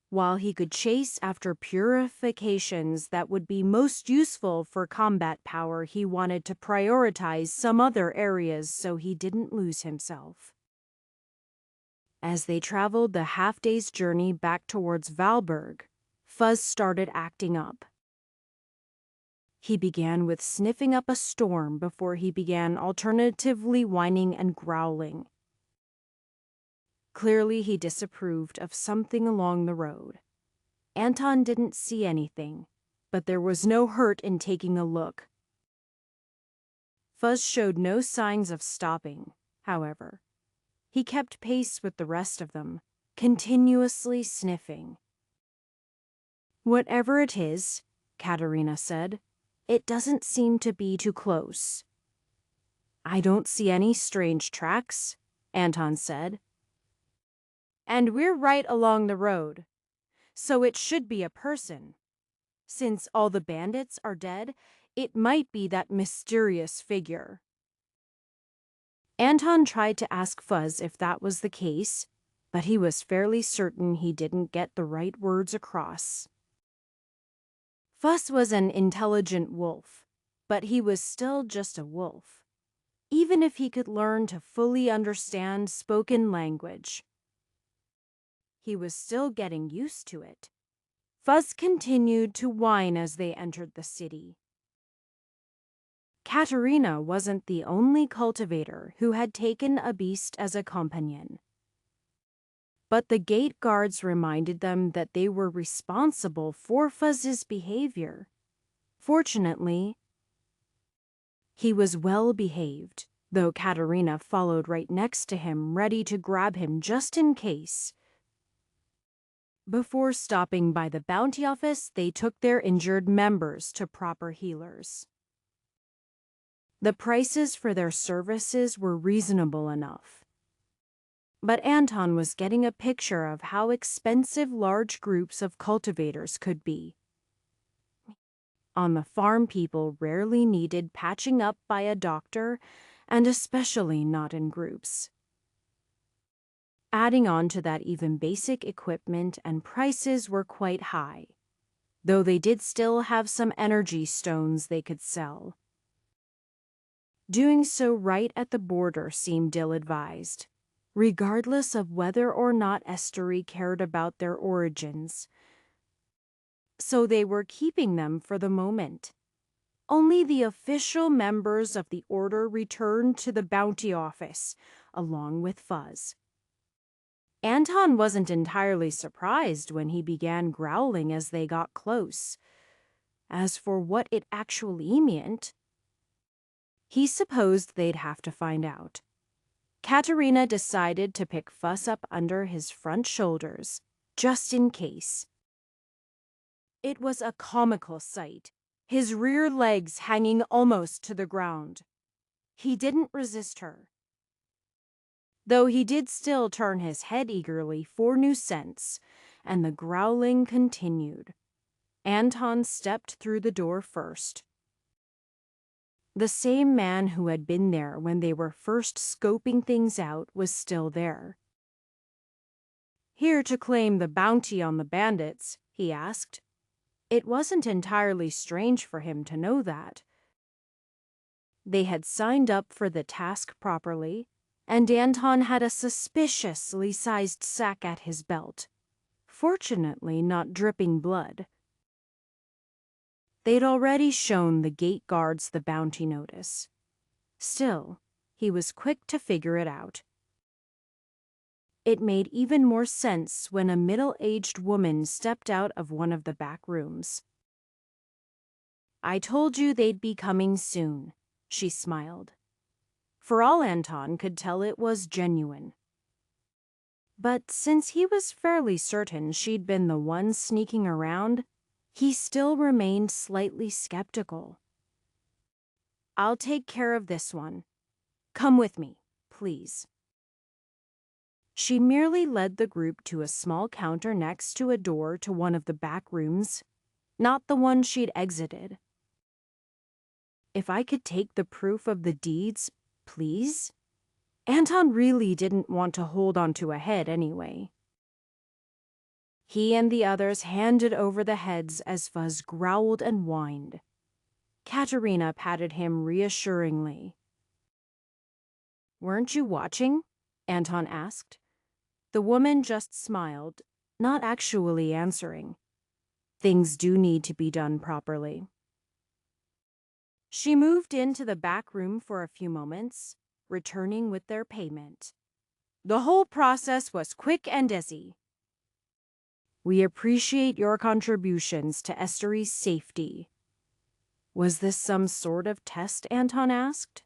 While he could chase after purifications that would be most useful for combat power, he wanted to prioritize some other areas so he didn't lose himself. As they traveled the half-day's journey back towards Valberg, Fuzz started acting up. He began with sniffing up a storm before he began alternatively whining and growling. Clearly, he disapproved of something along the road. Anton didn't see anything, but there was no hurt in taking a look. Fuzz showed no signs of stopping, however. He kept pace with the rest of them, continuously sniffing. "Whatever it is," Katerina said, "it doesn't seem to be too close." "I don't see any strange tracks," Anton said. "And we're right along the road, so it should be a person. Since all the bandits are dead, it might be that mysterious figure." Anton tried to ask Fuzz if that was the case, but he was fairly certain he didn't get the right words across. Fuzz was an intelligent wolf, but he was still just a wolf, even if he could learn to fully understand spoken language. He was still getting used to it. Fuzz continued to whine as they entered the city. Katerina wasn't the only cultivator who had taken a beast as a companion. But the gate guards reminded them that they were responsible for Fuzz's behavior. Fortunately, he was well behaved, though Katerina followed right next to him, ready to grab him just in case. Before stopping by the bounty office, they took their injured members to proper healers. The prices for their services were reasonable enough. But Anton was getting a picture of how expensive large groups of cultivators could be. On the farm, people rarely needed patching up by a doctor, and especially not in groups. Adding on to that, even basic equipment and prices were quite high, though they did still have some energy stones they could sell. Doing so right at the border seemed ill-advised, regardless of whether or not Estery cared about their origins. So they were keeping them for the moment. Only the official members of the order returned to the bounty office, along with Fuzz. Anton wasn't entirely surprised when he began growling as they got close. As for what it actually meant, he supposed they'd have to find out. Katerina decided to pick Fuzz up under his front shoulders, just in case. It was a comical sight, his rear legs hanging almost to the ground. He didn't resist her, though he did still turn his head eagerly for new scents, and the growling continued. Anton stepped through the door first. The same man who had been there when they were first scoping things out was still there. "Here to claim the bounty on the bandits?" he asked. It wasn't entirely strange for him to know that. They had signed up for the task properly, and Anton had a suspiciously sized sack at his belt, fortunately not dripping blood. They'd already shown the gate guards the bounty notice. Still, he was quick to figure it out. It made even more sense when a middle-aged woman stepped out of one of the back rooms. "I told you they'd be coming soon," she smiled. For all Anton could tell, it was genuine. But since he was fairly certain she'd been the one sneaking around, he still remained slightly skeptical. "I'll take care of this one. Come with me, please." She merely led the group to a small counter next to a door to one of the back rooms, not the one she'd exited. "If I could take the proof of the deeds, please?" Anton really didn't want to hold onto a head anyway. He and the others handed over the heads as Fuzz growled and whined. Katerina patted him reassuringly. "Weren't you watching?" Anton asked. The woman just smiled, not actually answering. Things do need to be done properly. She moved into the back room for a few moments, returning with their payment. The whole process was quick and easy. "We appreciate your contributions to Estuary's safety." Was this some sort of test, Anton asked?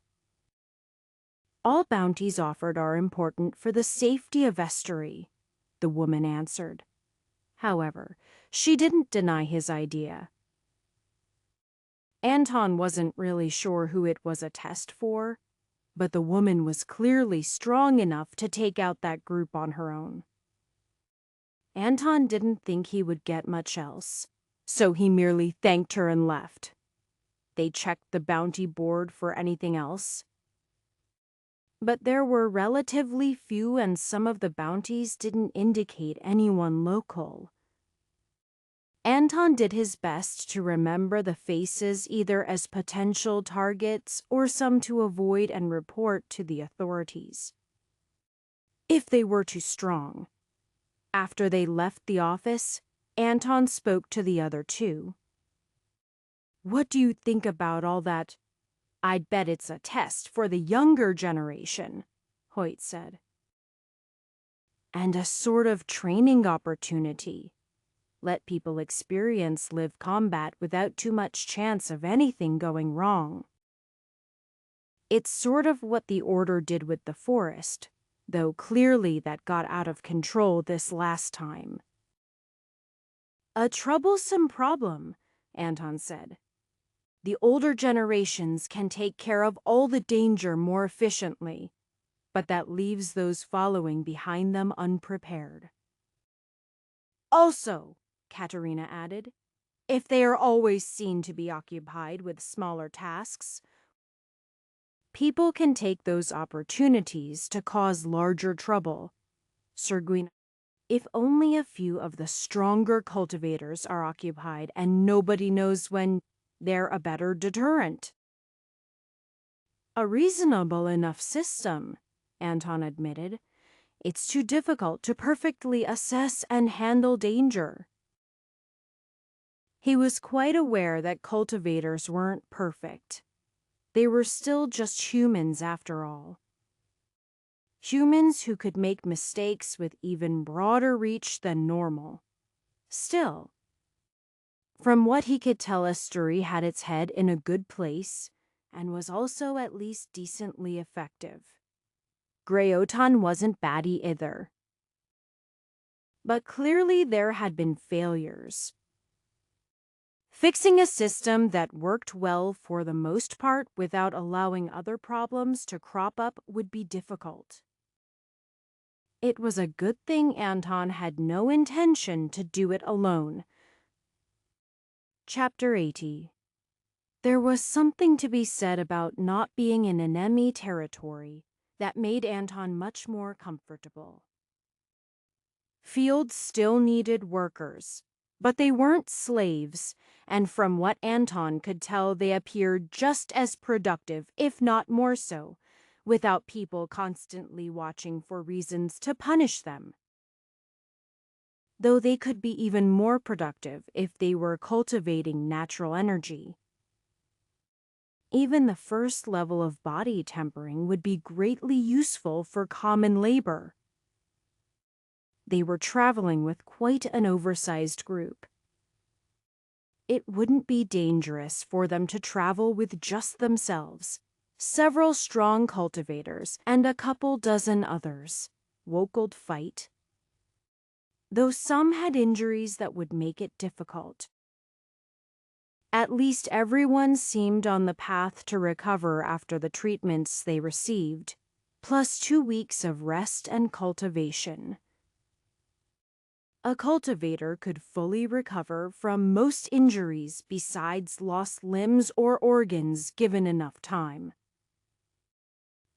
"All bounties offered are important for the safety of Estuary," the woman answered. However, she didn't deny his idea. Anton wasn't really sure who it was a test for, but the woman was clearly strong enough to take out that group on her own. Anton didn't think he would get much else, so he merely thanked her and left. They checked the bounty board for anything else, but there were relatively few, and some of the bounties didn't indicate anyone local. Anton did his best to remember the faces either as potential targets or some to avoid and report to the authorities, if they were too strong. After they left the office, Anton spoke to the other two. "What do you think about all that?" "I'd bet it's a test for the younger generation," Hoyt said. "And a sort of training opportunity. Let people experience live combat without too much chance of anything going wrong." "It's sort of what the Order did with the forest, though clearly that got out of control this last time." "A troublesome problem," Anton said. "The older generations can take care of all the danger more efficiently, but that leaves those following behind them unprepared." "Also," Katerina added, "if they are always seen to be occupied with smaller tasks, people can take those opportunities to cause larger trouble." Serguin, "If only a few of the stronger cultivators are occupied and nobody knows when, they're a better deterrent." "A reasonable enough system," Anton admitted. "It's too difficult to perfectly assess and handle danger." He was quite aware that cultivators weren't perfect. They were still just humans after all. Humans who could make mistakes with even broader reach than normal. Still, from what he could tell, Estuary had its head in a good place and was also at least decently effective. Greyotan wasn't batty either. But clearly there had been failures. Fixing a system that worked well for the most part without allowing other problems to crop up would be difficult. It was a good thing Anton had no intention to do it alone. Chapter 80. There was something to be said about not being in enemy territory that made Anton much more comfortable. Fields still needed workers, but they weren't slaves, and from what Anton could tell, they appeared just as productive, if not more so, without people constantly watching for reasons to punish them. Though they could be even more productive if they were cultivating natural energy. Even the first level of body tempering would be greatly useful for common labor. They were traveling with quite an oversized group. It wouldn't be dangerous for them to travel with just themselves. Several strong cultivators and a couple dozen others would fight, though some had injuries that would make it difficult. At least everyone seemed on the path to recover after the treatments they received, plus 2 weeks of rest and cultivation. A cultivator could fully recover from most injuries besides lost limbs or organs given enough time.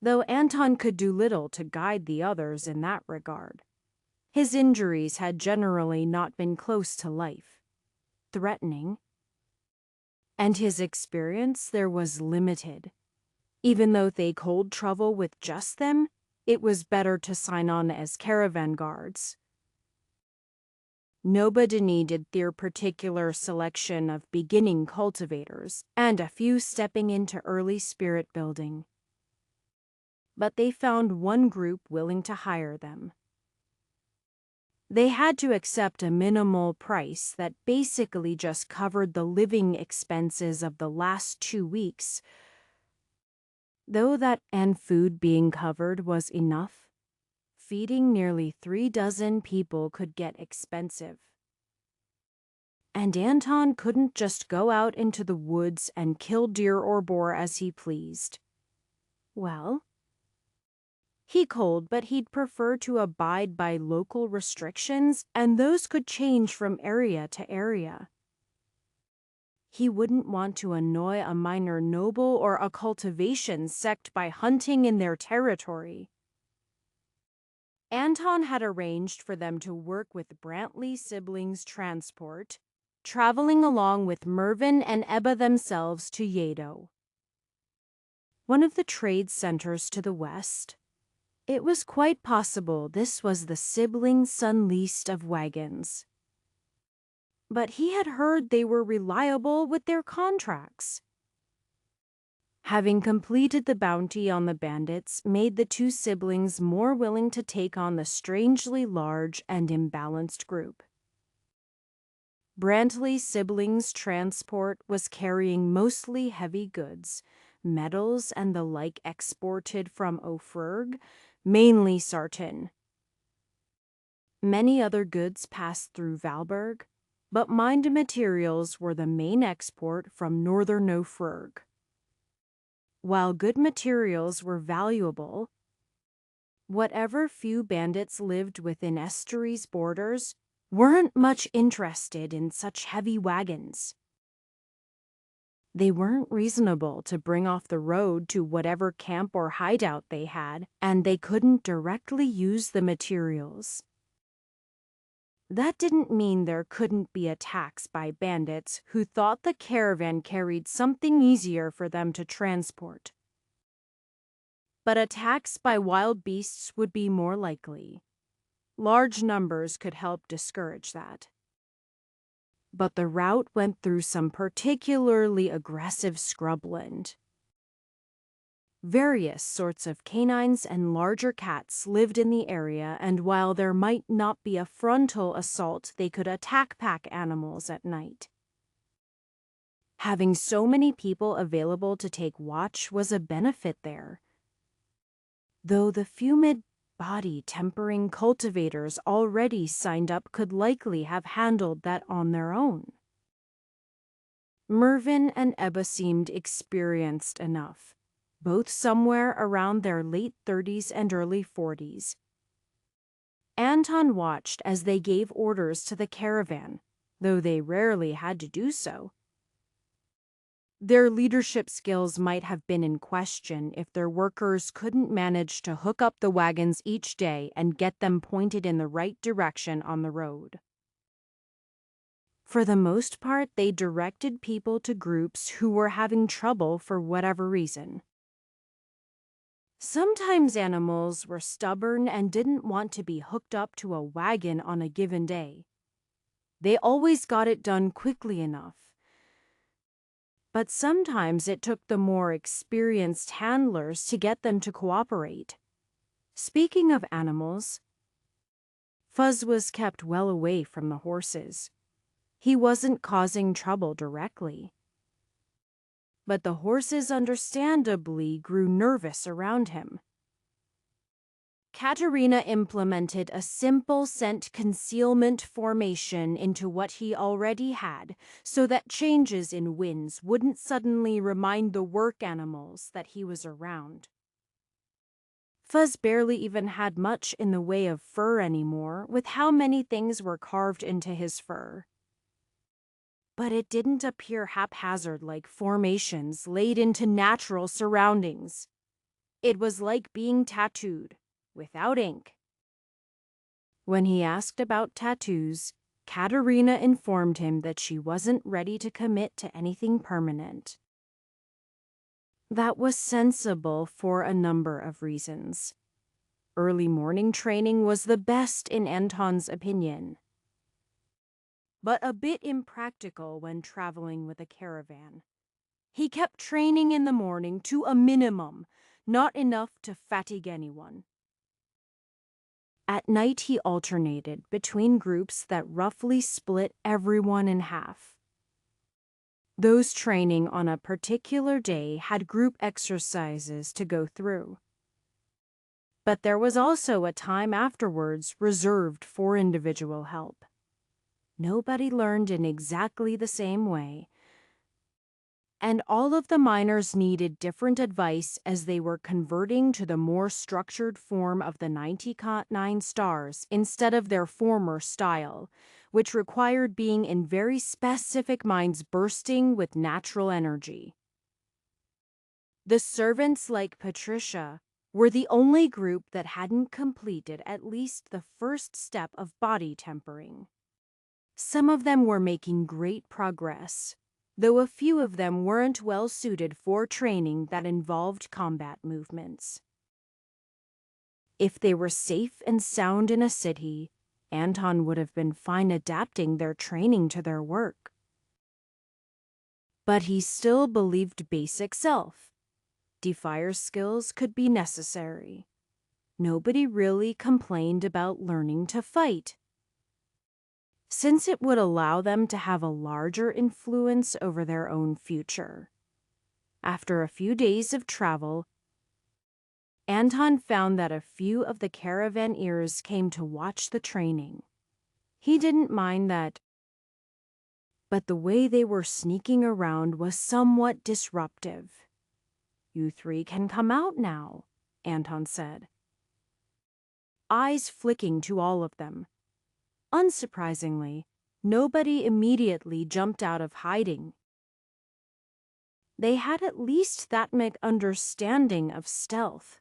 Though Anton could do little to guide the others in that regard. His injuries had generally not been close to life, threatening, and his experience there was limited. Even though they could travel with just them, it was better to sign on as caravan guards. Nobody needed their particular selection of beginning cultivators and a few stepping into early spirit building. But they found one group willing to hire them. They had to accept a minimal price that basically just covered the living expenses of the last 2 weeks. Though that and food being covered was enough, feeding nearly 3 dozen people could get expensive. And Anton couldn't just go out into the woods and kill deer or boar as he pleased. Well, he could, but he'd prefer to abide by local restrictions, and those could change from area to area. He wouldn't want to annoy a minor noble or a cultivation sect by hunting in their territory. Anton had arranged for them to work with Brantley Siblings Transport, traveling along with Mervyn and Ebba themselves to Yedo, one of the trade centers to the west. It was quite possible this was the siblings' unleased of wagons. But he had heard they were reliable with their contracts. Having completed the bounty on the bandits made the two siblings more willing to take on the strangely large and imbalanced group. Brantley Siblings Transport was carrying mostly heavy goods, metals and the like exported from Ofurg, mainly sartan. Many other goods passed through Valberg, but mined materials were the main export from northern Ofurg. While good materials were valuable, whatever few bandits lived within Estuary's borders weren't much interested in such heavy wagons. They weren't reasonable to bring off the road to whatever camp or hideout they had, and they couldn't directly use the materials. That didn't mean there couldn't be attacks by bandits who thought the caravan carried something easier for them to transport. But attacks by wild beasts would be more likely. Large numbers could help discourage that. But the route went through some particularly aggressive scrubland. Various sorts of canines and larger cats lived in the area, and while there might not be a frontal assault, they could attack pack animals at night. Having so many people available to take watch was a benefit there. Though the few mid-body tempering cultivators already signed up could likely have handled that on their own. Mervyn and Ebba seemed experienced enough, both somewhere around their late 30s and early 40s. Anton watched as they gave orders to the caravan, though they rarely had to do so. Their leadership skills might have been in question if their workers couldn't manage to hook up the wagons each day and get them pointed in the right direction on the road. For the most part, they directed people to groups who were having trouble for whatever reason. Sometimes animals were stubborn and didn't want to be hooked up to a wagon on a given day. They always got it done quickly enough. But sometimes it took the more experienced handlers to get them to cooperate. Speaking of animals, Fuzz was kept well away from the horses. He wasn't causing trouble directly. But the horses understandably grew nervous around him. Katerina implemented a simple scent concealment formation into what he already had so that changes in winds wouldn't suddenly remind the work animals that he was around. Fuzz barely even had much in the way of fur anymore, with how many things were carved into his fur. But it didn't appear haphazard like formations laid into natural surroundings. It was like being tattooed, without ink. When he asked about tattoos, Katerina informed him that she wasn't ready to commit to anything permanent. That was sensible for a number of reasons. Early morning training was the best in Anton's opinion, but a bit impractical when traveling with a caravan. He kept training in the morning to a minimum, not enough to fatigue anyone. At night he alternated between groups that roughly split everyone in half. Those training on a particular day had group exercises to go through. But there was also a time afterwards reserved for individual help. Nobody learned in exactly the same way, and all of the miners needed different advice as they were converting to the more structured form of the 99 stars instead of their former style, which required being in very specific mines bursting with natural energy. The servants, like Patricia, were the only group that hadn't completed at least the first step of body tempering. Some of them were making great progress, though a few of them weren't well suited for training that involved combat movements. If they were safe and sound in a city, Anton would have been fine adapting their training to their work. But he still believed basic self. Defier skills could be necessary. Nobody really complained about learning to fight, since it would allow them to have a larger influence over their own future. After a few days of travel, Anton found that a few of the caravaneers came to watch the training. He didn't mind that, but the way they were sneaking around was somewhat disruptive. "You three can come out now," Anton said, eyes flicking to all of them. Unsurprisingly, nobody immediately jumped out of hiding. They had at least that understanding of stealth.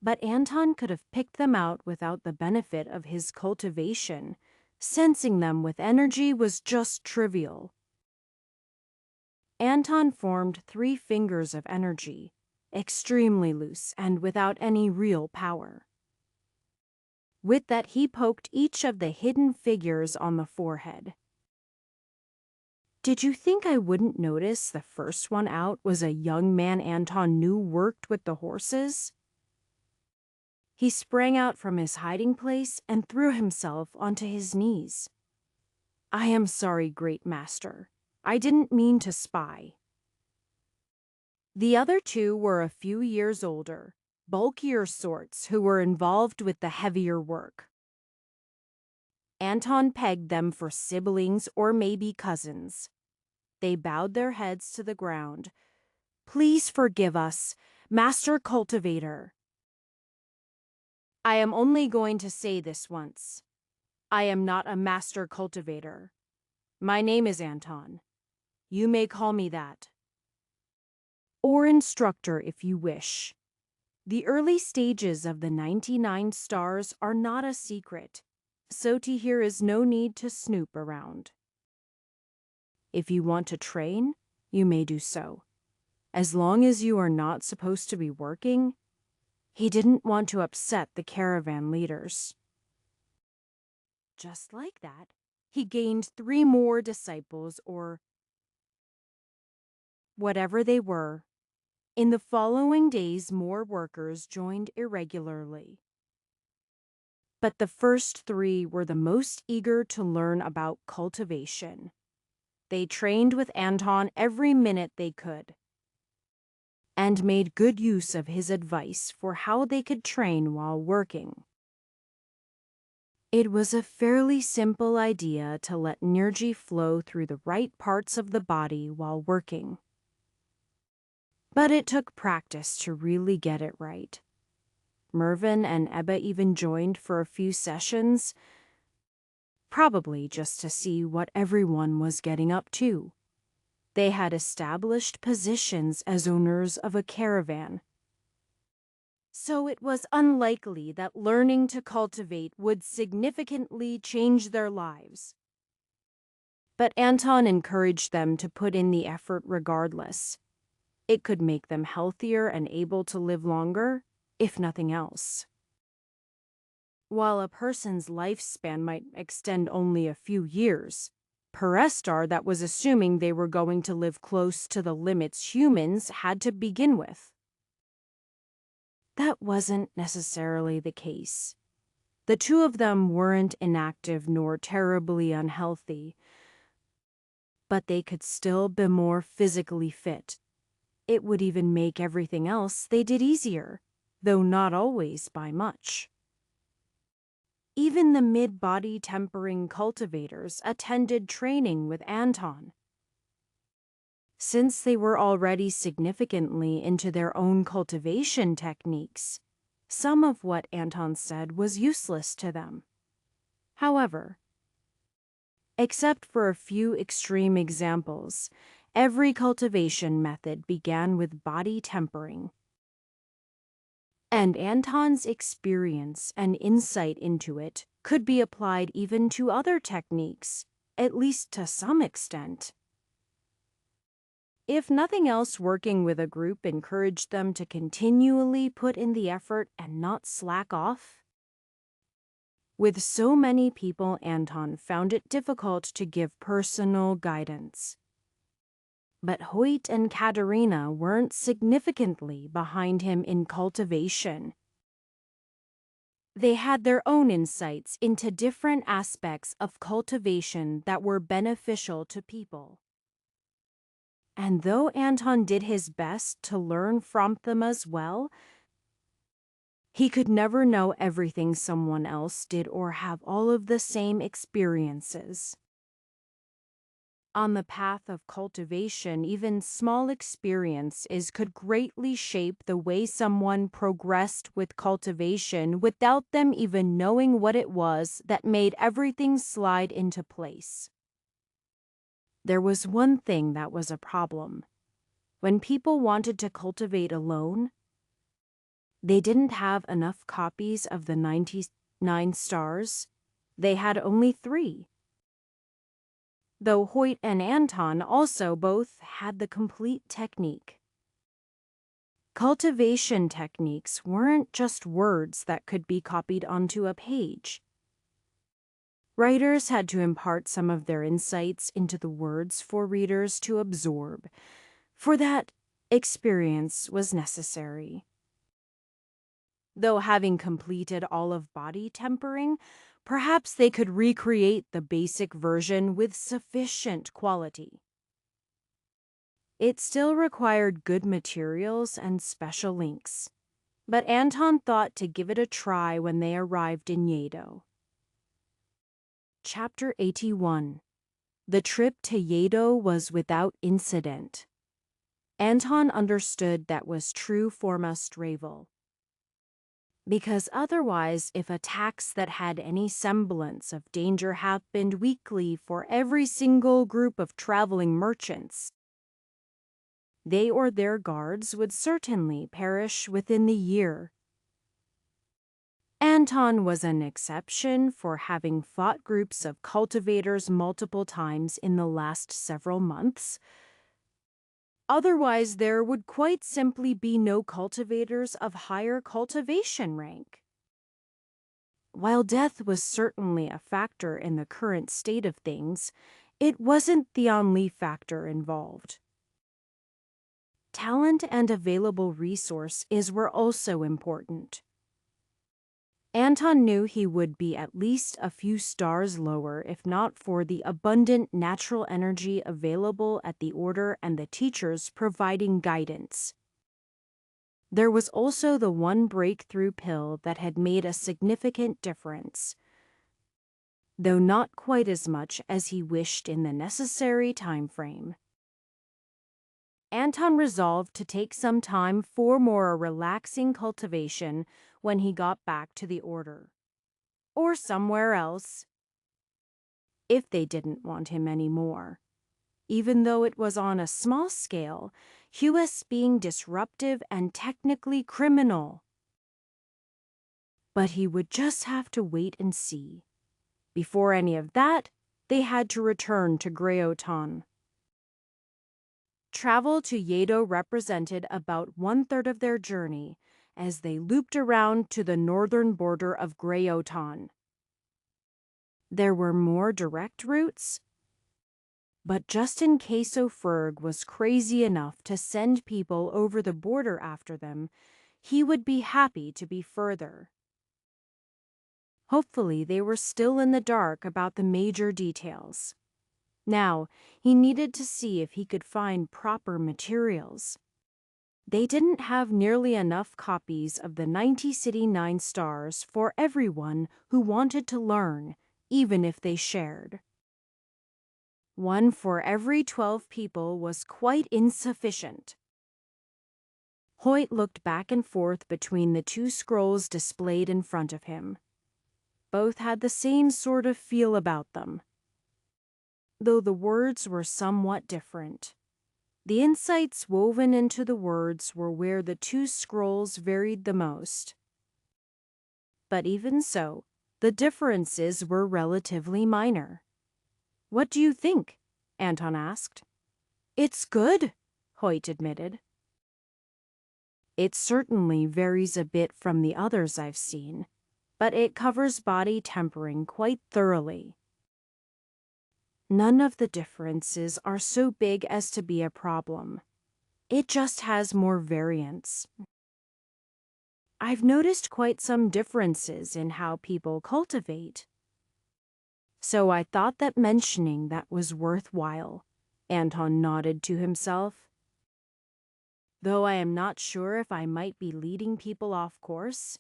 But Anton could have picked them out without the benefit of his cultivation. Sensing them with energy was just trivial. Anton formed 3 fingers of energy, extremely loose and without any real power. With that, he poked each of the hidden figures on the forehead. Did you think I wouldn't notice the first one out was a young man Anton knew worked with the horses? He sprang out from his hiding place and threw himself onto his knees. "I am sorry, great master. I didn't mean to spy." The other 2 were a few years older, bulkier sorts who were involved with the heavier work. Anton pegged them for siblings or maybe cousins. They bowed their heads to the ground. "Please forgive us, Master Cultivator." "I am only going to say this once. I am not a Master Cultivator. My name is Anton. You may call me that. Or instructor if you wish. The early stages of the 99 stars are not a secret, so here is no need to snoop around. If you want to train, you may do so. As long as you are not supposed to be working." He didn't want to upset the caravan leaders. Just like that, he gained 3 more disciples, or whatever they were. In the following days, more workers joined irregularly. but the first three were the most eager to learn about cultivation. They trained with Anton every minute they could, and made good use of his advice for how they could train while working. It was a fairly simple idea to let energy flow through the right parts of the body while working. But it took practice to really get it right. Mervyn and Ebba even joined for a few sessions, probably just to see what everyone was getting up to. They had established positions as owners of a caravan, so it was unlikely that learning to cultivate would significantly change their lives. But Anton encouraged them to put in the effort regardless. It could make them healthier and able to live longer, if nothing else. While a person's lifespan might extend only a few years, Perestar that was assuming they were going to live close to the limits humans had to begin with. That wasn't necessarily the case. The two of them weren't inactive nor terribly unhealthy, but they could still be more physically fit. It would even make everything else they did easier, though not always by much. Even the mid-body tempering cultivators attended training with Anton. Since they were already significantly into their own cultivation techniques, some of what Anton said was useless to them. However, except for a few extreme examples, every cultivation method began with body tempering. And Anton's experience and insight into it could be applied even to other techniques, at least to some extent. If nothing else, working with a group encouraged them to continually put in the effort and not slack off. With so many people, Anton found it difficult to give personal guidance. But Hoyt and Katerina weren't significantly behind him in cultivation. They had their own insights into different aspects of cultivation that were beneficial to people. And though Anton did his best to learn from them as well, he could never know everything someone else did or have all of the same experiences. On the path of cultivation, even small experiences could greatly shape the way someone progressed with cultivation without them even knowing what it was that made everything slide into place. There was one thing that was a problem. When people wanted to cultivate alone, they didn't have enough copies of the 99 stars. They had only 3. Though Hoyt and Anton also both had the complete technique. Cultivation techniques weren't just words that could be copied onto a page. Writers had to impart some of their insights into the words for readers to absorb. For that, experience was necessary. Though having completed all of body tempering, perhaps they could recreate the basic version with sufficient quality. It still required good materials and special links, but Anton thought to give it a try when they arrived in Yedo. Chapter 81. The trip to Yedo was without incident. Anton understood that was true for Mustravel. Because otherwise, if attacks that had any semblance of danger happened weekly for every single group of traveling merchants, they or their guards would certainly perish within the year. Anton was an exception for having fought groups of cultivators multiple times in the last several months. Otherwise, there would quite simply be no cultivators of higher cultivation rank. While death was certainly a factor in the current state of things, it wasn't the only factor involved. Talent and available resources were also important. Anton knew he would be at least a few stars lower if not for the abundant natural energy available at the order and the teachers providing guidance. There was also the one breakthrough pill that had made a significant difference, though not quite as much as he wished in the necessary time frame. Anton resolved to take some time for more relaxing cultivation when he got back to the order. Or somewhere else, if they didn't want him anymore. Even though it was on a small scale, he was being disruptive and technically criminal. But he would just have to wait and see. Before any of that, they had to return to Greoton. Travel to Yedo represented about 1/3 of their journey as they looped around to the northern border of Greoton. There were more direct routes, but just in case O'Ferg was crazy enough to send people over the border after them, he would be happy to be further. Hopefully, they were still in the dark about the major details. Now, he needed to see if he could find proper materials. They didn't have nearly enough copies of the 90 City 9 Stars for everyone who wanted to learn, even if they shared. One for every 12 people was quite insufficient. Hoyt looked back and forth between the two scrolls displayed in front of him. Both had the same sort of feel about them, though the words were somewhat different. The insights woven into the words were where the two scrolls varied the most. But even so, the differences were relatively minor. "What do you think?" Anton asked. "It's good," Hoyt admitted. "It certainly varies a bit from the others I've seen, but it covers body tempering quite thoroughly. None of the differences are so big as to be a problem. It just has more variance. I've noticed quite some differences in how people cultivate. So I thought that mentioning that was worthwhile." Anton nodded to himself. "Though I am not sure if I might be leading people off course.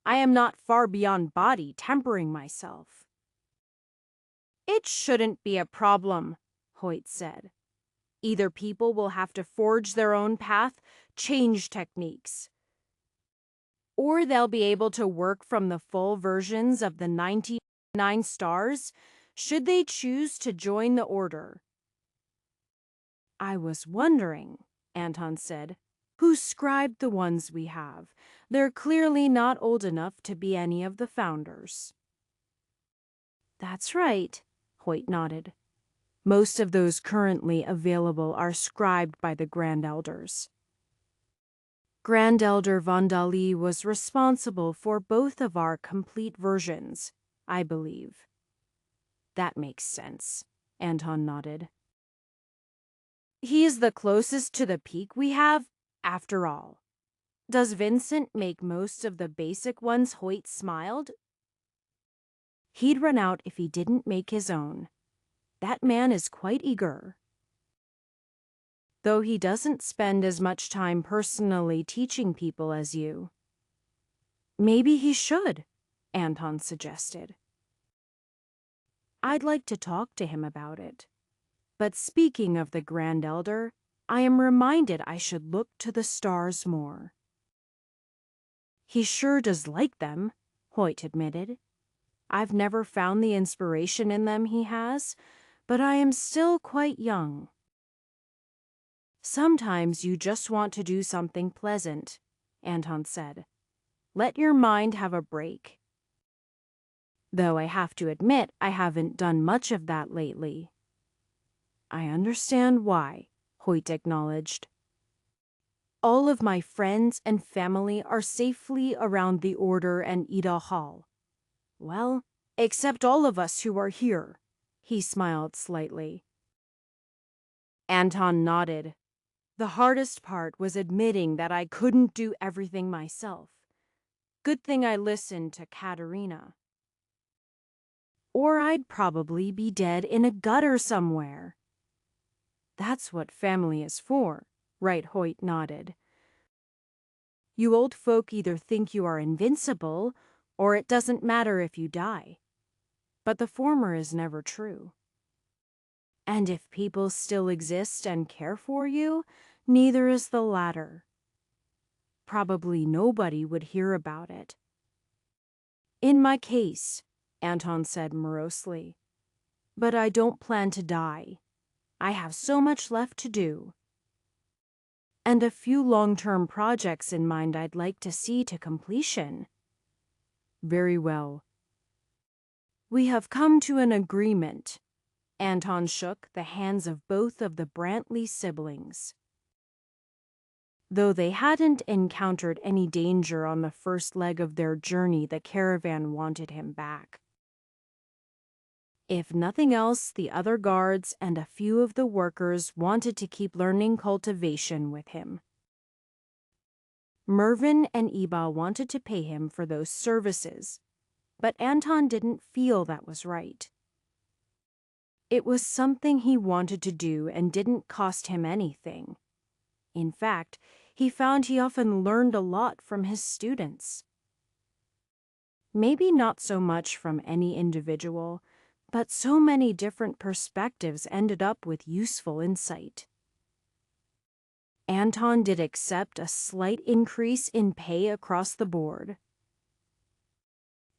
I am not far beyond body tempering myself." "It shouldn't be a problem," Hoyt said. "Either people will have to forge their own path, change techniques, or they'll be able to work from the full versions of the 99 stars, should they choose to join the order." "I was wondering," Anton said, "who scribed the ones we have. They're clearly not old enough to be any of the founders." "That's right," Hoyt nodded. "Most of those currently available are scribed by the Grand Elders. Grand Elder Vandali was responsible for both of our complete versions, I believe." "That makes sense," Anton nodded. "He is the closest to the peak we have, after all. Does Vincent make most of the basic ones?" Hoyt smiled. "He'd run out if he didn't make his own. That man is quite eager. Though he doesn't spend as much time personally teaching people as you." "Maybe he should," Anton suggested. "I'd like to talk to him about it. But speaking of the Grand Elder, I am reminded I should look to the stars more." "He sure does like them," Hoyt admitted. "I've never found the inspiration in them he has, but I am still quite young." "Sometimes you just want to do something pleasant," Anton said. "Let your mind have a break. Though I have to admit I haven't done much of that lately." "I understand why," Hoyt acknowledged. "All of my friends and family are safely around the Order and Ida Hall. Well, except all of us who are here." He smiled slightly. Anton nodded. "The hardest part was admitting that I couldn't do everything myself. Good thing I listened to Katerina. Or I'd probably be dead in a gutter somewhere. That's what family is for, Right Hoyt nodded. You old folk either think you are invincible, or it doesn't matter if you die. But the former is never true. And if people still exist and care for you, neither is the latter. Probably nobody would hear about it. In my case, Anton said morosely, but I don't plan to die. I have so much left to do. And a few long-term projects in mind I'd like to see to completion. Very well. We have come to an agreement. Anton shook the hands of both of the Brantley siblings. Though they hadn't encountered any danger on the first leg of their journey, the caravan wanted him back. If nothing else, the other guards and a few of the workers wanted to keep learning cultivation with him. Mervyn and Eba wanted to pay him for those services, but Anton didn't feel that was right. It was something he wanted to do and didn't cost him anything. In fact, he found he often learned a lot from his students. Maybe not so much from any individual, but so many different perspectives ended up with useful insight. Anton did accept a slight increase in pay across the board.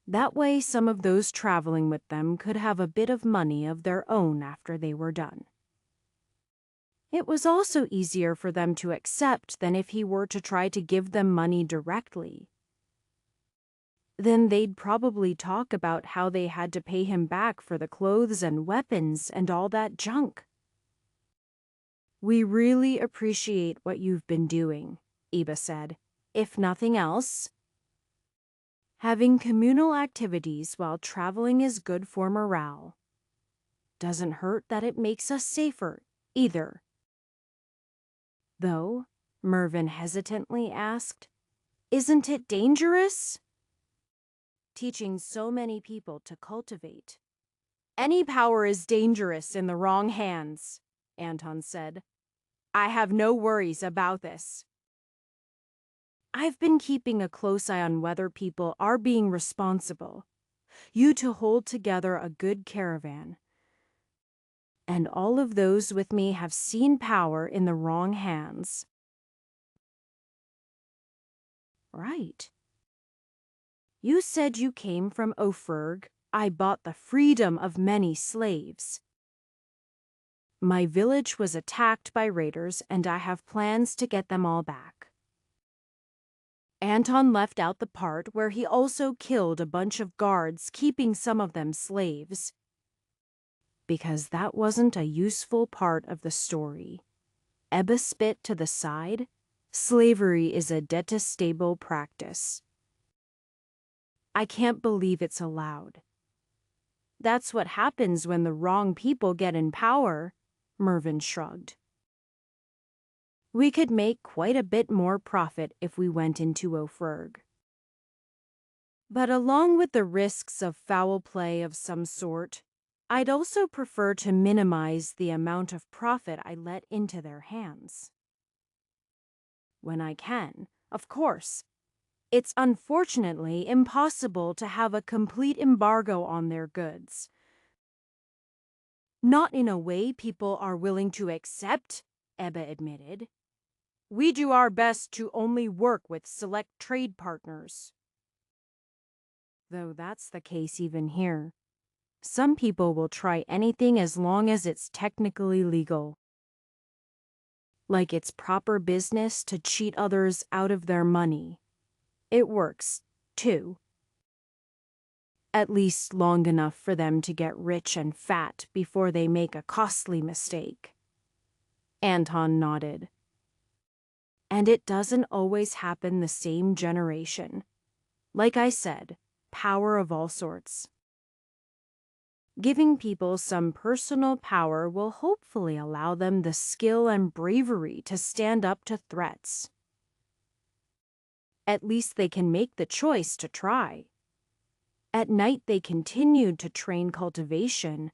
That way, some of those traveling with them could have a bit of money of their own after they were done. It was also easier for them to accept than if he were to try to give them money directly. Then they'd probably talk about how they had to pay him back for the clothes and weapons and all that junk. We really appreciate what you've been doing, Eba said. If nothing else, having communal activities while traveling is good for morale. Doesn't hurt that it makes us safer, either. Though, Mervyn hesitantly asked, isn't it dangerous? Teaching so many people to cultivate. Any power is dangerous in the wrong hands, Anton said. I have no worries about this. I've been keeping a close eye on whether people are being responsible. You to hold together a good caravan. And all of those with me have seen power in the wrong hands. Right. You said you came from Ophirg. I bought the freedom of many slaves. My village was attacked by raiders, and I have plans to get them all back. Anton left out the part where he also killed a bunch of guards, keeping some of them slaves, because that wasn't a useful part of the story. Eba spit to the side. Slavery is a detestable practice. I can't believe it's allowed. That's what happens when the wrong people get in power, Mervyn shrugged. We could make quite a bit more profit if we went into Ophirg. But along with the risks of foul play of some sort, I'd also prefer to minimize the amount of profit I let into their hands. When I can, of course. It's unfortunately impossible to have a complete embargo on their goods. Not in a way people are willing to accept, Eba admitted. We do our best to only work with select trade partners. Though that's the case even here. Some people will try anything as long as it's technically legal. Like it's proper business to cheat others out of their money. It works, too. At least long enough for them to get rich and fat before they make a costly mistake. Anton nodded. And it doesn't always happen the same generation. Like I said, power of all sorts. Giving people some personal power will hopefully allow them the skill and bravery to stand up to threats. At least they can make the choice to try. At night, they continued to train cultivation,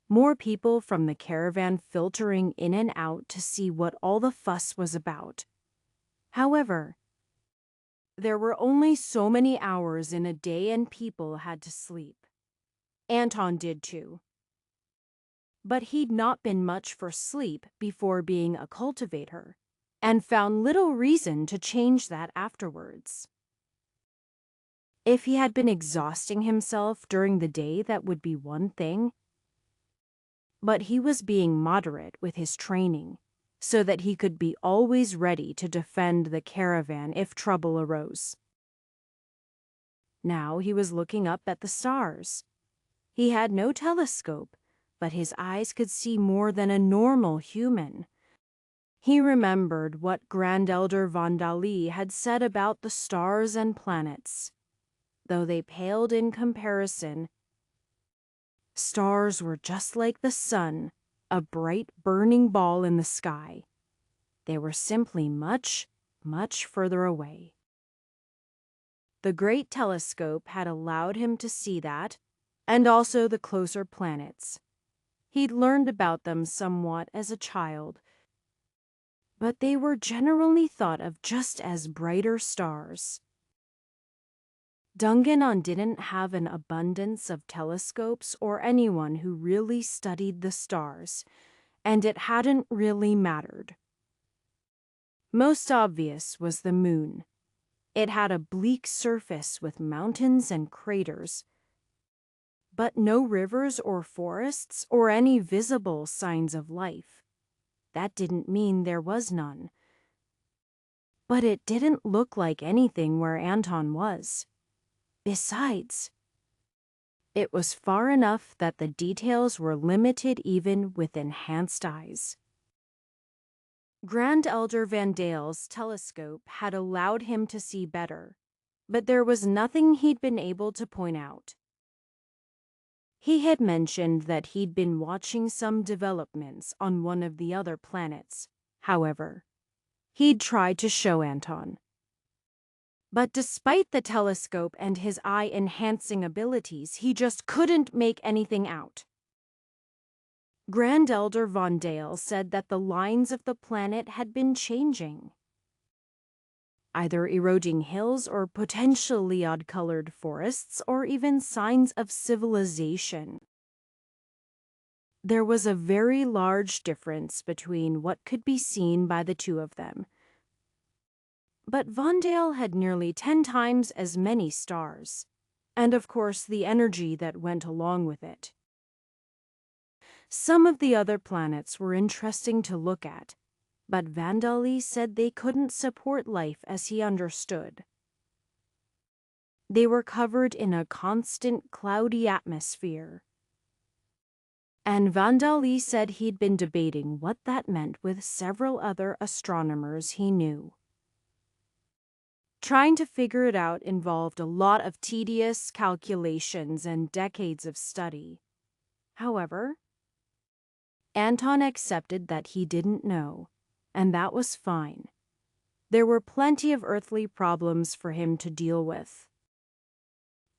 more people from the caravan filtering in and out to see what all the fuss was about. However, there were only so many hours in a day and people had to sleep. Anton did too. But he'd not been much for sleep before being a cultivator, and found little reason to change that afterwards. If he had been exhausting himself during the day, that would be one thing. But he was being moderate with his training, so that he could be always ready to defend the caravan if trouble arose. Now he was looking up at the stars. He had no telescope, but his eyes could see more than a normal human. He remembered what Grand Elder Vandali had said about the stars and planets. Though they paled in comparison, stars were just like the sun, a bright burning ball in the sky. They were simply much, much further away. The great telescope had allowed him to see that, and also the closer planets. He'd learned about them somewhat as a child, but they were generally thought of just as brighter stars. Dunganon didn't have an abundance of telescopes or anyone who really studied the stars, and it hadn't really mattered. Most obvious was the moon. It had a bleak surface with mountains and craters, but no rivers or forests or any visible signs of life. That didn't mean there was none. But it didn't look like anything where Anton was. Besides, it was far enough that the details were limited even with enhanced eyes. Grand Elder Vandale's telescope had allowed him to see better, but there was nothing he'd been able to point out. He had mentioned that he'd been watching some developments on one of the other planets. However, he'd tried to show Anton. But despite the telescope and his eye-enhancing abilities, he just couldn't make anything out. Grand Elder Vandale said that the lines of the planet had been changing, either eroding hills or potentially odd-colored forests or even signs of civilization. There was a very large difference between what could be seen by the two of them. But Vandale had nearly 10 times as many stars, and of course the energy that went along with it. Some of the other planets were interesting to look at, but Vandali said they couldn't support life as he understood. They were covered in a constant cloudy atmosphere. And Vandali said he'd been debating what that meant with several other astronomers he knew. Trying to figure it out involved a lot of tedious calculations and decades of study. However, Anton accepted that he didn't know, and that was fine. There were plenty of earthly problems for him to deal with.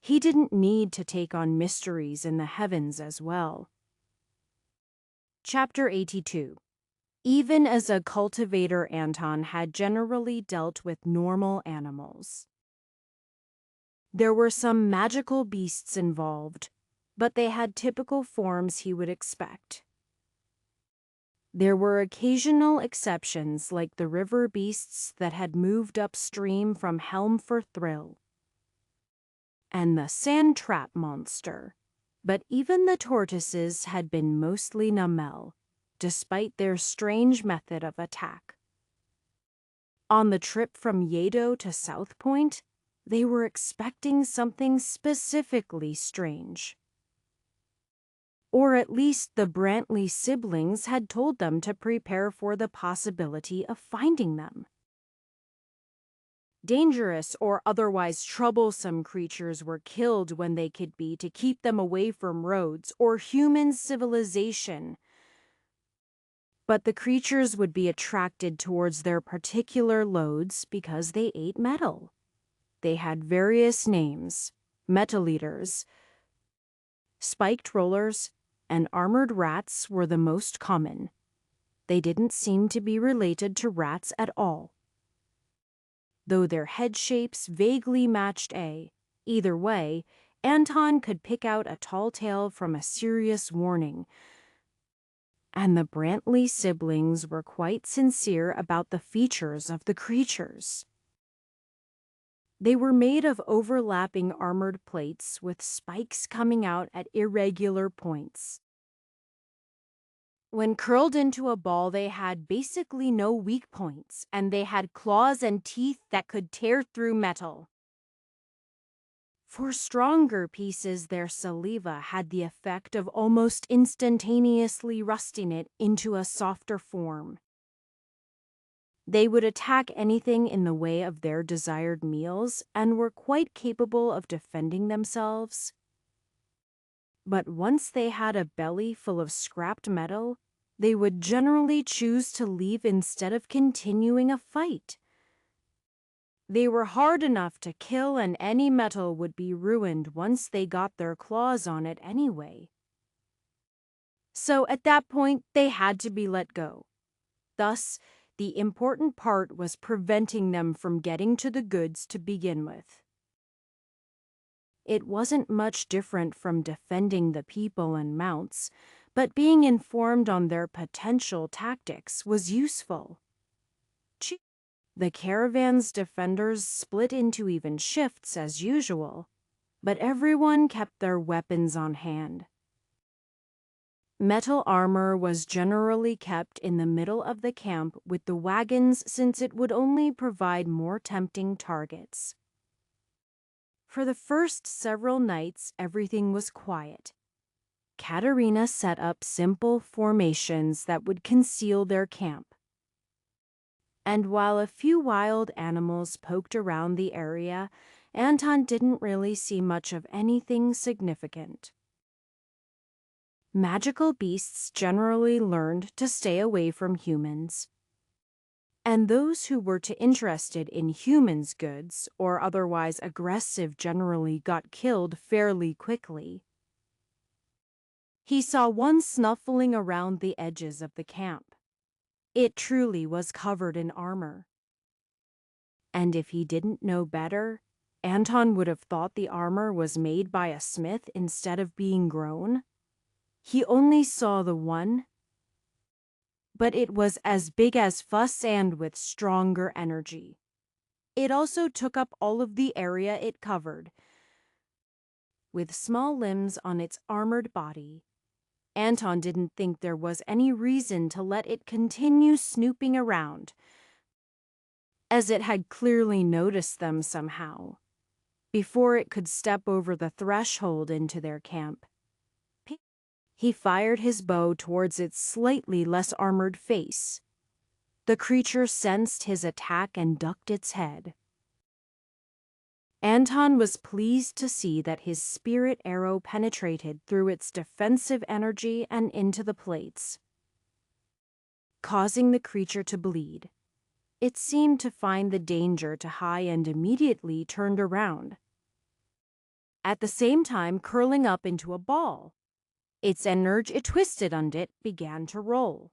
He didn't need to take on mysteries in the heavens as well. Chapter 82. Even as a cultivator, Anton had generally dealt with normal animals. There were some magical beasts involved, but they had typical forms he would expect. There were occasional exceptions like the river beasts that had moved upstream from Helm for Thrill, and the sand trap monster, but even the tortoises had been mostly Namel, despite their strange method of attack. On the trip from Yedo to South Point, they were expecting something specifically strange. Or at least the Brantley siblings had told them to prepare for the possibility of finding them. Dangerous or otherwise troublesome creatures were killed when they could be to keep them away from roads or human civilization. But the creatures would be attracted towards their particular loads because they ate metal. They had various names: metal eaters, spiked rollers, and armored rats were the most common. They didn't seem to be related to rats at all, though their head shapes vaguely matched A. Either way, Anton could pick out a tall tale from a serious warning, and the Brantley siblings were quite sincere about the features of the creatures. They were made of overlapping armored plates with spikes coming out at irregular points. When curled into a ball, they had basically no weak points, and they had claws and teeth that could tear through metal. For stronger pieces, their saliva had the effect of almost instantaneously rusting it into a softer form. They would attack anything in the way of their desired meals and were quite capable of defending themselves. But once they had a belly full of scrapped metal, they would generally choose to leave instead of continuing a fight. They were hard enough to kill, and any metal would be ruined once they got their claws on it anyway. So at that point, they had to be let go. Thus, the important part was preventing them from getting to the goods to begin with. It wasn't much different from defending the people and mounts, but being informed on their potential tactics was useful. The caravan's defenders split into even shifts as usual, but everyone kept their weapons on hand. Metal armor was generally kept in the middle of the camp with the wagons, since it would only provide more tempting targets. For the first several nights, everything was quiet. Katerina set up simple formations that would conceal their camp. And while a few wild animals poked around the area, Anton didn't really see much of anything significant. Magical beasts generally learned to stay away from humans, and those who were too interested in humans' goods or otherwise aggressive generally got killed fairly quickly. He saw one snuffling around the edges of the camp. It truly was covered in armor. And if he didn't know better, Anton would have thought the armor was made by a smith instead of being grown. He only saw the one, but it was as big as Fuss and with stronger energy. It also took up all of the area it covered. With small limbs on its armored body, Anton didn't think there was any reason to let it continue snooping around, as it had clearly noticed them somehow, before it could step over the threshold into their camp. He fired his bow towards its slightly less armored face. The creature sensed his attack and ducked its head. Anton was pleased to see that his spirit arrow penetrated through its defensive energy and into the plates, causing the creature to bleed. It seemed to find the danger too high and immediately turned around, at the same time curling up into a ball. Its energy it twisted and it began to roll,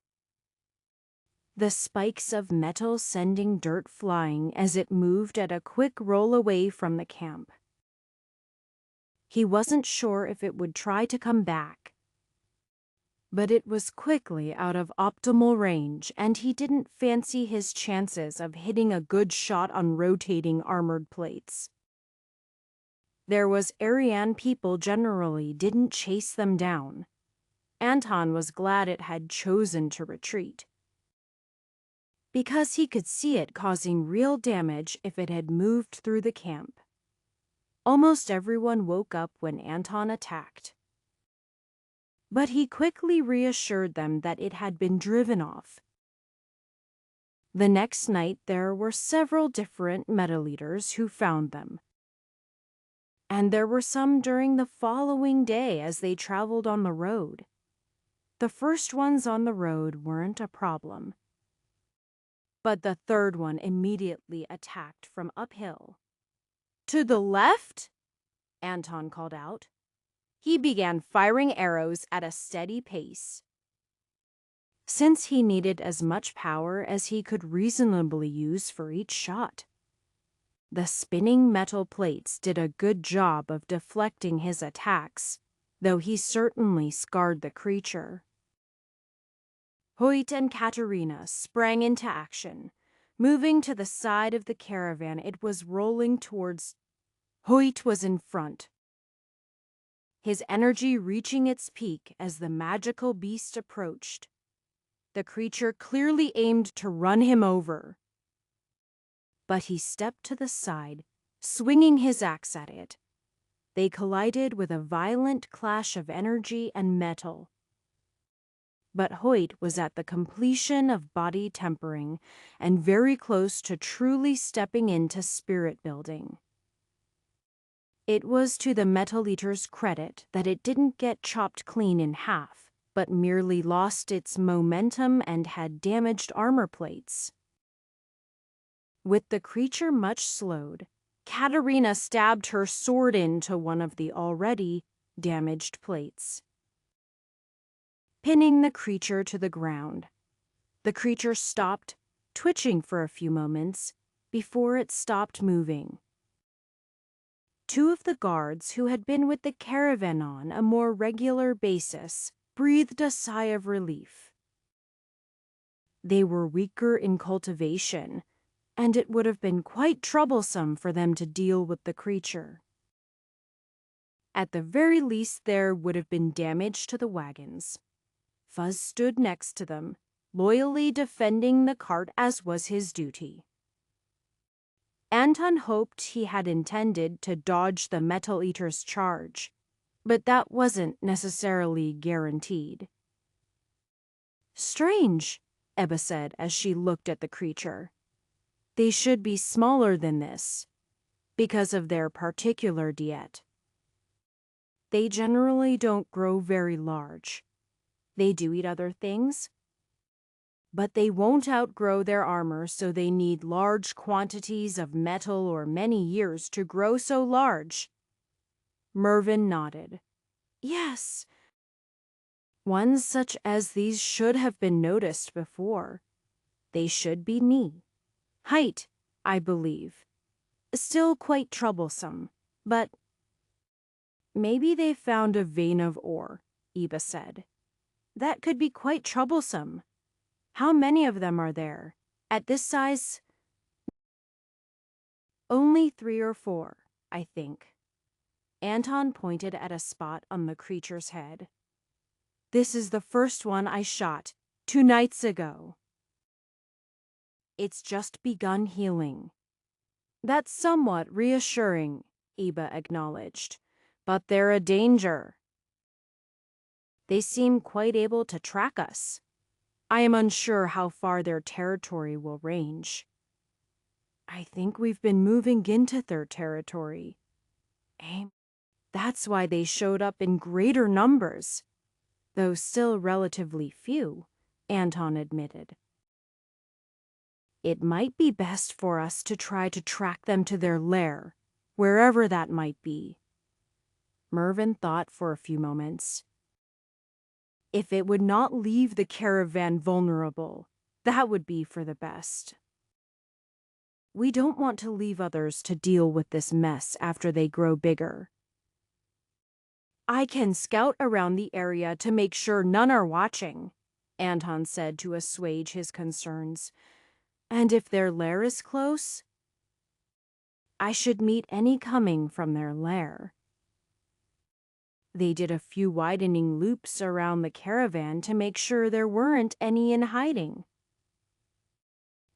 the spikes of metal sending dirt flying as it moved at a quick roll away from the camp. He wasn't sure if it would try to come back, but it was quickly out of optimal range, and he didn't fancy his chances of hitting a good shot on rotating armored plates. There was Ariane people generally didn't chase them down. Anton was glad it had chosen to retreat, because he could see it causing real damage if it had moved through the camp. Almost everyone woke up when Anton attacked, but he quickly reassured them that it had been driven off. The next night there were several different metal eaters who found them, and there were some during the following day as they traveled on the road. The first ones on the road weren't a problem, but the third one immediately attacked from uphill. "To the left!" Anton called out. He began firing arrows at a steady pace. Since he needed as much power as he could reasonably use for each shot. The spinning metal plates did a good job of deflecting his attacks, though he certainly scarred the creature. Hoyt and Katerina sprang into action, moving to the side of the caravan it was rolling towards. Hoyt was in front, his energy reaching its peak as the magical beast approached. The creature clearly aimed to run him over. But he stepped to the side, swinging his axe at it. They collided with a violent clash of energy and metal. But Hoyt was at the completion of body tempering and very close to truly stepping into spirit building. It was to the Metal Eater's credit that it didn't get chopped clean in half, but merely lost its momentum and had damaged armor plates. With the creature much slowed, Katerina stabbed her sword into one of the already damaged plates, pinning the creature to the ground. The creature stopped, twitching for a few moments, before it stopped moving. Two of the guards who had been with the caravan on a more regular basis breathed a sigh of relief. They were weaker in cultivation, and it would have been quite troublesome for them to deal with the creature. At the very least, there would have been damage to the wagons. Fuzz stood next to them, loyally defending the cart as was his duty. Anton hoped he had intended to dodge the Metal Eater's charge, but that wasn't necessarily guaranteed. "Strange," Ebba said as she looked at the creature. "They should be smaller than this, because of their particular diet. They generally don't grow very large. They do eat other things, but they won't outgrow their armor, so they need large quantities of metal or many years to grow so large." Mervyn nodded. "Yes. Ones such as these should have been noticed before. They should be knee height, I believe. Still quite troublesome, but—" "Maybe they found a vein of ore," Eva said. "That could be quite troublesome. How many of them are there? At this size?" "Only 3 or 4, I think." Anton pointed at a spot on the creature's head. "This is the first one I shot 2 nights ago. It's just begun healing." "That's somewhat reassuring," Eba acknowledged. "But they're a danger. They seem quite able to track us. I am unsure how far their territory will range." "I think we've been moving into their territory." "That's why they showed up in greater numbers, though still relatively few," Anton admitted. "It might be best for us to try to track them to their lair, wherever that might be." Mervyn thought for a few moments. "If it would not leave the caravan vulnerable, that would be for the best. We don't want to leave others to deal with this mess after they grow bigger." "I can scout around the area to make sure none are watching," Anton said to assuage his concerns. "And if their lair is close, I should meet any coming from their lair." They did a few widening loops around the caravan to make sure there weren't any in hiding.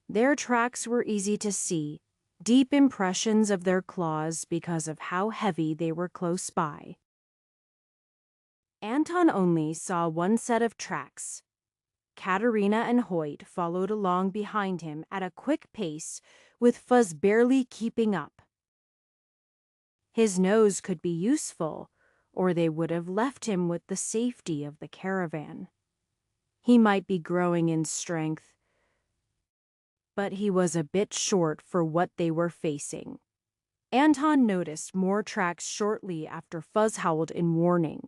Their tracks were easy to see, deep impressions of their claws because of how heavy they were close by. Anton only saw one set of tracks. Katerina and Hoyt followed along behind him at a quick pace, with Fuzz barely keeping up. His nose could be useful, or they would have left him with the safety of the caravan. He might be growing in strength, but he was a bit short for what they were facing. Anton noticed more tracks shortly after Fuzz howled in warning.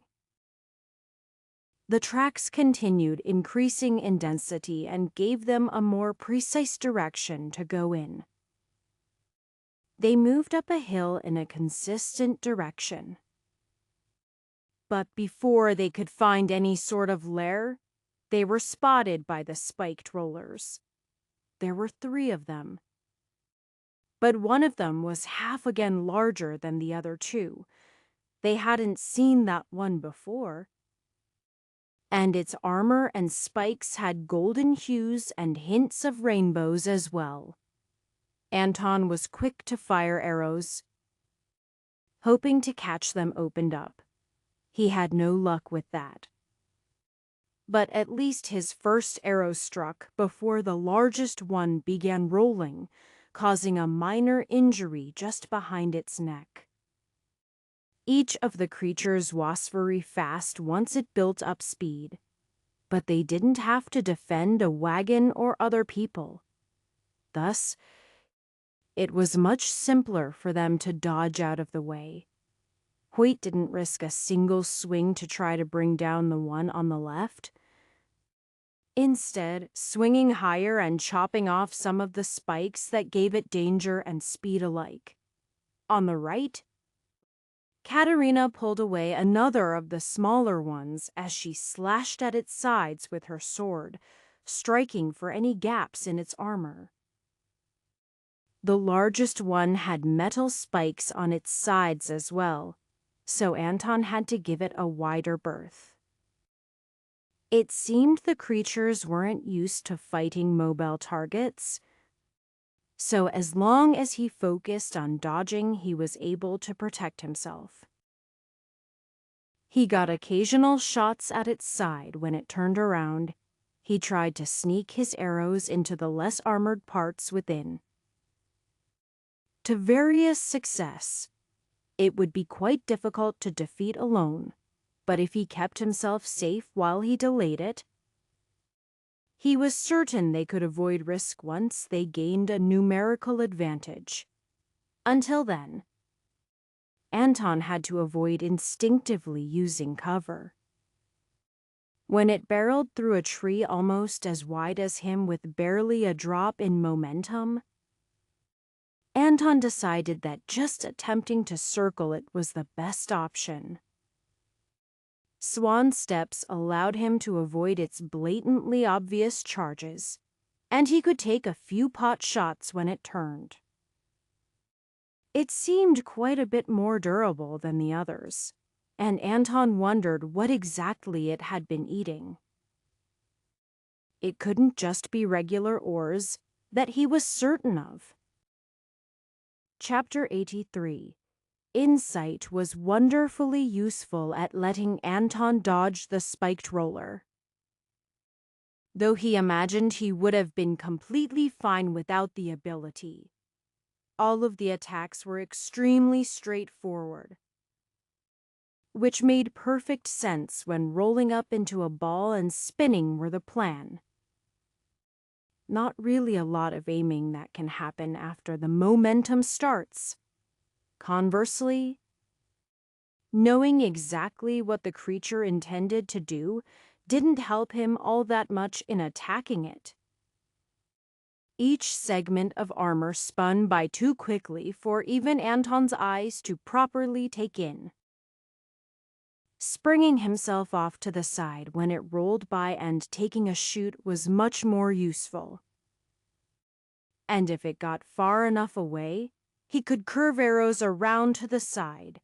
The tracks continued increasing in density and gave them a more precise direction to go in. They moved up a hill in a consistent direction. But before they could find any sort of lair, they were spotted by the spiked rollers. There were 3 of them. But one of them was half again larger than the other 2. They hadn't seen that one before. And its armor and spikes had golden hues and hints of rainbows as well. Anton was quick to fire arrows, hoping to catch them opened up. He had no luck with that. But at least his first arrow struck before the largest one began rolling, causing a minor injury just behind its neck. Each of the creatures was very fast once it built up speed, but they didn't have to defend a wagon or other people. Thus, it was much simpler for them to dodge out of the way. Hoyt didn't risk a single swing to try to bring down the one on the left. Instead, swinging higher and chopping off some of the spikes that gave it danger and speed alike. On the right, Katerina pulled away another of the smaller ones as she slashed at its sides with her sword, striking for any gaps in its armor. The largest one had metal spikes on its sides as well, so Anton had to give it a wider berth. It seemed the creatures weren't used to fighting mobile targets, so as long as he focused on dodging, he was able to protect himself. He got occasional shots at its side when it turned around. He tried to sneak his arrows into the less armored parts within. To various success, it would be quite difficult to defeat alone, but if he kept himself safe while he delayed it, he was certain they could avoid risk once they gained a numerical advantage. Until then, Anton had to avoid instinctively using cover. When it barreled through a tree almost as wide as him with barely a drop in momentum, Anton decided that just attempting to circle it was the best option. Swan steps allowed him to avoid its blatantly obvious charges, and he could take a few pot shots when it turned. It seemed quite a bit more durable than the others, and Anton wondered what exactly it had been eating. It couldn't just be regular ores, that he was certain of. Chapter 83. Insight was wonderfully useful at letting Anton dodge the spiked roller. Though he imagined he would have been completely fine without the ability, all of the attacks were extremely straightforward, which made perfect sense when rolling up into a ball and spinning were the plan. Not really a lot of aiming that can happen after the momentum starts. Conversely, knowing exactly what the creature intended to do didn't help him all that much in attacking it. Each segment of armor spun by too quickly for even Anton's eyes to properly take in. Springing himself off to the side when it rolled by and taking a shoot was much more useful. And if it got far enough away, he could curve arrows around to the side.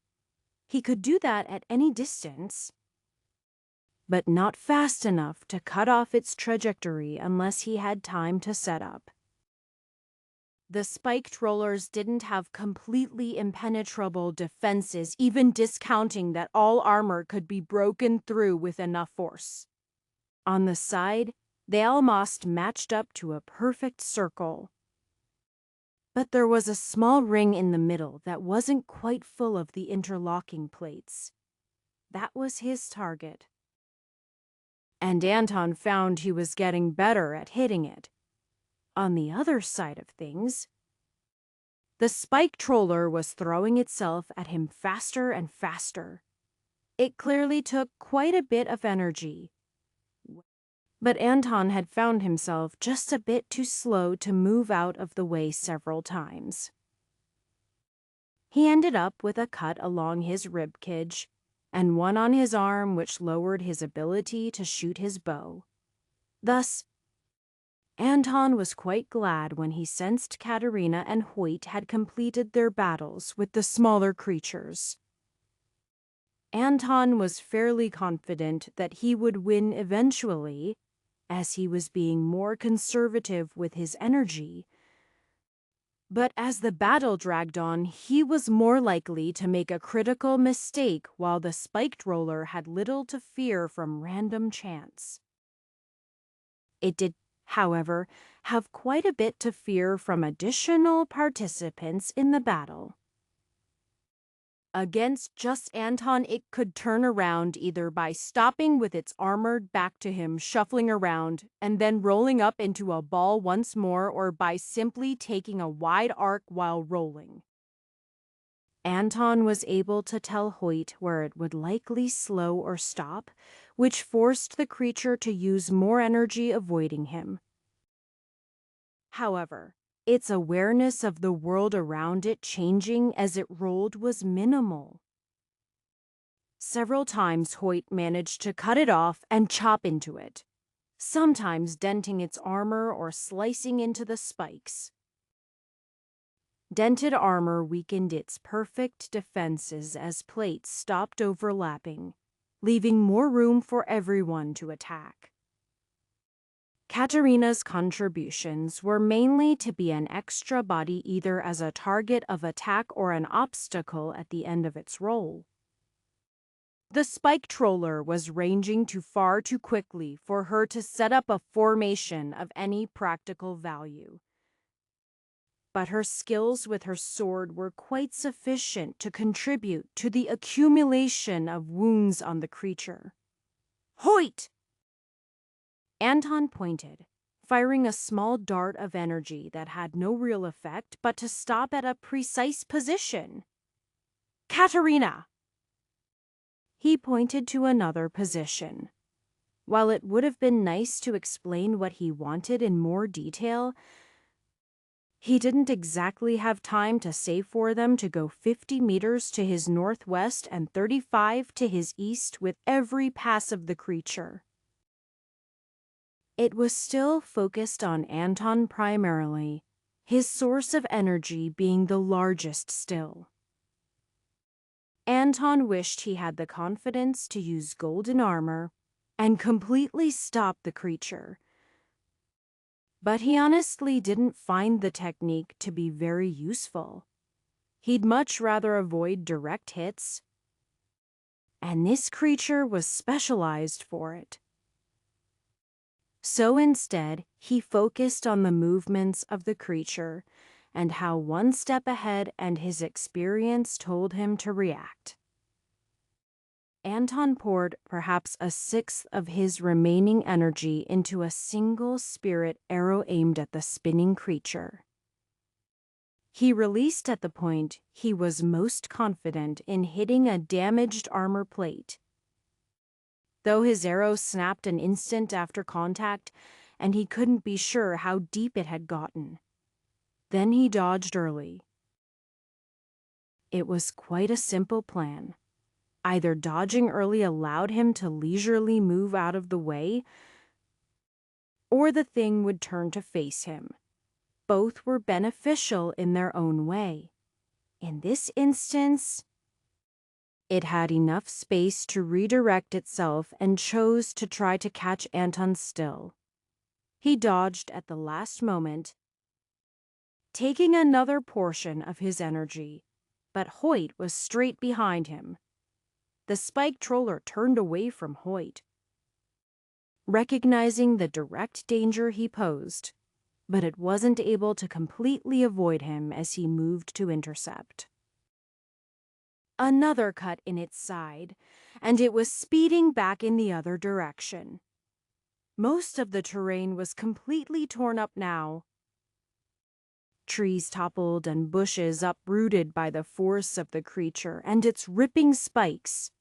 He could do that at any distance, but not fast enough to cut off its trajectory unless he had time to set up. The spiked rollers didn't have completely impenetrable defenses, even discounting that all armor could be broken through with enough force. On the side, they almost matched up to a perfect circle. But there was a small ring in the middle that wasn't quite full of the interlocking plates. That was his target. and Anton found he was getting better at hitting it. On the other side of things, the spike troller was throwing itself at him faster and faster. It clearly took quite a bit of energy. But Anton had found himself just a bit too slow to move out of the way several times. He ended up with a cut along his rib cage and one on his arm, which lowered his ability to shoot his bow. Thus, Anton was quite glad when he sensed Katerina and Hoyt had completed their battles with the smaller creatures. Anton was fairly confident that he would win eventually, as he was being more conservative with his energy. But as the battle dragged on, he was more likely to make a critical mistake, while the spiked roller had little to fear from random chance. It did, however, have quite a bit to fear from additional participants in the battle. Against just Anton, it could turn around either by stopping with its armored back to him, shuffling around, and then rolling up into a ball once more, or by simply taking a wide arc while rolling. Anton was able to tell Hoyt where it would likely slow or stop, which forced the creature to use more energy avoiding him. However, its awareness of the world around it changing as it rolled was minimal. Several times Hoyt managed to cut it off and chop into it, sometimes denting its armor or slicing into the spikes. Dented armor weakened its perfect defenses as plates stopped overlapping, leaving more room for everyone to attack. Katerina's contributions were mainly to be an extra body, either as a target of attack or an obstacle at the end of its roll. The spike troller was ranging too far too quickly for her to set up a formation of any practical value. But her skills with her sword were quite sufficient to contribute to the accumulation of wounds on the creature. "Hoyt!" Anton pointed, firing a small dart of energy that had no real effect but to stop at a precise position. "Katerina!" He pointed to another position. While it would have been nice to explain what he wanted in more detail, he didn't exactly have time to say for them to go 50 meters to his northwest and 35 to his east with every pass of the creature. It was still focused on Anton primarily, his source of energy being the largest still. Anton wished he had the confidence to use golden armor and completely stop the creature. But he honestly didn't find the technique to be very useful. He'd much rather avoid direct hits, and this creature was specialized for it. So instead, he focused on the movements of the creature and how one step ahead and his experience told him to react. Anton poured perhaps a sixth of his remaining energy into a single spirit arrow aimed at the spinning creature. He released at the point he was most confident in hitting a damaged armor plate. Though his arrow snapped an instant after contact, and he couldn't be sure how deep it had gotten. Then he dodged early. It was quite a simple plan. Either dodging early allowed him to leisurely move out of the way, or the thing would turn to face him. Both were beneficial in their own way. In this instance, it had enough space to redirect itself and chose to try to catch Anton still. He dodged at the last moment, taking another portion of his energy, but Hoyt was straight behind him. The spike troller turned away from Hoyt, recognizing the direct danger he posed, but it wasn't able to completely avoid him as he moved to intercept. Another cut in its side, and it was speeding back in the other direction. Most of the terrain was completely torn up now. Trees toppled and bushes uprooted by the force of the creature and its ripping spikes.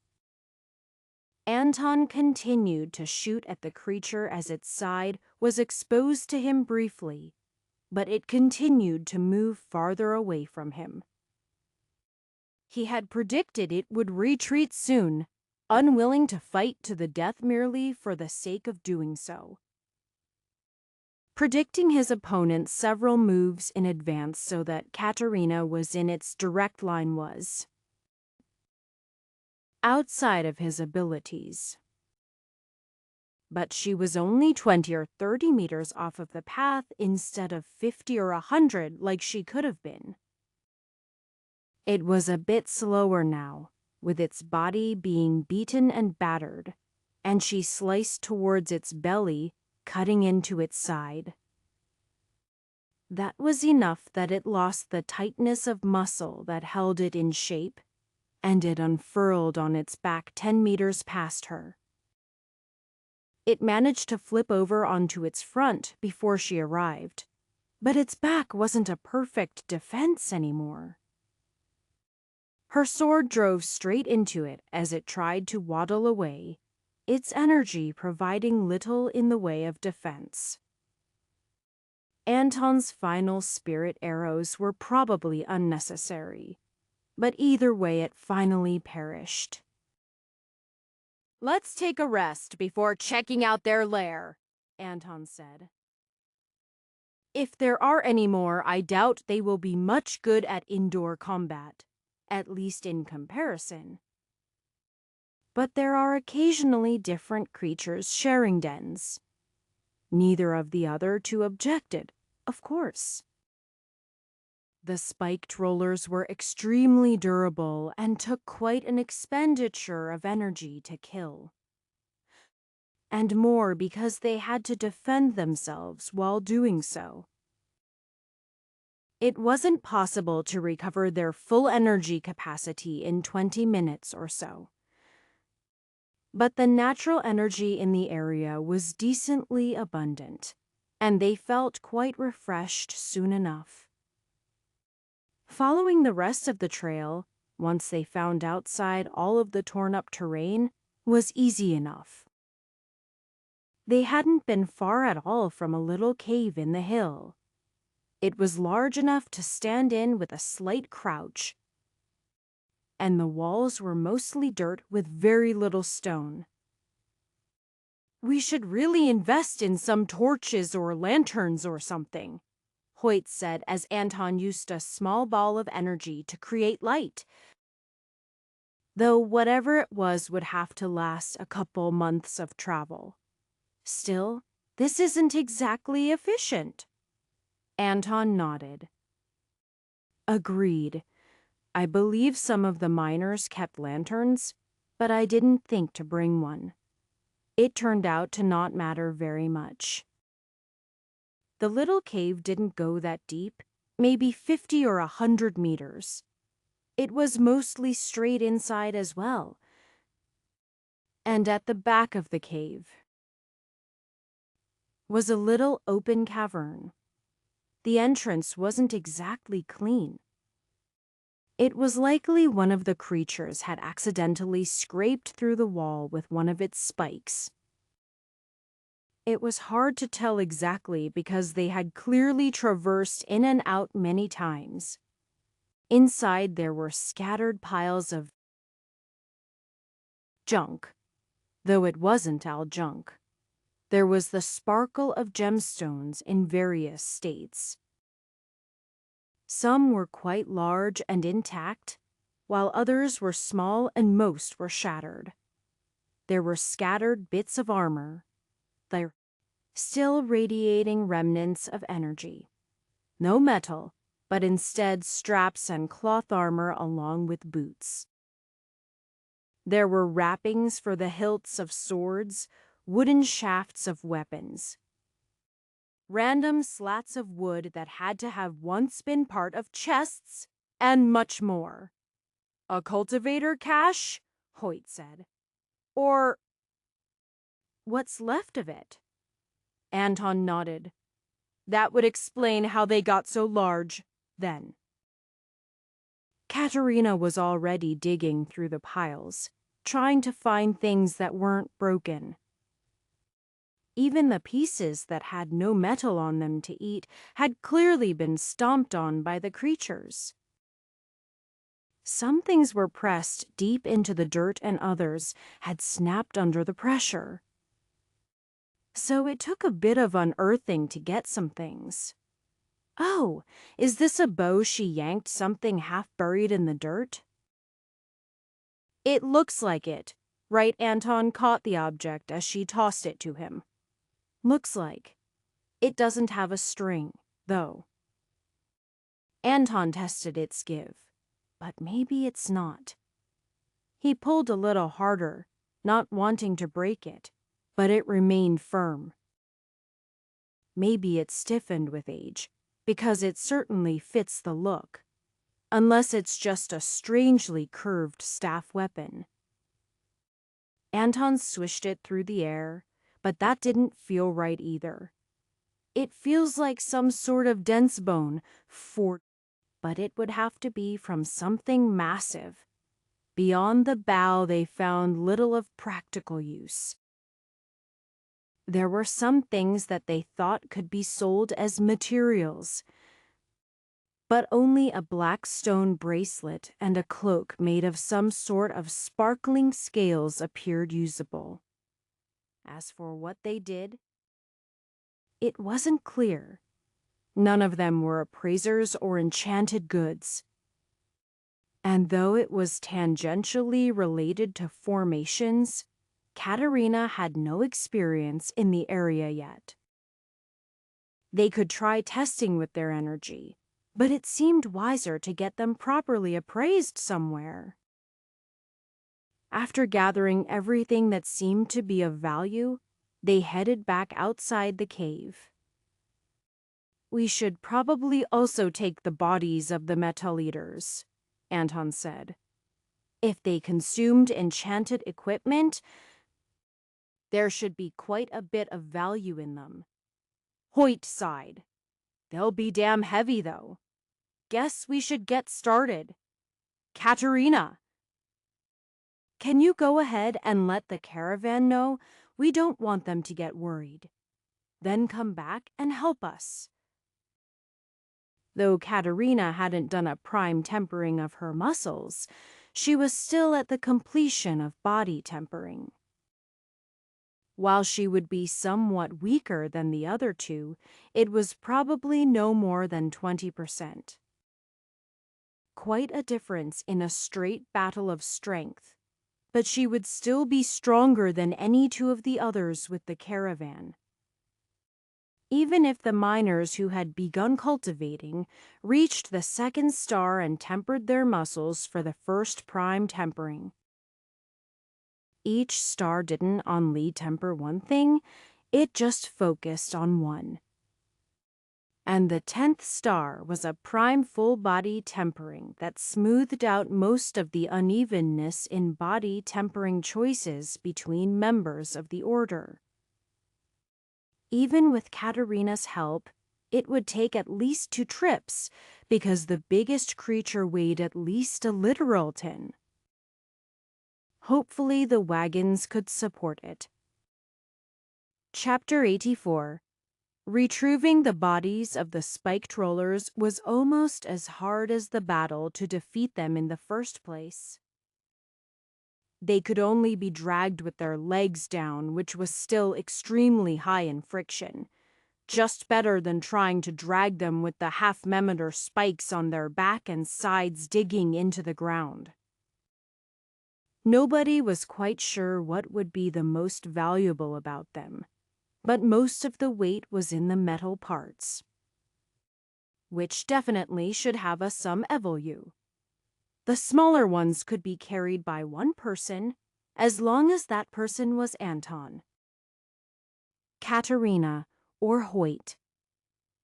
Anton continued to shoot at the creature as its side was exposed to him briefly, but it continued to move farther away from him. He had predicted it would retreat soon, unwilling to fight to the death merely for the sake of doing so. Predicting his opponent several moves in advance so that Katerina was in its direct line was outside of his abilities. But she was only 20 or 30 meters off of the path instead of 50 or 100 like she could have been. It was a bit slower now, with its body being beaten and battered, and she sliced towards its belly, cutting into its side. That was enough that it lost the tightness of muscle that held it in shape, and it unfurled on its back 10 meters past her. It managed to flip over onto its front before she arrived, but its back wasn't a perfect defense anymore. Her sword drove straight into it as it tried to waddle away, its energy providing little in the way of defense. Anton's final spirit arrows were probably unnecessary, but either way it finally perished. "Let's take a rest before checking out their lair," Anton said. "If there are any more, I doubt they will be much good at indoor combat, at least in comparison. But there are occasionally different creatures sharing dens. Neither of the other two objected, of course. The spiked rollers were extremely durable and took quite an expenditure of energy to kill. And more because they had to defend themselves while doing so. It wasn't possible to recover their full energy capacity in 20 minutes or so. But the natural energy in the area was decently abundant, and they felt quite refreshed soon enough. Following the rest of the trail, once they found outside all of the torn-up terrain, was easy enough. They hadn't been far at all from a little cave in the hill. It was large enough to stand in with a slight crouch, and the walls were mostly dirt with very little stone. "We should really invest in some torches or lanterns or something," Hoyt said as Anton used a small ball of energy to create light. Though whatever it was would have to last a couple months of travel. Still, this isn't exactly efficient. Anton nodded. "Agreed. I believe some of the miners kept lanterns, but I didn't think to bring one. It turned out to not matter very much." The little cave didn't go that deep, maybe 50 or 100 meters. It was mostly straight inside as well. And at the back of the cave was a little open cavern. The entrance wasn't exactly clean. It was likely one of the creatures had accidentally scraped through the wall with one of its spikes. It was hard to tell exactly because they had clearly traversed in and out many times. Inside there were scattered piles of junk, though it wasn't all junk. There was the sparkle of gemstones in various states. Some were quite large and intact, while others were small and most were shattered. There were scattered bits of armor, their still radiating remnants of energy. No metal, but instead straps and cloth armor along with boots. There were wrappings for the hilts of swords, wooden shafts of weapons. Random slats of wood that had to have once been part of chests, and much more. "A cultivator cache?" Hoyt said. "Or what's left of it," Anton nodded. That would explain how they got so large, then. Katerina was already digging through the piles, trying to find things that weren't broken. Even the pieces that had no metal on them to eat had clearly been stomped on by the creatures. Some things were pressed deep into the dirt and others had snapped under the pressure. So it took a bit of unearthing to get some things. Oh, is this a bow she yanked something half buried in the dirt? It looks like it. Right, Anton caught the object as she tossed it to him. Looks like. It doesn't have a string, though. Anton tested its give, but maybe it's not. He pulled a little harder, not wanting to break it, but it remained firm. Maybe it stiffened with age, because it certainly fits the look, unless it's just a strangely curved staff weapon. Anton swished it through the air, but that didn't feel right either. It feels like some sort of dense bone, but it would have to be from something massive. Beyond the bow, they found little of practical use. There were some things that they thought could be sold as materials, but only a black stone bracelet and a cloak made of some sort of sparkling scales appeared usable. As for what they did, it wasn't clear. None of them were appraisers or enchanted goods. And though it was tangentially related to formations, Katerina had no experience in the area yet. They could try testing with their energy, but it seemed wiser to get them properly appraised somewhere. After gathering everything that seemed to be of value, they headed back outside the cave. We should probably also take the bodies of the metal eaters, Anton said. If they consumed enchanted equipment, there should be quite a bit of value in them. Hoyt sighed. They'll be damn heavy, though. Guess we should get started. Katerina! Can you go ahead and let the caravan know? We don't want them to get worried. Then come back and help us. Though Katerina hadn't done a prime tempering of her muscles, she was still at the completion of body tempering. While she would be somewhat weaker than the other two, it was probably no more than 20%. Quite a difference in a straight battle of strength, but she would still be stronger than any two of the others with the caravan. Even if the miners who had begun cultivating reached the second star and tempered their muscles for the first prime tempering. Each star didn't only temper one thing, it just focused on one. And the 10th star was a prime full-body tempering that smoothed out most of the unevenness in body tempering choices between members of the order. Even with Katerina's help, it would take at least 2 trips, because the biggest creature weighed at least a literal ton. Hopefully the wagons could support it. Chapter 84. Retrieving the bodies of the spiked rollers was almost as hard as the battle to defeat them in the first place. They could only be dragged with their legs down, which was still extremely high in friction. Just better than trying to drag them with the half-meter spikes on their back and sides digging into the ground. Nobody was quite sure what would be the most valuable about them, but most of the weight was in the metal parts, which definitely should have a some value. The smaller ones could be carried by one person, as long as that person was Anton, Katerina, or Hoyt.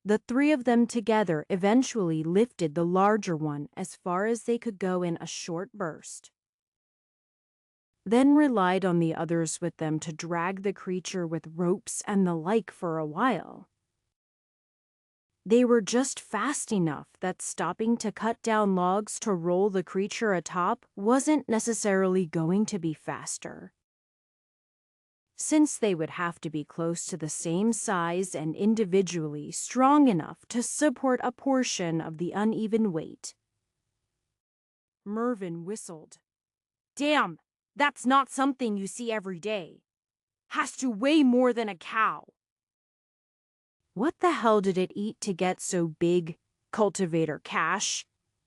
The 3 of them together eventually lifted the larger one as far as they could go in a short burst. then relied on the others with them to drag the creature with ropes and the like for a while. They were just fast enough that stopping to cut down logs to roll the creature atop wasn't necessarily going to be faster. Since they would have to be close to the same size and individually strong enough to support a portion of the uneven weight. Mervyn whistled. Damn, that's not something you see every day. Has to weigh more than a cow. What the hell did it eat to get so big, Cultivator Cash?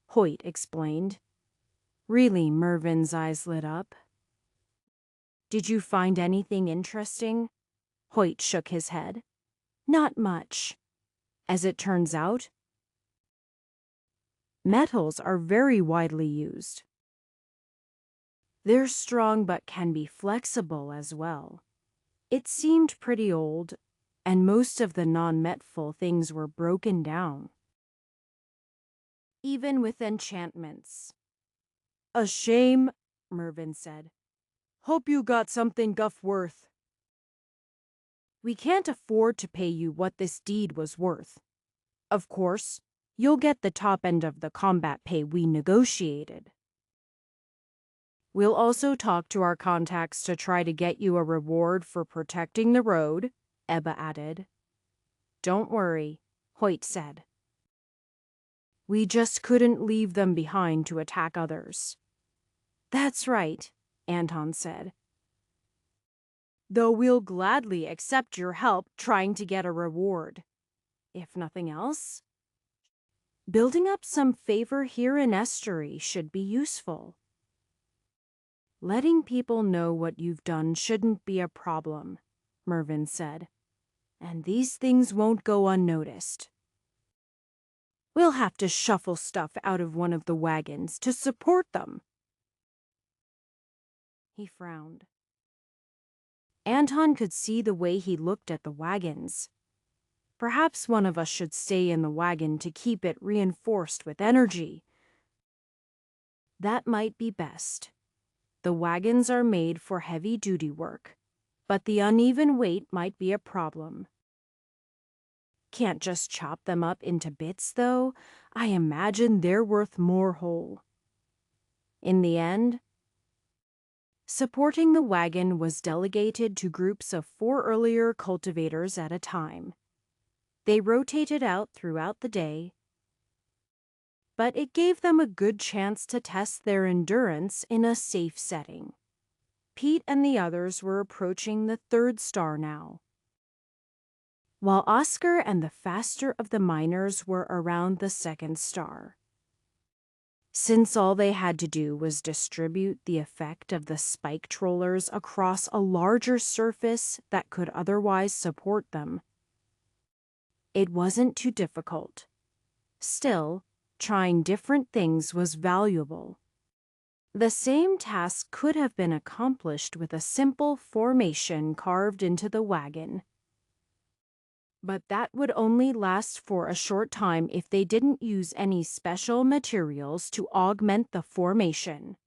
Hoyt explained. Really, Mervyn's eyes lit up. Did you find anything interesting? Hoyt shook his head. Not much. As it turns out, metals are very widely used. They're strong but can be flexible as well. It seemed pretty old, and most of the non-metful things were broken down. Even with enchantments. A shame, Mervyn said. Hope you got something guff worth. We can't afford to pay you what this deed was worth. Of course, you'll get the top end of the combat pay we negotiated. We'll also talk to our contacts to try to get you a reward for protecting the road, Ebba added. Don't worry, Hoyt said. We just couldn't leave them behind to attack others. That's right, Anton said. Though we'll gladly accept your help trying to get a reward. If nothing else, building up some favor here in Estuary should be useful. Letting people know what you've done shouldn't be a problem, Mervyn said. And these things won't go unnoticed. We'll have to shuffle stuff out of one of the wagons to support them. He frowned. Anton could see the way he looked at the wagons. Perhaps one of us should stay in the wagon to keep it reinforced with energy. That might be best. The wagons are made for heavy-duty work, but the uneven weight might be a problem. Can't just chop them up into bits, though. I imagine they're worth more whole. In the end, supporting the wagon was delegated to groups of 4 earlier cultivators at a time. They rotated out throughout the day, but it gave them a good chance to test their endurance in a safe setting. Pete and the others were approaching the 3rd star now, while Oscar and the faster of the miners were around the 2nd star. Since all they had to do was distribute the effect of the spike trollers across a larger surface that could otherwise support them, it wasn't too difficult. Still, trying different things was valuable. The same task could have been accomplished with a simple formation carved into the wagon. But that would only last for a short time if they didn't use any special materials to augment the formation.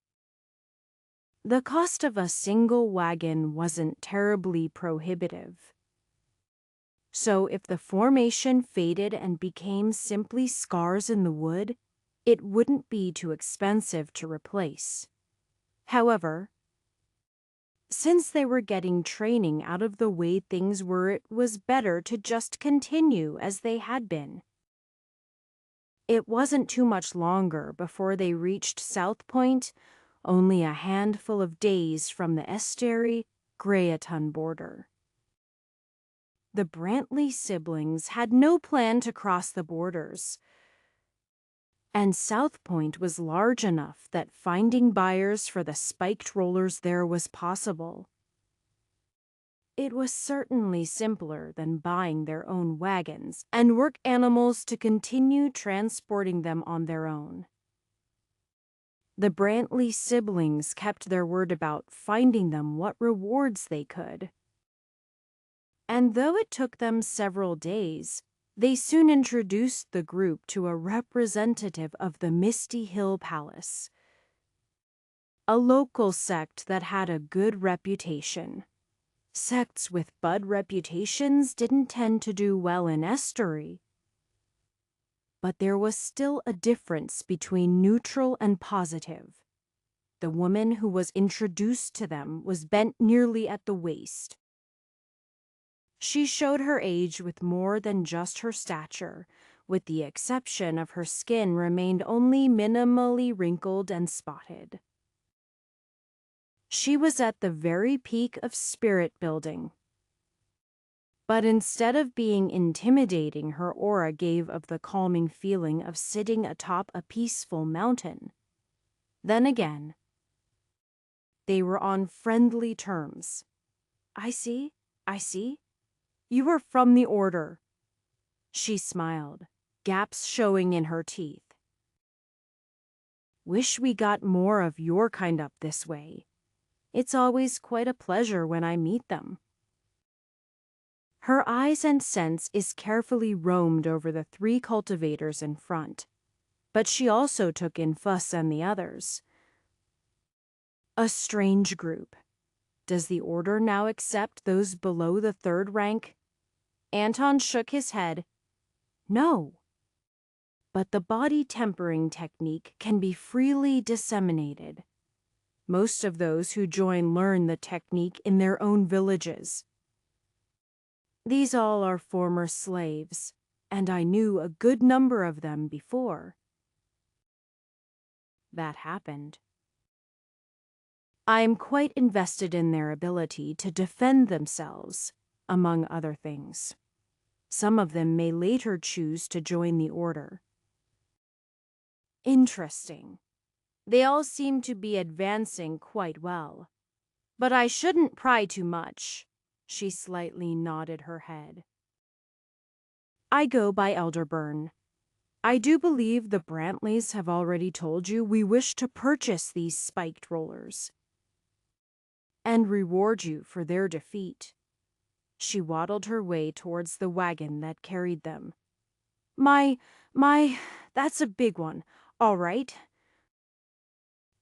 The cost of a single wagon wasn't terribly prohibitive. So if the formation faded and became simply scars in the wood, it wouldn't be too expensive to replace. However, since they were getting training out of the way things were, it was better to just continue as they had been. It wasn't too much longer before they reached South Point, only a handful of days from the Estuary-Greaton border. The Brantley siblings had no plan to cross the borders, and South Point was large enough that finding buyers for the spiked rollers there was possible. It was certainly simpler than buying their own wagons and work animals to continue transporting them on their own. The Brantley siblings kept their word about finding them what rewards they could. And though it took them several days, they soon introduced the group to a representative of the Misty Hill Palace. a local sect that had a good reputation. Sects with bad reputations didn't tend to do well in estuary. But there was still a difference between neutral and positive. The woman who was introduced to them was bent nearly at the waist. She showed her age with more than just her stature, with the exception of her skin remained only minimally wrinkled and spotted. She was at the very peak of spirit building. But instead of being intimidating, her aura gave of the calming feeling of sitting atop a peaceful mountain. Then again, they were on friendly terms. I see. You are from the Order. She smiled, gaps showing in her teeth. Wish we got more of your kind up this way. It's always quite a pleasure when I meet them. Her eyes and sense carefully roamed over the 3 cultivators in front, but she also took in Fuss and the others. A strange group. Does the Order now accept those below the 3rd rank? Anton shook his head. No. But the body tempering technique can be freely disseminated. Most of those who join learn the technique in their own villages. These all are former slaves, and I knew a good number of them before that happened. I am quite invested in their ability to defend themselves, among other things. Some of them may later choose to join the Order. Interesting. They all seem to be advancing quite well. But I shouldn't pry too much. She slightly nodded her head. I go by Elderburn. I do believe the Brantleys have already told you we wish to purchase these spiked rollers and reward you for their defeat. She waddled her way towards the wagon that carried them. My, that's a big one, all right.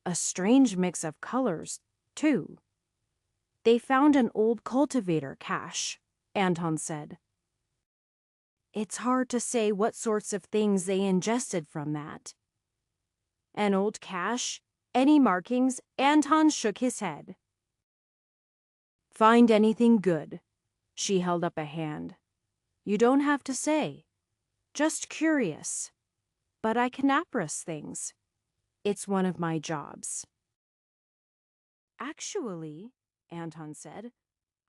A strange mix of colors, too. They found an old cultivator cache, Anton said. It's hard to say what sorts of things they ingested from that. An old cache? Any markings? Anton shook his head. Find anything good? She held up a hand. You don't have to say. Just curious. But I can appraise things. It's one of my jobs. Actually, Anton said,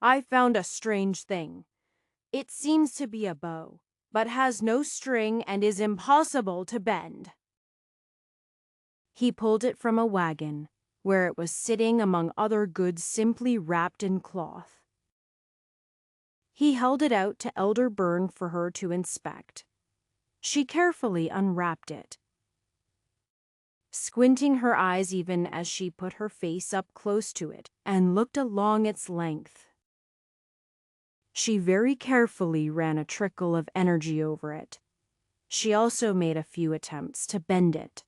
I found a strange thing. It seems to be a bow, but has no string and is impossible to bend. He pulled it from a wagon, where it was sitting among other goods simply wrapped in cloth. He held it out to Elder Byrne for her to inspect. She carefully unwrapped it, squinting her eyes even as she put her face up close to it and looked along its length. She very carefully ran a trickle of energy over it. She also made a few attempts to bend it.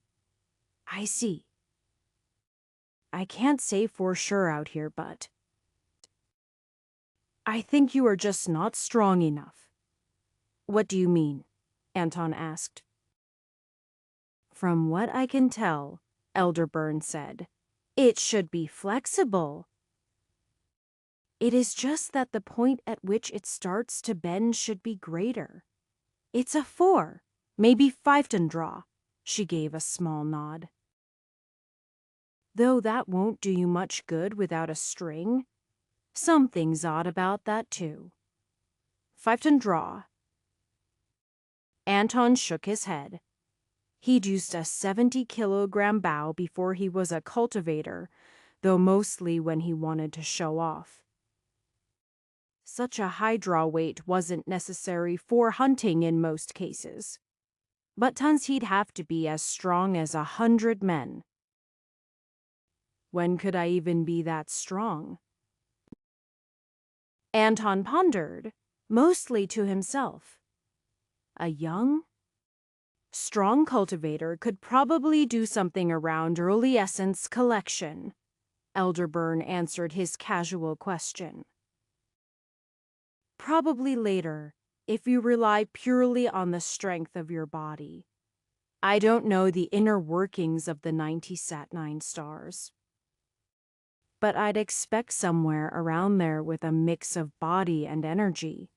I see. I can't say for sure out here, but I think you are just not strong enough. What do you mean? Anton asked. From what I can tell, Elder Byrne said, it should be flexible. It is just that the point at which it starts to bend should be greater. It's a 4, maybe 5 draw. She gave a small nod. Though that won't do you much good without a string. Something's odd about that, too. 5 draw. Anton shook his head. He'd used a 70-kilogram bow before he was a cultivator, though mostly when he wanted to show off. Such a high draw weight wasn't necessary for hunting in most cases. But tons he'd have to be as strong as 100 men. When could I even be that strong? Anton pondered, mostly to himself. A young, Strong Cultivator could probably do something around early essence collection. Elderburn answered his casual question. Probably later, if you rely purely on the strength of your body. I don't know the inner workings of the 90 Sat9 stars. But I'd expect somewhere around there with a mix of body and energy.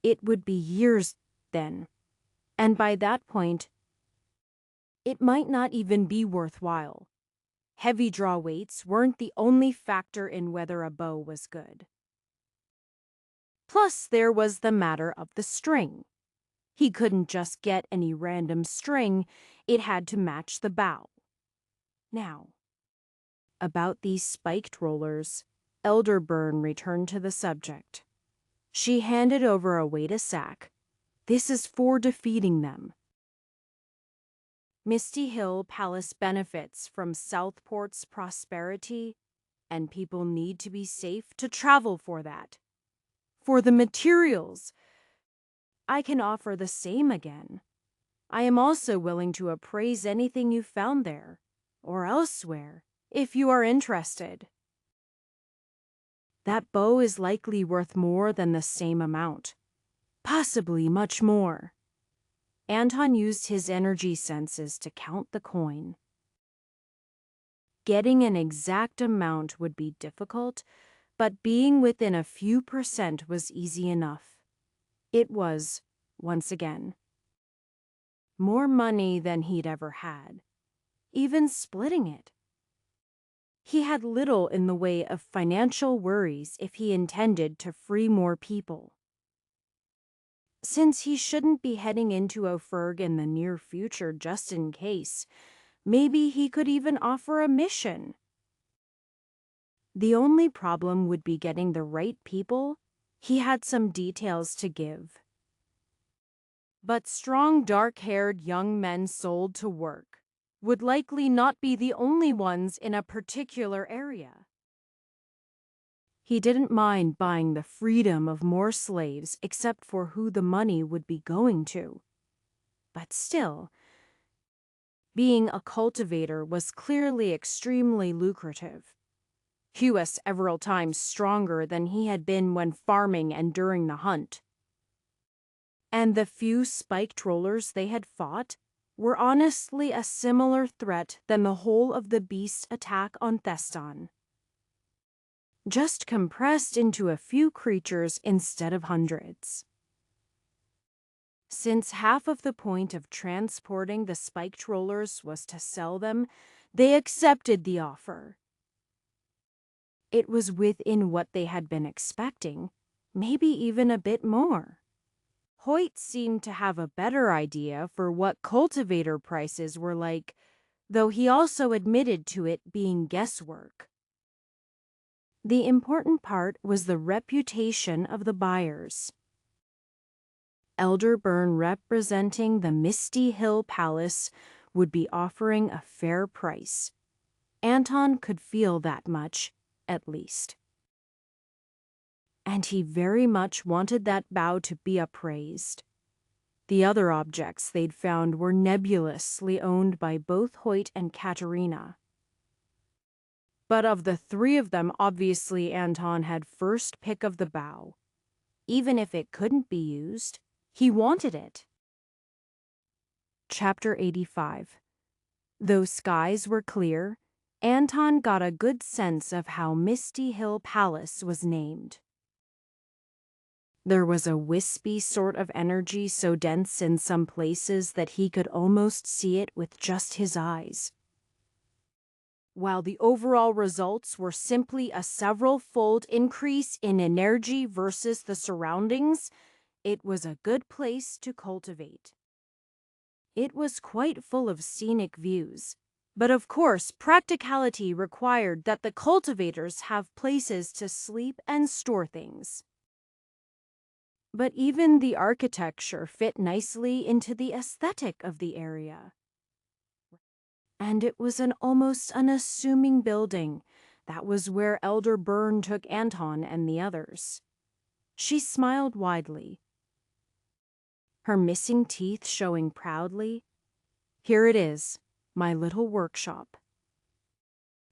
It would be years then. And by that point, it might not even be worthwhile. Heavy draw weights weren't the only factor in whether a bow was good. Plus, there was the matter of the string. He couldn't just get any random string, it had to match the bow. Now, about these spiked rollers, Elderburn returned to the subject. She handed over a weighted sack. This is for defeating them. Misty Hill Palace benefits from Southport's prosperity, and people need to be safe to travel for that. For the materials, I can offer the same again. I am also willing to appraise anything you found there, or elsewhere, if you are interested. That bow is likely worth more than the same amount, possibly much more. Anton used his energy senses to count the coin. Getting an exact amount would be difficult, but being within a few percent was easy enough. It was, once again, more money than he'd ever had, even splitting it. He had little in the way of financial worries if he intended to free more people. Since he shouldn't be heading into Ophirg in the near future just in case, maybe he could even offer a mission. The only problem would be getting the right people. He had some details to give. But strong, dark-haired young men sold to work would likely not be the only ones in a particular area. He didn't mind buying the freedom of more slaves except for who the money would be going to. But still, being a cultivator was clearly extremely lucrative. He was several times stronger than he had been when farming and during the hunt. And the few spiked rollers they had fought were honestly a similar threat than the whole of the beast's attack on Theston. Just compressed into a few creatures instead of hundreds. Since half of the point of transporting the spiked rollers was to sell them, they accepted the offer. It was within what they had been expecting, maybe even a bit more. Hoyt seemed to have a better idea for what cultivator prices were like, though he also admitted to it being guesswork. The important part was the reputation of the buyers. Elderburn, representing the Misty Hill Palace, would be offering a fair price. Anton could feel that much, at least. And he very much wanted that bow to be appraised. The other objects they'd found were nebulously owned by both Hoyt and Katerina. But of the three of them, obviously Anton had first pick of the bow. Even if it couldn't be used, he wanted it. Chapter 85. Though skies were clear, Anton got a good sense of how Misty Hill Palace was named. There was a wispy sort of energy so dense in some places that he could almost see it with just his eyes. While the overall results were simply a several-fold increase in energy versus the surroundings, it was a good place to cultivate. It was quite full of scenic views, but of course practicality required that the cultivators have places to sleep and store things. But even the architecture fit nicely into the aesthetic of the area. And it was an almost unassuming building. That was where Elderburn took Anton and the others. She smiled widely, her missing teeth showing proudly. Here it is, my little workshop.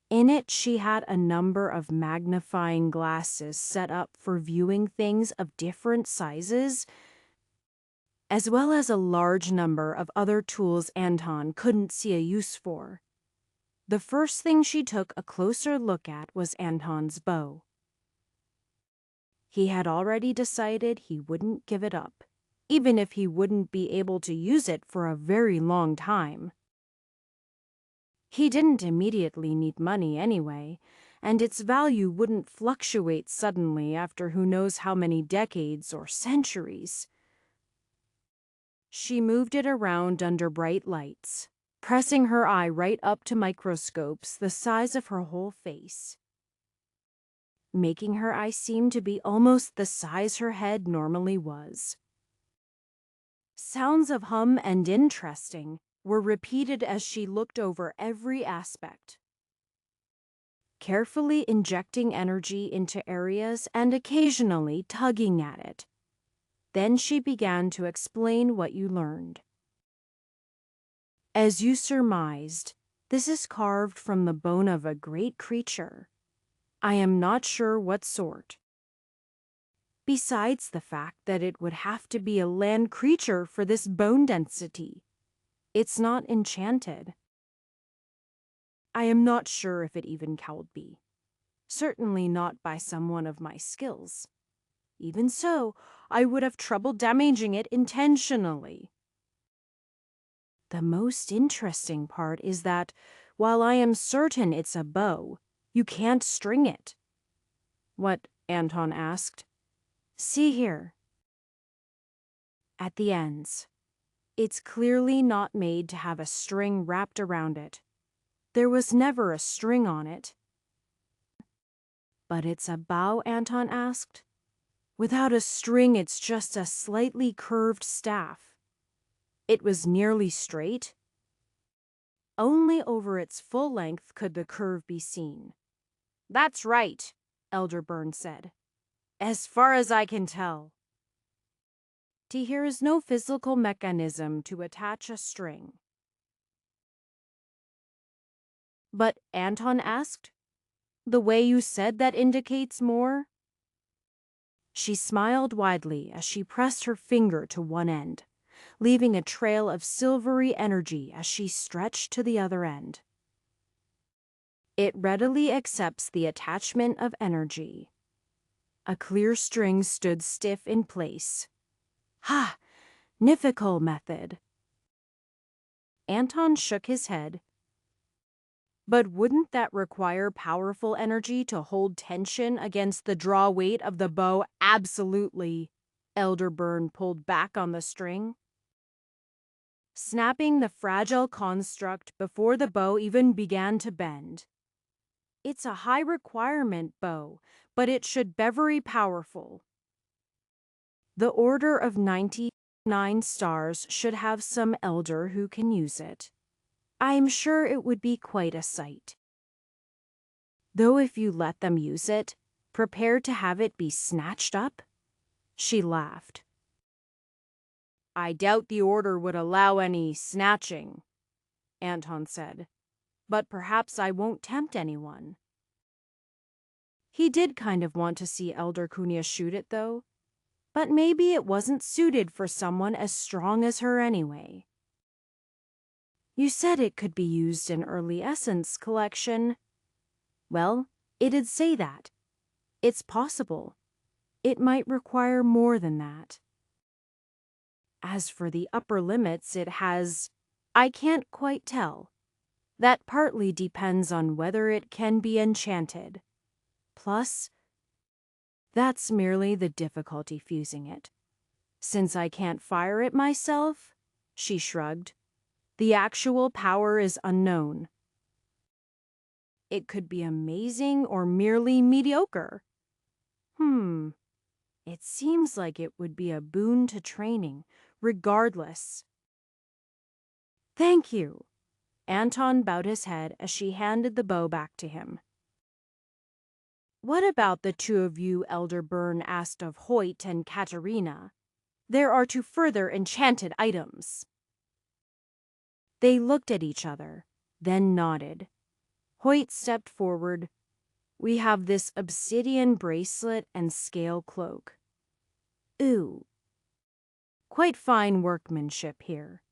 In it, she had a number of magnifying glasses set up for viewing things of different sizes, as well as a large number of other tools Anton couldn't see a use for. The first thing she took a closer look at was Anton's bow. He had already decided he wouldn't give it up, even if he wouldn't be able to use it for a very long time. He didn't immediately need money anyway, and its value wouldn't fluctuate suddenly after who knows how many decades or centuries. She moved it around under bright lights, pressing her eye right up to microscopes the size of her whole face, making her eye seem to be almost the size her head normally was. Sounds of hum and interesting were repeated as she looked over every aspect, carefully injecting energy into areas and occasionally tugging at it. Then she began to explain what you learned. As you surmised, this is carved from the bone of a great creature. I am not sure what sort. Besides the fact that it would have to be a land creature for this bone density. It's not enchanted. I am not sure if it even could be. Certainly not by someone of my skills. Even so, I would have trouble damaging it intentionally. The most interesting part is that, while I am certain it's a bow, you can't string it. What? Anton asked. See here. At the ends. It's clearly not made to have a string wrapped around it. There was never a string on it. But it's a bow, Anton asked. Without a string, it's just a slightly curved staff. It was nearly straight. Only over its full length could the curve be seen. That's right, Elder Byrne said. As far as I can tell. Here is no physical mechanism to attach a string. But, Anton asked, the way you said that indicates more? She smiled widely as she pressed her finger to one end, leaving a trail of silvery energy as she stretched to the other end. It readily accepts the attachment of energy. A clear string stood stiff in place. Ha! Niffical method. Anton shook his head. But wouldn't that require powerful energy to hold tension against the draw weight of the bow? Absolutely. Elder Byrne pulled back on the string, snapping the fragile construct before the bow even began to bend. It's a high requirement bow, but it should be very powerful. The Order of 99 Stars should have some elder who can use it. I'm sure it would be quite a sight. Though if you let them use it, prepare to have it be snatched up? She laughed. I doubt the Order would allow any snatching, Anton said. But perhaps I won't tempt anyone. He did kind of want to see Elder Cunha shoot it, though. But maybe it wasn't suited for someone as strong as her anyway. You said it could be used in early essence collection. Well, it'd say that. It's possible. It might require more than that. As for the upper limits it has, I can't quite tell. That partly depends on whether it can be enchanted. Plus, that's merely the difficulty fusing it. Since I can't fire it myself, she shrugged, the actual power is unknown. It could be amazing or merely mediocre. It seems like it would be a boon to training, regardless. Thank you. Anton bowed his head as she handed the bow back to him. What about the two of you Elder Byrne asked of Hoyt and Katerina? There are two further enchanted items. They looked at each other, then nodded. Hoyt stepped forward. We have this obsidian bracelet and scale cloak. Ooh. Quite fine workmanship here.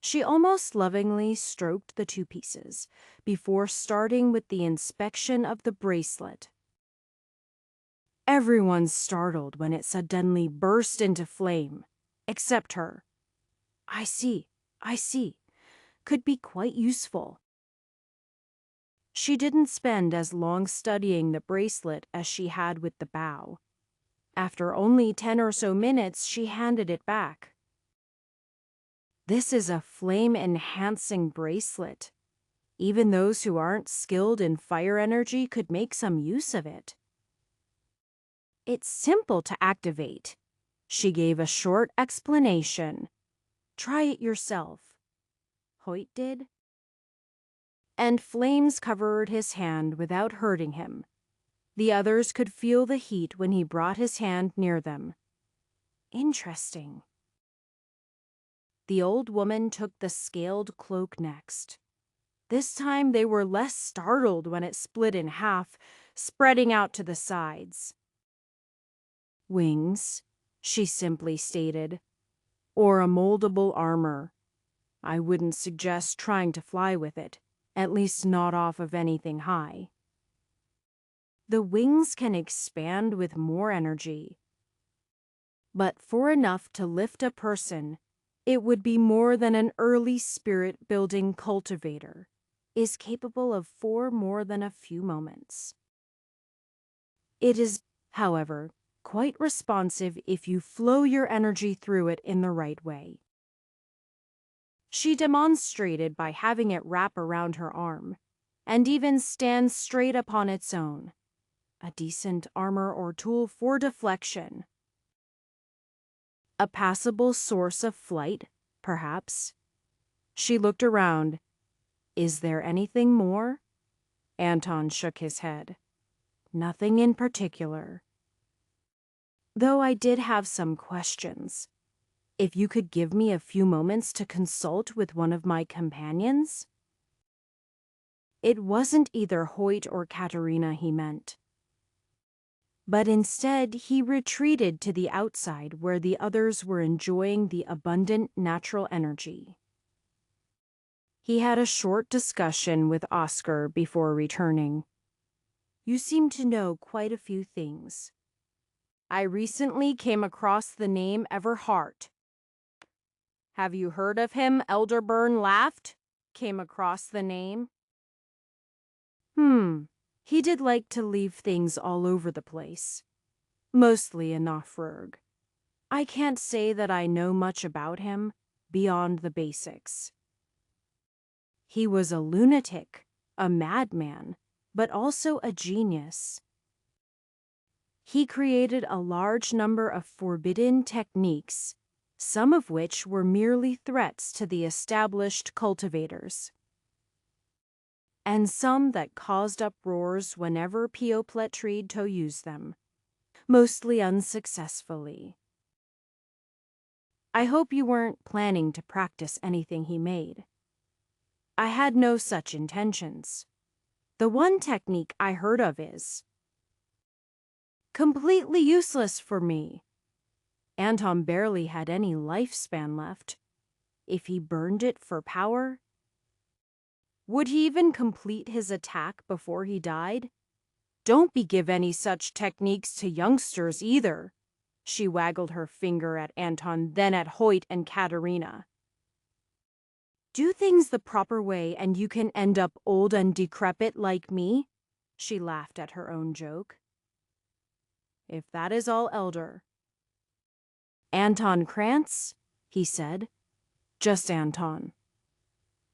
She almost lovingly stroked the two pieces before starting with the inspection of the bracelet. Everyone startled when it suddenly burst into flame, except her. I see. Could be quite useful. She didn't spend as long studying the bracelet as she had with the bow. After only 10 or so minutes, she handed it back. This is a flame-enhancing bracelet. Even those who aren't skilled in fire energy could make some use of it. It's simple to activate. She gave a short explanation. Try it yourself. Hoyt did. And flames covered his hand without hurting him. The others could feel the heat when he brought his hand near them. Interesting. The old woman took the scaled cloak next. This time they were less startled when it split in half, spreading out to the sides. Wings, she simply stated, or a moldable armor. I wouldn't suggest trying to fly with it, at least not off of anything high. The wings can expand with more energy, but for enough to lift a person, it would be more than an early spirit-building cultivator is capable of for more than a few moments. It is, however, quite responsive if you flow your energy through it in the right way. She demonstrated by having it wrap around her arm, and even stand straight upon its own. A decent armor or tool for deflection. A passable source of flight, perhaps. She looked around. Is there anything more? Anton shook his head. Nothing in particular. Though I did have some questions. If you could give me a few moments to consult with one of my companions? It wasn't either Hoyt or Katerina he meant. But instead, he retreated to the outside where the others were enjoying the abundant natural energy. He had a short discussion with Oscar before returning. You seem to know quite a few things. I recently came across the name Everhart. Have you heard of him? Elderburn laughed. Came across the name. He did like to leave things all over the place. Mostly in Nofrurg. I can't say that I know much about him beyond the basics. He was a lunatic, a madman, but also a genius. He created a large number of forbidden techniques, some of which were merely threats to the established cultivators, and some that caused uproars whenever Pioplet tried to use them, mostly unsuccessfully. I hope you weren't planning to practice anything he made. I had no such intentions. The one technique I heard of is completely useless for me. Anton barely had any lifespan left. If he burned it for power, would he even complete his attack before he died? Don't give any such techniques to youngsters either. She waggled her finger at Anton, then at Hoyt and Katerina. Do things the proper way and you can end up old and decrepit like me? She laughed at her own joke. If that is all, Elder. Anton Krantz, he said. Just Anton.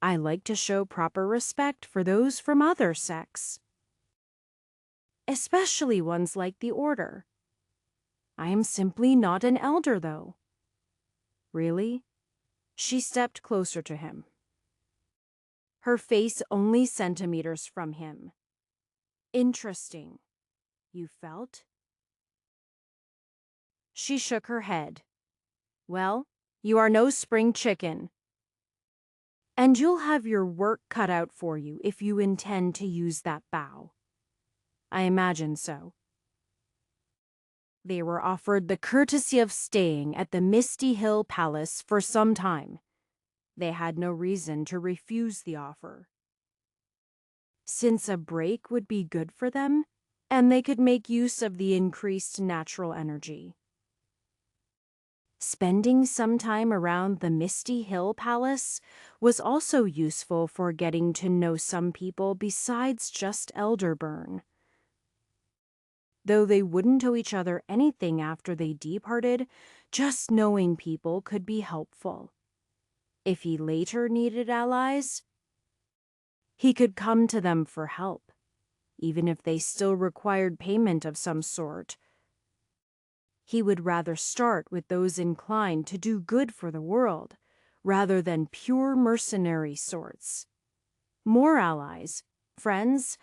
I like to show proper respect for those from other sects. Especially ones like the Order. I am simply not an elder, though. Really? She stepped closer to him. Her face only centimeters from him. Interesting. You felt? She shook her head. Well, you are no spring chicken. and you'll have your work cut out for you if you intend to use that bow. I imagine so. They were offered the courtesy of staying at the Misty Hill Palace for some time. They had no reason to refuse the offer, since a break would be good for them, and they could make use of the increased natural energy. Spending some time around the Misty Hill Palace was also useful for getting to know some people besides just Elderburn. Though they wouldn't owe each other anything after they departed, just knowing people could be helpful. If he later needed allies, he could come to them for help, even if they still required payment of some sort. He would rather start with those inclined to do good for the world, rather than pure mercenary sorts. More allies, friends,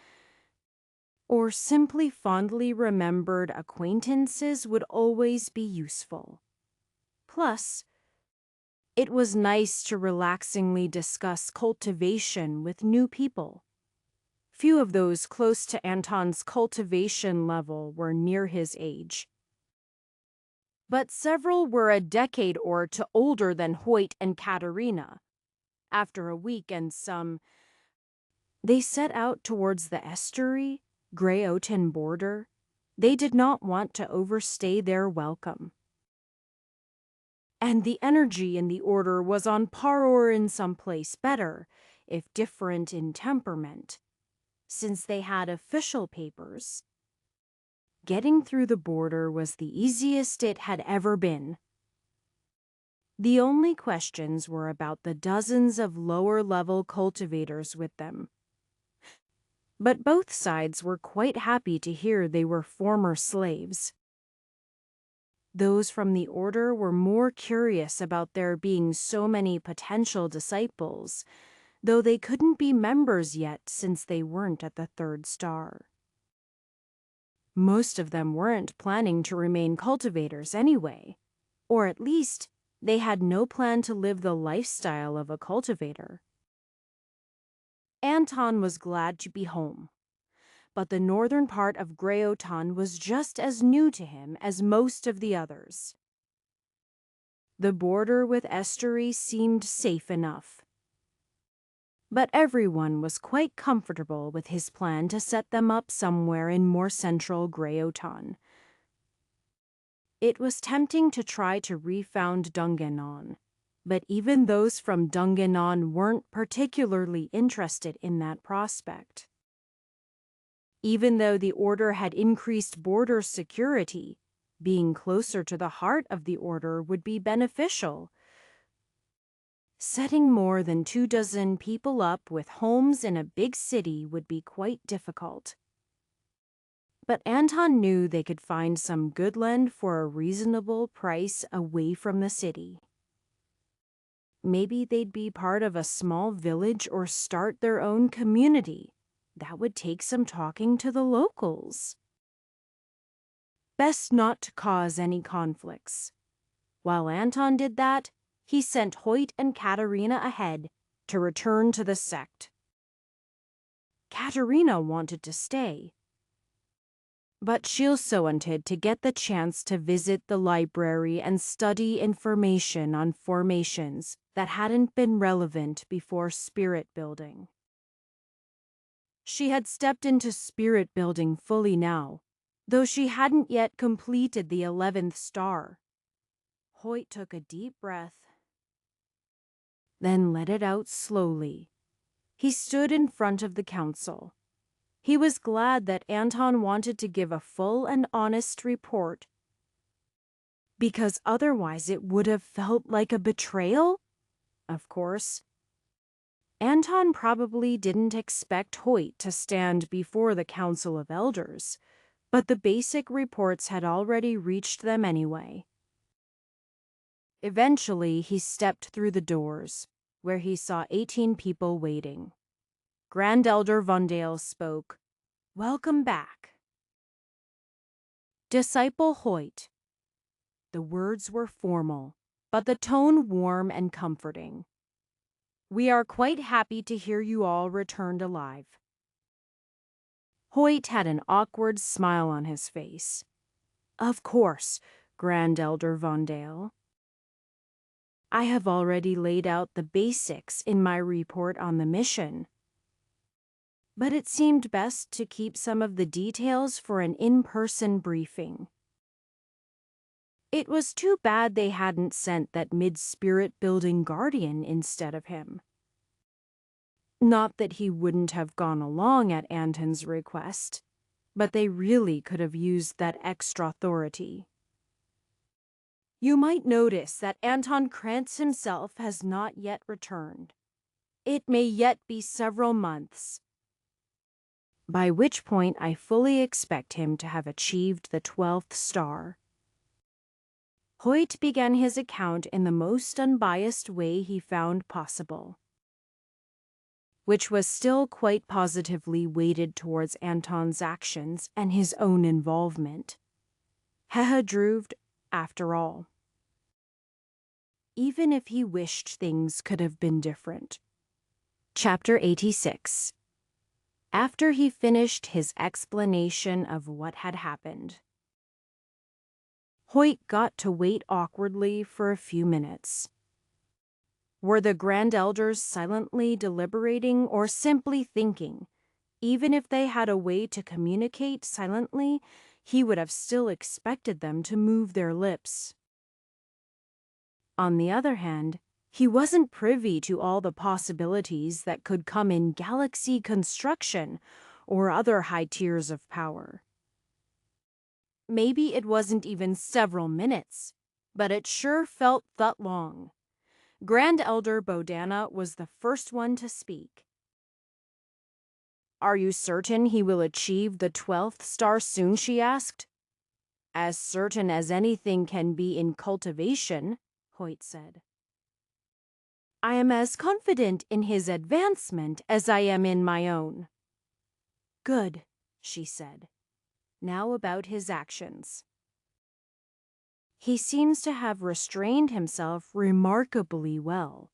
or simply fondly remembered acquaintances would always be useful. Plus, it was nice to relaxingly discuss cultivation with new people. Few of those close to Anton's cultivation level were near his age, but several were a decade or two older than Hoyt and Katerina. After a week and some, they set out towards the estuary, Grey-Oaten border. They did not want to overstay their welcome. And the energy in the order was on par or in some place better, if different in temperament, since they had official papers. Getting through the border was the easiest it had ever been. The only questions were about the dozens of lower-level cultivators with them. But both sides were quite happy to hear they were former slaves. Those from the order were more curious about there being so many potential disciples, though they couldn't be members yet since they weren't at the third star. Most of them weren't planning to remain cultivators anyway, or at least they had no plan to live the lifestyle of a cultivator. Anton was glad to be home, but the northern part of Grey-Oaten was just as new to him as most of the others. The border with Estuary seemed safe enough, but everyone was quite comfortable with his plan to set them up somewhere in more central Grey-Oaten. It was tempting to try to refound Dungannon, but even those from Dungannon weren't particularly interested in that prospect. Even though the Order had increased border security, being closer to the heart of the Order would be beneficial. Setting more than 24 people up with homes in a big city would be quite difficult. But Anton knew they could find some good land for a reasonable price away from the city. Maybe they'd be part of a small village or start their own community. That would take some talking to the locals. Best not to cause any conflicts. While Anton did that, he sent Hoyt and Katerina ahead to return to the sect. Katerina wanted to stay, but she also wanted to get the chance to visit the library and study information on formations that hadn't been relevant before spirit building. She had stepped into spirit building fully now, though she hadn't yet completed the 11th star. Hoyt took a deep breath, then let it out slowly. He stood in front of the council. He was glad that Anton wanted to give a full and honest report, because otherwise it would have felt like a betrayal. Of course, Anton probably didn't expect Hoyt to stand before the Council of Elders, but the basic reports had already reached them anyway. Eventually, he stepped through the doors, where he saw 18 people waiting. Grand Elder Vondale spoke. "Welcome back, Disciple Hoyt." The words were formal, but the tone warm and comforting. We are quite happy to hear you all returned alive. Hoyt had an awkward smile on his face. Of course, Grand Elder Vondale. I have already laid out the basics in my report on the mission. But it seemed best to keep some of the details for an in-person briefing. It was too bad they hadn't sent that mid-spirit building guardian instead of him. Not that he wouldn't have gone along at Anton's request, but they really could have used that extra authority. You might notice that Anton Krantz himself has not yet returned. It may yet be several months, by which point I fully expect him to have achieved the 12th star. Hoyt began his account in the most unbiased way he found possible, which was still quite positively weighted towards Anton's actions and his own involvement. Hehedruved, after all. Even if he wished things could have been different. Chapter 86. After he finished his explanation of what had happened, Hoyt got to wait awkwardly for a few minutes. Were the Grand Elders silently deliberating or simply thinking? Even if they had a way to communicate silently, he would have still expected them to move their lips. On the other hand, he wasn't privy to all the possibilities that could come in galaxy construction or other high tiers of power. Maybe it wasn't even several minutes, but it sure felt that long. Grand Elder Bodana was the first one to speak. Are you certain he will achieve the 12th star soon, she asked. As certain as anything can be in cultivation, Hoyt said. I am as confident in his advancement as I am in my own. Good, she said. Now about his actions. He seems to have restrained himself remarkably well.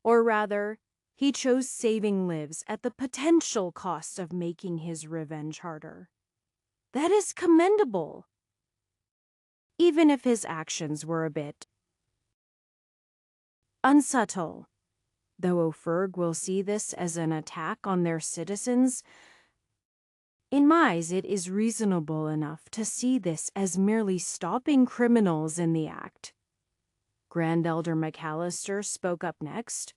Or rather, he chose saving lives at the potential cost of making his revenge harder. That is commendable, even if his actions were a bit unsubtle. Though Ophirg will see this as an attack on their citizens, in my eyes it is reasonable enough to see this as merely stopping criminals in the act. Grand Elder McAllister spoke up next.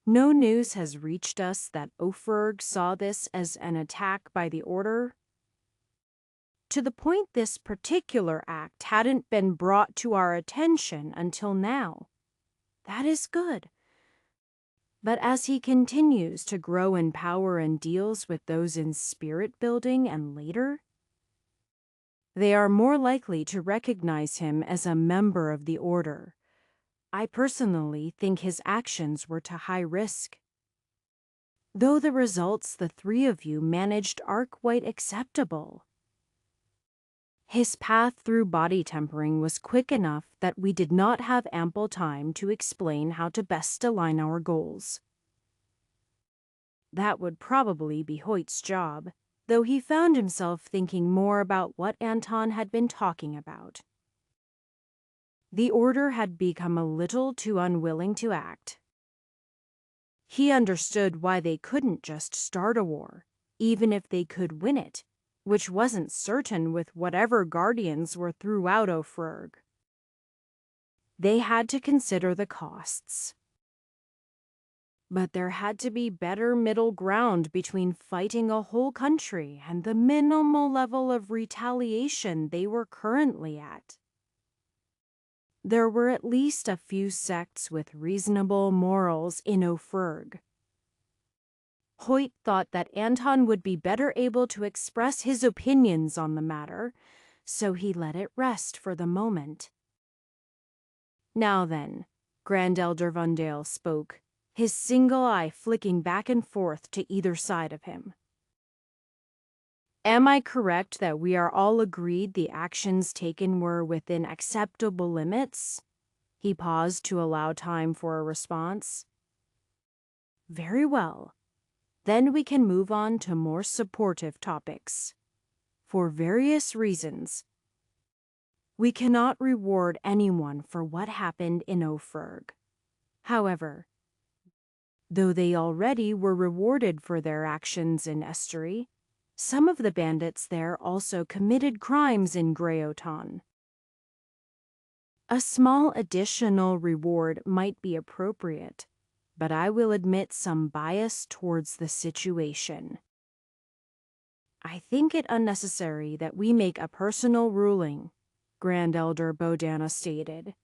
No news has reached us that Ophirg saw this as an attack by the Order. To the point this particular act hadn't been brought to our attention until now. That is good. But as he continues to grow in power and deals with those in spirit building and later, they are more likely to recognize him as a member of the Order. I personally think his actions were to high risk. Though the results the three of you managed are quite acceptable. His path through body tempering was quick enough that we did not have ample time to explain how to best align our goals. That would probably be Hoyt's job, though he found himself thinking more about what Anton had been talking about. The Order had become a little too unwilling to act. He understood why they couldn't just start a war, even if they could win it, which wasn't certain with whatever guardians were throughout Ophirg. They had to consider the costs. But there had to be better middle ground between fighting a whole country and the minimal level of retaliation they were currently at. There were at least a few sects with reasonable morals in Ophirg. Hoyt thought that Anton would be better able to express his opinions on the matter, so he let it rest for the moment. Now then, Grand Elder Vondale spoke, his single eye flicking back and forth to either side of him. Am I correct that we are all agreed the actions taken were within acceptable limits? He paused to allow time for a response. Very well. Then we can move on to more supportive topics. For various reasons, we cannot reward anyone for what happened in Ophirg. However, though they already were rewarded for their actions in Estuary, some of the bandits there also committed crimes in Greoton. A small additional reward might be appropriate, but I will admit some bias towards the situation. I think it unnecessary that we make a personal ruling, Grand Elder Bodana stated.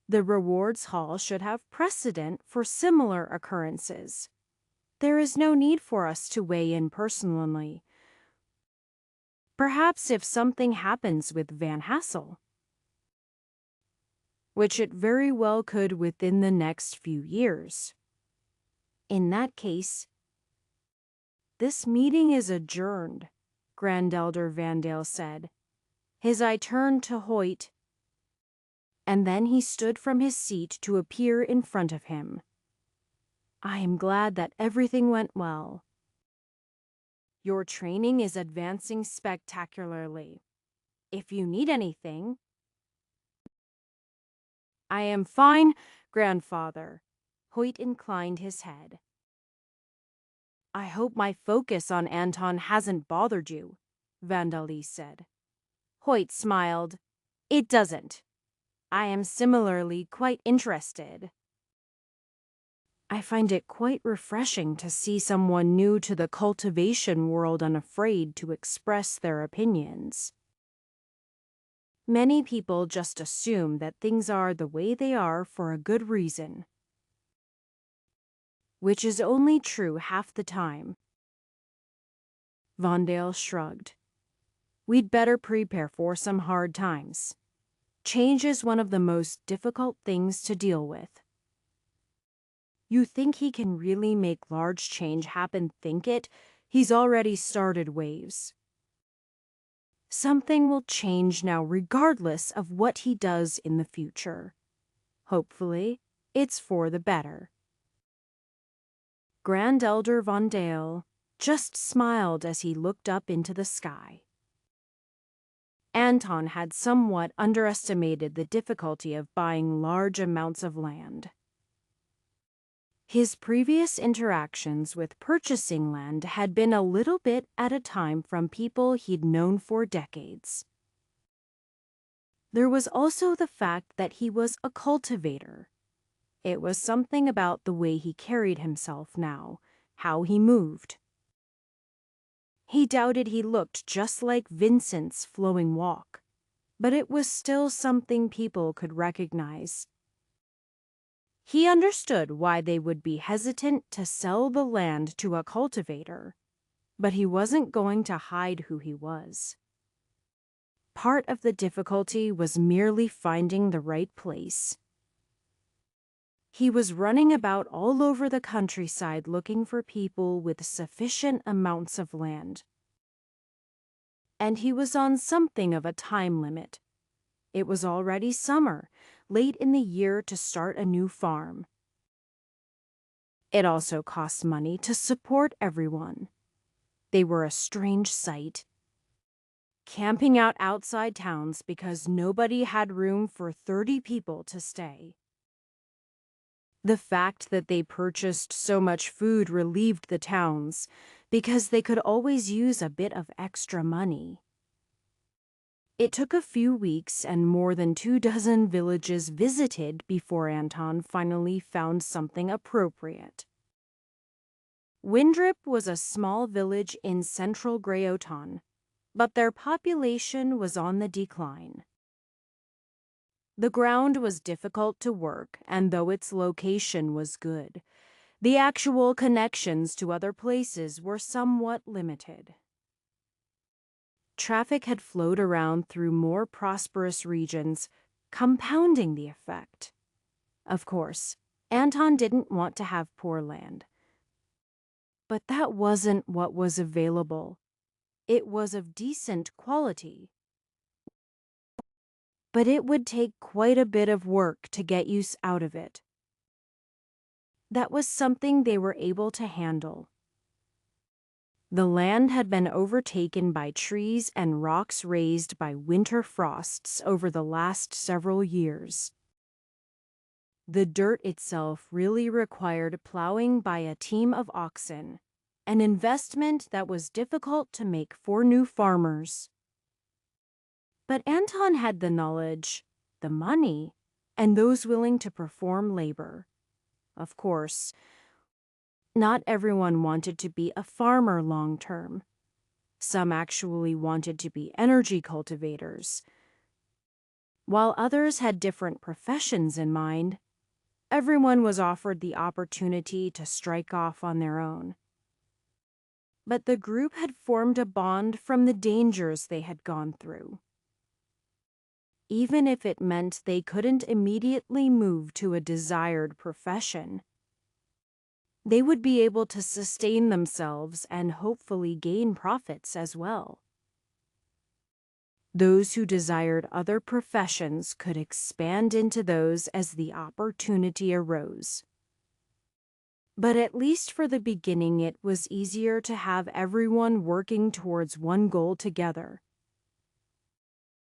The rewards hall should have precedent for similar occurrences. There is no need for us to weigh in personally. Perhaps if something happens with Van Hassel, which it very well could within the next few years. In that case, this meeting is adjourned, Grand Elder Vandale said. His eye turned to Hoyt, and then he stood from his seat to appear in front of him. I am glad that everything went well. Your training is advancing spectacularly. If you need anything... I am fine, Grandfather. Hoyt inclined his head. I hope my focus on Anton hasn't bothered you, Vandali said. Hoyt smiled. It doesn't. I am similarly quite interested. I find it quite refreshing to see someone new to the cultivation world unafraid to express their opinions. Many people just assume that things are the way they are for a good reason, which is only true half the time. Vondale shrugged. We'd better prepare for some hard times. Change is one of the most difficult things to deal with. You think he can really make large change happen? Think it? He's already started waves. Something will change now regardless of what he does in the future. Hopefully, it's for the better. Grand Elder Vondale just smiled as he looked up into the sky. Anton had somewhat underestimated the difficulty of buying large amounts of land. His previous interactions with purchasing land had been a little bit at a time from people he'd known for decades. There was also the fact that he was a cultivator. It was something about the way he carried himself now, how he moved. He doubted he looked just like Vincent's flowing walk, but it was still something people could recognize. He understood why they would be hesitant to sell the land to a cultivator, but he wasn't going to hide who he was. Part of the difficulty was merely finding the right place. He was running about all over the countryside looking for people with sufficient amounts of land. And he was on something of a time limit. It was already summer, late in the year to start a new farm. It also cost money to support everyone. They were a strange sight. Camping out outside towns because nobody had room for 30 people to stay. The fact that they purchased so much food relieved the towns because they could always use a bit of extra money. It took a few weeks and more than 24 villages visited before Anton finally found something appropriate. Windrip was a small village in central Greoton, but their population was on the decline. The ground was difficult to work, and though its location was good, the actual connections to other places were somewhat limited. Traffic had flowed around through more prosperous regions, compounding the effect. Of course, Anton didn't want to have poor land. But that wasn't what was available. It was of decent quality. but it would take quite a bit of work to get use out of it. That was something they were able to handle. The land had been overtaken by trees and rocks raised by winter frosts over the last several years. The dirt itself really required plowing by a team of oxen, an investment that was difficult to make for new farmers. But Anton had the knowledge, the money, and those willing to perform labor. Of course, not everyone wanted to be a farmer long term. Some actually wanted to be energy cultivators. While others had different professions in mind, everyone was offered the opportunity to strike off on their own. But the group had formed a bond from the dangers they had gone through. Even if it meant they couldn't immediately move to a desired profession, they would be able to sustain themselves and hopefully gain profits as well. Those who desired other professions could expand into those as the opportunity arose. But at least for the beginning, it was easier to have everyone working towards one goal together.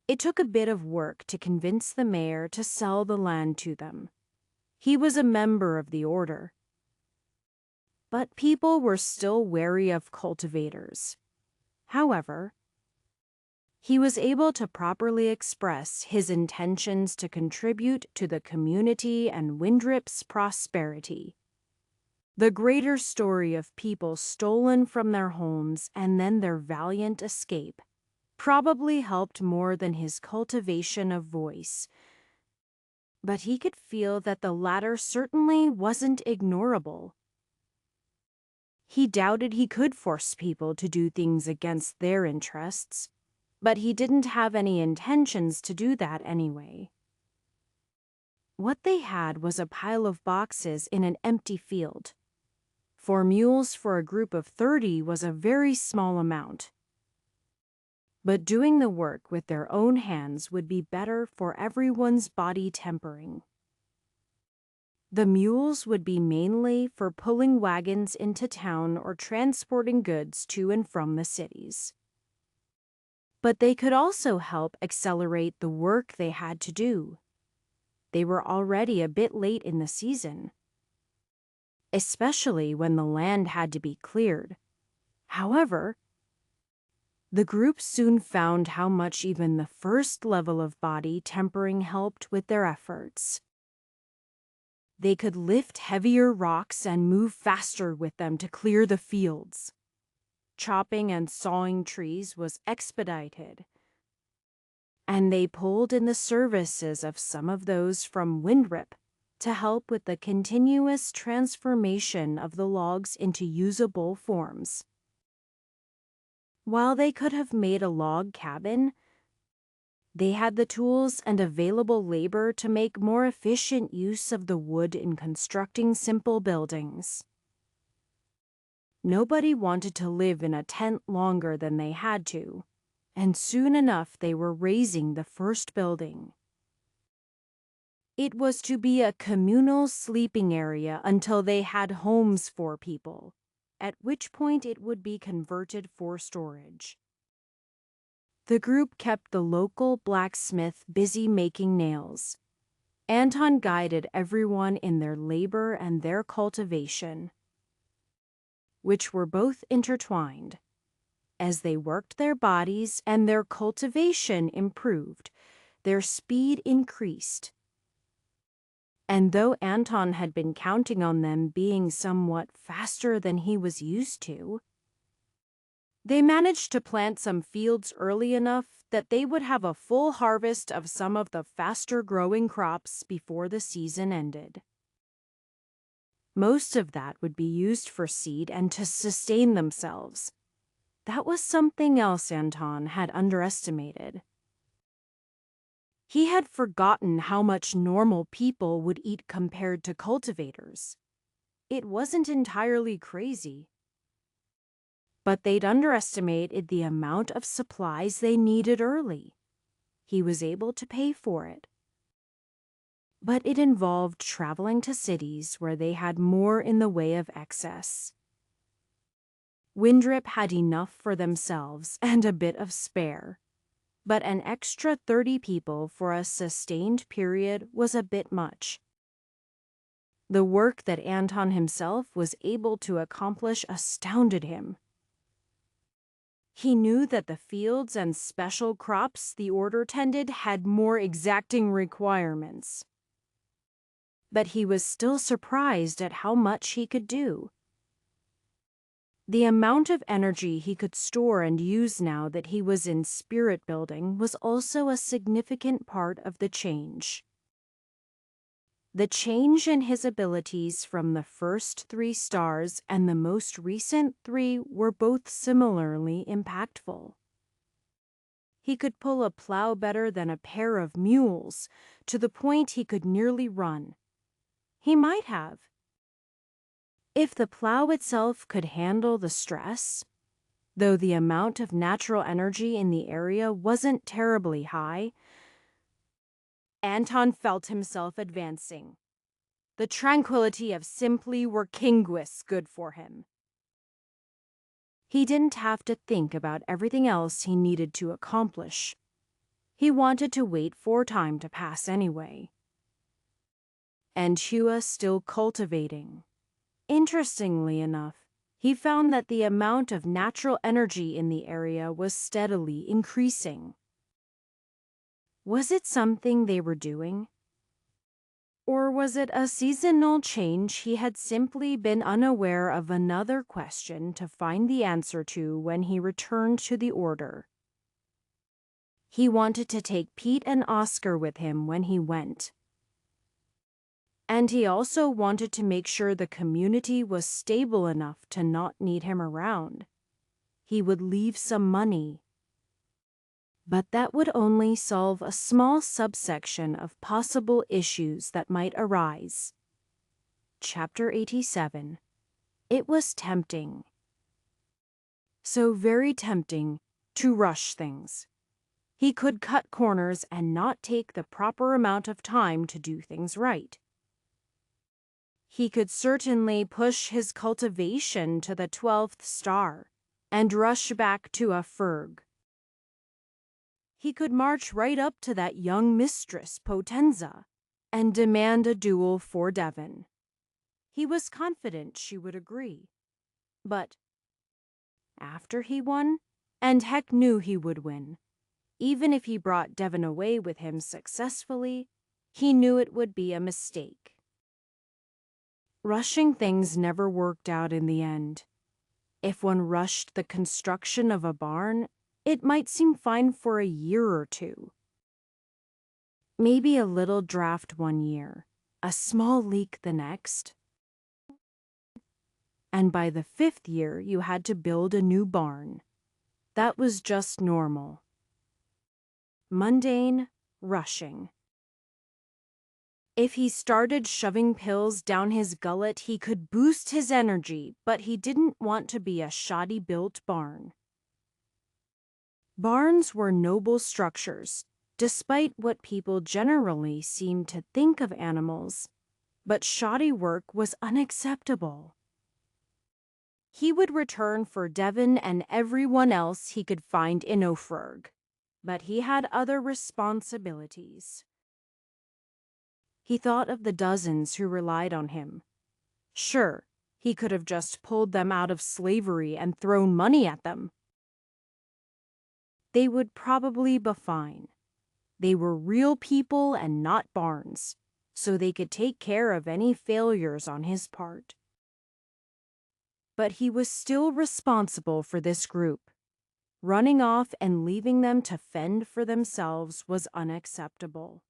It took a bit of work to convince the mayor to sell the land to them. He was a member of the order. But people were still wary of cultivators. However, he was able to properly express his intentions to contribute to the community and Windrip's prosperity. The greater story of people stolen from their homes and then their valiant escape probably helped more than his cultivation of voice. But he could feel that the latter certainly wasn't ignorable. He doubted he could force people to do things against their interests, but he didn't have any intentions to do that anyway. What they had was a pile of boxes in an empty field. 4 mules for a group of 30 was a very small amount. But doing the work with their own hands would be better for everyone's body tempering. The mules would be mainly for pulling wagons into town or transporting goods to and from the cities. But they could also help accelerate the work they had to do. They were already a bit late in the season, especially when the land had to be cleared. However, the group soon found how much even the first level of body tempering helped with their efforts. They could lift heavier rocks and move faster with them to clear the fields. Chopping and sawing trees was expedited, and they pulled in the services of some of those from Windrip to help with the continuous transformation of the logs into usable forms. While they could have made a log cabin, they had the tools and available labor to make more efficient use of the wood in constructing simple buildings. Nobody wanted to live in a tent longer than they had to, and soon enough they were raising the first building. It was to be a communal sleeping area until they had homes for people, at which point it would be converted for storage. The group kept the local blacksmith busy making nails. Anton guided everyone in their labor and their cultivation, which were both intertwined. As they worked their bodies and their cultivation improved, their speed increased. And though Anton had been counting on them being somewhat faster than he was used to, they managed to plant some fields early enough that they would have a full harvest of some of the faster-growing crops before the season ended. Most of that would be used for seed and to sustain themselves. That was something else Anton had underestimated. He had forgotten how much normal people would eat compared to cultivators. It wasn't entirely crazy. But they'd underestimated the amount of supplies they needed early. he was able to pay for it. But it involved traveling to cities where they had more in the way of excess. Windrip had enough for themselves and a bit of spare, but an extra 30 people for a sustained period was a bit much. The work that Anton himself was able to accomplish astounded him. He knew that the fields and special crops the order tended had more exacting requirements. But he was still surprised at how much he could do. The amount of energy he could store and use now that he was in spirit building was also a significant part of the change. The change in his abilities from the first 3 stars and the most recent 3 were both similarly impactful. He could pull a plow better than a pair of mules, to the point he could nearly run. He might have. If the plow itself could handle the stress, though the amount of natural energy in the area wasn't terribly high, Anton felt himself advancing. The tranquility of simply working was good for him. He didn't have to think about everything else he needed to accomplish. He wanted to wait for time to pass anyway. And Hua still cultivating. Interestingly enough, he found that the amount of natural energy in the area was steadily increasing. Was it something they were doing? Or was it a seasonal change he had simply been unaware of another question to find the answer to when he returned to the order? He wanted to take Pete and Oscar with him when he went. And he also wanted to make sure the community was stable enough to not need him around. He would leave some money. But that would only solve a small subsection of possible issues that might arise. Chapter 87. It was tempting. So very tempting to rush things. He could cut corners and not take the proper amount of time to do things right. He could certainly push his cultivation to the 12th star and rush back to a Ferg. He could march right up to that young mistress, Potenza, and demand a duel for Devon. He was confident she would agree. But after he won, and Heck knew he would win, even if he brought Devon away with him successfully, he knew it would be a mistake. Rushing things never worked out in the end. If one rushed the construction of a barn, it might seem fine for a year or 2. Maybe a little draft one year, a small leak the next. And by the 5th year, you had to build a new barn. That was just normal. Mundane, rushing. If he started shoving pills down his gullet, he could boost his energy, but he didn't want to be a shoddy-built barn. Barns were noble structures, despite what people generally seemed to think of animals, but shoddy work was unacceptable. He would return for Devon and everyone else he could find in Ophirg, but he had other responsibilities. He thought of the dozens who relied on him. Sure, he could have just pulled them out of slavery and thrown money at them. They would probably be fine. They were real people and not barns, so they could take care of any failures on his part. But he was still responsible for this group. Running off and leaving them to fend for themselves was unacceptable.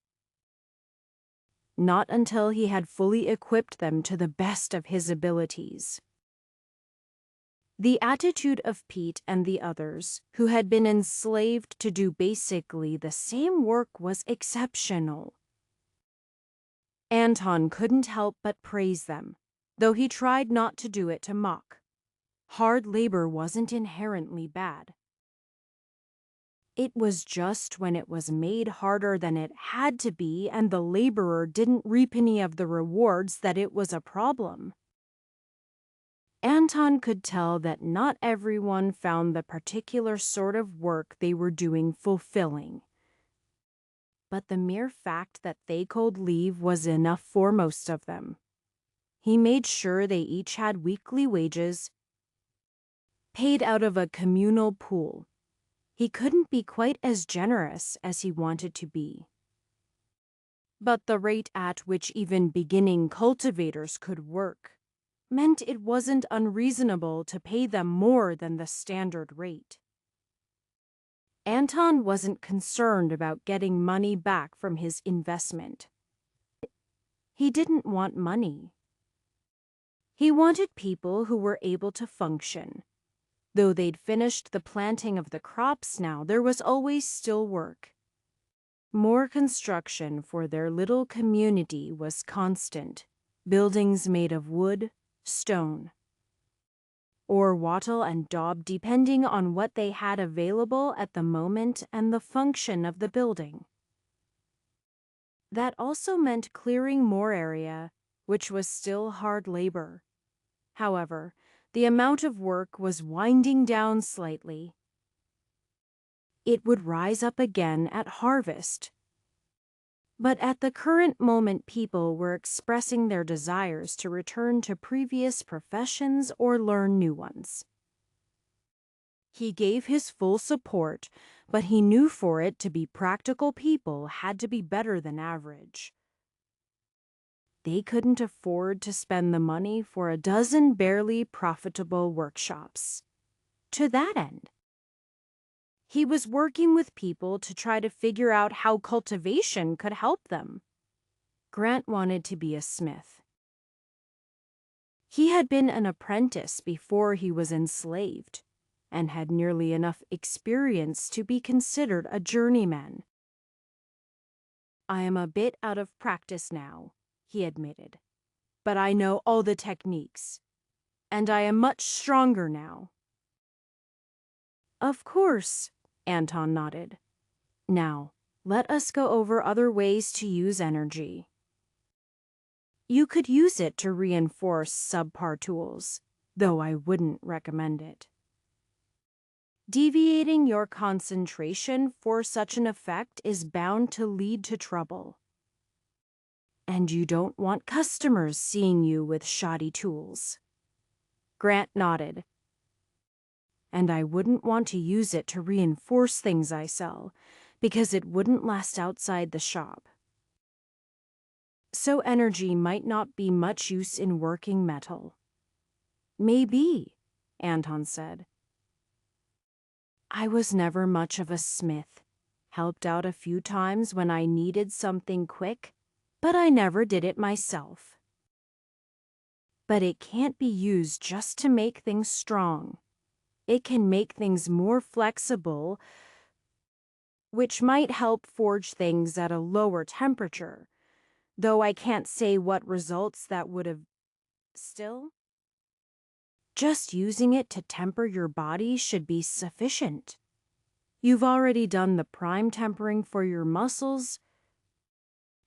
Not until he had fully equipped them to the best of his abilities. The attitude of Pete and the others, who had been enslaved to do basically the same work, was exceptional. Anton couldn't help but praise them, though he tried not to do it to mock. Hard labor wasn't inherently bad. It was just when it was made harder than it had to be and the laborer didn't reap any of the rewards that it was a problem. Anton could tell that not everyone found the particular sort of work they were doing fulfilling. But the mere fact that they could leave was enough for most of them. He made sure they each had weekly wages paid out of a communal pool. He couldn't be quite as generous as he wanted to be. But the rate at which even beginning cultivators could work meant it wasn't unreasonable to pay them more than the standard rate. Anton wasn't concerned about getting money back from his investment. He didn't want money. He wanted people who were able to function. Though they'd finished the planting of the crops now, there was always still work. More construction for their little community was constant. Buildings made of wood, stone, or wattle and daub depending on what they had available at the moment and the function of the building. That also meant clearing more area, which was still hard labor. However, the amount of work was winding down slightly. It would rise up again at harvest. But at the current moment, people were expressing their desires to return to previous professions or learn new ones. He gave his full support, but he knew for it to be practical, people had to be better than average. They couldn't afford to spend the money for a dozen barely profitable workshops. To that end, he was working with people to try to figure out how cultivation could help them. Grant wanted to be a smith. He had been an apprentice before he was enslaved, and had nearly enough experience to be considered a journeyman. "I am a bit out of practice now," he admitted, "but I know all the techniques, and I am much stronger now." "Of course," Anton nodded. "Now, let us go over other ways to use energy. You could use it to reinforce subpar tools, though I wouldn't recommend it. Deviating your concentration for such an effect is bound to lead to trouble. And you don't want customers seeing you with shoddy tools." Grant nodded. "And I wouldn't want to use it to reinforce things I sell, because it wouldn't last outside the shop. So energy might not be much use in working metal." "Maybe," Anton said. "I was never much of a smith. Helped out a few times when I needed something quick, but I never did it myself. But it can't be used just to make things strong. It can make things more flexible, which might help forge things at a lower temperature, though I can't say what results that would have. Still, just using it to temper your body should be sufficient. You've already done the prime tempering for your muscles,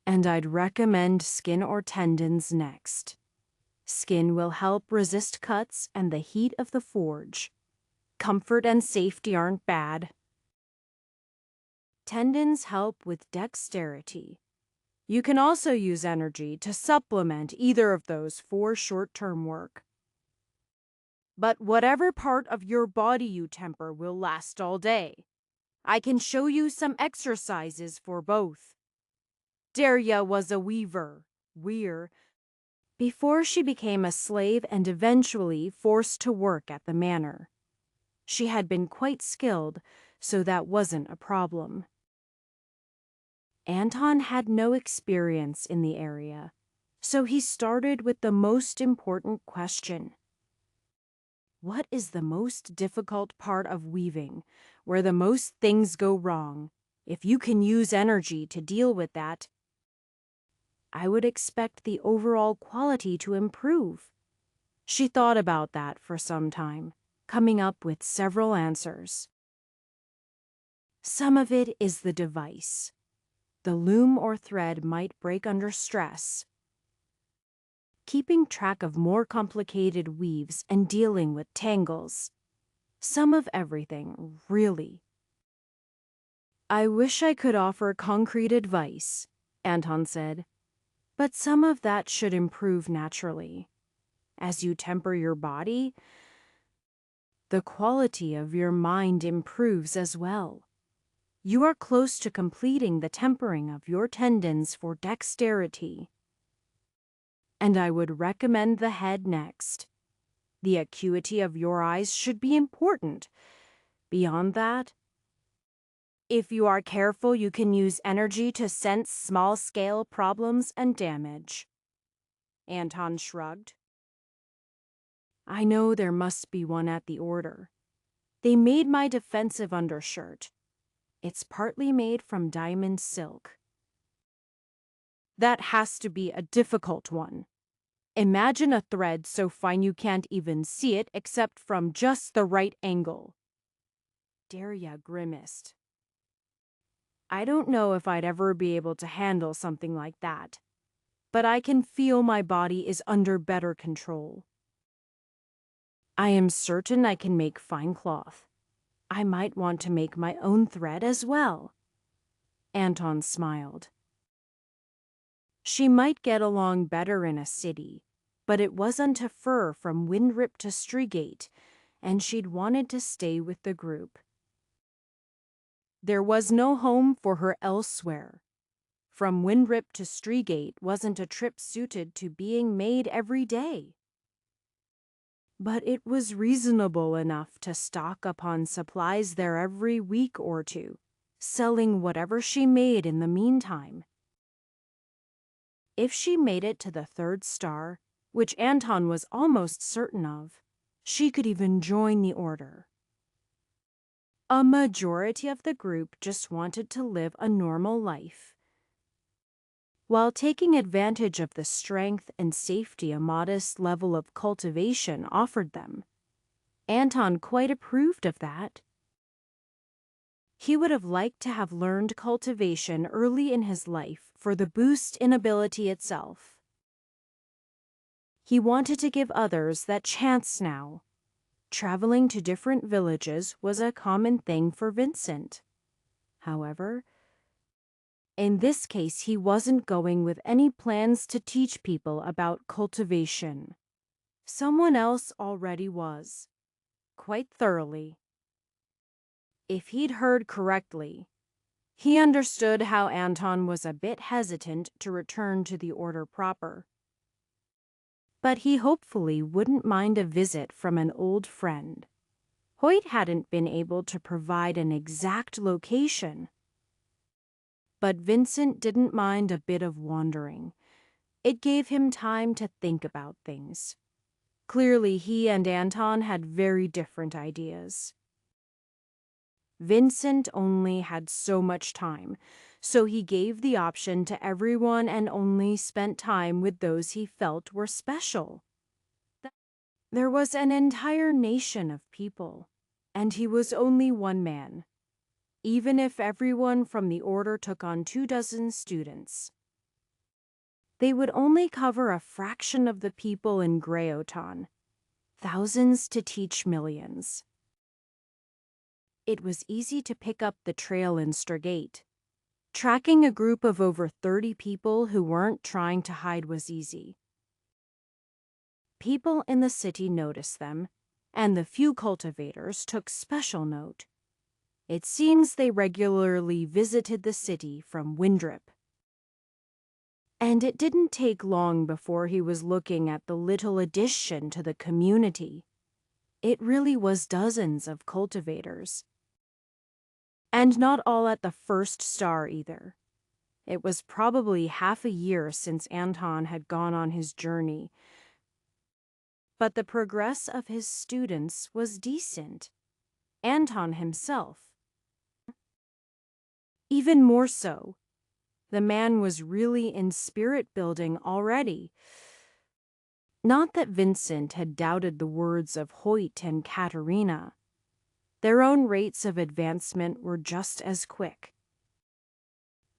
and I'd recommend skin or tendons next. Skin will help resist cuts and the heat of the forge. Comfort and safety aren't bad. Tendons help with dexterity. You can also use energy to supplement either of those for short-term work. But whatever part of your body you temper will last all day. I can show you some exercises for both." Daria was a weaver, before she became a slave and eventually forced to work at the manor. She had been quite skilled, so that wasn't a problem. Anton had no experience in the area, so he started with the most important question. What is the most difficult part of weaving, where the most things go wrong? If you can use energy to deal with that, I would expect the overall quality to improve. She thought about that for some time, coming up with several answers. Some of it is the device. The loom or thread might break under stress. Keeping track of more complicated weaves and dealing with tangles. Some of everything, really. I wish I could offer concrete advice, Anton said, but some of that should improve naturally. As you temper your body, the quality of your mind improves as well. You are close to completing the tempering of your tendons for dexterity. And I would recommend the head next. The acuity of your eyes should be important. Beyond that, if you are careful, you can use energy to sense small-scale problems and damage. Anton shrugged. I know there must be one at the order. They made my defensive undershirt. It's partly made from diamond silk. That has to be a difficult one. Imagine a thread so fine you can't even see it except from just the right angle. Daria grimaced. I don't know if I'd ever be able to handle something like that, but I can feel my body is under better control. I am certain I can make fine cloth. I might want to make my own thread as well. Anton smiled. She might get along better in a city, but it wasn't a fur from Windrip to Streegate, and she'd wanted to stay with the group. There was no home for her elsewhere. From Windrip to Streegate wasn't a trip suited to being made every day. But it was reasonable enough to stock upon supplies there every week or two, selling whatever she made in the meantime. If she made it to the 3rd star, which Anton was almost certain of, she could even join the order. A majority of the group just wanted to live a normal life, while taking advantage of the strength and safety a modest level of cultivation offered them. Anton quite approved of that. He would have liked to have learned cultivation early in his life for the boost in ability itself. He wanted to give others that chance now. Traveling to different villages was a common thing for Vincent. However, in this case, he wasn't going with any plans to teach people about cultivation. Someone else already was, quite thoroughly. If he'd heard correctly, he understood how Anton was a bit hesitant to return to the order proper. But he hopefully wouldn't mind a visit from an old friend. Hoyt hadn't been able to provide an exact location. But Vincent didn't mind a bit of wandering. It gave him time to think about things. Clearly, he and Anton had very different ideas. Vincent only had so much time, so he gave the option to everyone and only spent time with those he felt were special. There was an entire nation of people, and he was only one man, even if everyone from the order took on 24 students. They would only cover a fraction of the people in Greyoton, thousands to teach millions. It was easy to pick up the trail in Streegate. Tracking a group of over 30 people who weren't trying to hide was easy. People in the city noticed them, and the few cultivators took special note. It seems they regularly visited the city from Windrip. And it didn't take long before he was looking at the little addition to the community. It really was dozens of cultivators. And not all at the 1st star either. It was probably half a year since Anton had gone on his journey. But the progress of his students was decent. Anton himself. Even more so. The man was really in spirit building already. Not that Vincent had doubted the words of Hoyt and Katerina. Their own rates of advancement were just as quick,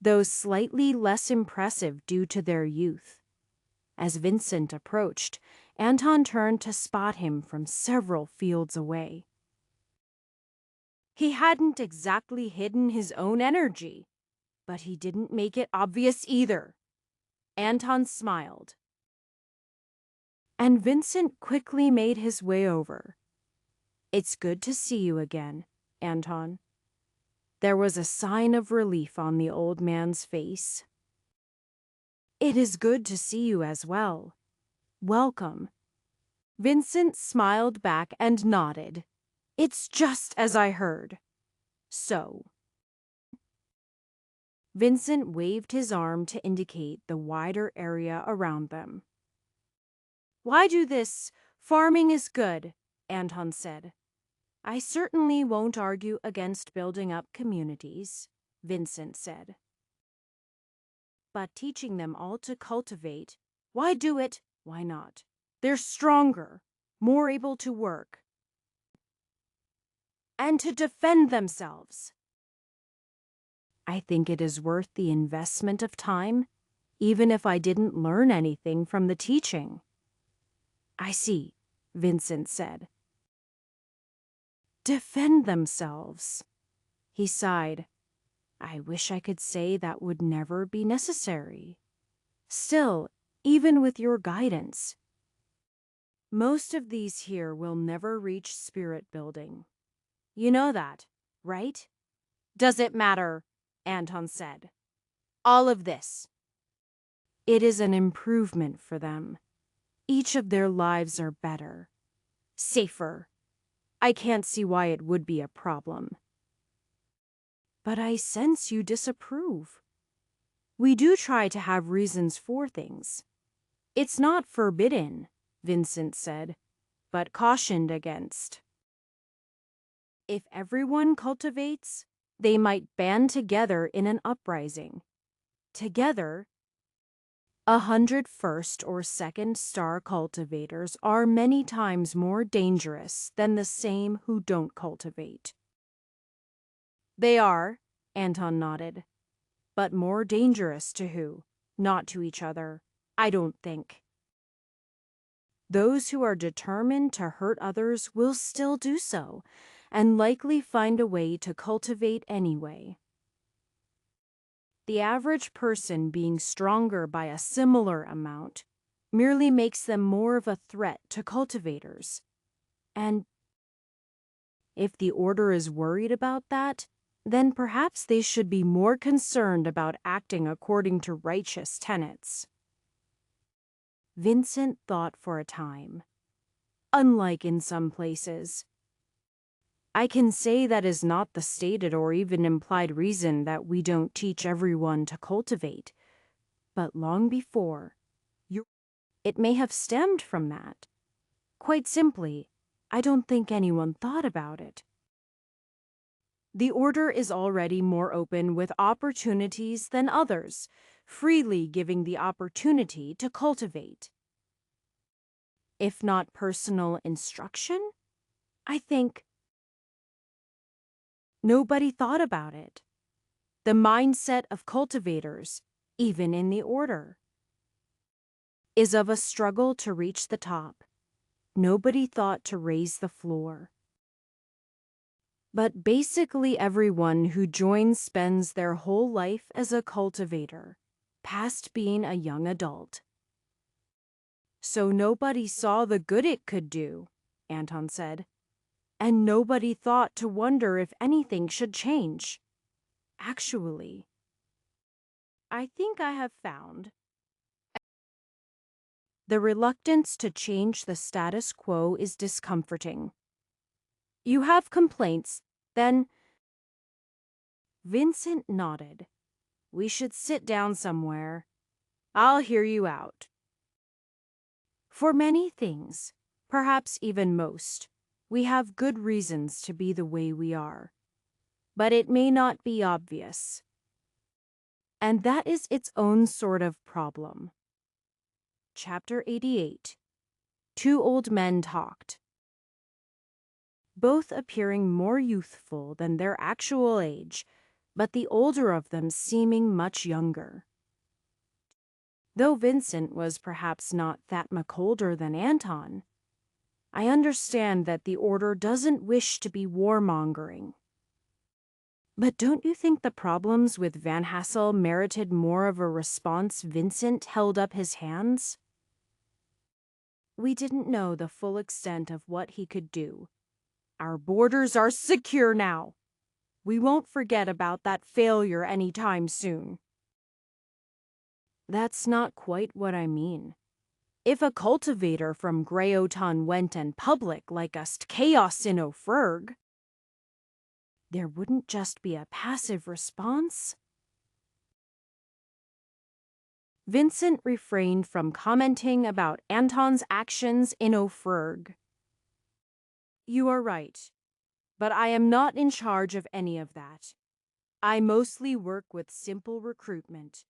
though slightly less impressive due to their youth. As Vincent approached, Anton turned to spot him from several fields away. He hadn't exactly hidden his own energy, but he didn't make it obvious either. Anton smiled, and Vincent quickly made his way over. "It's good to see you again, Anton." There was a sign of relief on the old man's face. "It is good to see you as well. Welcome." Vincent smiled back and nodded. "It's just as I heard. So." Vincent waved his arm to indicate the wider area around them. "Why do this? Farming is good," Anton said. "I certainly won't argue against building up communities," Vincent said. "But teaching them all to cultivate, why do it? Why not? They're stronger, more able to work, and to defend themselves. I think it is worth the investment of time, even if I didn't learn anything from the teaching." "I see," Vincent said. "Defend themselves." He sighed. "I wish I could say that would never be necessary. Still, even with your guidance, most of these here will never reach spirit building. You know that, right?" "Does it matter?" Anton said. "All of this." "It is an improvement for them. Each of their lives are better, safer. I can't see why it would be a problem." "But I sense you disapprove." "We do try to have reasons for things. It's not forbidden," Vincent said, "but cautioned against. If everyone cultivates, they might band together in an uprising. Together, 100 first or second star cultivators are many times more dangerous than the same who don't cultivate." "They are," Anton nodded. "But more dangerous to who? Not to each other, I don't think. Those who are determined to hurt others will still do so, and likely find a way to cultivate anyway. The average person being stronger by a similar amount merely makes them more of a threat to cultivators. And if the Order is worried about that, then perhaps they should be more concerned about acting according to righteous tenets." Vincent thought for a time. "Unlike in some places, I can say that is not the stated or even implied reason that we don't teach everyone to cultivate. But long before, it may have stemmed from that. Quite simply, I don't think anyone thought about it. The Order is already more open with opportunities than others, freely giving the opportunity to cultivate. If not personal instruction, I think nobody thought about it. The mindset of cultivators, even in the Order, is of a struggle to reach the top. Nobody thought to raise the floor. But basically everyone who joins spends their whole life as a cultivator, past being a young adult. So nobody saw the good it could do," Anton said. "And nobody thought to wonder if anything should change. Actually, I think I have found the reluctance to change the status quo is discomforting. You have complaints, then?" Vincent nodded. "We should sit down somewhere. I'll hear you out." "For many things, perhaps even most, we have good reasons to be the way we are. But it may not be obvious. And that is its own sort of problem." Chapter 88. Two Old Men Talked. both appearing more youthful than their actual age, but the older of them seeming much younger. Though Vincent was perhaps not that much older than Anton, I understand that the Order doesn't wish to be warmongering. But don't you think the problems with Van Hassel merited more of a response? Vincent held up his hands. We didn't know the full extent of what he could do. Our borders are secure now. We won't forget about that failure anytime soon. That's not quite what I mean. If a cultivator from Greyoton went in public like us chaos in Ophirg, there wouldn't just be a passive response. Vincent refrained from commenting about Anton's actions in Ophirg. You are right, but I am not in charge of any of that. I mostly work with simple recruitment.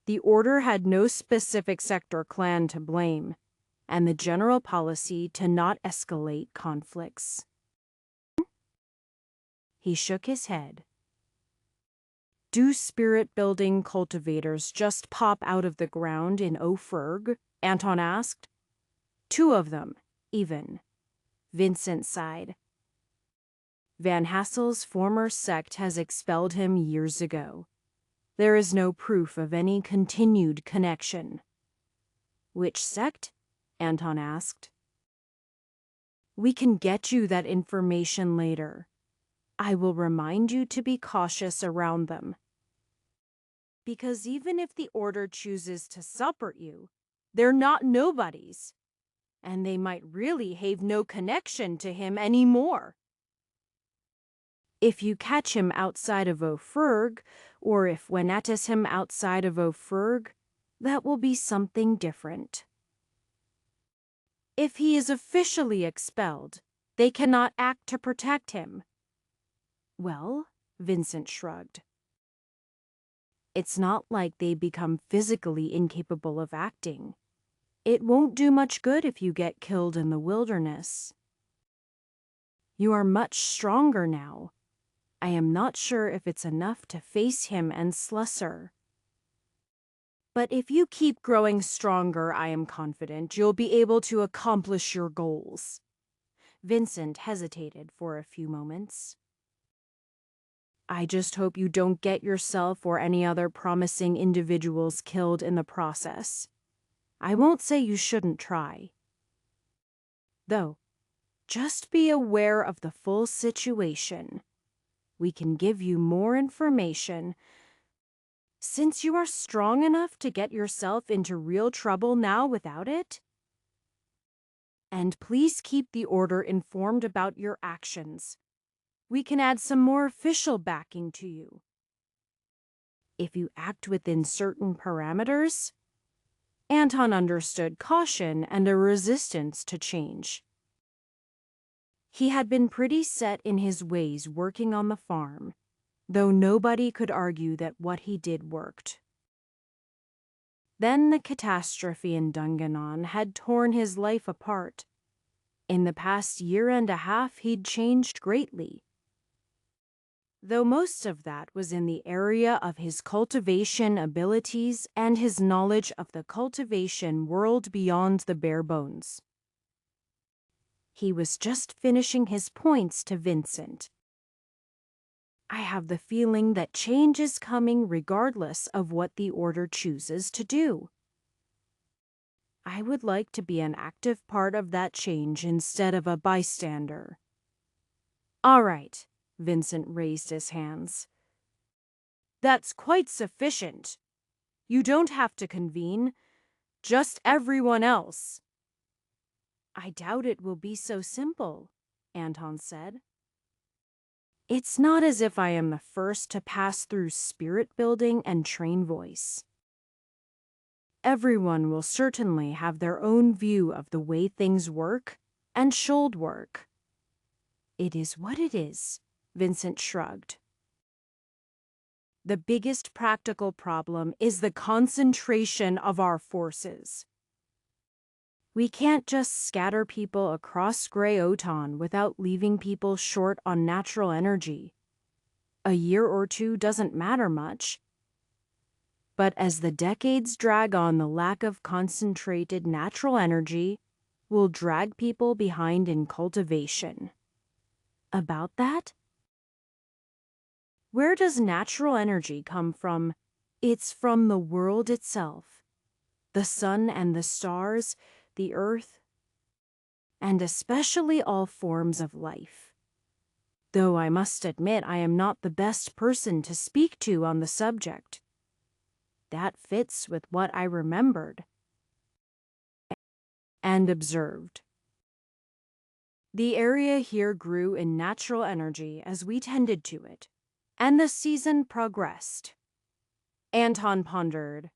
The Order had no specific sector clan to blame, and the general policy to not escalate conflicts. He shook his head. Do spirit-building cultivators just pop out of the ground in Ophirg? Anton asked. 2 of them, even. Vincent sighed. Van Hassel's former sect has expelled him years ago. There is no proof of any continued connection. Which sect? Anton asked. We can get you that information later. I will remind you to be cautious around them. Because even if the Order chooses to support you, they're not nobodies. And they might really have no connection to him anymore. If you catch him outside of Ophirg, or if Wenetis him outside of Ophirg, that will be something different. If he is officially expelled, they cannot act to protect him. Well, Vincent shrugged. It's not like they become physically incapable of acting. It won't do much good if you get killed in the wilderness. You are much stronger now. I am not sure if it's enough to face him and Slusser. But if you keep growing stronger, I am confident you'll be able to accomplish your goals. Vincent hesitated for a few moments. I just hope you don't get yourself or any other promising individuals killed in the process. I won't say you shouldn't try. Though, just be aware of the full situation. We can give you more information. Since you are strong enough to get yourself into real trouble now without it? And please keep the Order informed about your actions. We can add some more official backing to you. If you act within certain parameters. Anton understood caution and a resistance to change. He had been pretty set in his ways working on the farm, though nobody could argue that what he did worked. Then the catastrophe in Dunganon had torn his life apart. In the past year and a half, he'd changed greatly. Though most of that was in the area of his cultivation abilities and his knowledge of the cultivation world beyond the bare bones. He was just finishing his points to Vincent. I have the feeling that change is coming regardless of what the Order chooses to do. I would like to be an active part of that change instead of a bystander. All right, Vincent raised his hands. That's quite sufficient. You don't have to convene, just everyone else. I doubt it will be so simple, Anton said. It's not as if I am the first to pass through spirit building and train voice. Everyone will certainly have their own view of the way things work and should work. It is what it is, Vincent shrugged. The biggest practical problem is the concentration of our forces. We can't just scatter people across Grey Oton without leaving people short on natural energy. A year or two doesn't matter much. But as the decades drag on, the lack of concentrated natural energy will drag people behind in cultivation. About that? Where does natural energy come from? It's from the world itself. The sun and the stars, the earth, and especially all forms of life. Though I must admit I am not the best person to speak to on the subject. That fits with what I remembered and observed. The area here grew in natural energy as we tended to it, and the season progressed. Anton pondered.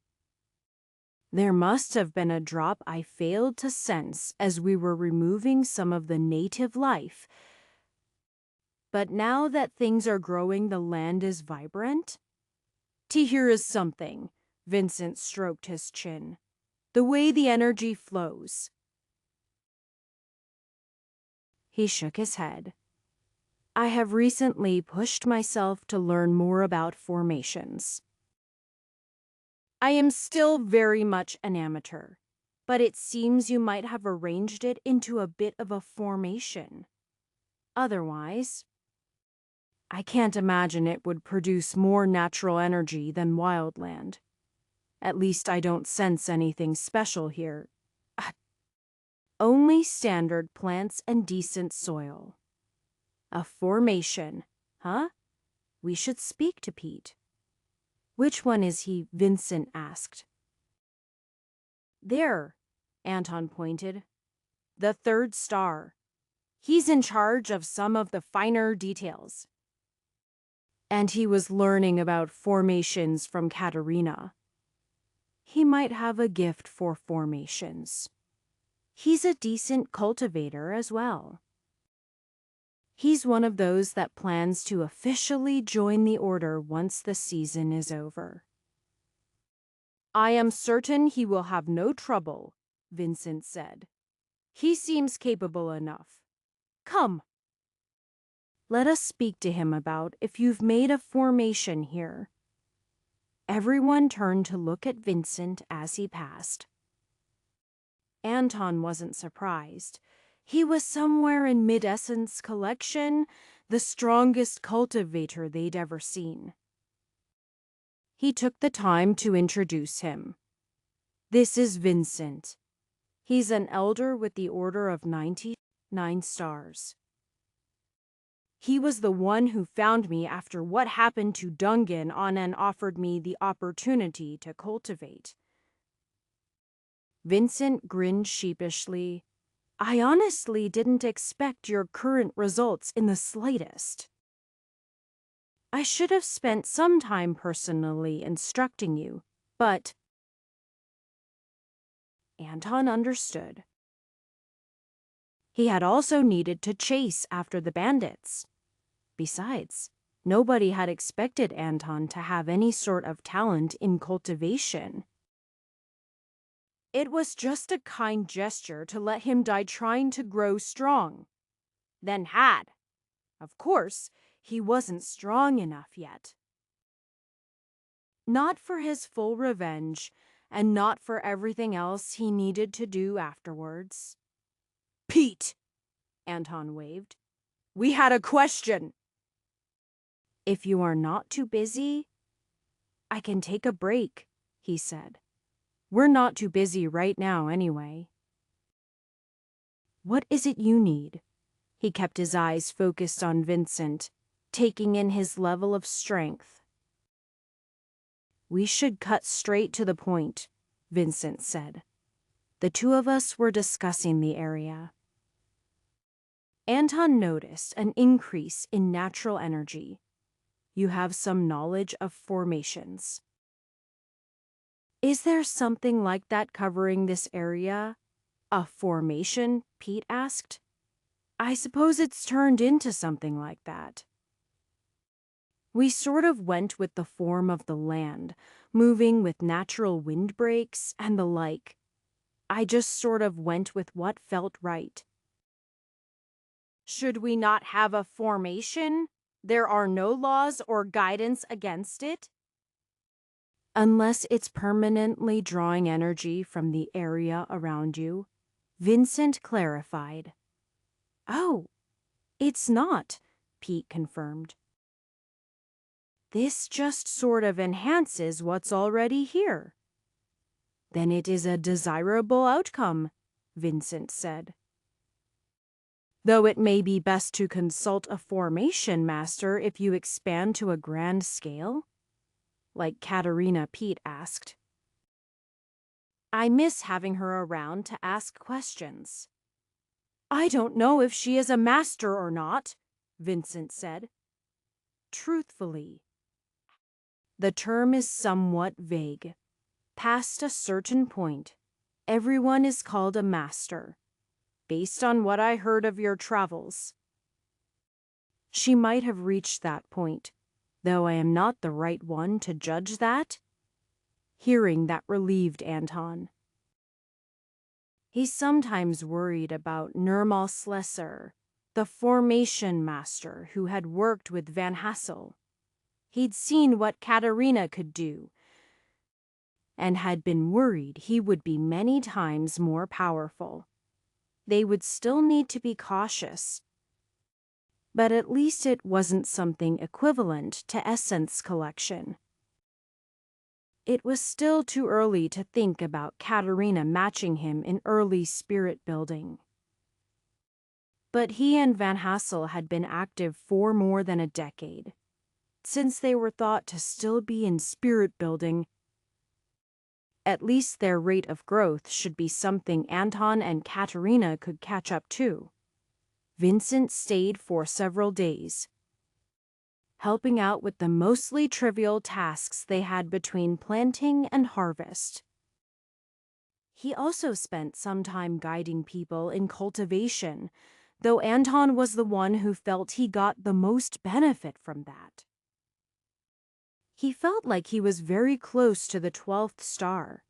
There must have been a drop I failed to sense as we were removing some of the native life. But now that things are growing, the land is vibrant. Here is something. Vincent stroked his chin. The way the energy flows. He shook his head. I have recently pushed myself to learn more about formations. I am still very much an amateur, but it seems you might have arranged it into a bit of a formation. Otherwise, I can't imagine it would produce more natural energy than wildland. At least I don't sense anything special here. Only standard plants and decent soil. A formation, huh? We should speak to Pete. Which one is he? Vincent asked. There, Anton pointed. The third star. He's in charge of some of the finer details. And he was learning about formations from Katerina. He might have a gift for formations. He's a decent cultivator as well. He's one of those that plans to officially join the order once the season is over. I am certain he will have no trouble, Vincent said. He seems capable enough. Come. Let us speak to him about if you've made a formation here. Everyone turned to look at Vincent as he passed. Anton wasn't surprised. He was somewhere in Mid-Essence collection, the strongest cultivator they'd ever seen. He took the time to introduce him. This is Vincent. He's an elder with the Order of 99 Stars. He was the one who found me after what happened to Dungan and offered me the opportunity to cultivate. Vincent grinned sheepishly. I honestly didn't expect your current results in the slightest. I should have spent some time personally instructing you, but Anton understood. He had also needed to chase after the bandits. Besides, nobody had expected Anton to have any sort of talent in cultivation. It was just a kind gesture to let him die trying to grow strong. Then had. Of course, he wasn't strong enough yet. Not for his full revenge, and not for everything else he needed to do afterwards. Pete! Anton waved. We had a question. If you are not too busy, I can take a break, he said. We're not too busy right now anyway. What is it you need? He kept his eyes focused on Vincent, taking in his level of strength. We should cut straight to the point, Vincent said. The two of us were discussing the area. Anton noticed an increase in natural energy. You have some knowledge of formations. Is there something like that covering this area? A formation? Pete asked. I suppose it's turned into something like that. We sort of went with the form of the land, moving with natural windbreaks and the like. I just sort of went with what felt right. Should we not have a formation? There are no laws or guidance against it? Unless it's permanently drawing energy from the area around you, Vincent clarified. Oh, it's not, Pete confirmed. This just sort of enhances what's already here. Then it is a desirable outcome, Vincent said. Though it may be best to consult a formation master if you expand to a grand scale? Like Katerina, Pete asked. I miss having her around to ask questions. I don't know if she is a master or not, Vincent said. Truthfully, the term is somewhat vague. Past a certain point, everyone is called a master, based on what I heard of your travels. She might have reached that point, though I am not the right one to judge that. Hearing that relieved Anton. He sometimes worried about Nirmal Slesser, the formation master who had worked with Van Hassel. He'd seen what Katerina could do, and had been worried he would be many times more powerful. They would still need to be cautious, but at least it wasn't something equivalent to essence collection. It was still too early to think about Katerina matching him in early spirit building. But he and Van Hassel had been active for more than a decade, since they were thought to still be in spirit building. At least their rate of growth should be something Anton and Katerina could catch up to. Vincent stayed for several days, helping out with the mostly trivial tasks they had between planting and harvest. He also spent some time guiding people in cultivation, though Anton was the one who felt he got the most benefit from that. He felt like he was very close to the 12th star.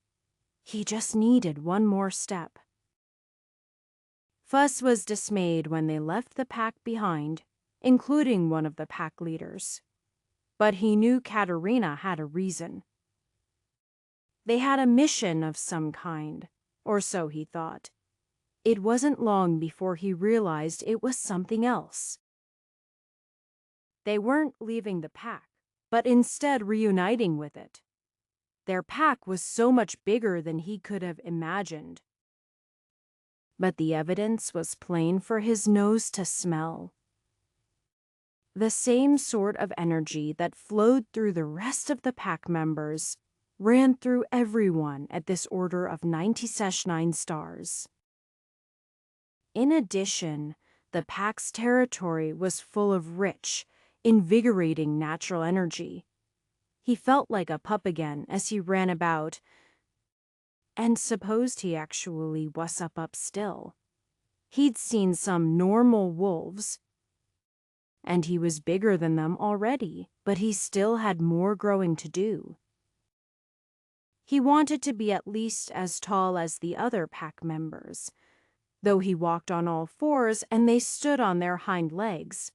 He just needed one more step. Fuss was dismayed when they left the pack behind, including one of the pack leaders. But he knew Katerina had a reason. They had a mission of some kind, or so he thought. It wasn't long before he realized it was something else. They weren't leaving the pack, but instead reuniting with it. Their pack was so much bigger than he could have imagined. But the evidence was plain for his nose to smell. The same sort of energy that flowed through the rest of the pack members ran through everyone at this order of 99 stars. In addition, the pack's territory was full of rich, invigorating natural energy. He felt like a pup again as he ran about, and supposed he actually was up still. He'd seen some normal wolves, and he was bigger than them already, but he still had more growing to do. He wanted to be at least as tall as the other pack members, though he walked on all fours and they stood on their hind legs.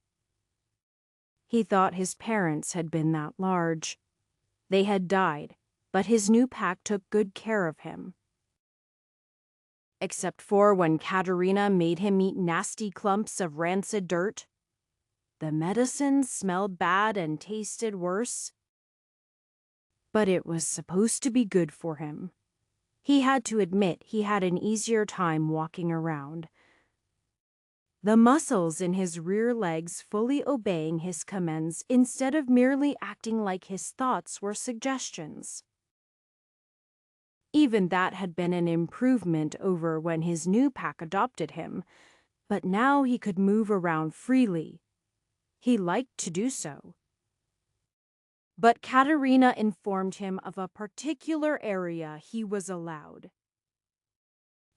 He thought his parents had been that large. They had died, but his new pack took good care of him. Except for when Katerina made him eat nasty clumps of rancid dirt. The medicines smelled bad and tasted worse. But it was supposed to be good for him. He had to admit he had an easier time walking around. The muscles in his rear legs fully obeying his commands instead of merely acting like his thoughts were suggestions. Even that had been an improvement over when his new pack adopted him, but now he could move around freely. He liked to do so. But Katerina informed him of a particular area he was allowed.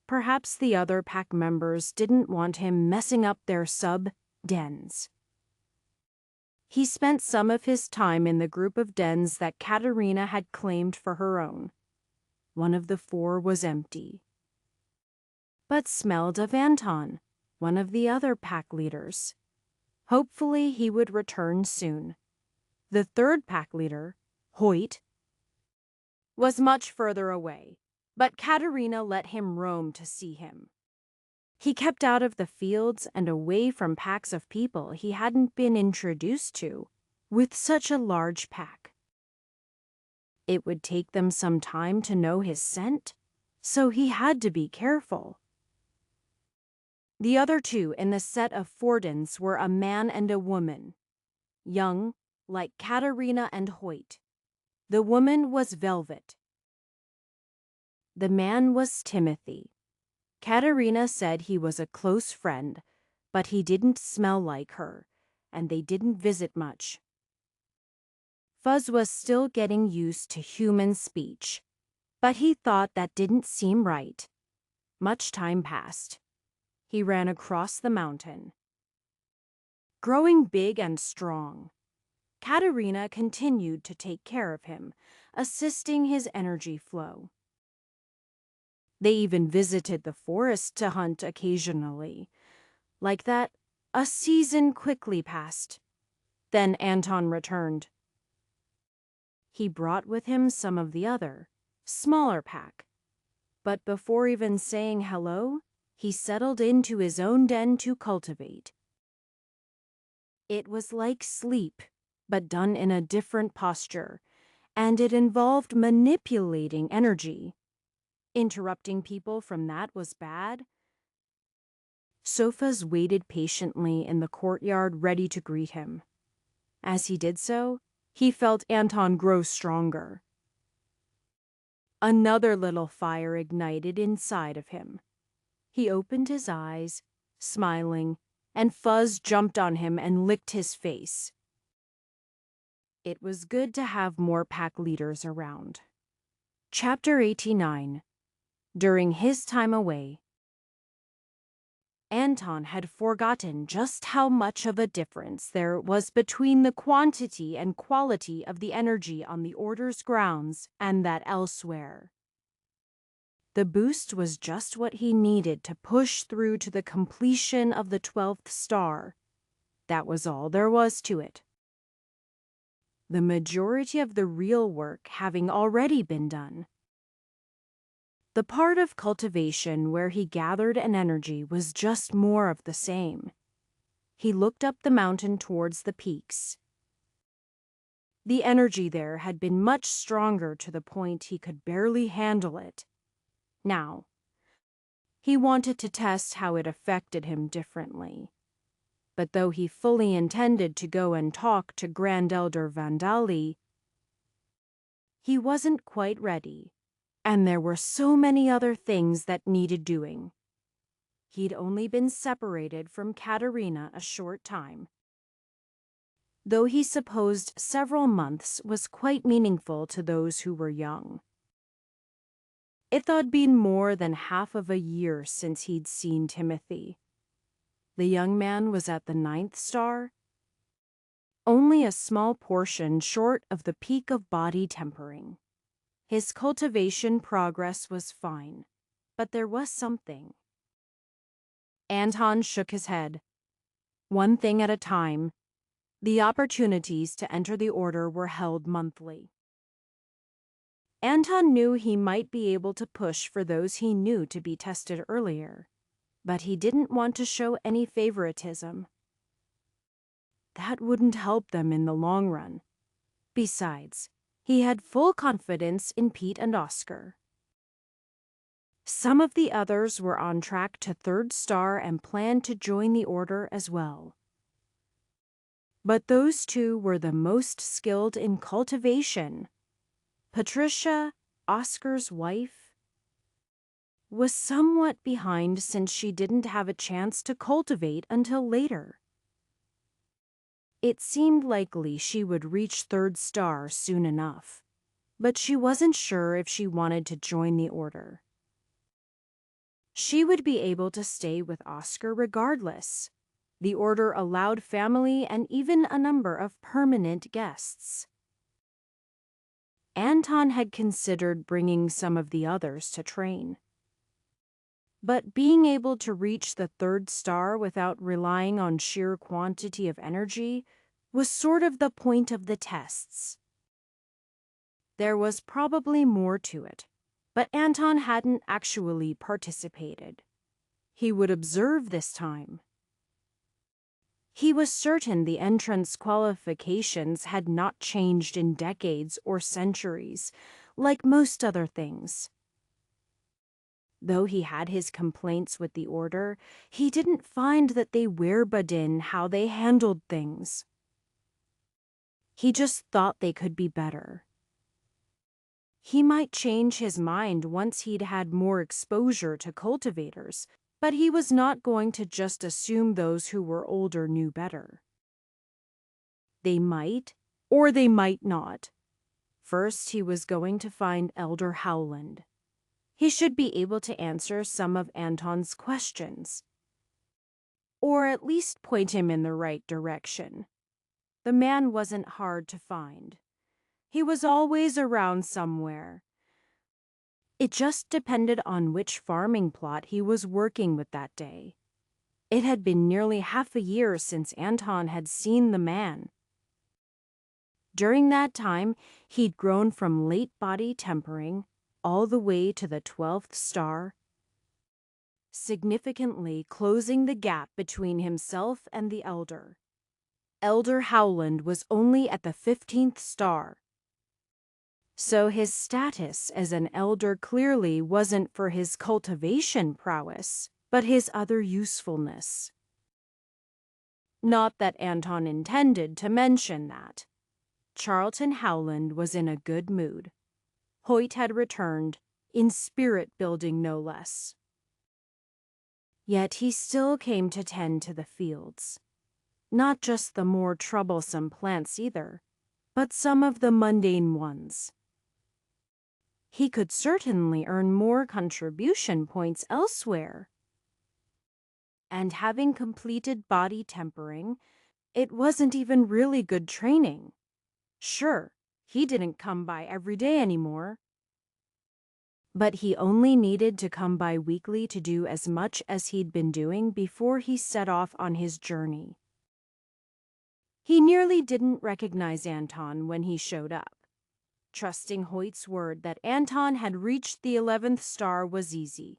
Perhaps the other pack members didn't want him messing up their sub-dens. He spent some of his time in the group of dens that Katerina had claimed for her own. One of the 4 was empty. but smelled of Anton, one of the other pack leaders. Hopefully he would return soon. The third pack leader, Hoyt, was much further away, but Katerina let him roam to see him. He kept out of the fields and away from packs of people he hadn't been introduced to, with such a large pack. It would take them some time to know his scent, so he had to be careful. The other two in the set of Fordens were a man and a woman, young, like Katerina and Hoyt. The woman was Velvet. The man was Timothy. Katerina said he was a close friend, but he didn't smell like her, and they didn't visit much. Fuzz was still getting used to human speech, but he thought that didn't seem right. Much time passed. He ran across the mountain. Growing big and strong, Katerina continued to take care of him, assisting his energy flow. They even visited the forest to hunt occasionally. Like that, a season quickly passed. Then Anton returned. He brought with him some of the other, smaller pack. But before even saying hello, he settled into his own den to cultivate. It was like sleep, but done in a different posture, and it involved manipulating energy. Interrupting people from that was bad. Sophus waited patiently in the courtyard, ready to greet him. As he did so, he felt Anton grow stronger. Another little fire ignited inside of him. He opened his eyes, smiling, and Fuzz jumped on him and licked his face. It was good to have more pack leaders around. Chapter 89. During his time away, Anton had forgotten just how much of a difference there was between the quantity and quality of the energy on the Order's grounds and that elsewhere. The boost was just what he needed to push through to the completion of the 12th star. That was all there was to it. The majority of the real work having already been done. The part of cultivation where he gathered an energy was just more of the same. He looked up the mountain towards the peaks. The energy there had been much stronger to the point he could barely handle it. Now, he wanted to test how it affected him differently. But though he fully intended to go and talk to Grand Elder Vandali, he wasn't quite ready. And there were so many other things that needed doing. He'd only been separated from Katerina a short time, though he supposed several months was quite meaningful to those who were young. It had been more than half of a year since he'd seen Timothy. The young man was at the 9th star, only a small portion short of the peak of body tempering. His cultivation progress was fine, but there was something. Anton shook his head. One thing at a time. The opportunities to enter the order were held monthly. Anton knew he might be able to push for those he knew to be tested earlier, but he didn't want to show any favoritism. That wouldn't help them in the long run. Besides, he had full confidence in Pete and Oscar. Some of the others were on track to 3rd star and planned to join the order as well. But those two were the most skilled in cultivation. Patricia, Oscar's wife, was somewhat behind since she didn't have a chance to cultivate until later. It seemed likely she would reach 3rd star soon enough, but she wasn't sure if she wanted to join the order. She would be able to stay with Oscar regardless. The order allowed family and even a number of permanent guests. Anton had considered bringing some of the others to train. But being able to reach the third star without relying on sheer quantity of energy was sort of the point of the tests. There was probably more to it, but Anton hadn't actually participated. He would observe this time. He was certain the entrance qualifications had not changed in decades or centuries, like most other things. Though he had his complaints with the order, he didn't find that they werebudin how they handled things. He just thought they could be better. He might change his mind once he'd had more exposure to cultivators, but he was not going to just assume those who were older knew better. They might, or they might not. First, he was going to find Elder Howland. He should be able to answer some of Anton's questions, or at least point him in the right direction. The man wasn't hard to find. He was always around somewhere. It just depended on which farming plot he was working with that day. It had been nearly half a year since Anton had seen the man. During that time, he'd grown from late body tempering all the way to the 12th star, significantly closing the gap between himself and the Elder. Elder Howland was only at the 15th star. So his status as an elder clearly wasn't for his cultivation prowess, but his other usefulness. Not that Anton intended to mention that. Charlton Howland was in a good mood. Hoyt had returned, in spirit building no less. Yet he still came to tend to the fields. Not just the more troublesome plants either, but some of the mundane ones. He could certainly earn more contribution points elsewhere. And having completed body tempering, it wasn't even really good training. Sure, he didn't come by every day anymore. But he only needed to come by weekly to do as much as he'd been doing before he set off on his journey. He nearly didn't recognize Anton when he showed up. Trusting Hoyt's word that Anton had reached the 11th star was easy.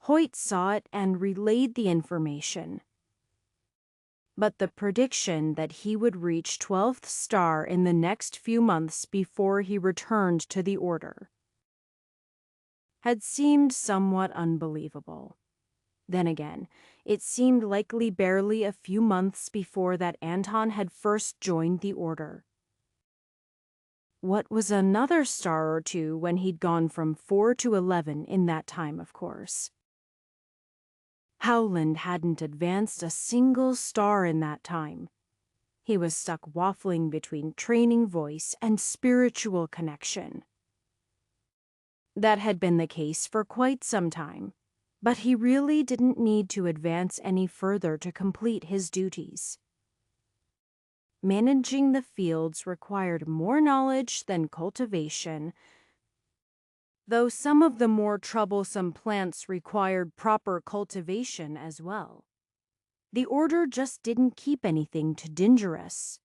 Hoyt saw it and relayed the information. But the prediction that he would reach 12th star in the next few months before he returned to the order had seemed somewhat unbelievable. Then again, it seemed likely barely a few months before that Anton had first joined the order. What was another star or two when he'd gone from 4 to 11 in that time, of course. Howland hadn't advanced a single star in that time. He was stuck waffling between training voice and spiritual connection. That had been the case for quite some time, but he really didn't need to advance any further to complete his duties. Managing the fields required more knowledge than cultivation, though some of the more troublesome plants required proper cultivation as well. The order just didn't keep anything too dangerous.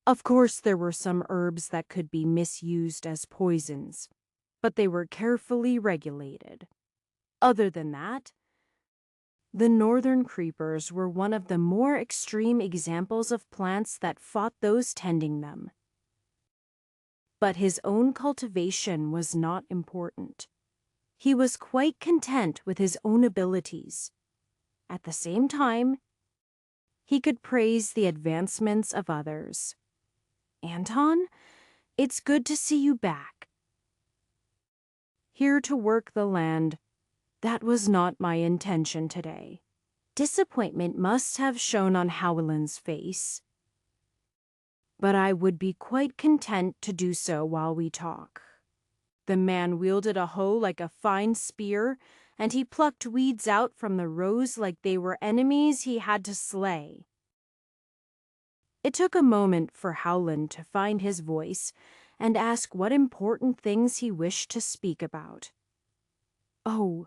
Of course, there were some herbs that could be misused as poisons, but they were carefully regulated. Other than that, the northern creepers were one of the more extreme examples of plants that fought those tending them. But his own cultivation was not important. He was quite content with his own abilities. At the same time, he could praise the advancements of others. Anton, it's good to see you back. Here to work the land. That was not my intention today. Disappointment must have shown on Howland's face. But I would be quite content to do so while we talk. The man wielded a hoe like a fine spear, and he plucked weeds out from the rows like they were enemies he had to slay. It took a moment for Howland to find his voice and ask what important things he wished to speak about. Oh,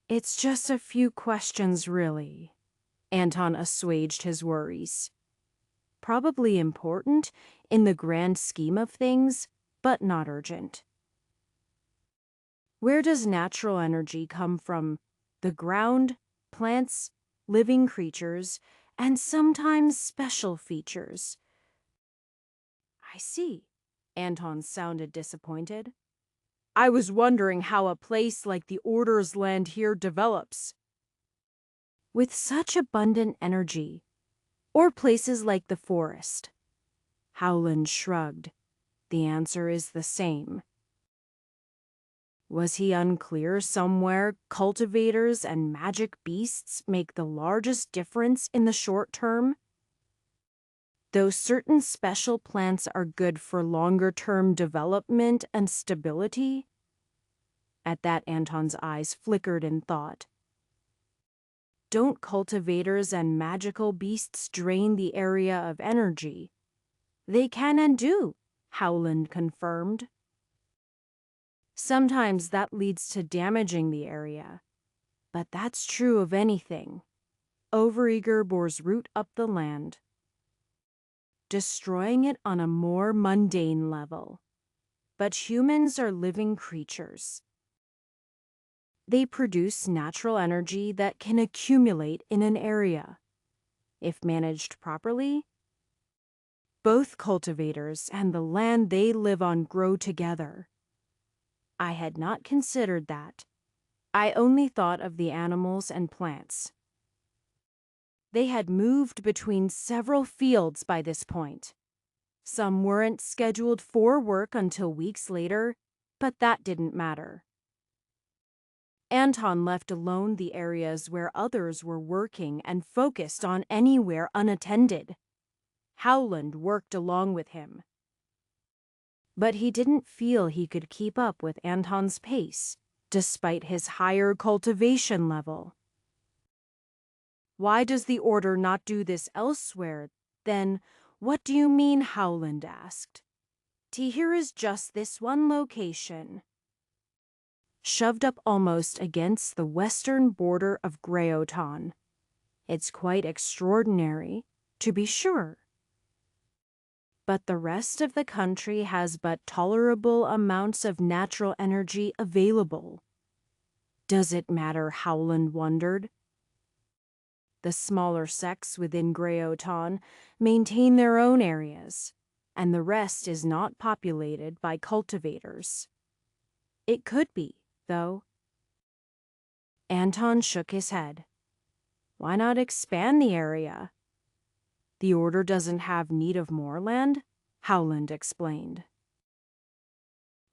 it's just a few questions, really. Anton assuaged his worries. Probably important in the grand scheme of things, but not urgent. Where does natural energy come from? The ground, plants, living creatures, and sometimes special features. I see. Anton sounded disappointed. I was wondering how a place like the Order's land here develops. With such abundant energy, or places like the forest. Howland shrugged. The answer is the same. Was he unclear somewhere cultivators and magic beasts make the largest difference in the short term? Though certain special plants are good for longer-term development and stability? At that, Anton's eyes flickered in thought. Don't cultivators and magical beasts drain the area of energy? They can and do, Howland confirmed. Sometimes that leads to damaging the area. But that's true of anything. Overeager bores root up the land, destroying it on a more mundane level. But humans are living creatures. They produce natural energy that can accumulate in an area. If managed properly, both cultivators and the land they live on grow together. I had not considered that. I only thought of the animals and plants. They had moved between several fields by this point. Some weren't scheduled for work until weeks later, but that didn't matter. Anton left alone the areas where others were working and focused on anywhere unattended. Howland worked along with him. But he didn't feel he could keep up with Anton's pace, despite his higher cultivation level. Why does the Order not do this elsewhere? Then, what do you mean? Howland asked. Here is just this one location. Shoved up almost against the western border of Greyoton. It's quite extraordinary, to be sure. But the rest of the country has but tolerable amounts of natural energy available. Does it matter? Howland wondered. The smaller sects within Greyoton maintain their own areas, and the rest is not populated by cultivators. It could be, though. Anton shook his head. Why not expand the area? The Order doesn't have need of more land, Howland explained.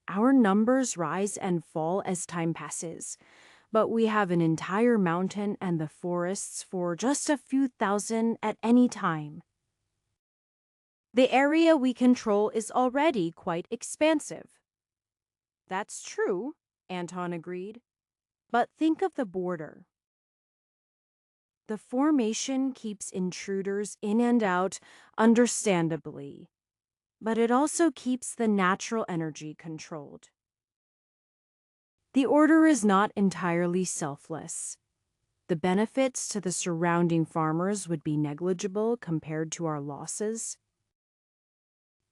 Our numbers rise and fall as time passes, but we have an entire mountain and the forests for just a few thousand at any time. The area we control is already quite expansive. That's true, Anton agreed. But think of the border. The formation keeps intruders in and out, understandably, but it also keeps the natural energy controlled. The Order is not entirely selfless. The benefits to the surrounding farmers would be negligible compared to our losses.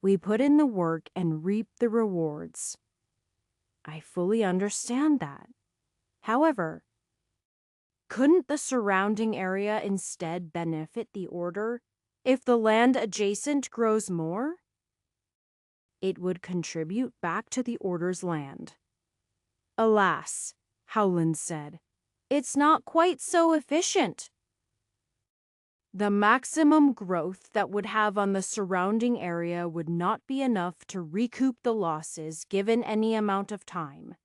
We put in the work and reap the rewards. I fully understand that. However, couldn't the surrounding area instead benefit the Order if the land adjacent grows more? It would contribute back to the Order's land. Alas, Howland said, it's not quite so efficient. The maximum growth that would have on the surrounding area would not be enough to recoup the losses given any amount of time.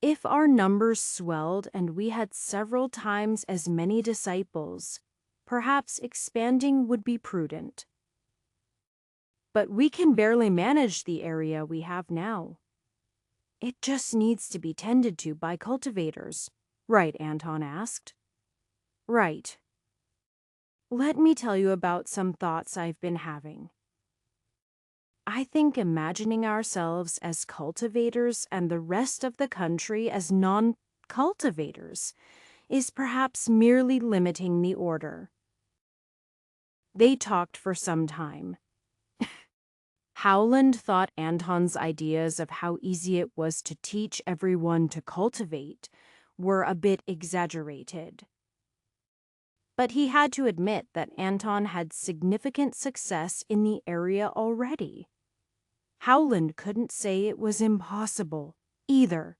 If our numbers swelled and we had several times as many disciples, perhaps expanding would be prudent. But we can barely manage the area we have now. It just needs to be tended to by cultivators. Right, Anton asked. Right. Let me tell you about some thoughts I've been having. I think imagining ourselves as cultivators and the rest of the country as non-cultivators is perhaps merely limiting the order. They talked for some time. Howland thought Anton's ideas of how easy it was to teach everyone to cultivate were a bit exaggerated. But he had to admit that Anton had significant success in the area already. Howland couldn't say it was impossible, either.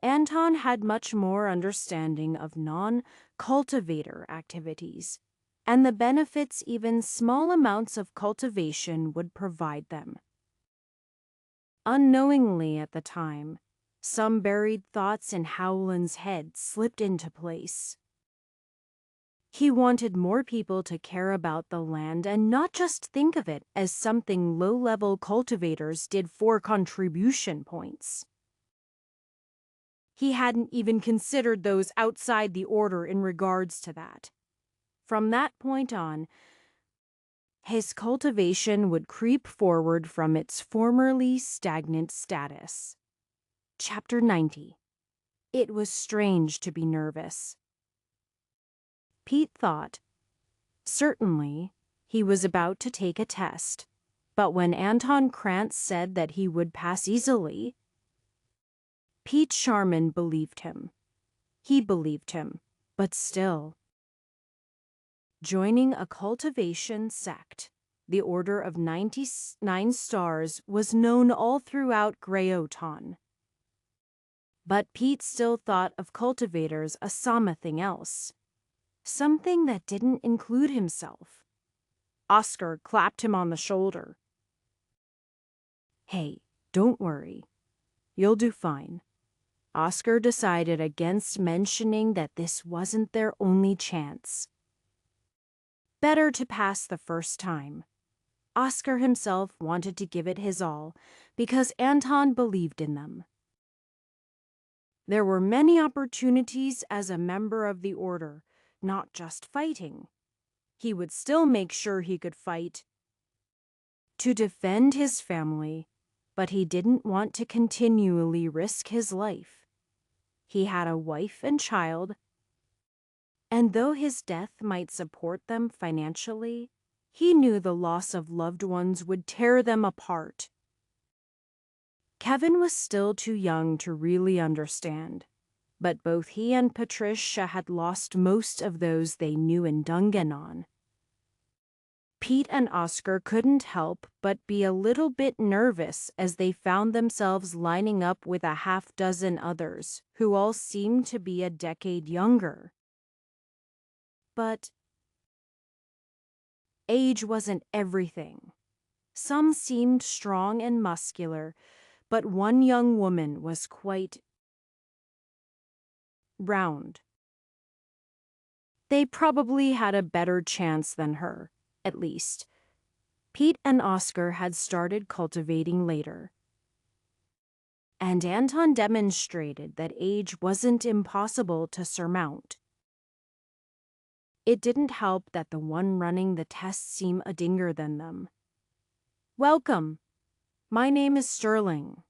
Anton had much more understanding of non-cultivator activities and the benefits even small amounts of cultivation would provide them. Unknowingly at the time, some buried thoughts in Howland's head slipped into place. He wanted more people to care about the land and not just think of it as something low-level cultivators did for contribution points. He hadn't even considered those outside the order in regards to that. From that point on, his cultivation would creep forward from its formerly stagnant status. Chapter 90. It was strange to be nervous. Pete thought, certainly, he was about to take a test, but when Anton Krantz said that he would pass easily, Pete Sharman believed him. He believed him, but still. Joining a cultivation sect, the Order of 99 Stars was known all throughout Greyoton. But Pete still thought of cultivators as something else. Something that didn't include himself. Oscar clapped him on the shoulder. Hey, don't worry. You'll do fine. Oscar decided against mentioning that this wasn't their only chance. Better to pass the first time. Oscar himself wanted to give it his all because Anton believed in them. There were many opportunities as a member of the Order, not just fighting. He would still make sure he could fight to defend his family, but he didn't want to continually risk his life. He had a wife and child, and though his death might support them financially, he knew the loss of loved ones would tear them apart. Kevin was still too young to really understand, but both he and Patricia had lost most of those they knew in Dungannon. Pete and Oscar couldn't help but be a little bit nervous as they found themselves lining up with a half-dozen others who all seemed to be a decade younger. But age wasn't everything. Some seemed strong and muscular, but one young woman was quite round. They probably had a better chance than her, at least. Pete and Oscar had started cultivating later. And Anton demonstrated that age wasn't impossible to surmount. It didn't help that the one running the test seemed a younger than them. Welcome. My name is Sterling,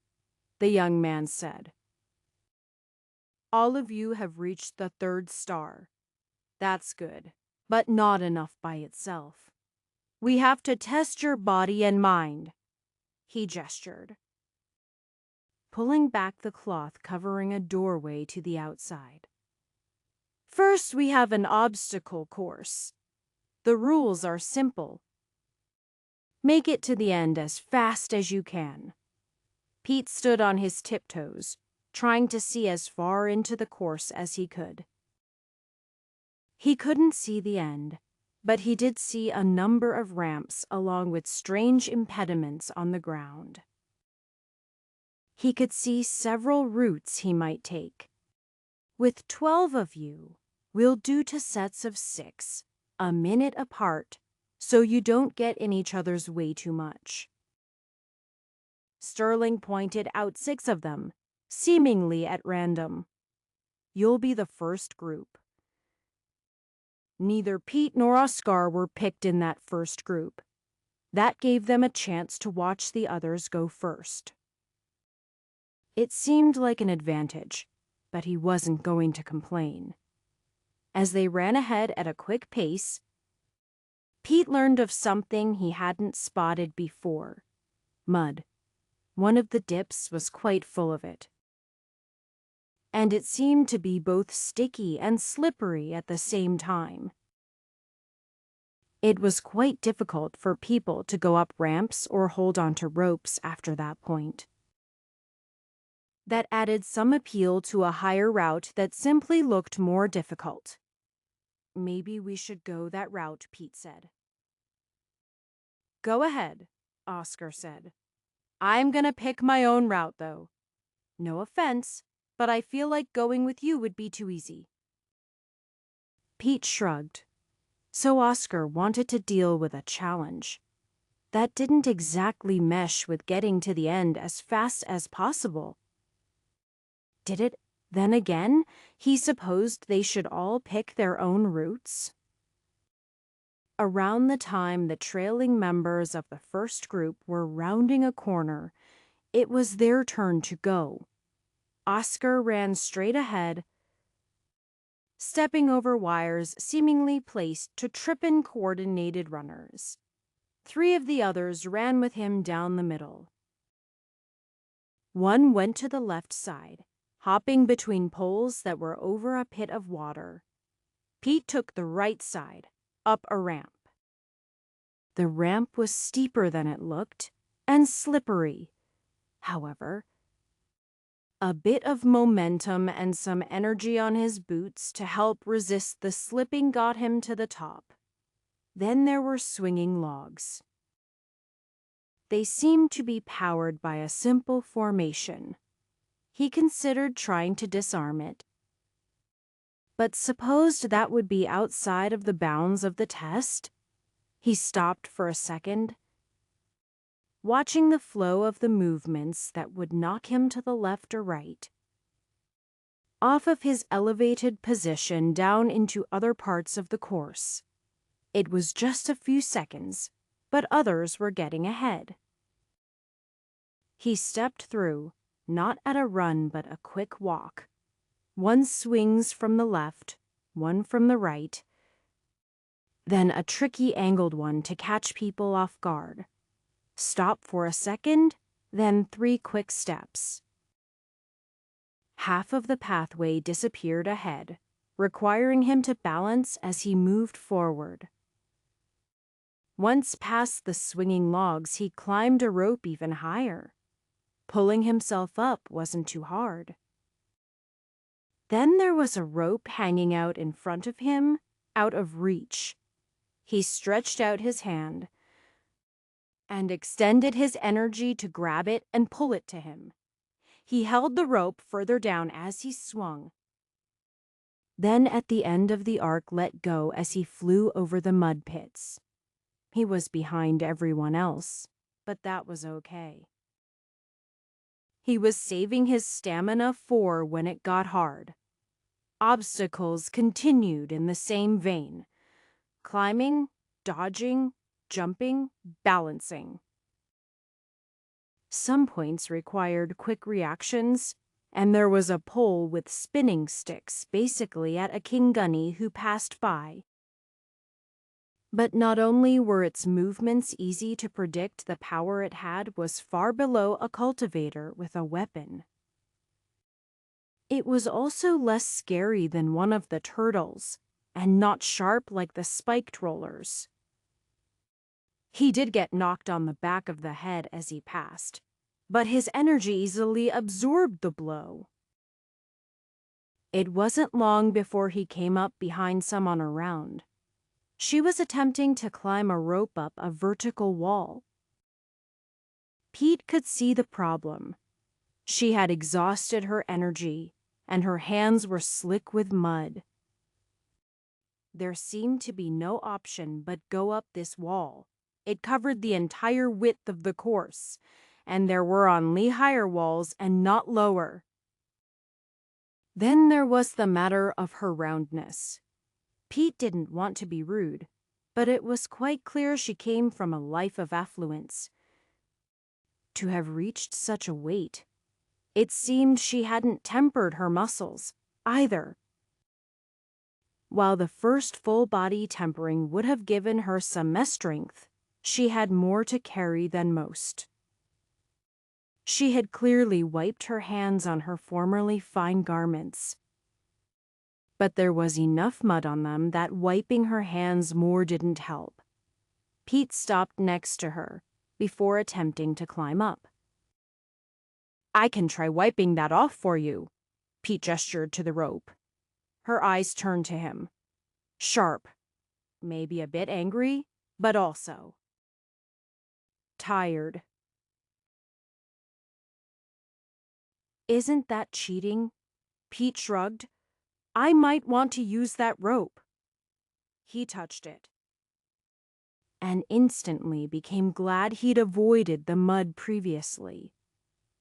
the young man said. All of you have reached the 3rd star. That's good, but not enough by itself. We have to test your body and mind. He gestured, pulling back the cloth covering a doorway to the outside. First, we have an obstacle course. The rules are simple. Make it to the end as fast as you can. Pete stood on his tiptoes, trying to see as far into the course as he could. He couldn't see the end, but he did see a number of ramps along with strange impediments on the ground. He could see several routes he might take. With 12 of you, we'll do to sets of 6, a minute apart, so you don't get in each other's way too much. Sterling pointed out 6 of them, seemingly at random. You'll be the first group. Neither Pete nor Oscar were picked in that first group. That gave them a chance to watch the others go first. It seemed like an advantage, but he wasn't going to complain. As they ran ahead at a quick pace, Pete learned of something he hadn't spotted before: mud. One of the dips was quite full of it, and it seemed to be both sticky and slippery at the same time. It was quite difficult for people to go up ramps or hold onto ropes after that point. That added some appeal to a higher route that simply looked more difficult. Maybe we should go that route, Pete said. Go ahead, Oscar said. I'm gonna pick my own route, though. No offense, but I feel like going with you would be too easy. Pete shrugged. So Oscar wanted to deal with a challenge. That didn't exactly mesh with getting to the end as fast as possible. Did it? Then again, he supposed they should all pick their own routes. Around the time the trailing members of the first group were rounding a corner, it was their turn to go. Oscar ran straight ahead, stepping over wires seemingly placed to trip in coordinated runners. 3 of the others ran with him down the middle. One went to the left side, hopping between poles that were over a pit of water. Pete took the right side, up a ramp. The ramp was steeper than it looked, and slippery. However, a bit of momentum and some energy on his boots to help resist the slipping got him to the top. Then there were swinging logs. They seemed to be powered by a simple formation. He considered trying to disarm it, but supposed that would be outside of the bounds of the test. He stopped for a second, watching the flow of the movements that would knock him to the left or right, off of his elevated position down into other parts of the course. It was just a few seconds, but others were getting ahead. He stepped through, not at a run but a quick walk. One swings from the left, one from the right, then a tricky angled one to catch people off guard. Stop for a second, then 3 quick steps. Half of the pathway disappeared ahead, requiring him to balance as he moved forward. Once past the swinging logs, he climbed a rope even higher. Pulling himself up wasn't too hard. Then there was a rope hanging out in front of him, out of reach. He stretched out his hand and extended his energy to grab it and pull it to him. He held the rope further down as he swung. Then at the end of the arc let go as he flew over the mud pits. He was behind everyone else, but that was okay. He was saving his stamina for when it got hard. Obstacles continued in the same vein. Climbing, dodging, jumping, balancing. Some points required quick reactions, and there was a pole with spinning sticks basically at a Kingani who passed by. But not only were its movements easy to predict, the power it had was far below a cultivator with a weapon. It was also less scary than one of the turtles, and not sharp like the spiked rollers. He did get knocked on the back of the head as he passed, but his energy easily absorbed the blow. It wasn't long before he came up behind someone around. She was attempting to climb a rope up a vertical wall. Pete could see the problem. She had exhausted her energy, and her hands were slick with mud. There seemed to be no option but go up this wall. It covered the entire width of the course, and there were only higher walls and not lower. Then there was the matter of her roundness. Pete didn't want to be rude, but it was quite clear she came from a life of affluence. To have reached such a weight, it seemed she hadn't tempered her muscles, either. While the first full-body tempering would have given her some strength, she had more to carry than most. She had clearly wiped her hands on her formerly fine garments, but there was enough mud on them that wiping her hands more didn't help. Pete stopped next to her before attempting to climb up. "I can try wiping that off for you," Pete gestured to the rope. Her eyes turned to him. Sharp, maybe a bit angry, but also tired. "Isn't that cheating?" Pete shrugged. "I might want to use that rope." He touched it, and instantly became glad he'd avoided the mud previously.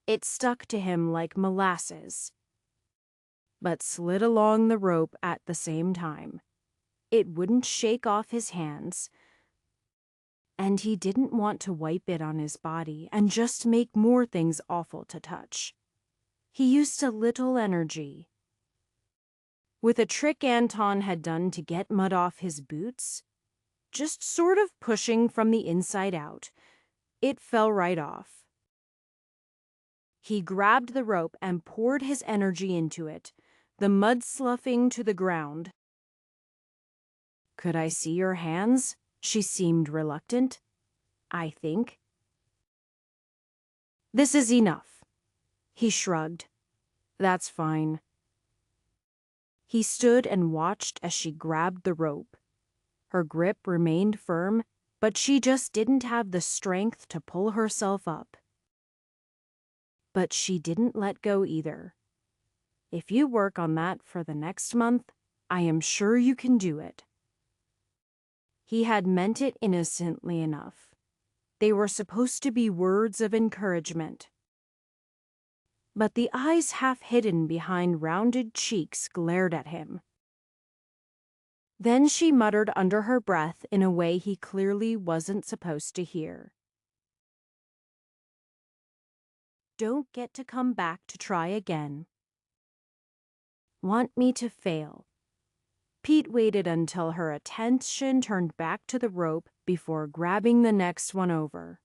It stuck to him like molasses, but slid along the rope at the same time. It wouldn't shake off his hands, and he didn't want to wipe it on his body and just make more things awful to touch. He used a little energy. With a trick Anton had done to get mud off his boots, just sort of pushing from the inside out, it fell right off. He grabbed the rope and poured his energy into it, the mud sloughing to the ground. "Could I see your hands?" She seemed reluctant. "I think." "This is enough." He shrugged. "That's fine." He stood and watched as she grabbed the rope. Her grip remained firm, but she just didn't have the strength to pull herself up. But she didn't let go either. "If you work on that for the next month, I am sure you can do it." He had meant it innocently enough. They were supposed to be words of encouragement. But the eyes half hidden behind rounded cheeks glared at him. Then she muttered under her breath in a way he clearly wasn't supposed to hear. "Don't get to come back to try again." "Want me to fail?" Pete waited until her attention turned back to the rope before grabbing the next one over.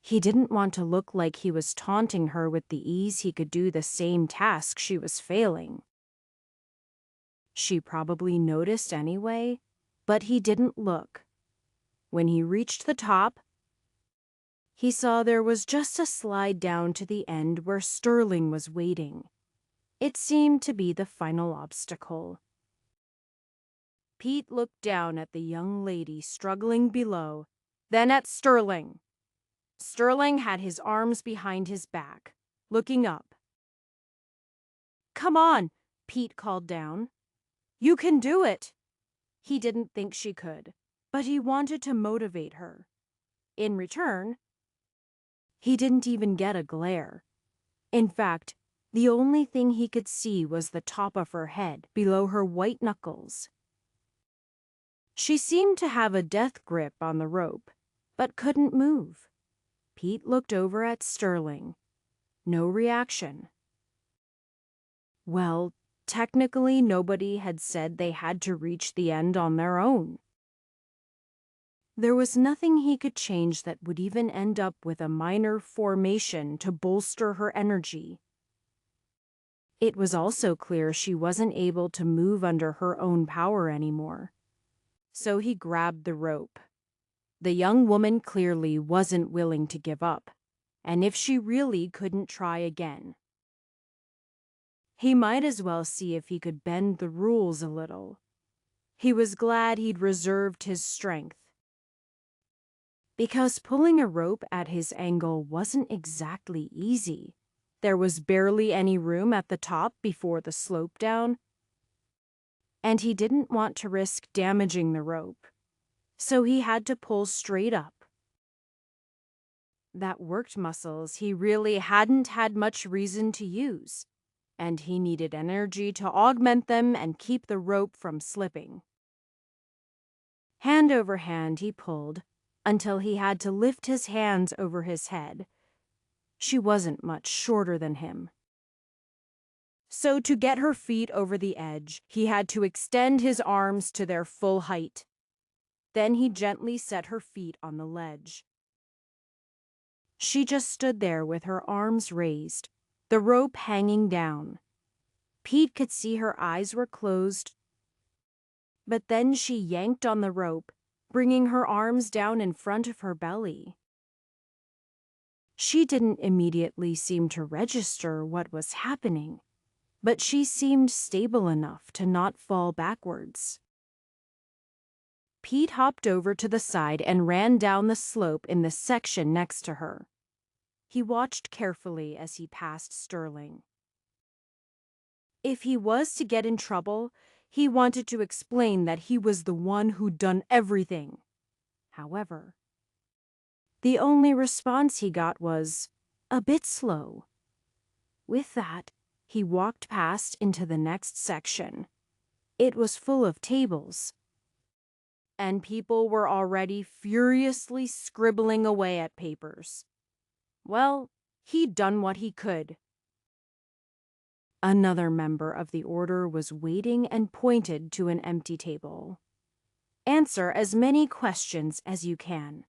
He didn't want to look like he was taunting her with the ease he could do the same task she was failing. She probably noticed anyway, but he didn't look. When he reached the top, he saw there was just a slide down to the end where Sterling was waiting. It seemed to be the final obstacle. Pete looked down at the young lady struggling below, then at Sterling. Sterling had his arms behind his back, looking up. "Come on," Pete called down. "You can do it." He didn't think she could, but he wanted to motivate her. In return, he didn't even get a glare. In fact, the only thing he could see was the top of her head below her white knuckles. She seemed to have a death grip on the rope, but couldn't move. Pete looked over at Sterling. No reaction. Well, technically nobody had said they had to reach the end on their own. There was nothing he could change that would even end up with a minor formation to bolster her energy. It was also clear she wasn't able to move under her own power anymore. So he grabbed the rope. The young woman clearly wasn't willing to give up, and if she really couldn't try again, he might as well see if he could bend the rules a little. He was glad he'd reserved his strength, because pulling a rope at his angle wasn't exactly easy. There was barely any room at the top before the slope down, and he didn't want to risk damaging the rope, so he had to pull straight up. That worked muscles he really hadn't had much reason to use, and he needed energy to augment them and keep the rope from slipping. Hand over hand he pulled, until he had to lift his hands over his head. She wasn't much shorter than him. So to get her feet over the edge, he had to extend his arms to their full height. Then he gently set her feet on the ledge. She just stood there with her arms raised, the rope hanging down. Pete could see her eyes were closed, but then she yanked on the rope, bringing her arms down in front of her belly. She didn't immediately seem to register what was happening, but she seemed stable enough to not fall backwards. Pete hopped over to the side and ran down the slope in the section next to her. He watched carefully as he passed Sterling. If he was to get in trouble, he wanted to explain that he was the one who'd done everything. However, the only response he got was a bit slow. With that, he walked past into the next section. It was full of tables, and people were already furiously scribbling away at papers. Well, he'd done what he could. Another member of the order was waiting and pointed to an empty table. Answer as many questions as you can.